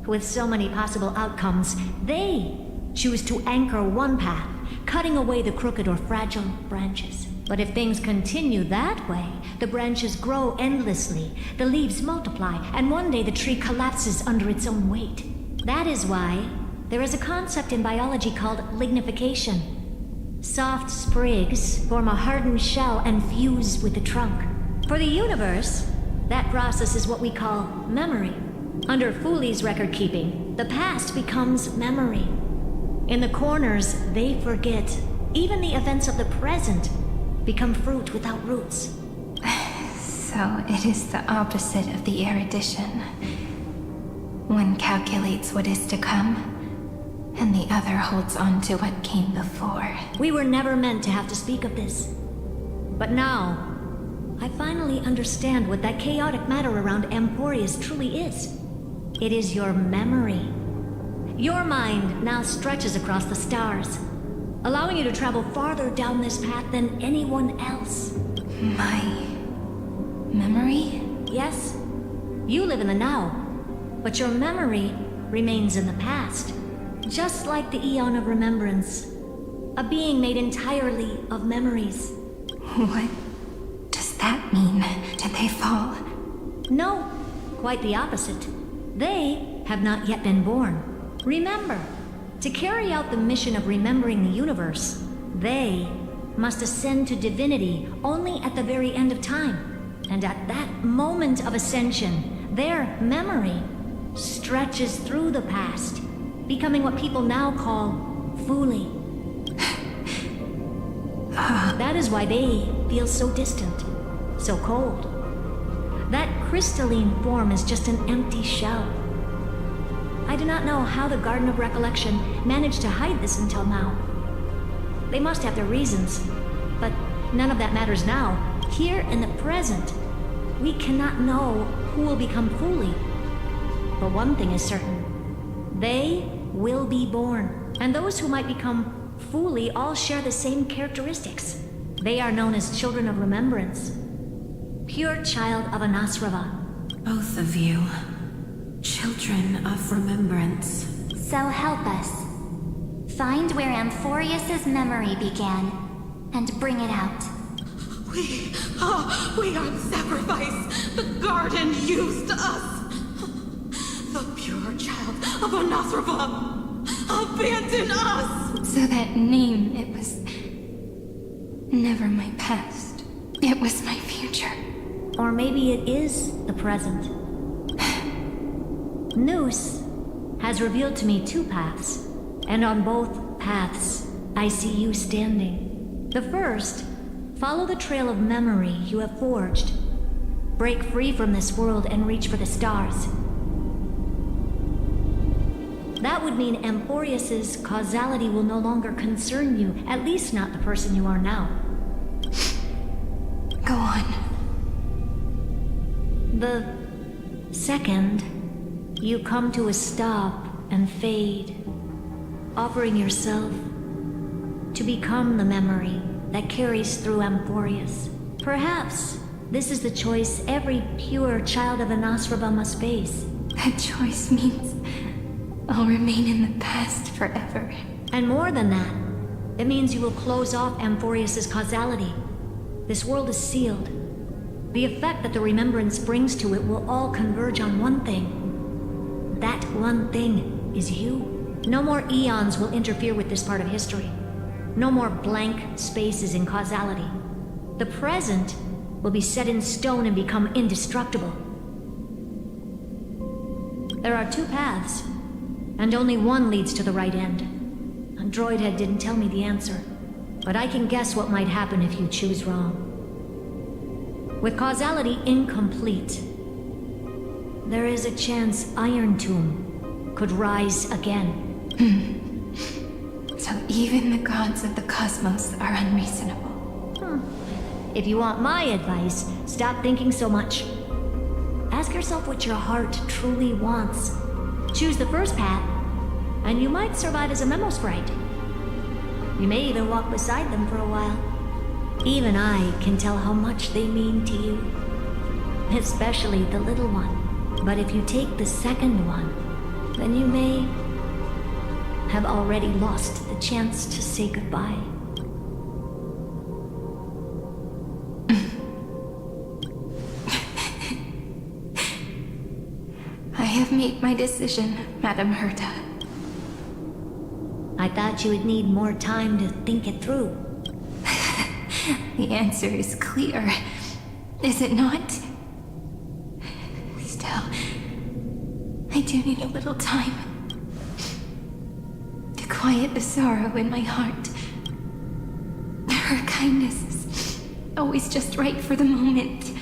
With so many possible outcomes, they choose to anchor one path, cutting away the crooked or fragile branches. But if things continue that way, the branches grow endlessly, the leaves multiply, and one day the tree collapses under its own weight. That is why there is a concept in biology called lignification. Soft sprigs form a hardened shell and fuse with the trunk. For the universe, that process is what we call memory. Under Fooley's record keeping, the past becomes memory. In the corners, they forget. Even the events of the present become fruit without roots. So it is the opposite of the erudition. One calculates what is to come, and the other holds on to what came before. We were never meant to have to speak of this. But now, I finally understand what that chaotic matter around Emporius truly is. It is your memory. Your mind now stretches across the stars, allowing you to travel farther down this path than anyone else. My memory? Yes. You live in the now, but your memory remains in the past. Just like the Eon of Remembrance, a being made entirely of memories. What does that mean? Did they fall? No, quite the opposite. They have not yet been born. Remember, to carry out the mission of remembering the universe, they must ascend to divinity only at the very end of time. And at that moment of ascension, their memory stretches through the past, becoming what people now call Fuli. That is why they feel so distant, so cold. That crystalline form is just an empty shell. I do not know how the Garden of Recollection managed to hide this until now. They must have their reasons, but none of that matters now. Here in the present, we cannot know who will become Fuli. But one thing is certain. They will be born, and those who might become Fuli all share the same characteristics. They are known as Children of Remembrance. Pure child of Anasrava. Both of you. Children of Remembrance. So help us. Find where Amphorius's memory began, and bring it out. We are the sacrifice. The garden used us. The pure child of Anasrava. Abandon us! So that name, it was never my past. It was my future. Or maybe it is the present. Noose has revealed to me two paths, and on both paths, I see you standing. The first, follow the trail of memory you have forged. Break free from this world and reach for the stars. That would mean Emporius's causality will no longer concern you, at least not the person you are now. Go on. The second, you come to a stop and fade, offering yourself to become the memory that carries through Amphorius. Perhaps this is the choice every pure child of Anasrava must face. That choice means I'll remain in the past forever. And more than that, it means you will close off Amphorius's causality. This world is sealed. The effect that the remembrance brings to it will all converge on one thing. That one thing is you. No more eons will interfere with this part of history. No more blank spaces in causality. The present will be set in stone and become indestructible. There are two paths, and only one leads to the right end. A droid head didn't tell me the answer, but I can guess what might happen if you choose wrong. With causality incomplete, there is a chance Iron Tomb could rise again. So even the gods of the cosmos are unreasonable. If you want my advice, stop thinking so much. Ask yourself what your heart truly wants. Choose the first path, and you might survive as a memo sprite. You may even walk beside them for a while. Even I can tell how much they mean to you. Especially the little one. But if you take the second one, then you may have already lost the chance to say goodbye. I have made my decision, Madam Herta. I thought you would need more time to think it through. The answer is clear, is it not? Still, I do need a little time to quiet the sorrow in my heart. Her kindness is always just right for the moment.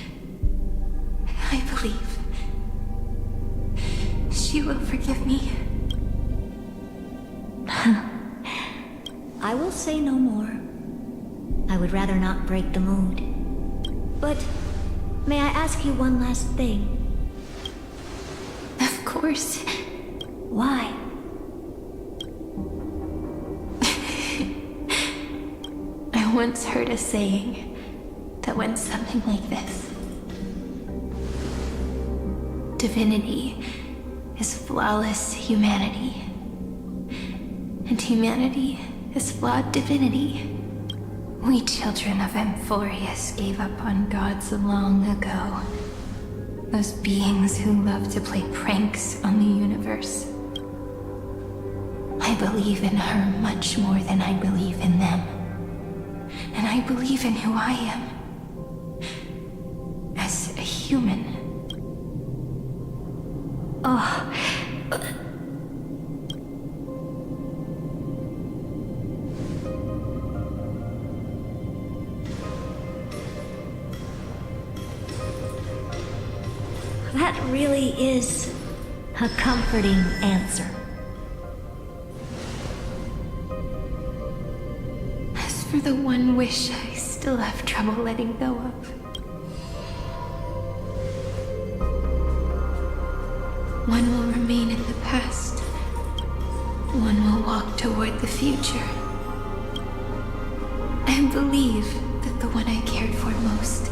you will forgive me. I will say no more. I would rather not break the mood. But may I ask you one last thing? Of course. Why? I once heard a saying that went something like this. Divinity is flawless humanity, and humanity is flawed divinity. We children of Amphorius gave up on gods long ago. Those beings who love to play pranks on the universe. I believe in her much more than I believe in them. And I believe in who I am. As a human. Oh. That really is a comforting answer. As for the one wish I still have trouble letting go of. One will remain in the past. One will walk toward the future. I believe that the one I cared for most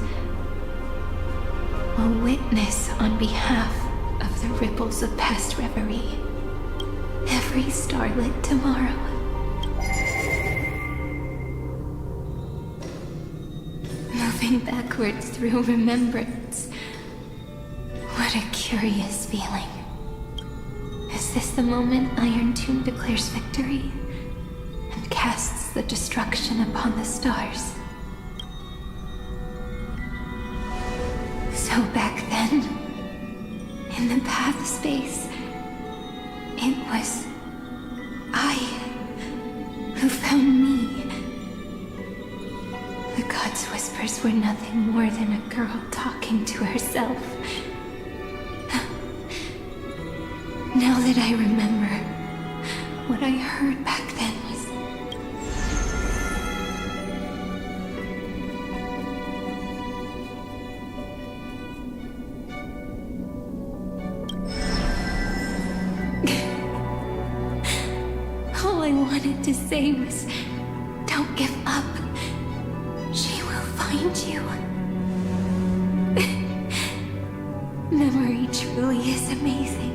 will witness on behalf of the ripples of past reverie every starlit tomorrow. Moving backwards through remembrance. What a curious feeling. Is this the moment Iron Tomb declares victory and casts the destruction upon the stars? So back then, in the path space, it was I who found me. The gods' whispers were nothing more than a girl talking to herself. Now that I remember, what I heard back then was... All I wanted to say was, don't give up. She will find you. Memory truly is amazing.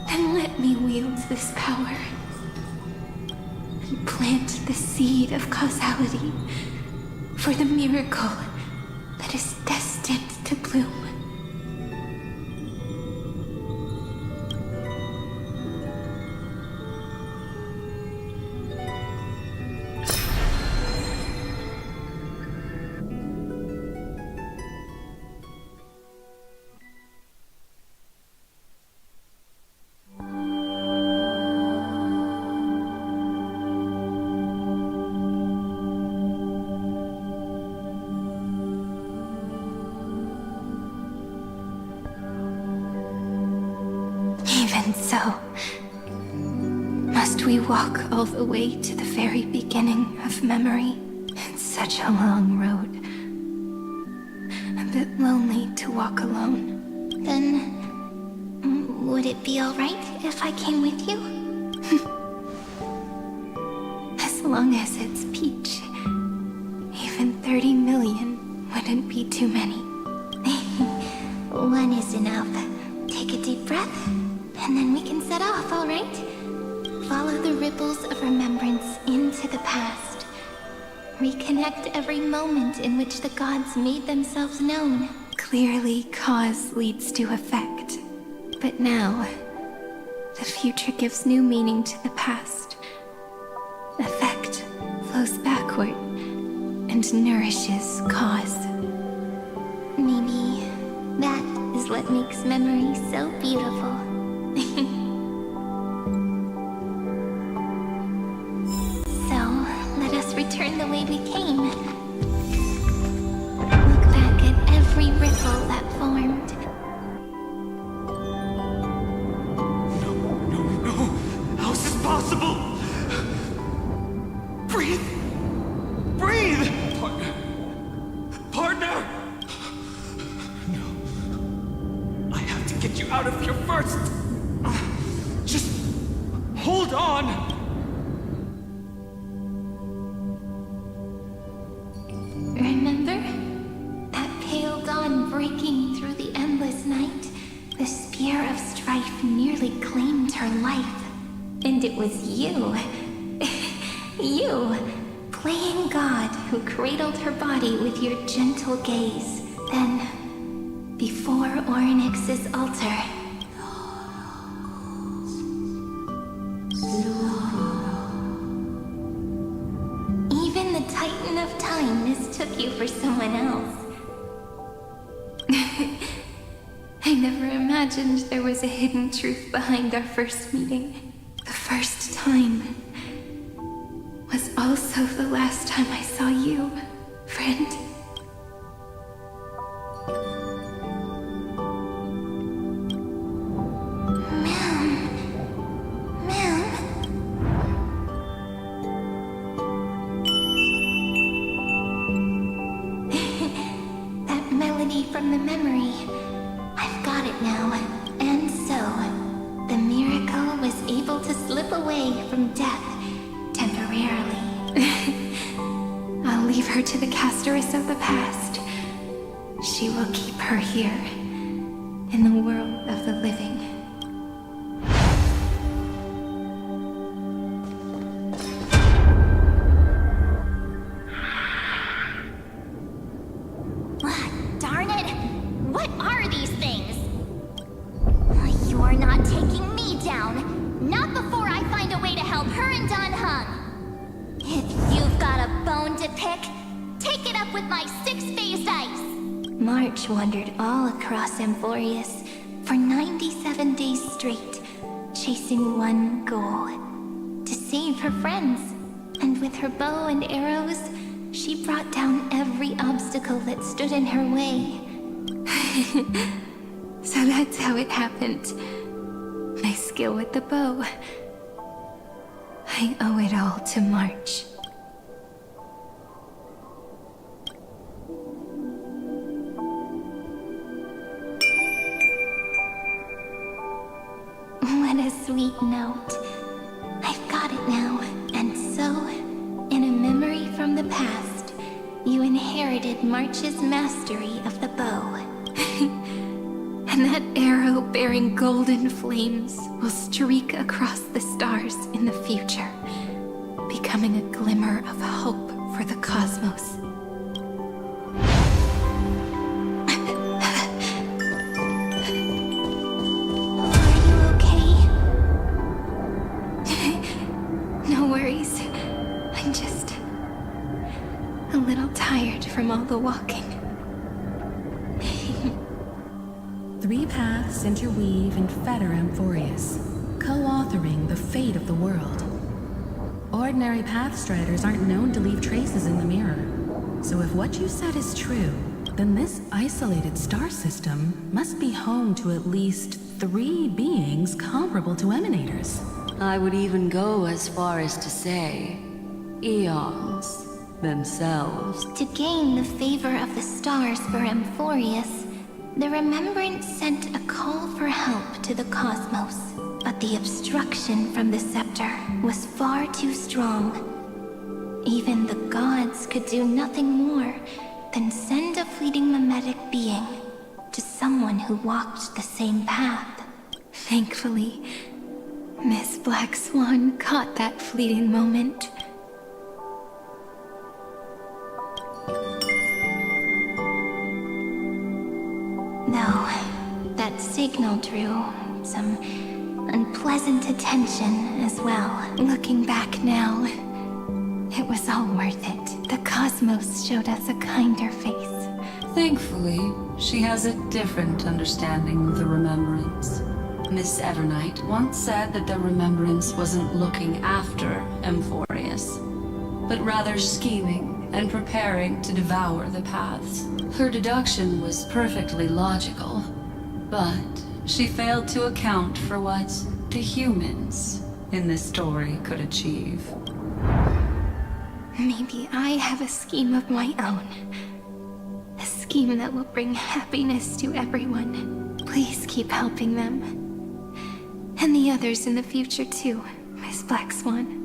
And let me wield this power and plant the seed of causality for the miracle that is destined to bloom. Even so, must we walk all the way to the very beginning of memory? It's such a long road. A bit lonely to walk alone. Then, would it be alright if I came with you? As long as it's Peach, even 30 million wouldn't be too many. One is enough. Take a deep breath, and then we can set off, alright? Follow the ripples of remembrance into the past. Reconnect every moment in which the gods made themselves known. Clearly, cause leads to effect. But now, the future gives new meaning to the past. Effect flows backward and nourishes cause. Maybe that is what makes memory so beautiful. So, let us return the way we came. Look back at every ripple that formed. impossible! Breathe! Breathe! Partner! No. I have to get you out of here first! Just hold on! Remember? That pale dawn breaking through the endless night? The spear of strife nearly claimed her life. And it was you. You, playing God, who cradled her body with your gentle gaze. Then, before Ornyx's altar, even the Titan of Time mistook you for someone else. I never imagined there was a hidden truth behind our first meeting. The first time was also the last time I saw you, friend. That melody from the memory. I've got it now. And so, the miracle was able to slip away from death temporarily. I'll leave her to the casteress of the past. She will keep her here, in the world of the living. Darn it! What are these things? You're not taking me down. Not before I find a way to help her and Don Hung. If you've got a bone to pick, take it up with my six-phased ice. March wandered all across Amphorius for 97 days straight, chasing one goal: to save her friends. And with her bow and arrows, she brought down every obstacle that stood in her way. So that's how it happened. My skill with the bow. I owe it all to March. What a sweet note. I've got it now. And so, in a memory from the past, you inherited March's mastery of the bow. And that arrow bearing golden flames will streak across the stars in the future, becoming a glimmer of hope for the cosmos. No worries. I'm just a little tired from all the walking. Three paths interweave and fetter Amphorius, co-authoring the fate of the world. Ordinary pathstriders aren't known to leave traces in the mirror. So if what you said is true, then this isolated star system must be home to at least 3 beings comparable to emanators. I would even go as far as to say, eons themselves. To gain the favor of the stars for Amphorius, the Remembrance sent a call for help to the cosmos. But the obstruction from the scepter was far too strong. Even the gods could do nothing more than send a fleeting mimetic being to someone who walked the same path. Thankfully, Miss Black Swan caught that fleeting moment. Though that signal drew some unpleasant attention as well. Looking back now, it was all worth it. The cosmos showed us a kinder face. Thankfully, she has a different understanding of the Remembrance. Miss Evernight once said that the Remembrance wasn't looking after Amphorius, but rather scheming and preparing to devour the paths. Her deduction was perfectly logical, but she failed to account for what, to humans, in this story could achieve. Maybe I have a scheme of my own. A scheme that will bring happiness to everyone. Please keep helping them. And the others in the future too, Miss Black Swan.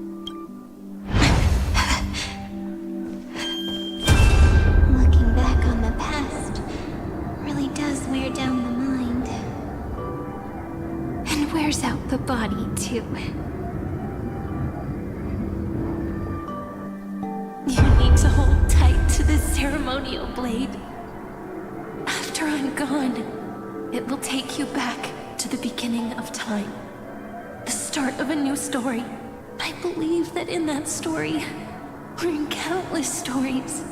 Looking back on the past really does wear down the mind. And wears out the body too. You need to hold tight to this ceremonial blade. After I'm gone, it will take you back to the beginning of time. The start of a new story. I believe that in that story, or in countless stories,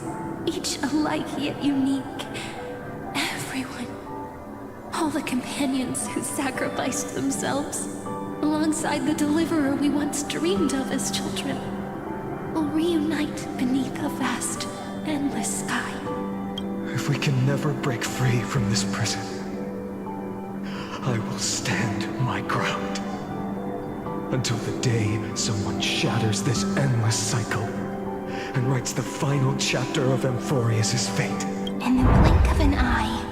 each alike yet unique, everyone, all the companions who sacrificed themselves, alongside the deliverer we once dreamed of as children, will reunite beneath a vast, endless sky. If we can never break free from this prison, I will stand my ground. Until the day someone shatters this endless cycle and writes the final chapter of Amphorius' fate. In the blink of an eye,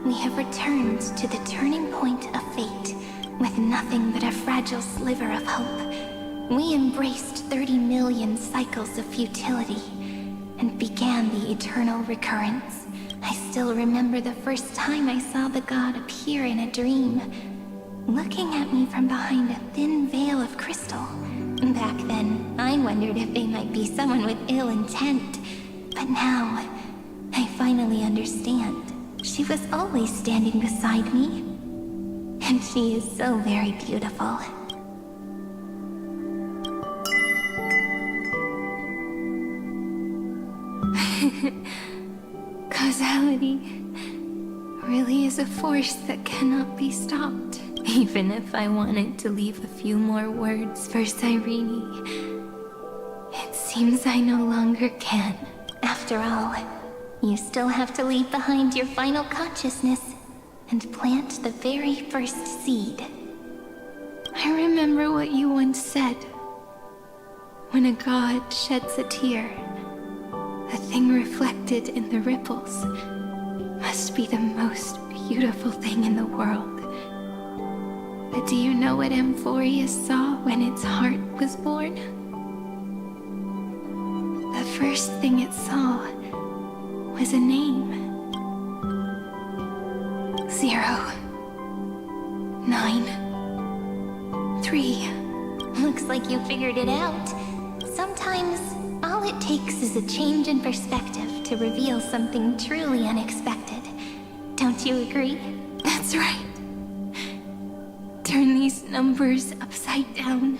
we have returned to the turning point of fate, with nothing but a fragile sliver of hope. We embraced 30 million cycles of futility and began the eternal recurrence. I still remember the first time I saw the god appear in a dream, looking at me from behind a thin veil of crystal. Back then, I wondered if they might be someone with ill intent. But now, I finally understand. She was always standing beside me. And she is so very beautiful. Causality really is a force that cannot be stopped. Even if I wanted to leave a few more words for Cyrene, it seems I no longer can. After all, you still have to leave behind your final consciousness and plant the very first seed. I remember what you once said. When a god sheds a tear, the thing reflected in the ripples must be the most beautiful thing in the world. But do you know what Amphorius saw when its heart was born? The first thing it saw was a name. 0, 9, 3. Looks like you figured it out. Sometimes, all it takes is a change in perspective to reveal something truly unexpected. Don't you agree? That's right. Turn these numbers upside down,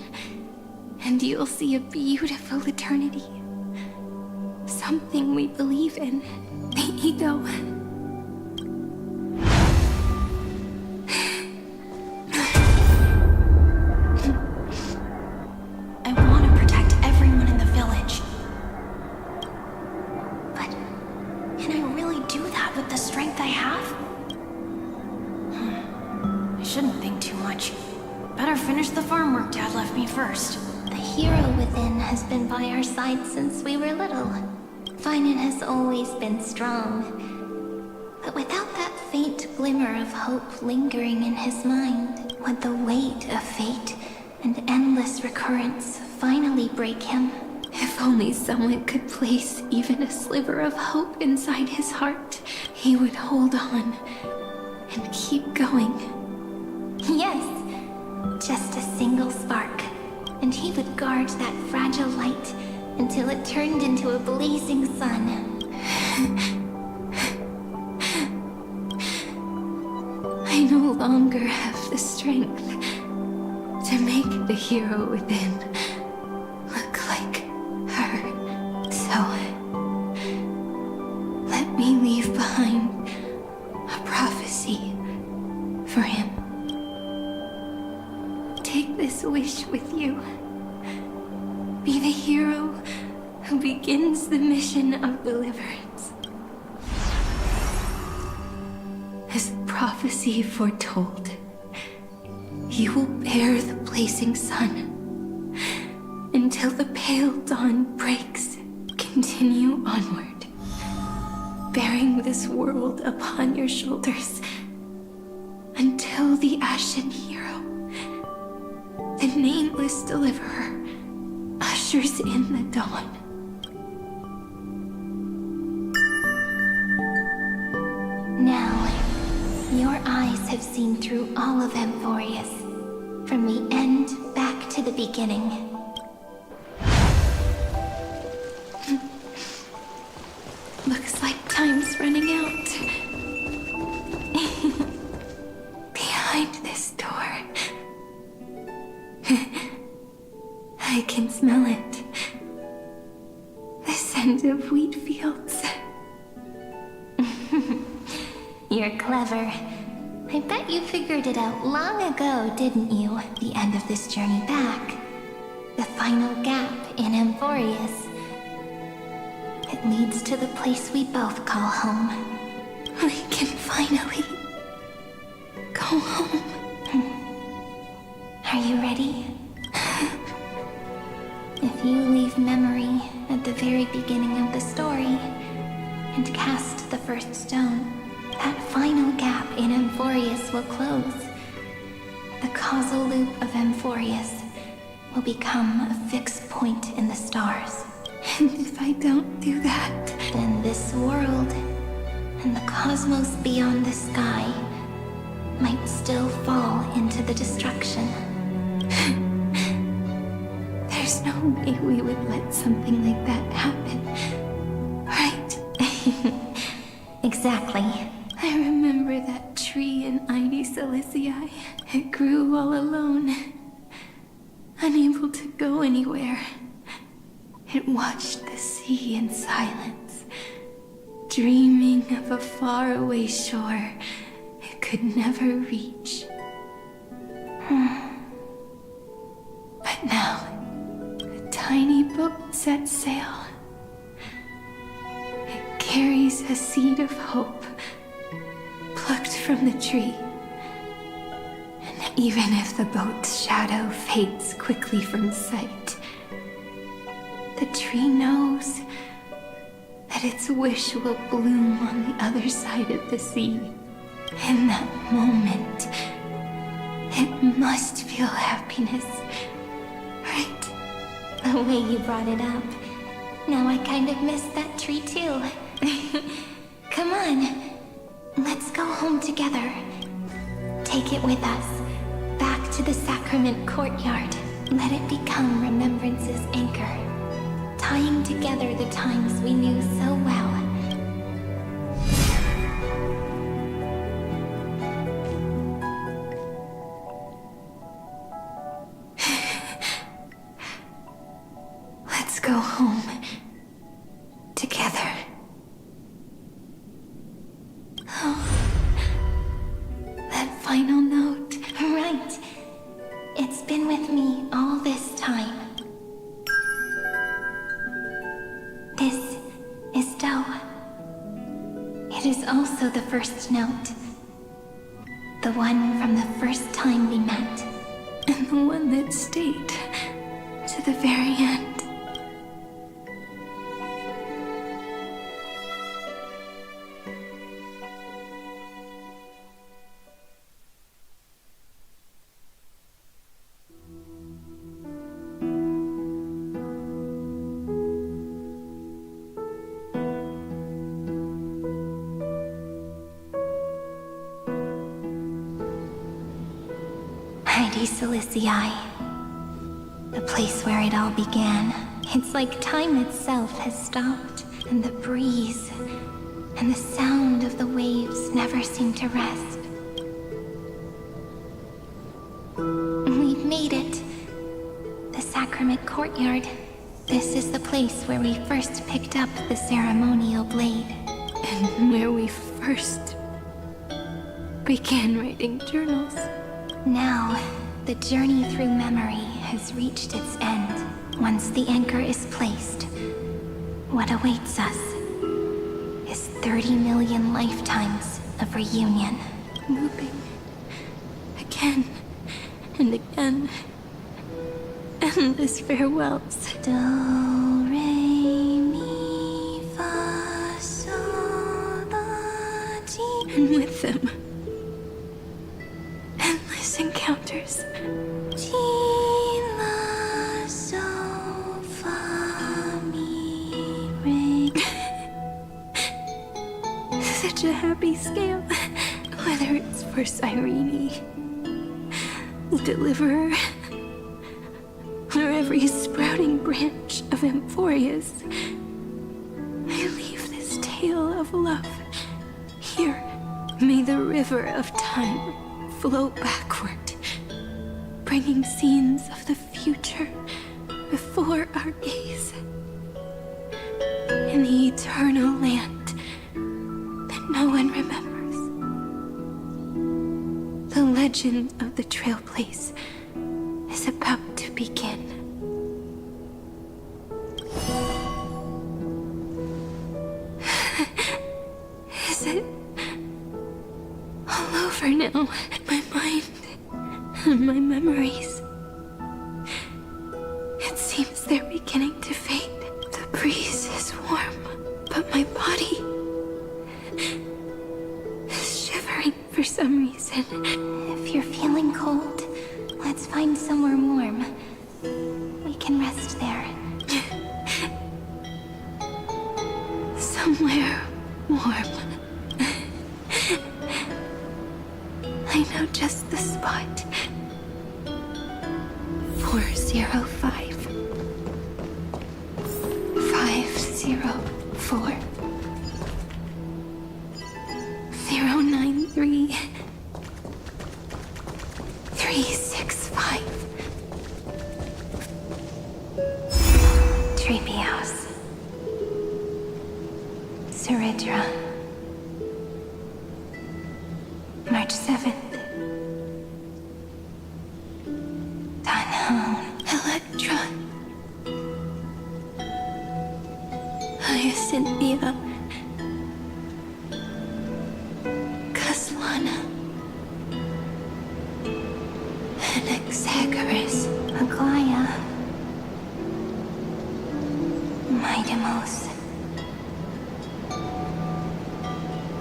and you'll see a beautiful eternity. Something we believe in. The ego. I want to protect everyone in the village. But can I really do that with the strength I have? I shouldn't think too much. Better finish the farm work Dad left me first. The hero within has been by our side since we were little. Finan has always been strong. But without that faint glimmer of hope lingering in his mind, would the weight of fate and endless recurrence finally break him? If only someone could place even a sliver of hope inside his heart, he would hold on and keep going. Yes, just a single spark, and he would guard that fragile light until it turned into a blazing sun. I no longer have the strength to make the hero within look like her. So, let me leave behind a prophecy for him. Take this wish with you. Be the hero who begins the mission of deliverance. As prophecy foretold, you will bear the blazing sun until the pale dawn breaks, continue onward, bearing this world upon your shoulders, until the Ashen Hero, the nameless deliverer, ushers in the dawn. Now, your eyes have seen through all of Amphorius, from the end back to the beginning. Looks like time's running out. Behind this door. I can smell it. The scent of wheat fields. You're clever. I bet you figured it out long ago, didn't you? The end of this journey back. The final gap in Amphorius. It leads to the place we both call home. We can finally go home. Are you ready? If you leave memory at the very beginning of the story and cast the first stone, that final gap in Amphorius will close. The causal loop of Amphorius will become a fixed point in the stars. And if I don't do that, then this world and the cosmos beyond the sky might still fall into the destruction. There's no way we would let something like that happen, right? Exactly. I remember that tree in Ivy Silicii. It grew all alone, unable to go anywhere. It watched the sea in silence, dreaming of a faraway shore it could never reach. But now, a tiny boat sets sail. It carries a seed of hope, plucked from the tree. And even if the boat's shadow fades quickly from sight, the tree knows that its wish will bloom on the other side of the sea. In that moment, it must feel happiness, right? The way you brought it up. Now I kind of miss that tree too. Come on. Let's go home together. Take it with us. Back to the Sacrament Courtyard. Let it become Remembrance's anchor, tying together the times we knew so well. Let's go home together. Oh, that final note. Right. It's been with me all this time. This is Do. It is also the first note. The one from the first time we met. And the one that stayed to the very end. Ivy Silicii. The place where it all began. It's like time itself has stopped, and the breeze and the sound of the waves never seem to rest. We've made it. The Sacrament Courtyard. This is the place where we first picked up the ceremonial blade. And where we first began writing journals. Now, the journey through memory has reached its end. Once the anchor is placed, what awaits us is 30 million lifetimes of reunion. Looping again and again and endless farewells. Do, re, mi, fa, sol, la, ti. And with them, endless encounters. Ti, la, sol, fa, mi, re. Such a happy scale. Whether it's for Cyrene, the Deliverer, or every sprouting branch of Amphorius, I leave this tale of love here. May the river of time flow backward, bringing scenes of the future before our gaze. In the eternal land that no one remembers. The legend of the Trailblaze is about to begin. Is it all over now? My mind and my memories. It seems they're beginning to fade. The breeze is warm, but my body is shivering for some reason. If you're feeling cold, let's find somewhere warm. We can rest there. Somewhere warm. I know just the spot. 405. 504. 093. 365. Treehouse. Seridra. March 7th. Dunhound. Electra. Hyacinthia. Caslana. Anaxagoras. Aglaya. Midemos.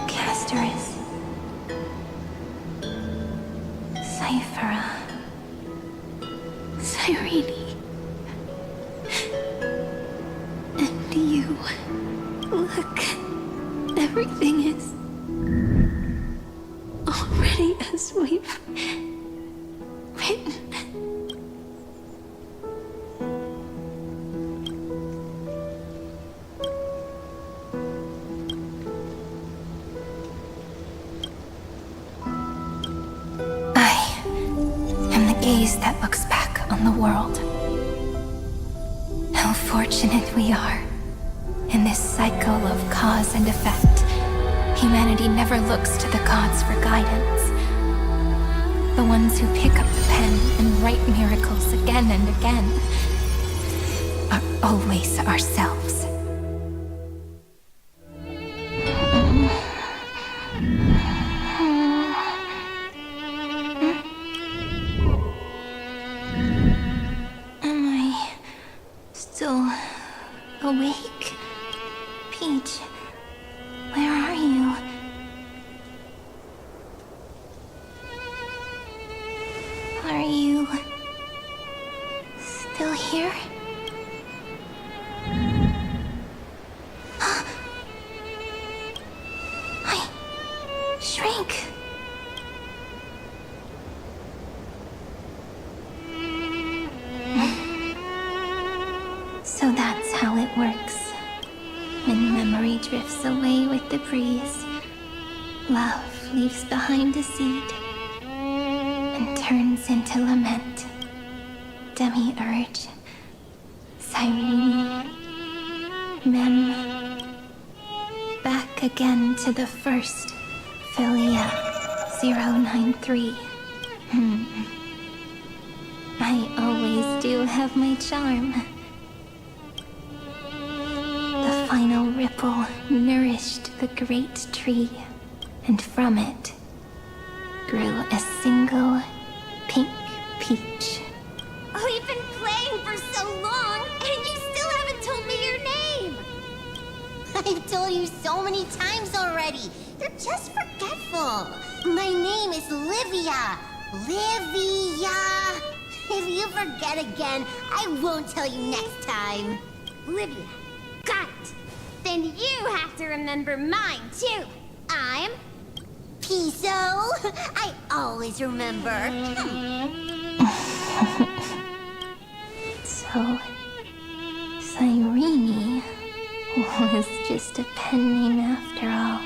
Castorus. Cyphera. Cyrene. And you. Look. Everything is already as we've written. Gaze that looks back on the world. How fortunate we are. In this cycle of cause and effect, humanity never looks to the gods for guidance. The ones who pick up the pen and write miracles again and again are always ourselves. Awake? Peach, where are you? Are you still here? I shrank. So that's how it works. When memory drifts away with the breeze, love leaves behind a seed and turns into lament. Demiurge, Cyrene, Mem, back again to the first Philia 093. I always do have my charm. The final ripple nourished the great tree, and from it grew a single pink peach. We've been playing for so long, and you still haven't told me your name! I've told you so many times already. You're just forgetful. My name is Livia. Livia. If you forget again, I won't tell you next time. Livia. Got it. Then you have to remember mine, too. I'm... Piso. I always remember. So, Cyrene was just a pen name after all.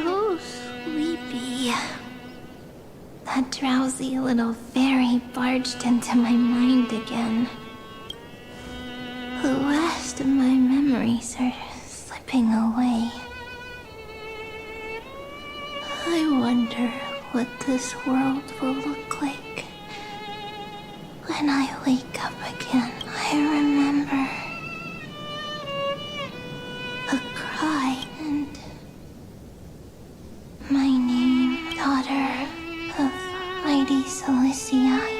So sleepy. That drowsy little fairy barged into my mind again. The last of my memories are slipping away. I wonder what this world will look like when I wake up again. I remember a cry and my name, daughter of mighty Celestii.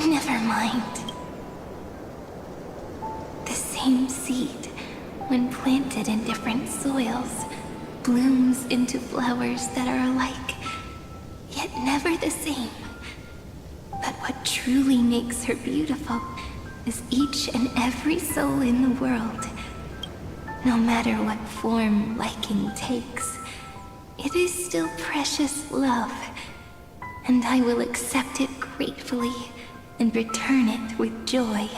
Never mind. The same seed, when planted in different soils, blooms into flowers that are alike, yet never the same. But what truly makes her beautiful is each and every soul in the world. No matter what form liking takes, it is still precious love, and I will accept it gratefully and return it with joy.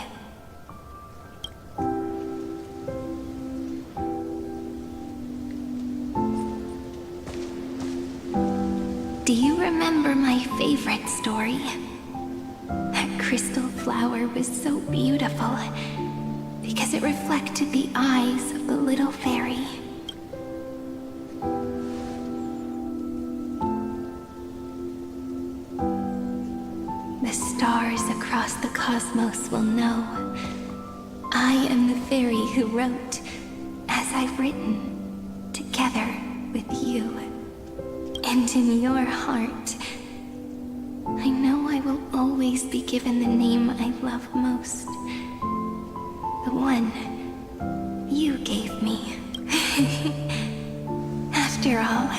Do you remember my favorite story? That crystal flower was so beautiful because it reflected the eyes of the little fairy. The stars across the cosmos will know I am the fairy who wrote, as I've written, together with you. And in your heart, I know I will always be given the name I love most. The one you gave me. After all,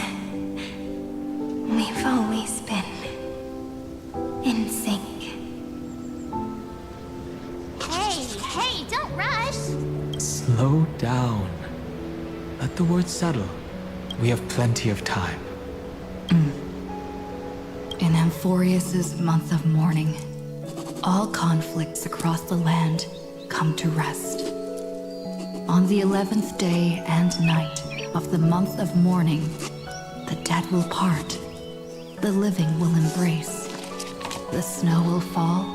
we've always been in sync. Hey, don't rush! Slow down. Let the words settle. We have plenty of time. In Amphorius's month of mourning, all conflicts across the land come to rest. On the 11th day and night of the month of mourning, the dead will part, the living will embrace, the snow will fall,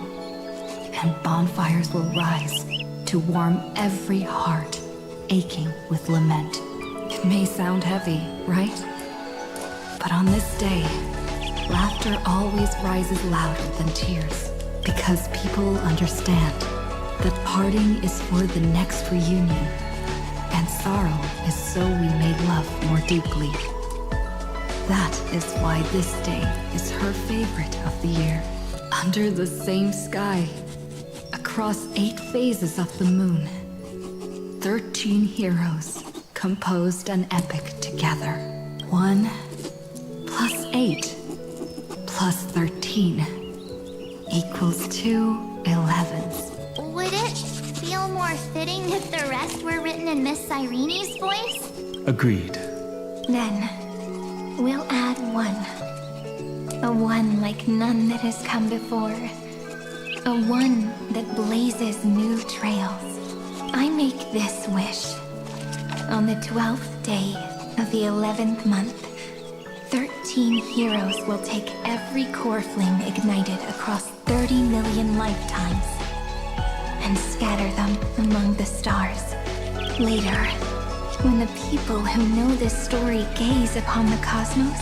and bonfires will rise to warm every heart aching with lament. It may sound heavy, right? But on this day, laughter always rises louder than tears, because people understand that parting is for the next reunion, and sorrow is so we may love more deeply. That is why this day is her favorite of the year. Under the same sky, across 8 phases of the moon, 13 heroes composed an epic together. 1 plus 8 plus 13 equals 2 11s. Would it feel more fitting if the rest were written in Miss Cyrene's voice? Agreed. Then, we'll add 1. A 1 like none that has come before. A 1 that blazes new trails. I make this wish. On the 12th day of the 11th month, 13 heroes will take every core flame ignited across 30 million lifetimes and scatter them among the stars. Later, when the people who know this story gaze upon the cosmos,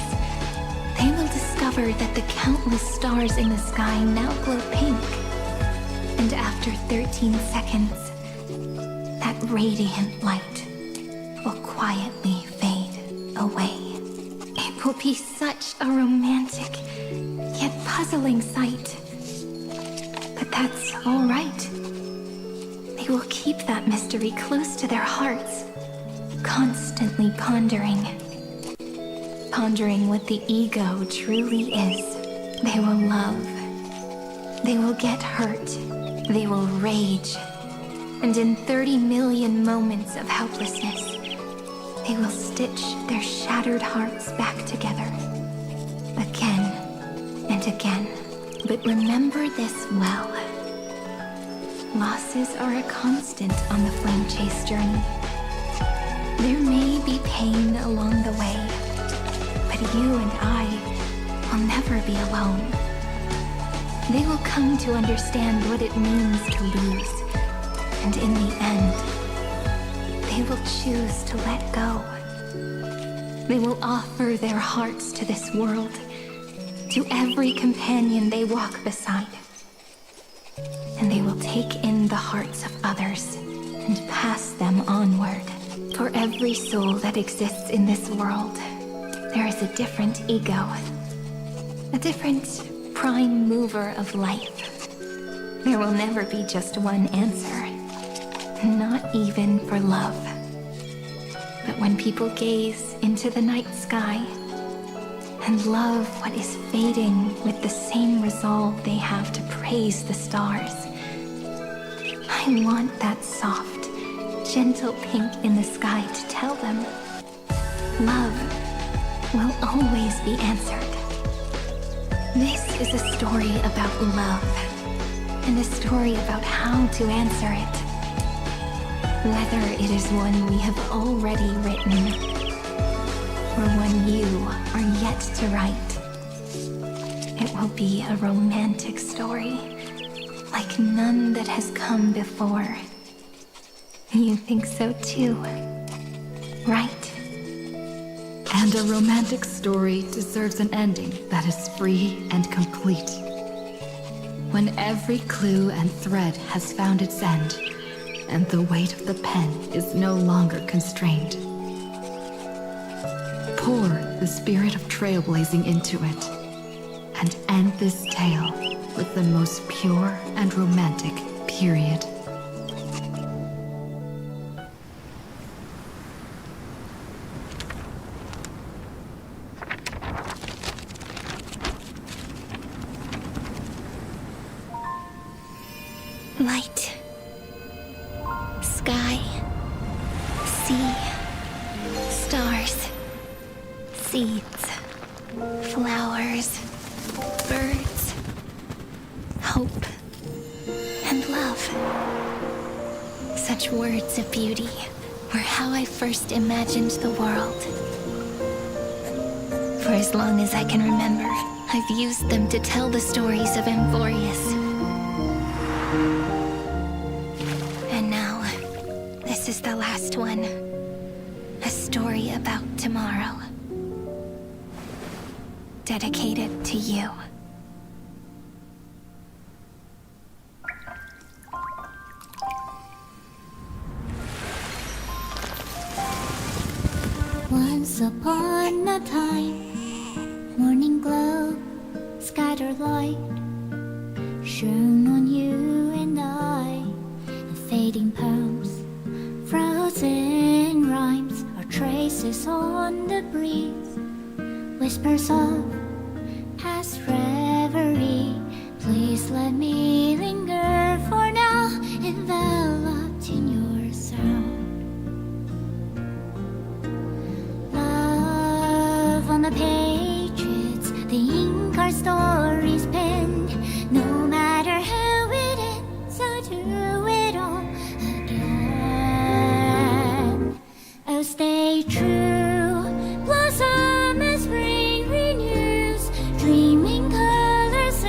they will discover discover that the countless stars in the sky now glow pink. And after 13 seconds, that radiant light will quietly fade away. It will be such a romantic, yet puzzling sight. But that's all right. They will keep that mystery close to their hearts, constantly pondering what the ego truly is. They will love. They will get hurt. They will rage. And in 30 million moments of helplessness, they will stitch their shattered hearts back together. Again and again. But remember this well. Losses are a constant on the flame chase journey. There may be pain along the way, but you and I will never be alone. They will come to understand what it means to lose, and in the end, they will choose to let go. They will offer their hearts to this world, to every companion they walk beside. And they will take in the hearts of others and pass them onward. For every soul that exists in this world, there is a different ego, a different prime mover of life. There will never be just one answer, not even for love. But when people gaze into the night sky and love what is fading with the same resolve they have to praise the stars, I want that soft, gentle pink in the sky to tell them love will always be answered. This is a story about love, and a story about how to answer it. Whether it is one we have already written, or one you are yet to write, it will be a romantic story, like none that has come before. You think so too, right? And a romantic story deserves an ending that is free and complete. When every clue and thread has found its end, and the weight of the pen is no longer constrained. Pour the spirit of trailblazing into it, and end this tale with the most pure and romantic period. Light, sky, sea, stars, seeds, flowers, birds, hope, and love. Such words of beauty were how I first imagined the world. For as long as I can remember, I've used them to tell the stories of Amphorius. And now, this is the last one. A story about tomorrow. Dedicated to you. Once upon a time, morning glow, scattered light, shone on you and I. The fading poems, frozen rhymes, are traces on the breeze, whispers of past reverie. Please let me linger for now, enveloped in your sound. On the pages, the ink our stories penned. No matter how it ends, I'll do it all again. Oh, stay true, blossom as spring renews, dreaming colors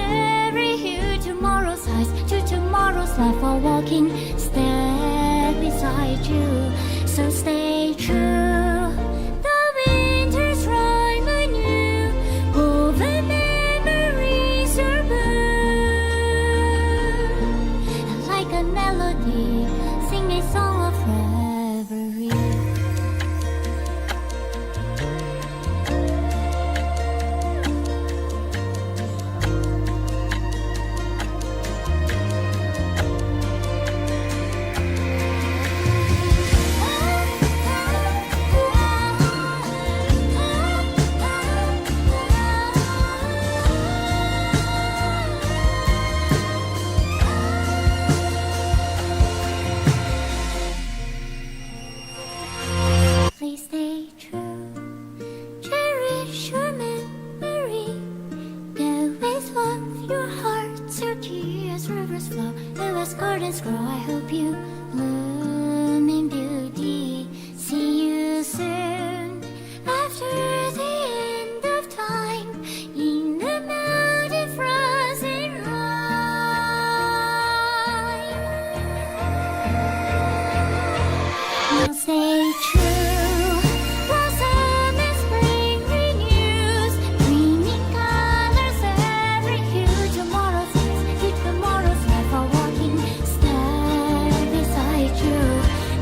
flowers flow, the vast gardens grow. I hope you bloom in beauty. See you soon after the end of time in the mountain frozen rime. We'll stay true, blossom and spring renews, bringing colors every hue. Tomorrow's life, a walking step beside you.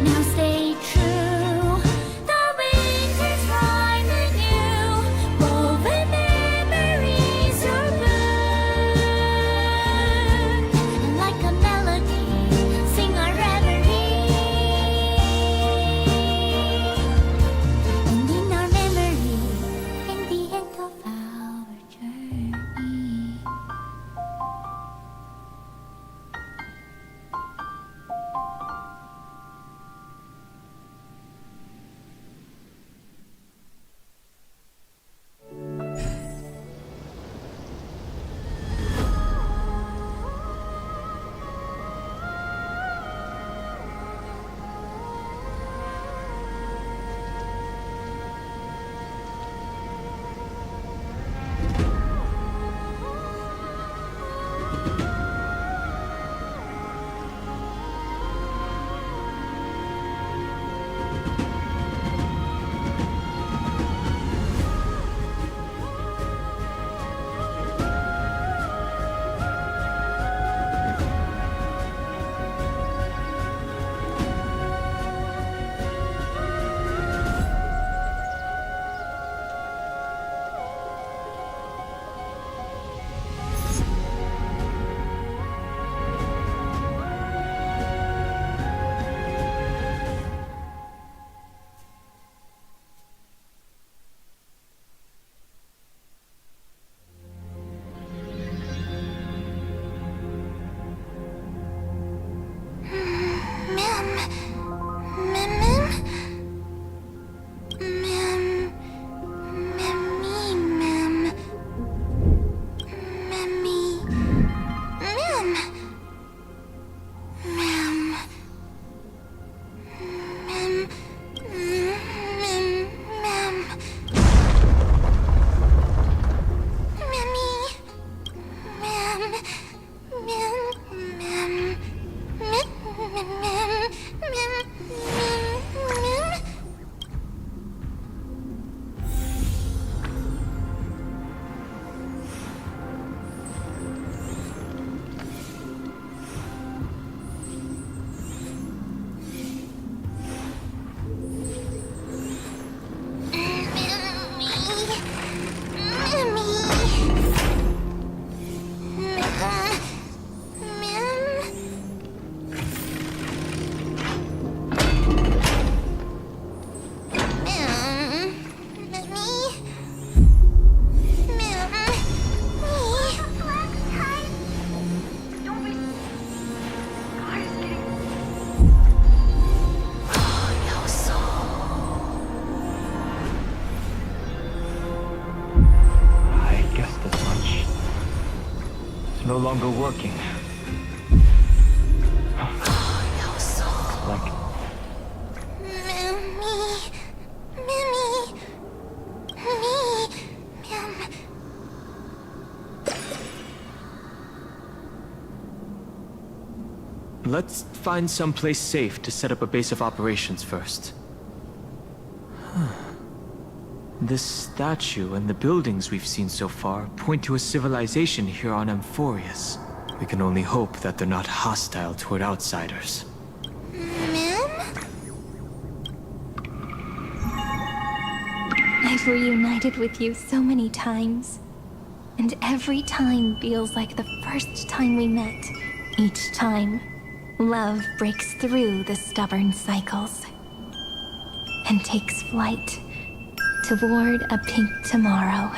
Now stay true, the winter's rhyme anew, woven memories are bloom, and like a melody, sing our reverie. And in our memory, in the end of our journey. No longer working. Like let's find some place safe to set up a base of operations first. This statue and the buildings we've seen so far point to a civilization here on Amphorius. We can only hope that they're not hostile toward outsiders. I've reunited with you so many times, and every time feels like the first time we met. Each time, love breaks through the stubborn cycles and takes flight toward a pink tomorrow.